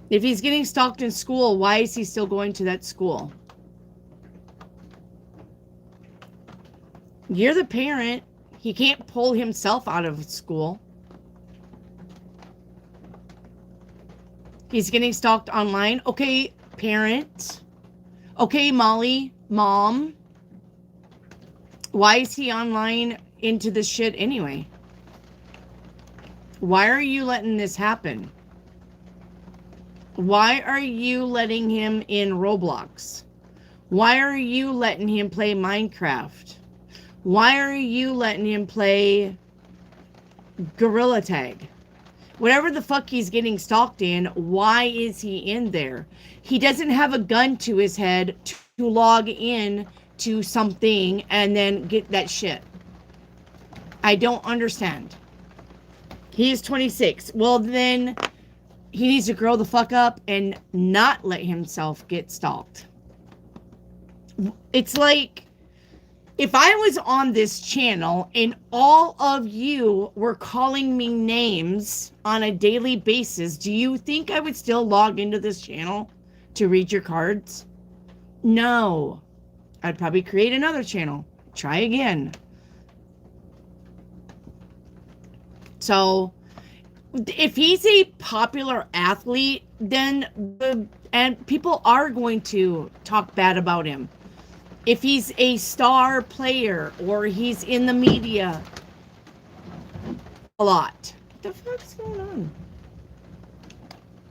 If he's getting stalked in school, why is he still going to that school? You're the parent. He can't pull himself out of school. He's getting stalked online. Okay, parent. Okay, Molly, mom. Why is he online into this shit anyway? Why are you letting this happen? Why are you letting him in Roblox? Why are you letting him play Minecraft? Why are you letting him play Gorilla Tag? Whatever the fuck he's getting stalked in, why is he in there? He doesn't have a gun to his head to log in to something and then get that shit. I don't understand. He is 26. Well, then he needs to grow the fuck up and not let himself get stalked. It's like, if I was on this channel and all of you were calling me names on a daily basis, do you think I would still log into this channel to read your cards? No. I'd probably create another channel. Try again. So, if he's a popular athlete, then people are going to talk bad about him. If he's a star player or he's in the media a lot. What the fuck's going on?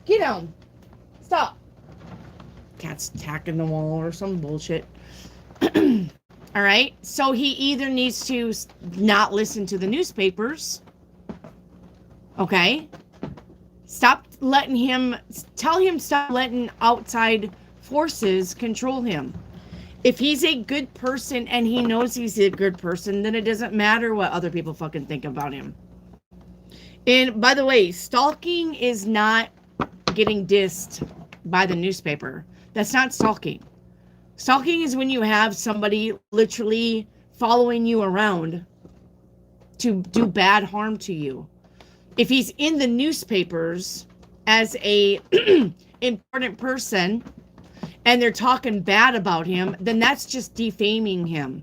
Get down. Stop. Cat's attacking the wall or some bullshit. All right. So he either needs to not listen to the newspapers. Okay. Tell him stop letting outside forces control him. If he's a good person and he knows he's a good person, then it doesn't matter what other people fucking think about him. And by the way, stalking is not getting dissed by the newspaper. That's not stalking. Stalking is when you have somebody literally following you around to do bad harm to you. If he's in the newspapers as a important person and they're talking bad about him, then that's just defaming him.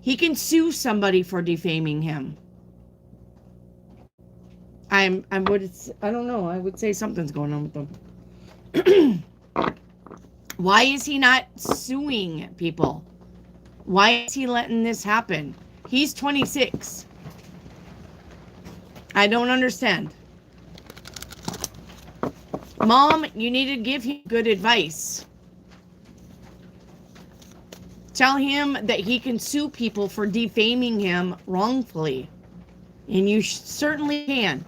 He can sue somebody for defaming him. I don't know. I would say something's going on with them. Why is he not suing people? Why is he letting this happen? He's 26. I don't understand. Mom, you need to give him good advice. Tell him that he can sue people for defaming him wrongfully. And you certainly can.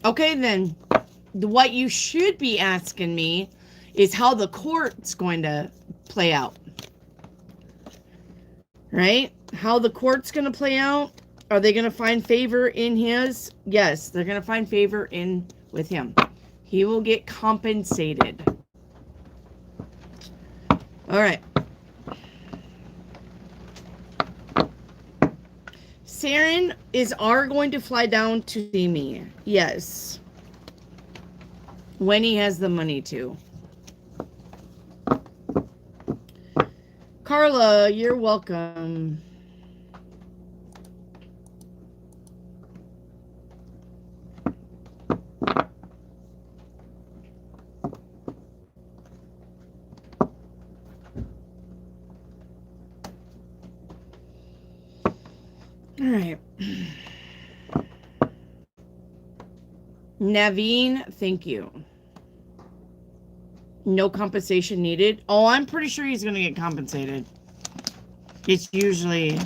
Okay, then. What you should be asking me is how the court's going to play out. Right? How the court's going to play out. Are they going to find favor in his? Yes, they're going to find favor in with him. He will get compensated. All right. Saren are going to fly down to see me. Yes. When he has the money to. Carla, you're welcome. All right. Naveen, thank you. No compensation needed. Oh, I'm pretty sure he's gonna get compensated. It's usually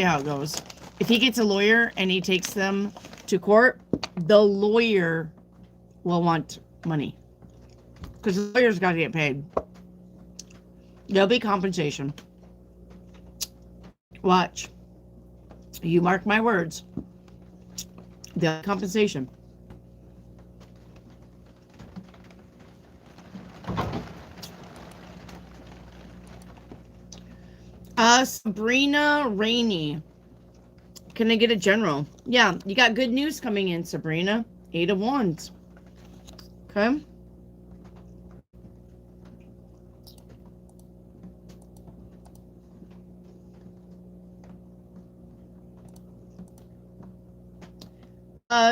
how it goes. If he gets a lawyer and he takes them to court, the lawyer will want money. Because the lawyer's got to get paid. There'll be compensation. Watch. You mark my words. The compensation. Sabrina Rainey. Can I get a general? Yeah, you got good news coming in, Sabrina. 8 of Wands. Okay.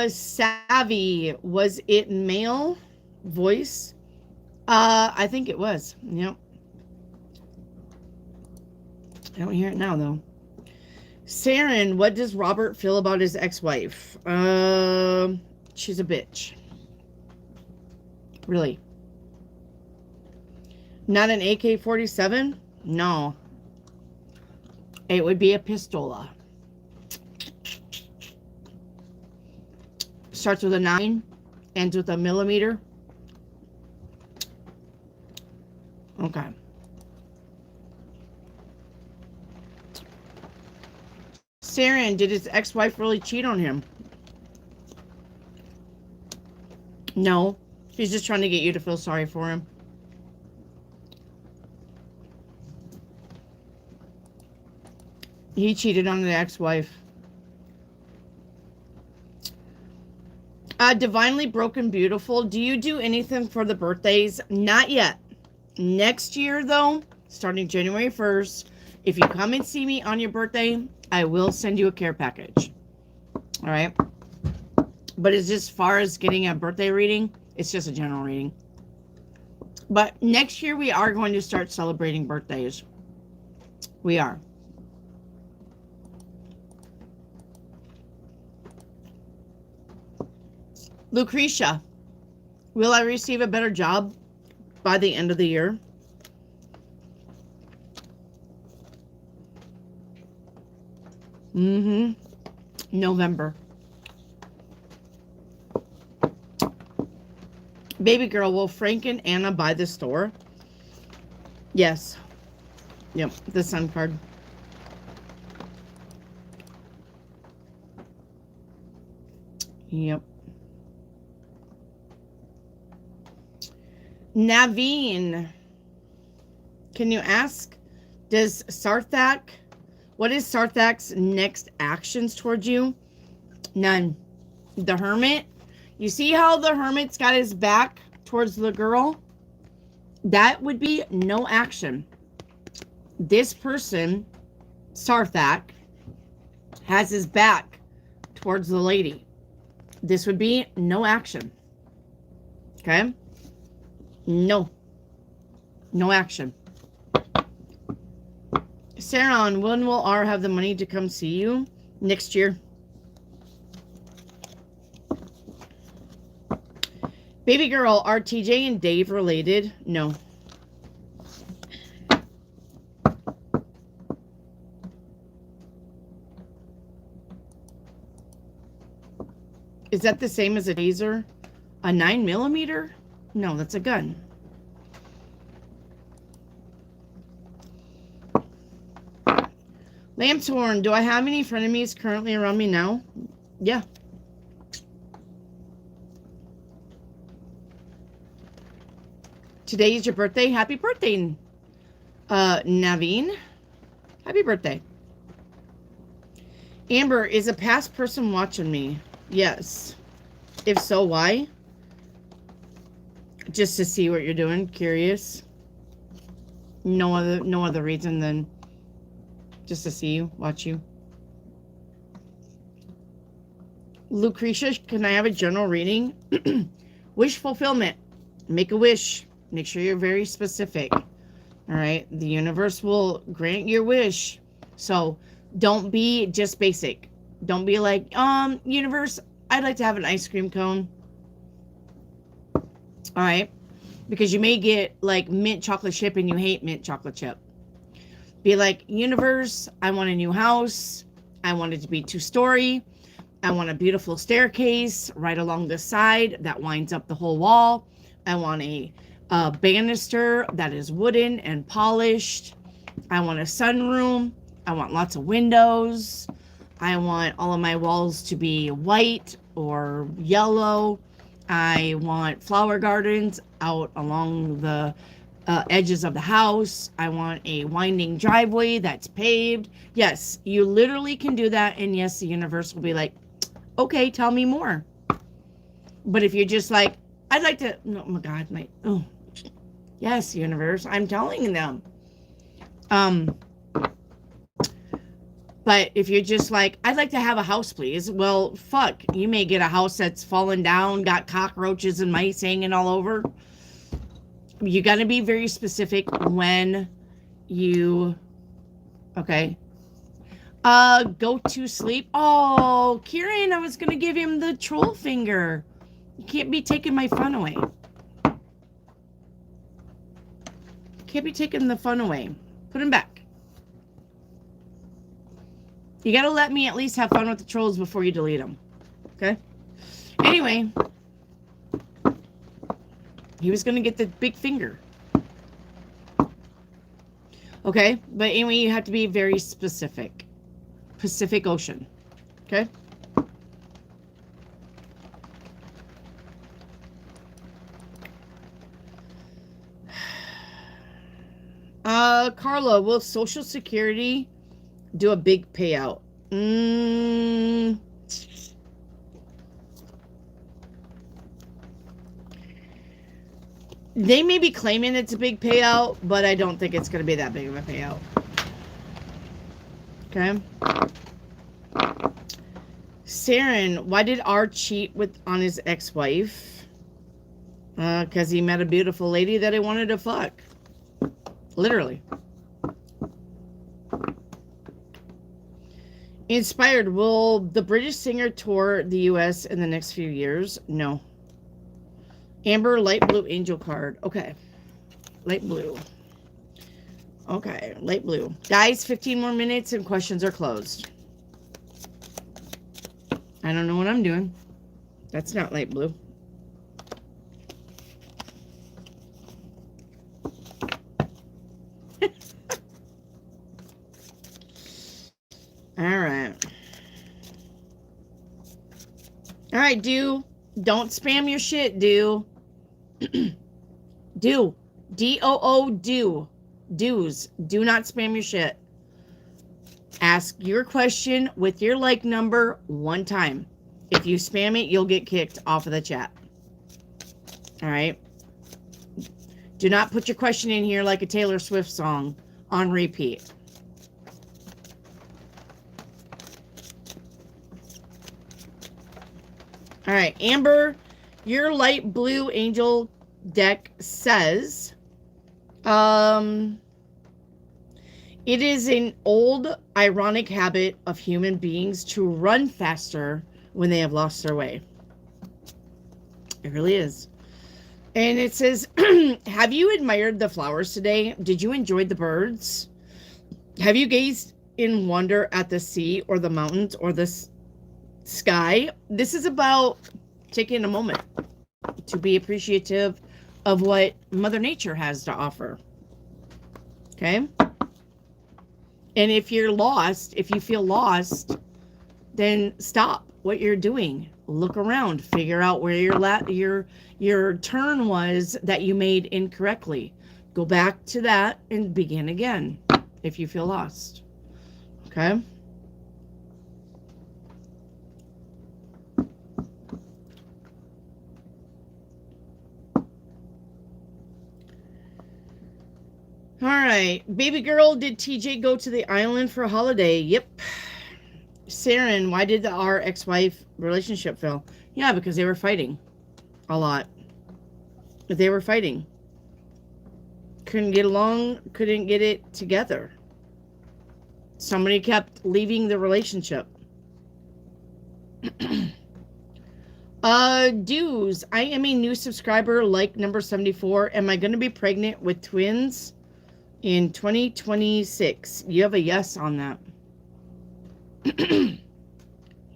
Savvy. Was it male voice? I think it was. Yep. I don't hear it now, though. Saren, what does Robert feel about his ex-wife? She's a bitch. Really. Not an AK-47? No. It would be a pistola. Starts with a 9, ends with a millimeter. Okay. Saren, did his ex-wife really cheat on him? No. She's just trying to get you to feel sorry for him. He cheated on the ex-wife. Divinely Broken Beautiful. Do you do anything for the birthdays? Not yet. Next year, though, starting January 1st, if you come and see me on your birthday, I will send you a care package. All right? But as far as getting a birthday reading, it's just a general reading. But next year, we are going to start celebrating birthdays. We are. Lucretia, will I receive a better job by the end of the year? November. Baby girl, will Frank and Anna buy the store? Yes. Yep, the sun card. Yep. Naveen, can you ask, what is Sarthak's next actions towards you? None. The Hermit, you see how the Hermit's got his back towards the girl? That would be no action. This person, Sarthak, has his back towards the lady. This would be no action. Okay? No action. Saron, when will R have the money to come see you? Next year. Baby girl, are TJ and Dave related? No. Is that the same as a taser? A 9mm? No, that's a gun. Lambshorn, do I have any frenemies currently around me now? Yeah. Today is your birthday. Happy birthday, Naveen. Happy birthday. Amber, is a past person watching me? Yes. If so, why? Just to see what you're doing. Curious. No other reason than just to see you, watch you. Lucretia, can I have a general reading? Wish fulfillment. Make a wish. Make sure you're very specific. All right. The universe will grant your wish. So Don't be just basic. Don't be like, universe, I'd like to have an ice cream cone. All right. Because you may get like mint chocolate chip and you hate mint chocolate chip. Be like, universe, I want a new house. I want it to be 2-story. I want a beautiful staircase right along the side that winds up the whole wall. I want a banister that is wooden and polished. I want a sunroom. I want lots of windows. I want all of my walls to be white or yellow. I want flower gardens out along the edges of the house. I want a winding driveway that's paved. Yes, you literally can do that. And yes, the universe will be like, okay, tell me more. But if you're just like, I'd like to, oh my God, yes, universe, I'm telling them. But if you're just like, I'd like to have a house, please. Well, fuck, you may get a house that's fallen down, got cockroaches and mice hanging all over. You got to be very specific when you, okay. Go to sleep. Oh, Kieran, I was going to give him the troll finger. You can't be taking my fun away. Can't be taking the fun away. Put him back. You got to let me at least have fun with the trolls before you delete them. Okay? Anyway. He was going to get the big finger. Okay? But anyway, you have to be very specific. Pacific Ocean. Okay? Carla, will Social Security do a big payout? They may be claiming it's a big payout, but I don't think it's going to be that big of a payout. Okay. Saren, why did R cheat on his ex-wife? Because he met a beautiful lady that he wanted to fuck. Literally. Inspired, will the British singer tour the U.S. in the next few years? No. Amber, light blue angel card. Okay. Light blue. Okay, light blue. Guys, 15 more minutes and questions are closed. I don't know what I'm doing. That's not light blue. All right. All right, don't spam your shit, do. Do. D-O-O, do. Do's. Do not spam your shit. Ask your question with your like number one time. If you spam it, you'll get kicked off of the chat. All right? Do not put your question in here like a Taylor Swift song on repeat. All right, Amber, your light blue angel deck says, it is an old, ironic habit of human beings to run faster when they have lost their way. It really is. And it says, have you admired the flowers today? Did you enjoy the birds? Have you gazed in wonder at the sea or the mountains or the sky? This is about taking a moment to be appreciative of what Mother Nature has to offer. Okay? And if you're lost, if you feel lost, then stop what you're doing. Look around, figure out where your turn was that you made incorrectly. Go back to that and begin again if you feel lost. Okay? All right. Baby girl, did TJ go to the island for a holiday? Yep. Saren, why did our ex-wife relationship fail? Yeah, because they were fighting a lot. They were fighting. Couldn't get along, couldn't get it together. Somebody kept leaving the relationship. Dues. I am a new subscriber, like number 74. Am I going to be pregnant with twins in 2026? You have a yes on that.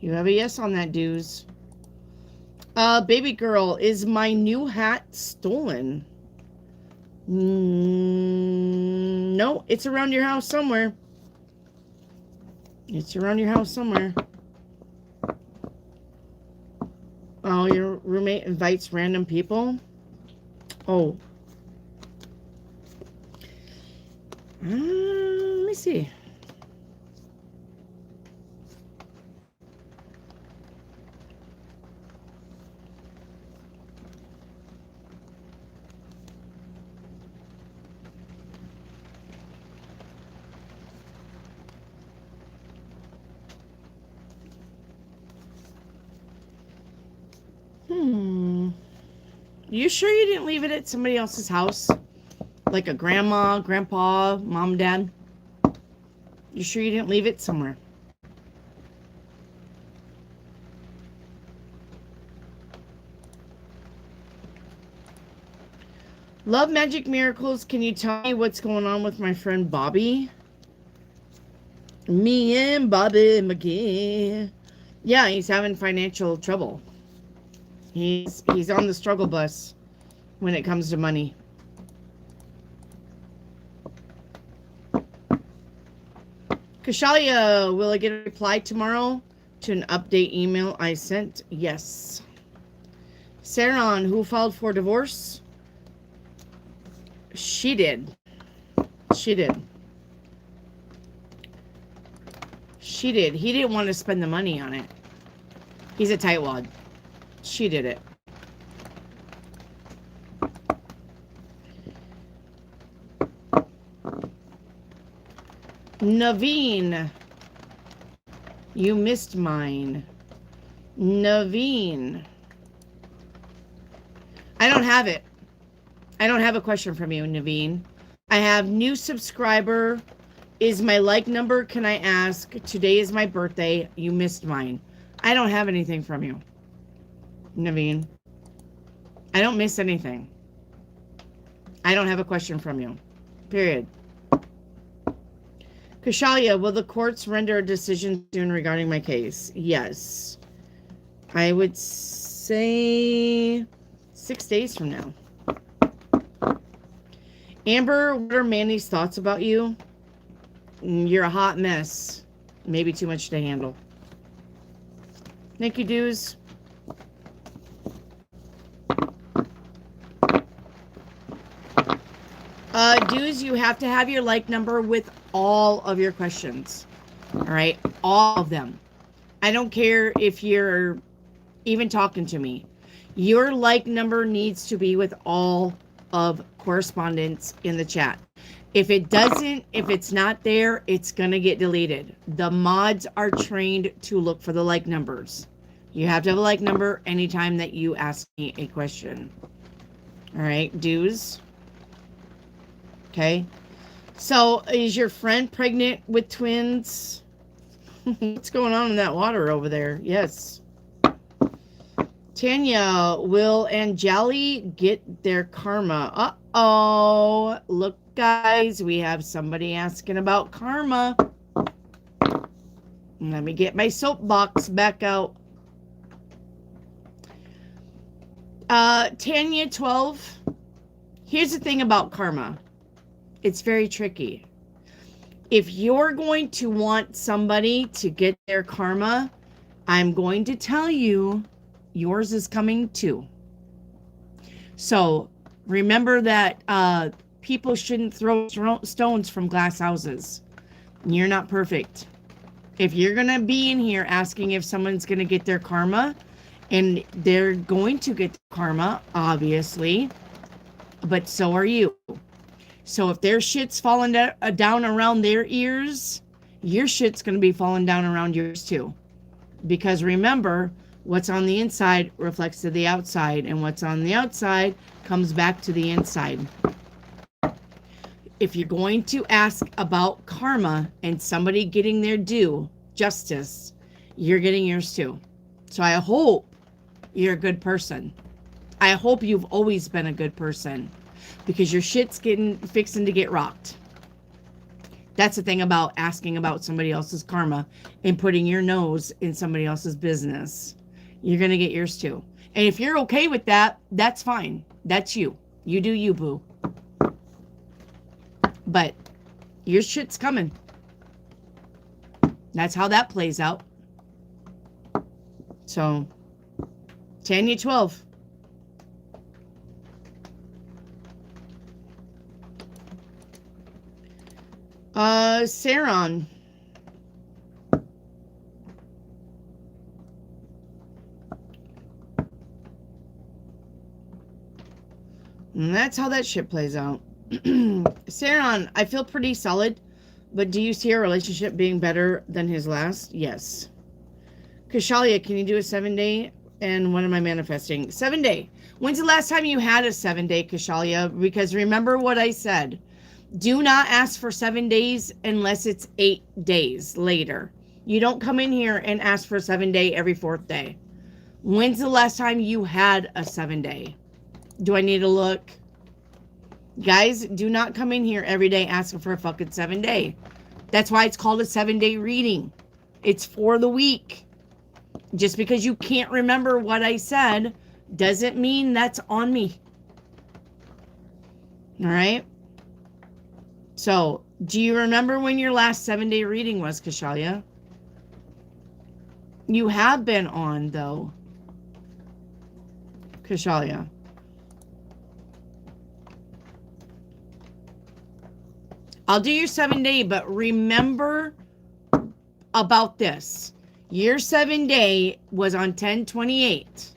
You have a yes on that, dues. Baby girl, is my new hat stolen? No, it's around your house somewhere. It's around your house somewhere. Oh, your roommate invites random people? Oh. Let me see. You sure you didn't leave it at somebody else's house? Like a grandma, grandpa, mom, dad? You sure you didn't leave it somewhere? Love Magic Miracles. Can you tell me what's going on with my friend Bobby? Me and Bobby McGee. Yeah, he's having financial trouble. He's on the struggle bus when it comes to money. Kashalia, will I get a reply tomorrow to an update email I sent? Yes. Saron, who filed for divorce? She did. She did. She did. He didn't want to spend the money on it. He's a tightwad. She did it. Naveen. You missed mine. Naveen. I don't have it. I don't have a question from you, Naveen. I have new subscriber. Is my like number? Can I ask? Today is my birthday. You missed mine. I don't have anything from you, Naveen. I don't miss anything. I don't have a question from you. Period. Kashalia, will the courts render a decision soon regarding my case? Yes. I would say 6 days from now. Amber, what are Manny's thoughts about you? You're a hot mess. Maybe too much to handle. Thank you, dues. Dues, you have to have your like number with all of your questions. All right? All of them. I don't care if you're even talking to me. Your like number needs to be with all of correspondence in the chat. If it doesn't, if it's not there, it's going to get deleted. The mods are trained to look for the like numbers. You have to have a like number anytime that you ask me a question. All right, dues. Okay. So, is your friend pregnant with twins? What's going on in that water over there? Yes. Tanya, will Angeli get their karma? Uh-oh. Look, guys, we have somebody asking about karma. Let me get my soapbox back out. Tanya 12. Here's the thing about karma. It's very tricky. If you're going to want somebody to get their karma, I'm going to tell you yours is coming too. So remember that people shouldn't throw stones from glass houses. You're not perfect. If you're going to be in here asking if someone's going to get their karma, and they're going to get karma, obviously, but so are you. So if their shit's falling down around their ears, your shit's going to be falling down around yours too. Because remember, what's on the inside reflects to the outside, and what's on the outside comes back to the inside. if you're going to ask about karma and somebody getting their due, justice, you're getting yours too. So I hope you're a good person. I hope you've always been a good person, because your shit's fixing to get rocked. That's the thing about asking about somebody else's karma and putting your nose in somebody else's business. You're going to get yours too. And if you're okay with that, that's fine. That's you. You do you, boo. But your shit's coming. That's how that plays out. So, Tanya 12. Saron. And that's how that shit plays out. Saron, I feel pretty solid, but do you see our relationship being better than his last? Yes. Kashalia, can you do a 7-day? And what am I manifesting? 7-day. When's the last time you had a 7-day, Kashalia? Because remember what I said. Do not ask for 7 days unless it's 8 days later. You don't come in here and ask for a 7-day every 4th day. When's the last time you had a 7-day? Do I need to look? Guys, do not come in here every day asking for a fucking 7-day. That's why it's called a 7-day reading. It's for the week. Just because you can't remember what I said doesn't mean that's on me. All right? So, do you remember when your last 7-day reading was, Kashalia? You have been on, though. Kashalia. I'll do your 7-day, but remember about this. Your 7-day was on 10/28.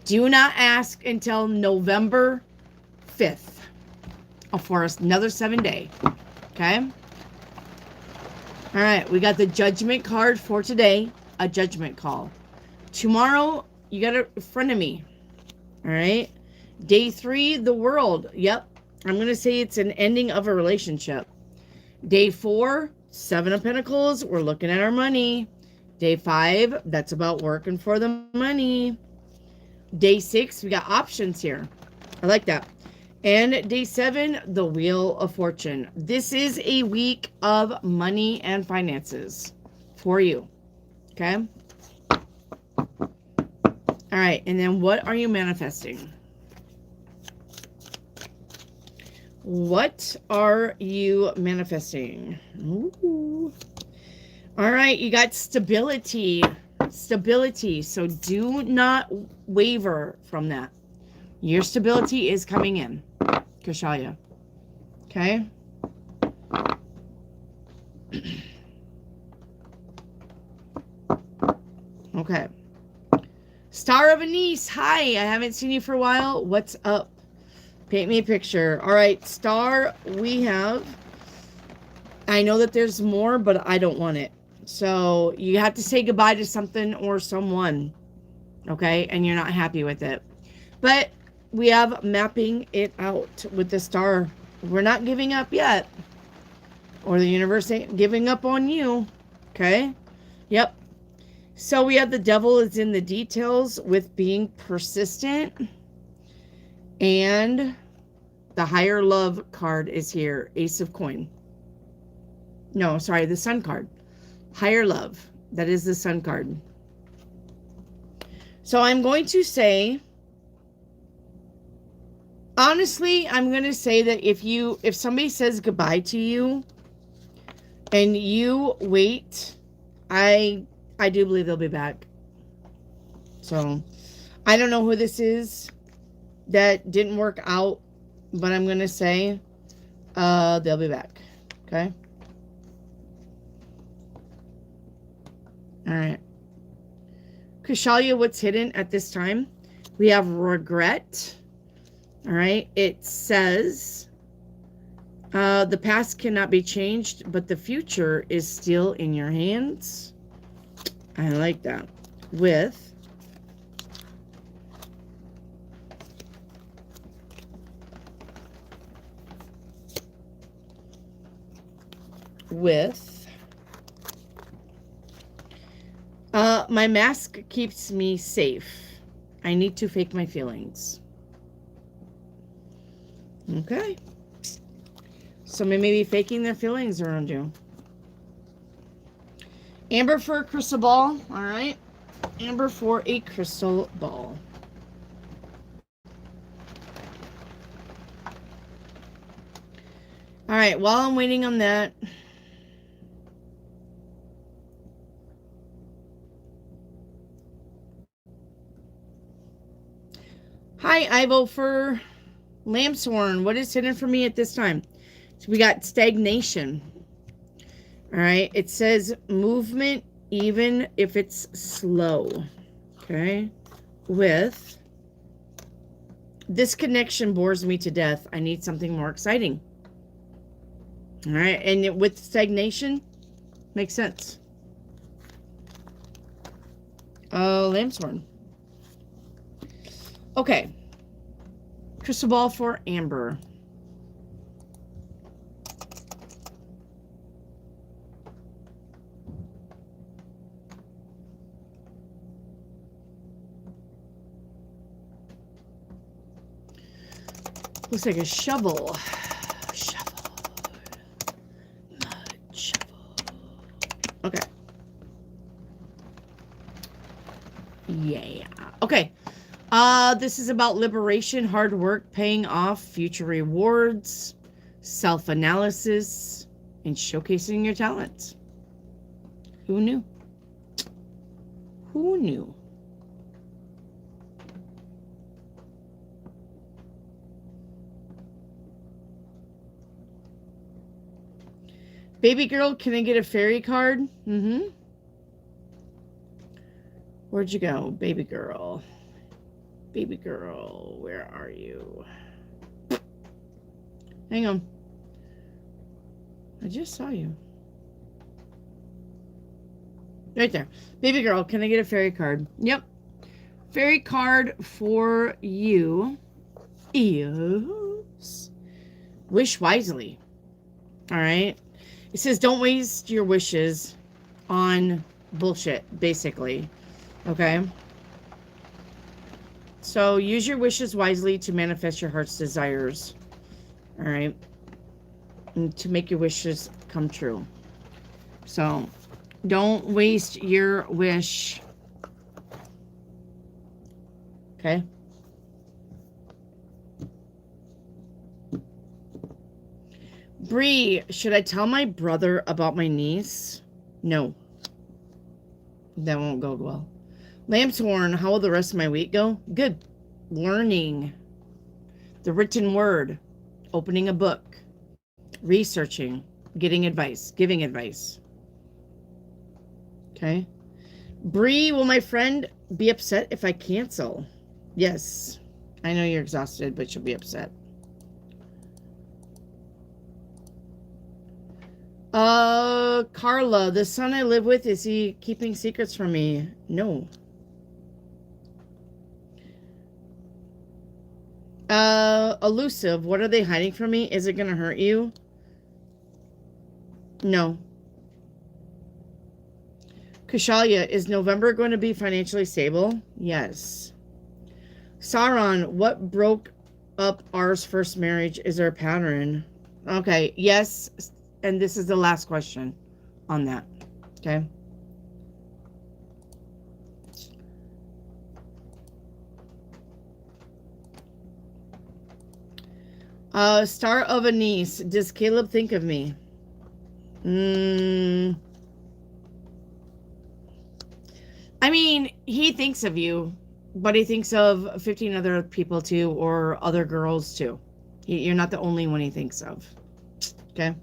Do not ask until November 5th for another 7-day. Okay? All right, we got the judgment card for today. A judgment call. Tomorrow, you got it in front of me. All right? Day 3, the world. Yep. I'm going to say it's an ending of a relationship. Day 4, 7 of Pentacles. We're looking at our money. Day 5, that's about working for the money. Day 6, we got options here. I like that. And day 7, the Wheel of Fortune. This is a week of money and finances for you. Okay? All right. And then what are you manifesting? What are you manifesting? Ooh. All right. You got stability. Stability. So do not waver from that. Your stability is coming in, Kashalia. Okay? Okay. Star of Anise. Hi. I haven't seen you for a while. What's up? Paint me a picture. All right. Star, we have... I know that there's more, but I don't want it. So you have to say goodbye to something or someone. Okay? And you're not happy with it. But we have mapping it out with the star. We're not giving up yet. Or the universe ain't giving up on you. Okay? Yep. So we have the devil is in the details with being persistent. And the higher love card is here. Ace of coin. No, sorry, the sun card. Higher love. That is the sun card. So I'm going to say... Honestly, I'm going to say that if somebody says goodbye to you and you wait, I do believe they'll be back. So, I don't know who this is that didn't work out, but I'm going to say they'll be back. Okay? All right. Kashalia, what's hidden at this time? We have regret. All right, it says, the past cannot be changed, but the future is still in your hands. I like that. With with my mask keeps me safe. I need to fake my feelings. Okay. Somebody may be faking their feelings around you. Amber for a crystal ball. All right. Amber for a crystal ball. All right. While I'm waiting on that. Hi, Ivo for Lambshorn. What is hidden for me at this time? So we got stagnation. All right. It says movement, even if it's slow. Okay. With this connection bores me to death. I need something more exciting. All right. And with stagnation, makes sense. Lambshorn. Okay. Crystal ball for Amber. Looks like a shovel. Shovel. Mud shovel. Okay. Yeah. Okay. This is about liberation, hard work, paying off, future rewards, self-analysis, and showcasing your talents. Who knew? Who knew? Baby girl, can I get a fairy card? Mm-hmm. Where'd you go, baby girl? Baby girl, where are you? Hang on. I just saw you. Right there. Baby girl, can I get a fairy card? Yep. Fairy card for you is wish wisely. All right. It says don't waste your wishes on bullshit, basically. Okay. So use your wishes wisely to manifest your heart's desires. All right. And to make your wishes come true. So don't waste your wish. Okay. Bree, should I tell my brother about my niece? No. That won't go well. Lambshorn, how will the rest of my week go? Good. Learning. The written word. Opening a book. Researching. Getting advice. Giving advice. Okay. Bree, will my friend be upset if I cancel? Yes. I know you're exhausted, but she'll be upset. Carla, the son I live with, is he keeping secrets from me? No. Elusive, what are they hiding from me? Is it gonna hurt you? No. Kushalia, is November going to be financially stable? Yes. Sauron, what broke up ours first marriage? Is there a pattern? Okay, yes. And this is the last question on that. Okay. Star of a niece. Does Caleb think of me? I mean, he thinks of you, but he thinks of 15 other people too, or other girls too. You're not the only one he thinks of. Okay.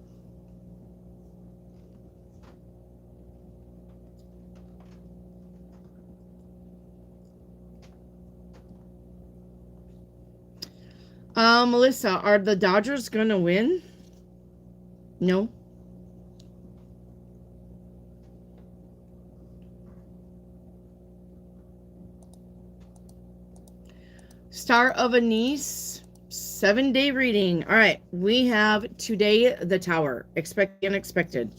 Melissa, are the Dodgers gonna win? No. Star of a niece, 7-day reading. All right. We have today the Tower. Expect the unexpected.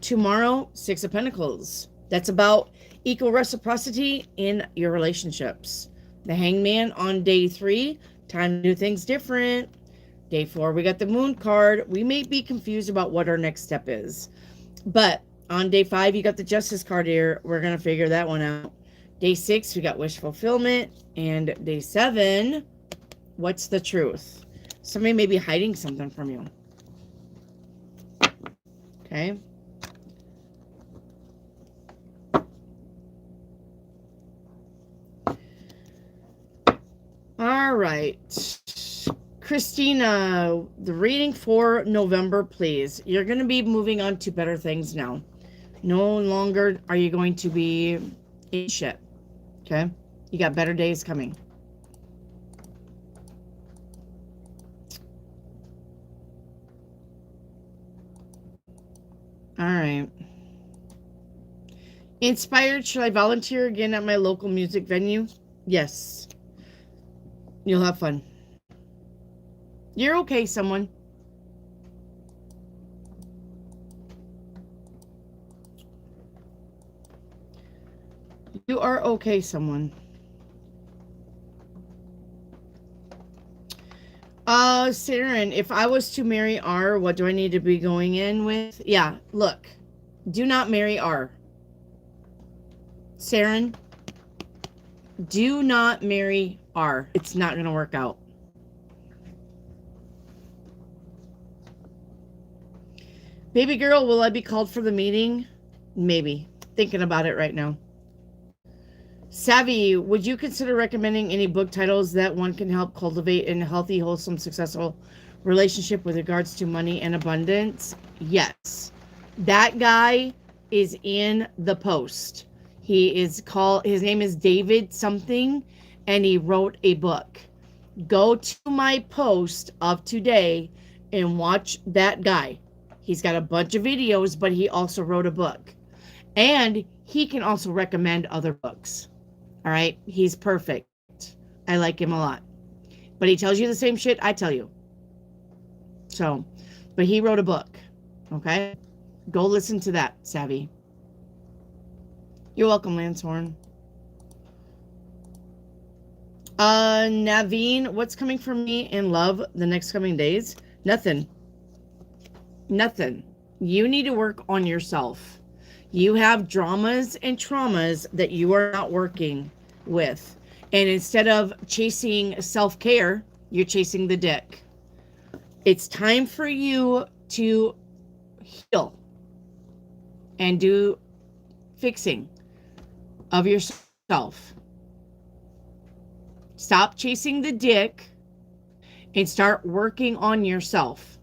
Tomorrow, Six of Pentacles. That's about equal reciprocity in your relationships. The Hangman on day 3. Time to do things different. Day 4, we got the Moon card. We may be confused about what our next step is. But on day 5, you got the Justice card here. We're going to figure that one out. Day 6, we got wish fulfillment. And day 7, what's the truth? Somebody may be hiding something from you. Okay. All right. Christina, the reading for November, please. You're going to be moving on to better things now. No longer are you going to be in shit. Okay? You got better days coming. All right. Inspired, should I volunteer again at my local music venue? Yes. You'll have fun. You're okay, someone. You are okay, someone. Saren, if I was to marry R, what do I need to be going in with? Yeah, look. Do not marry R. Saren, do not marry R. It's not going to work out. Baby girl, will I be called for the meeting? Maybe. Thinking about it right now. Savvy, would you consider recommending any book titles that one can help cultivate a healthy, wholesome, successful relationship with regards to money and abundance? Yes. That guy is in the post. His name is David something, and he wrote a book. Go to my post of today and watch that guy. He's got a bunch of videos, but he also wrote a book. And he can also recommend other books. All right? He's perfect. I like him a lot. But he tells you the same shit I tell you. So, but he wrote a book. Okay? Go listen to that, Savvy. You're welcome, Lancehorn. Naveen, what's coming for me in love the next coming days? Nothing. Nothing. You need to work on yourself. You have dramas and traumas that you are not working with. And instead of chasing self-care, you're chasing the dick. It's time for you to heal and do fixing of yourself. Stop chasing the dick and start working on yourself.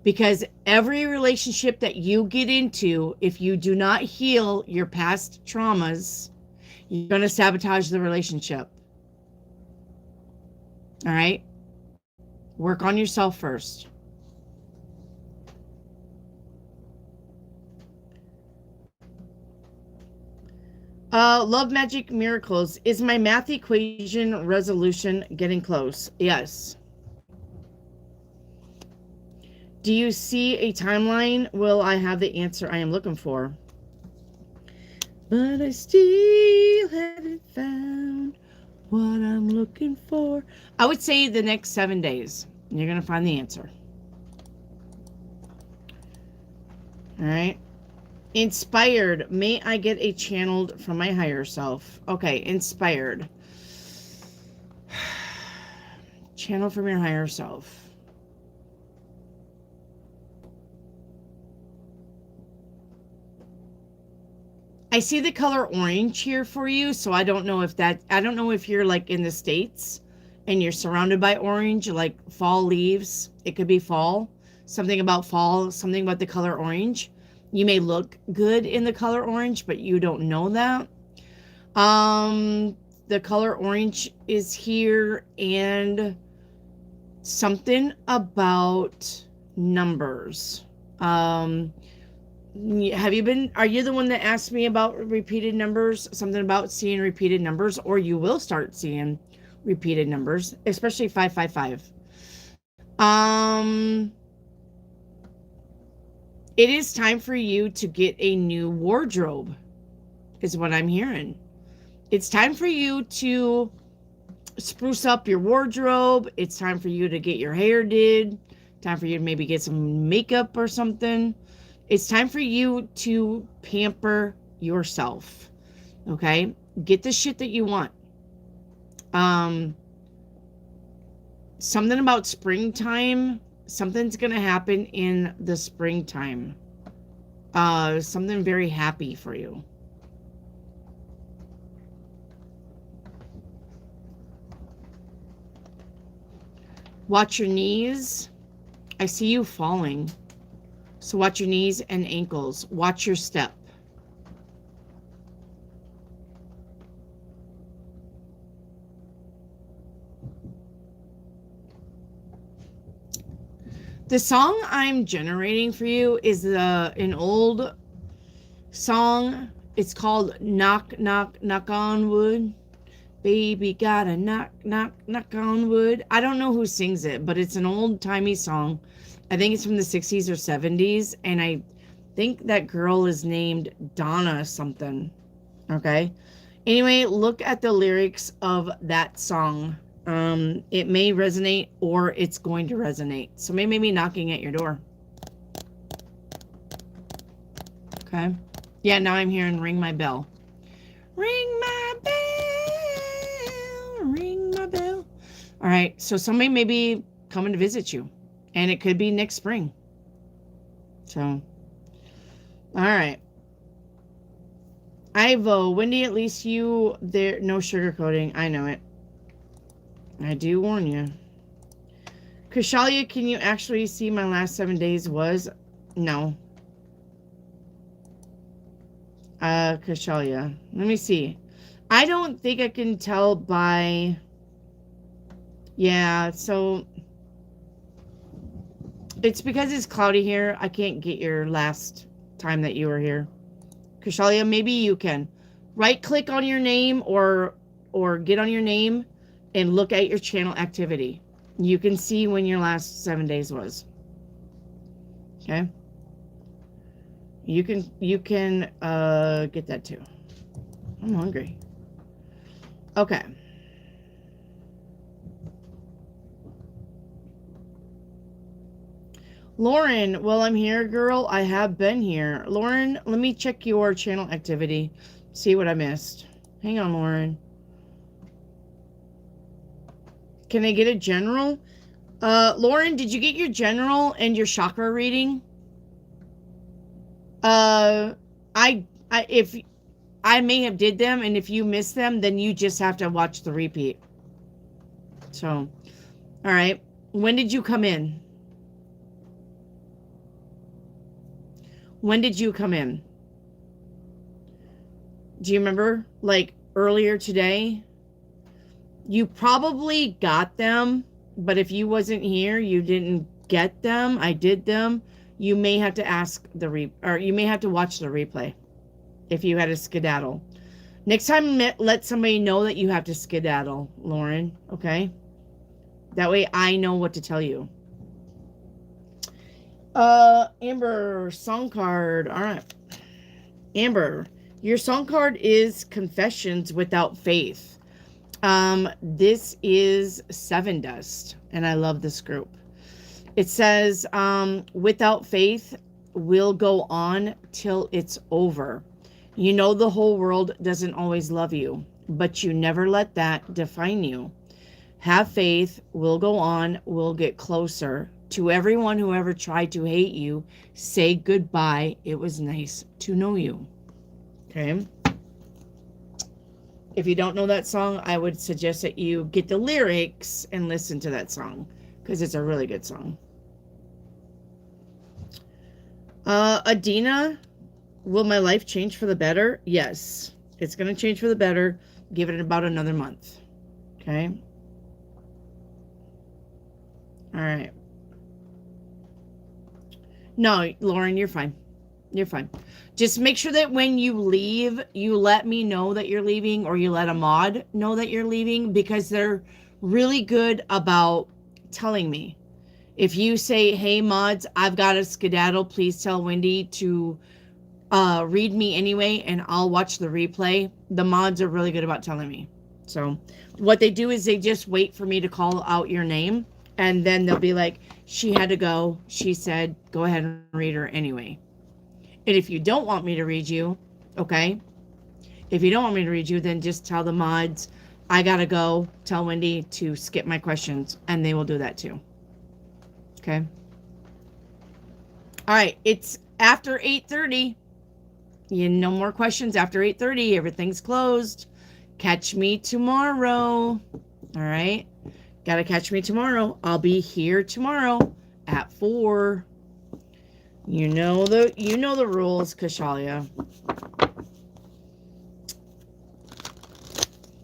Because every relationship that you get into, if you do not heal your past traumas, you're going to sabotage the relationship. All right? Work on yourself first. Love Magic Miracles. Is my math equation resolution getting close? Yes. Do you see a timeline? Will I have the answer I am looking for? But I still haven't found what I'm looking for. I would say the next 7 days. You're going to find the answer. All right. Inspired. May I get a channeled from my higher self? Okay, inspired. Channel from your higher self. I see the color orange here for you, so I don't know if you're like in the States and you're surrounded by orange, like fall leaves. It could be fall. Something about fall, something about the color orange. You may look good in the color orange, but you don't know that. The color orange is here, and something about numbers. Are you the one that asked me about repeated numbers? Something about seeing repeated numbers, or you will start seeing repeated numbers, especially 555. It is time for you to get a new wardrobe, is what I'm hearing. It's time for you to spruce up your wardrobe. It's time for you to get your hair did. Time for you to maybe get some makeup or something. It's time for you to pamper yourself. Okay? Get the shit that you want. Something about springtime. Something's gonna happen in the springtime. Something very happy for you. Watch your knees. I see you falling. So watch your knees and ankles. Watch your step. The song I'm generating for you is an old song. It's called Knock, Knock, Knock on Wood. Baby gotta knock, knock, knock on wood. I don't know who sings it, but it's an old-timey song. I think it's from the 60s or 70s, and I think that girl is named Donna something. Okay? Anyway, look at the lyrics of that song. It may resonate or it's going to resonate. So maybe knocking at your door. Okay? Yeah, now I'm hearing ring my bell. Ring my bell. Ring my bell. All right, so somebody may be coming to visit you, and it could be next spring. So, all right. Ivo, Wendy, at least you there. No sugarcoating. I know it. I do warn you. Kushalia, can you actually see my last 7 days was? No. Kushalia. Let me see. I don't think I can tell by... Yeah, so... It's because it's cloudy here. I can't get your last time that you were here. Kushalia, maybe you can. Right-click on your name or get on your name and look at your channel activity. You can see when your last 7 days was. Okay? You can get that too. I'm hungry. Okay. Lauren, well, I'm here, girl. I have been here. Lauren, let me check your channel activity. See what I missed. Hang on, Lauren. Can I get a general? Lauren, did you get your general and your chakra reading? If I may have did them, and if you missed them, then you just have to watch the repeat. So, all right. When did you come in? When did you come in? Do you remember? Like earlier today? You probably got them, but if you wasn't here, you didn't get them. I did them. You may have to ask or you may have to watch the replay if you had a skedaddle. Next time, let somebody know that you have to skedaddle, Lauren, okay? That way I know what to tell you. Amber, song card. All right. Amber, your song card is Confessions Without Faith. This is Seven Dust, and I love this group. It says, without faith, we'll go on till it's over. You know the whole world doesn't always love you, but you never let that define you. Have faith, we'll go on, we'll get closer. To everyone who ever tried to hate you, say goodbye. It was nice to know you. Okay? If you don't know that song, I would suggest that you get the lyrics and listen to that song, because it's a really good song. Adina, will my life change for the better? Yes, it's going to change for the better. Give it about another month. Okay? All right. No, Lauren, you're fine. You're fine. Just make sure that when you leave, you let me know that you're leaving, or you let a mod know that you're leaving, because they're really good about telling me. If you say, hey, mods, I've got a skedaddle, please tell Wendy to read me anyway, and I'll watch the replay. The mods are really good about telling me. So what they do is they just wait for me to call out your name, and then they'll be like, she had to go. She said, go ahead and read her anyway. And if you don't want me to read you, okay? If you don't want me to read you, then just tell the mods, I gotta go. Tell Wendy to skip my questions, and they will do that too. Okay. All right. It's after 8:30. No more questions after 8:30. Everything's closed. Catch me tomorrow. All right. Gotta catch me tomorrow. I'll be here tomorrow at 4. You know the rules, Kashalia.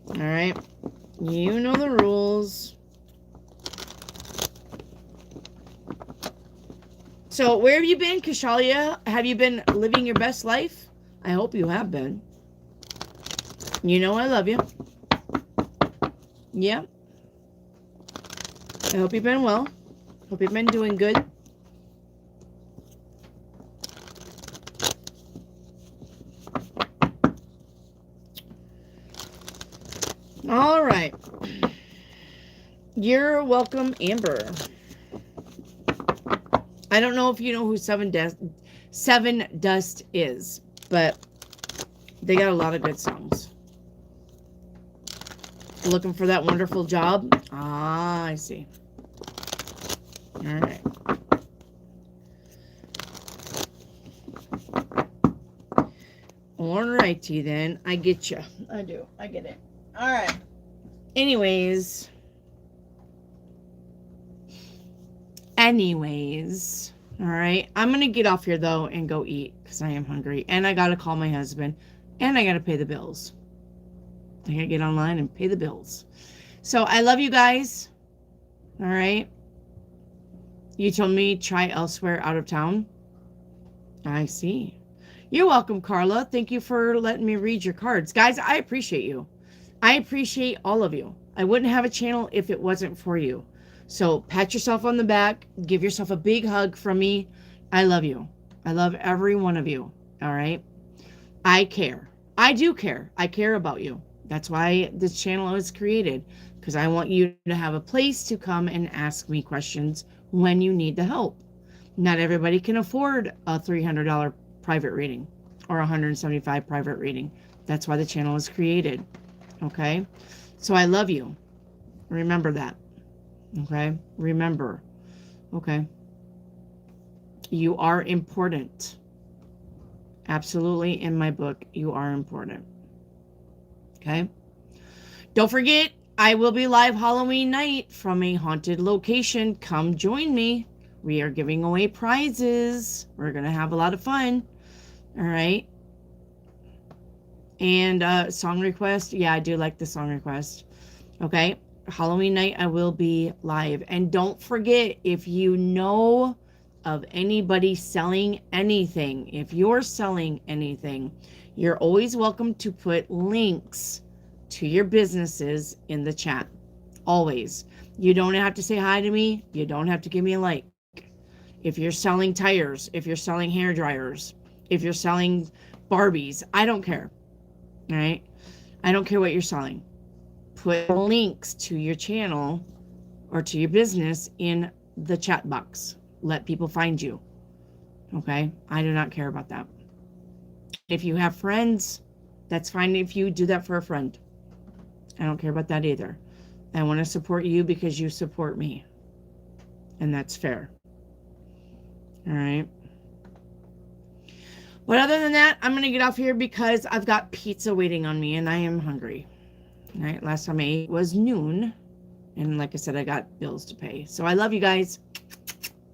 All right. You know the rules. So where have you been, Kashalia? Have you been living your best life? I hope you have been. You know I love you. Yeah. I hope you've been well. Hope you've been doing good. All right. You're welcome, Amber. I don't know if you know who Seven Dust is, but they got a lot of good songs. Looking for that wonderful job? Ah, I see. All right. All righty then. I get you. I do. I get it. All right. Anyways, all right. I'm going to get off here, though, and go eat because I am hungry. And I got to call my husband. And I got to pay the bills. I got to get online and pay the bills. So I love you guys. All right. You told me try elsewhere out of town. I see. You're welcome, Carla. Thank you for letting me read your cards. Guys, I appreciate you. I appreciate all of you. I wouldn't have a channel if it wasn't for you. So pat yourself on the back. Give yourself a big hug from me. I love you. I love every one of you. All right. I care. I do care. I care about you. That's why this channel was created, because I want you to have a place to come and ask me questions when you need the help. Not everybody can afford a $300 private reading or $175 private reading. That's why the channel was created. Okay. So I love you. Remember that. Okay. Remember. Okay. You are important. Absolutely. In my book, you are important. Okay. Don't forget, I will be live Halloween night from a haunted location. Come join me. We are giving away prizes. We're going to have a lot of fun. All right. And song request. Yeah, I do like the song request. Okay. Halloween night, I will be live. And don't forget, if you know of anybody selling anything, if you're selling anything, you're always welcome to put links to your businesses in the chat. Always. You don't have to say hi to me. You don't have to give me a like. If you're selling tires, if you're selling hair dryers, if you're selling Barbies, I don't care. All right. I don't care what you're selling. Put links to your channel or to your business in the chat box. Let people find you. Okay. I do not care about that. If you have friends, that's fine if you do that for a friend. I don't care about that either. I want to support you because you support me. And that's fair. All right. But other than that, I'm going to get off here because I've got pizza waiting on me and I am hungry. All right. Last time I ate was noon. And like I said, I got bills to pay. So I love you guys.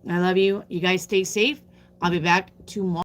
I love you. You guys stay safe. I'll be back tomorrow.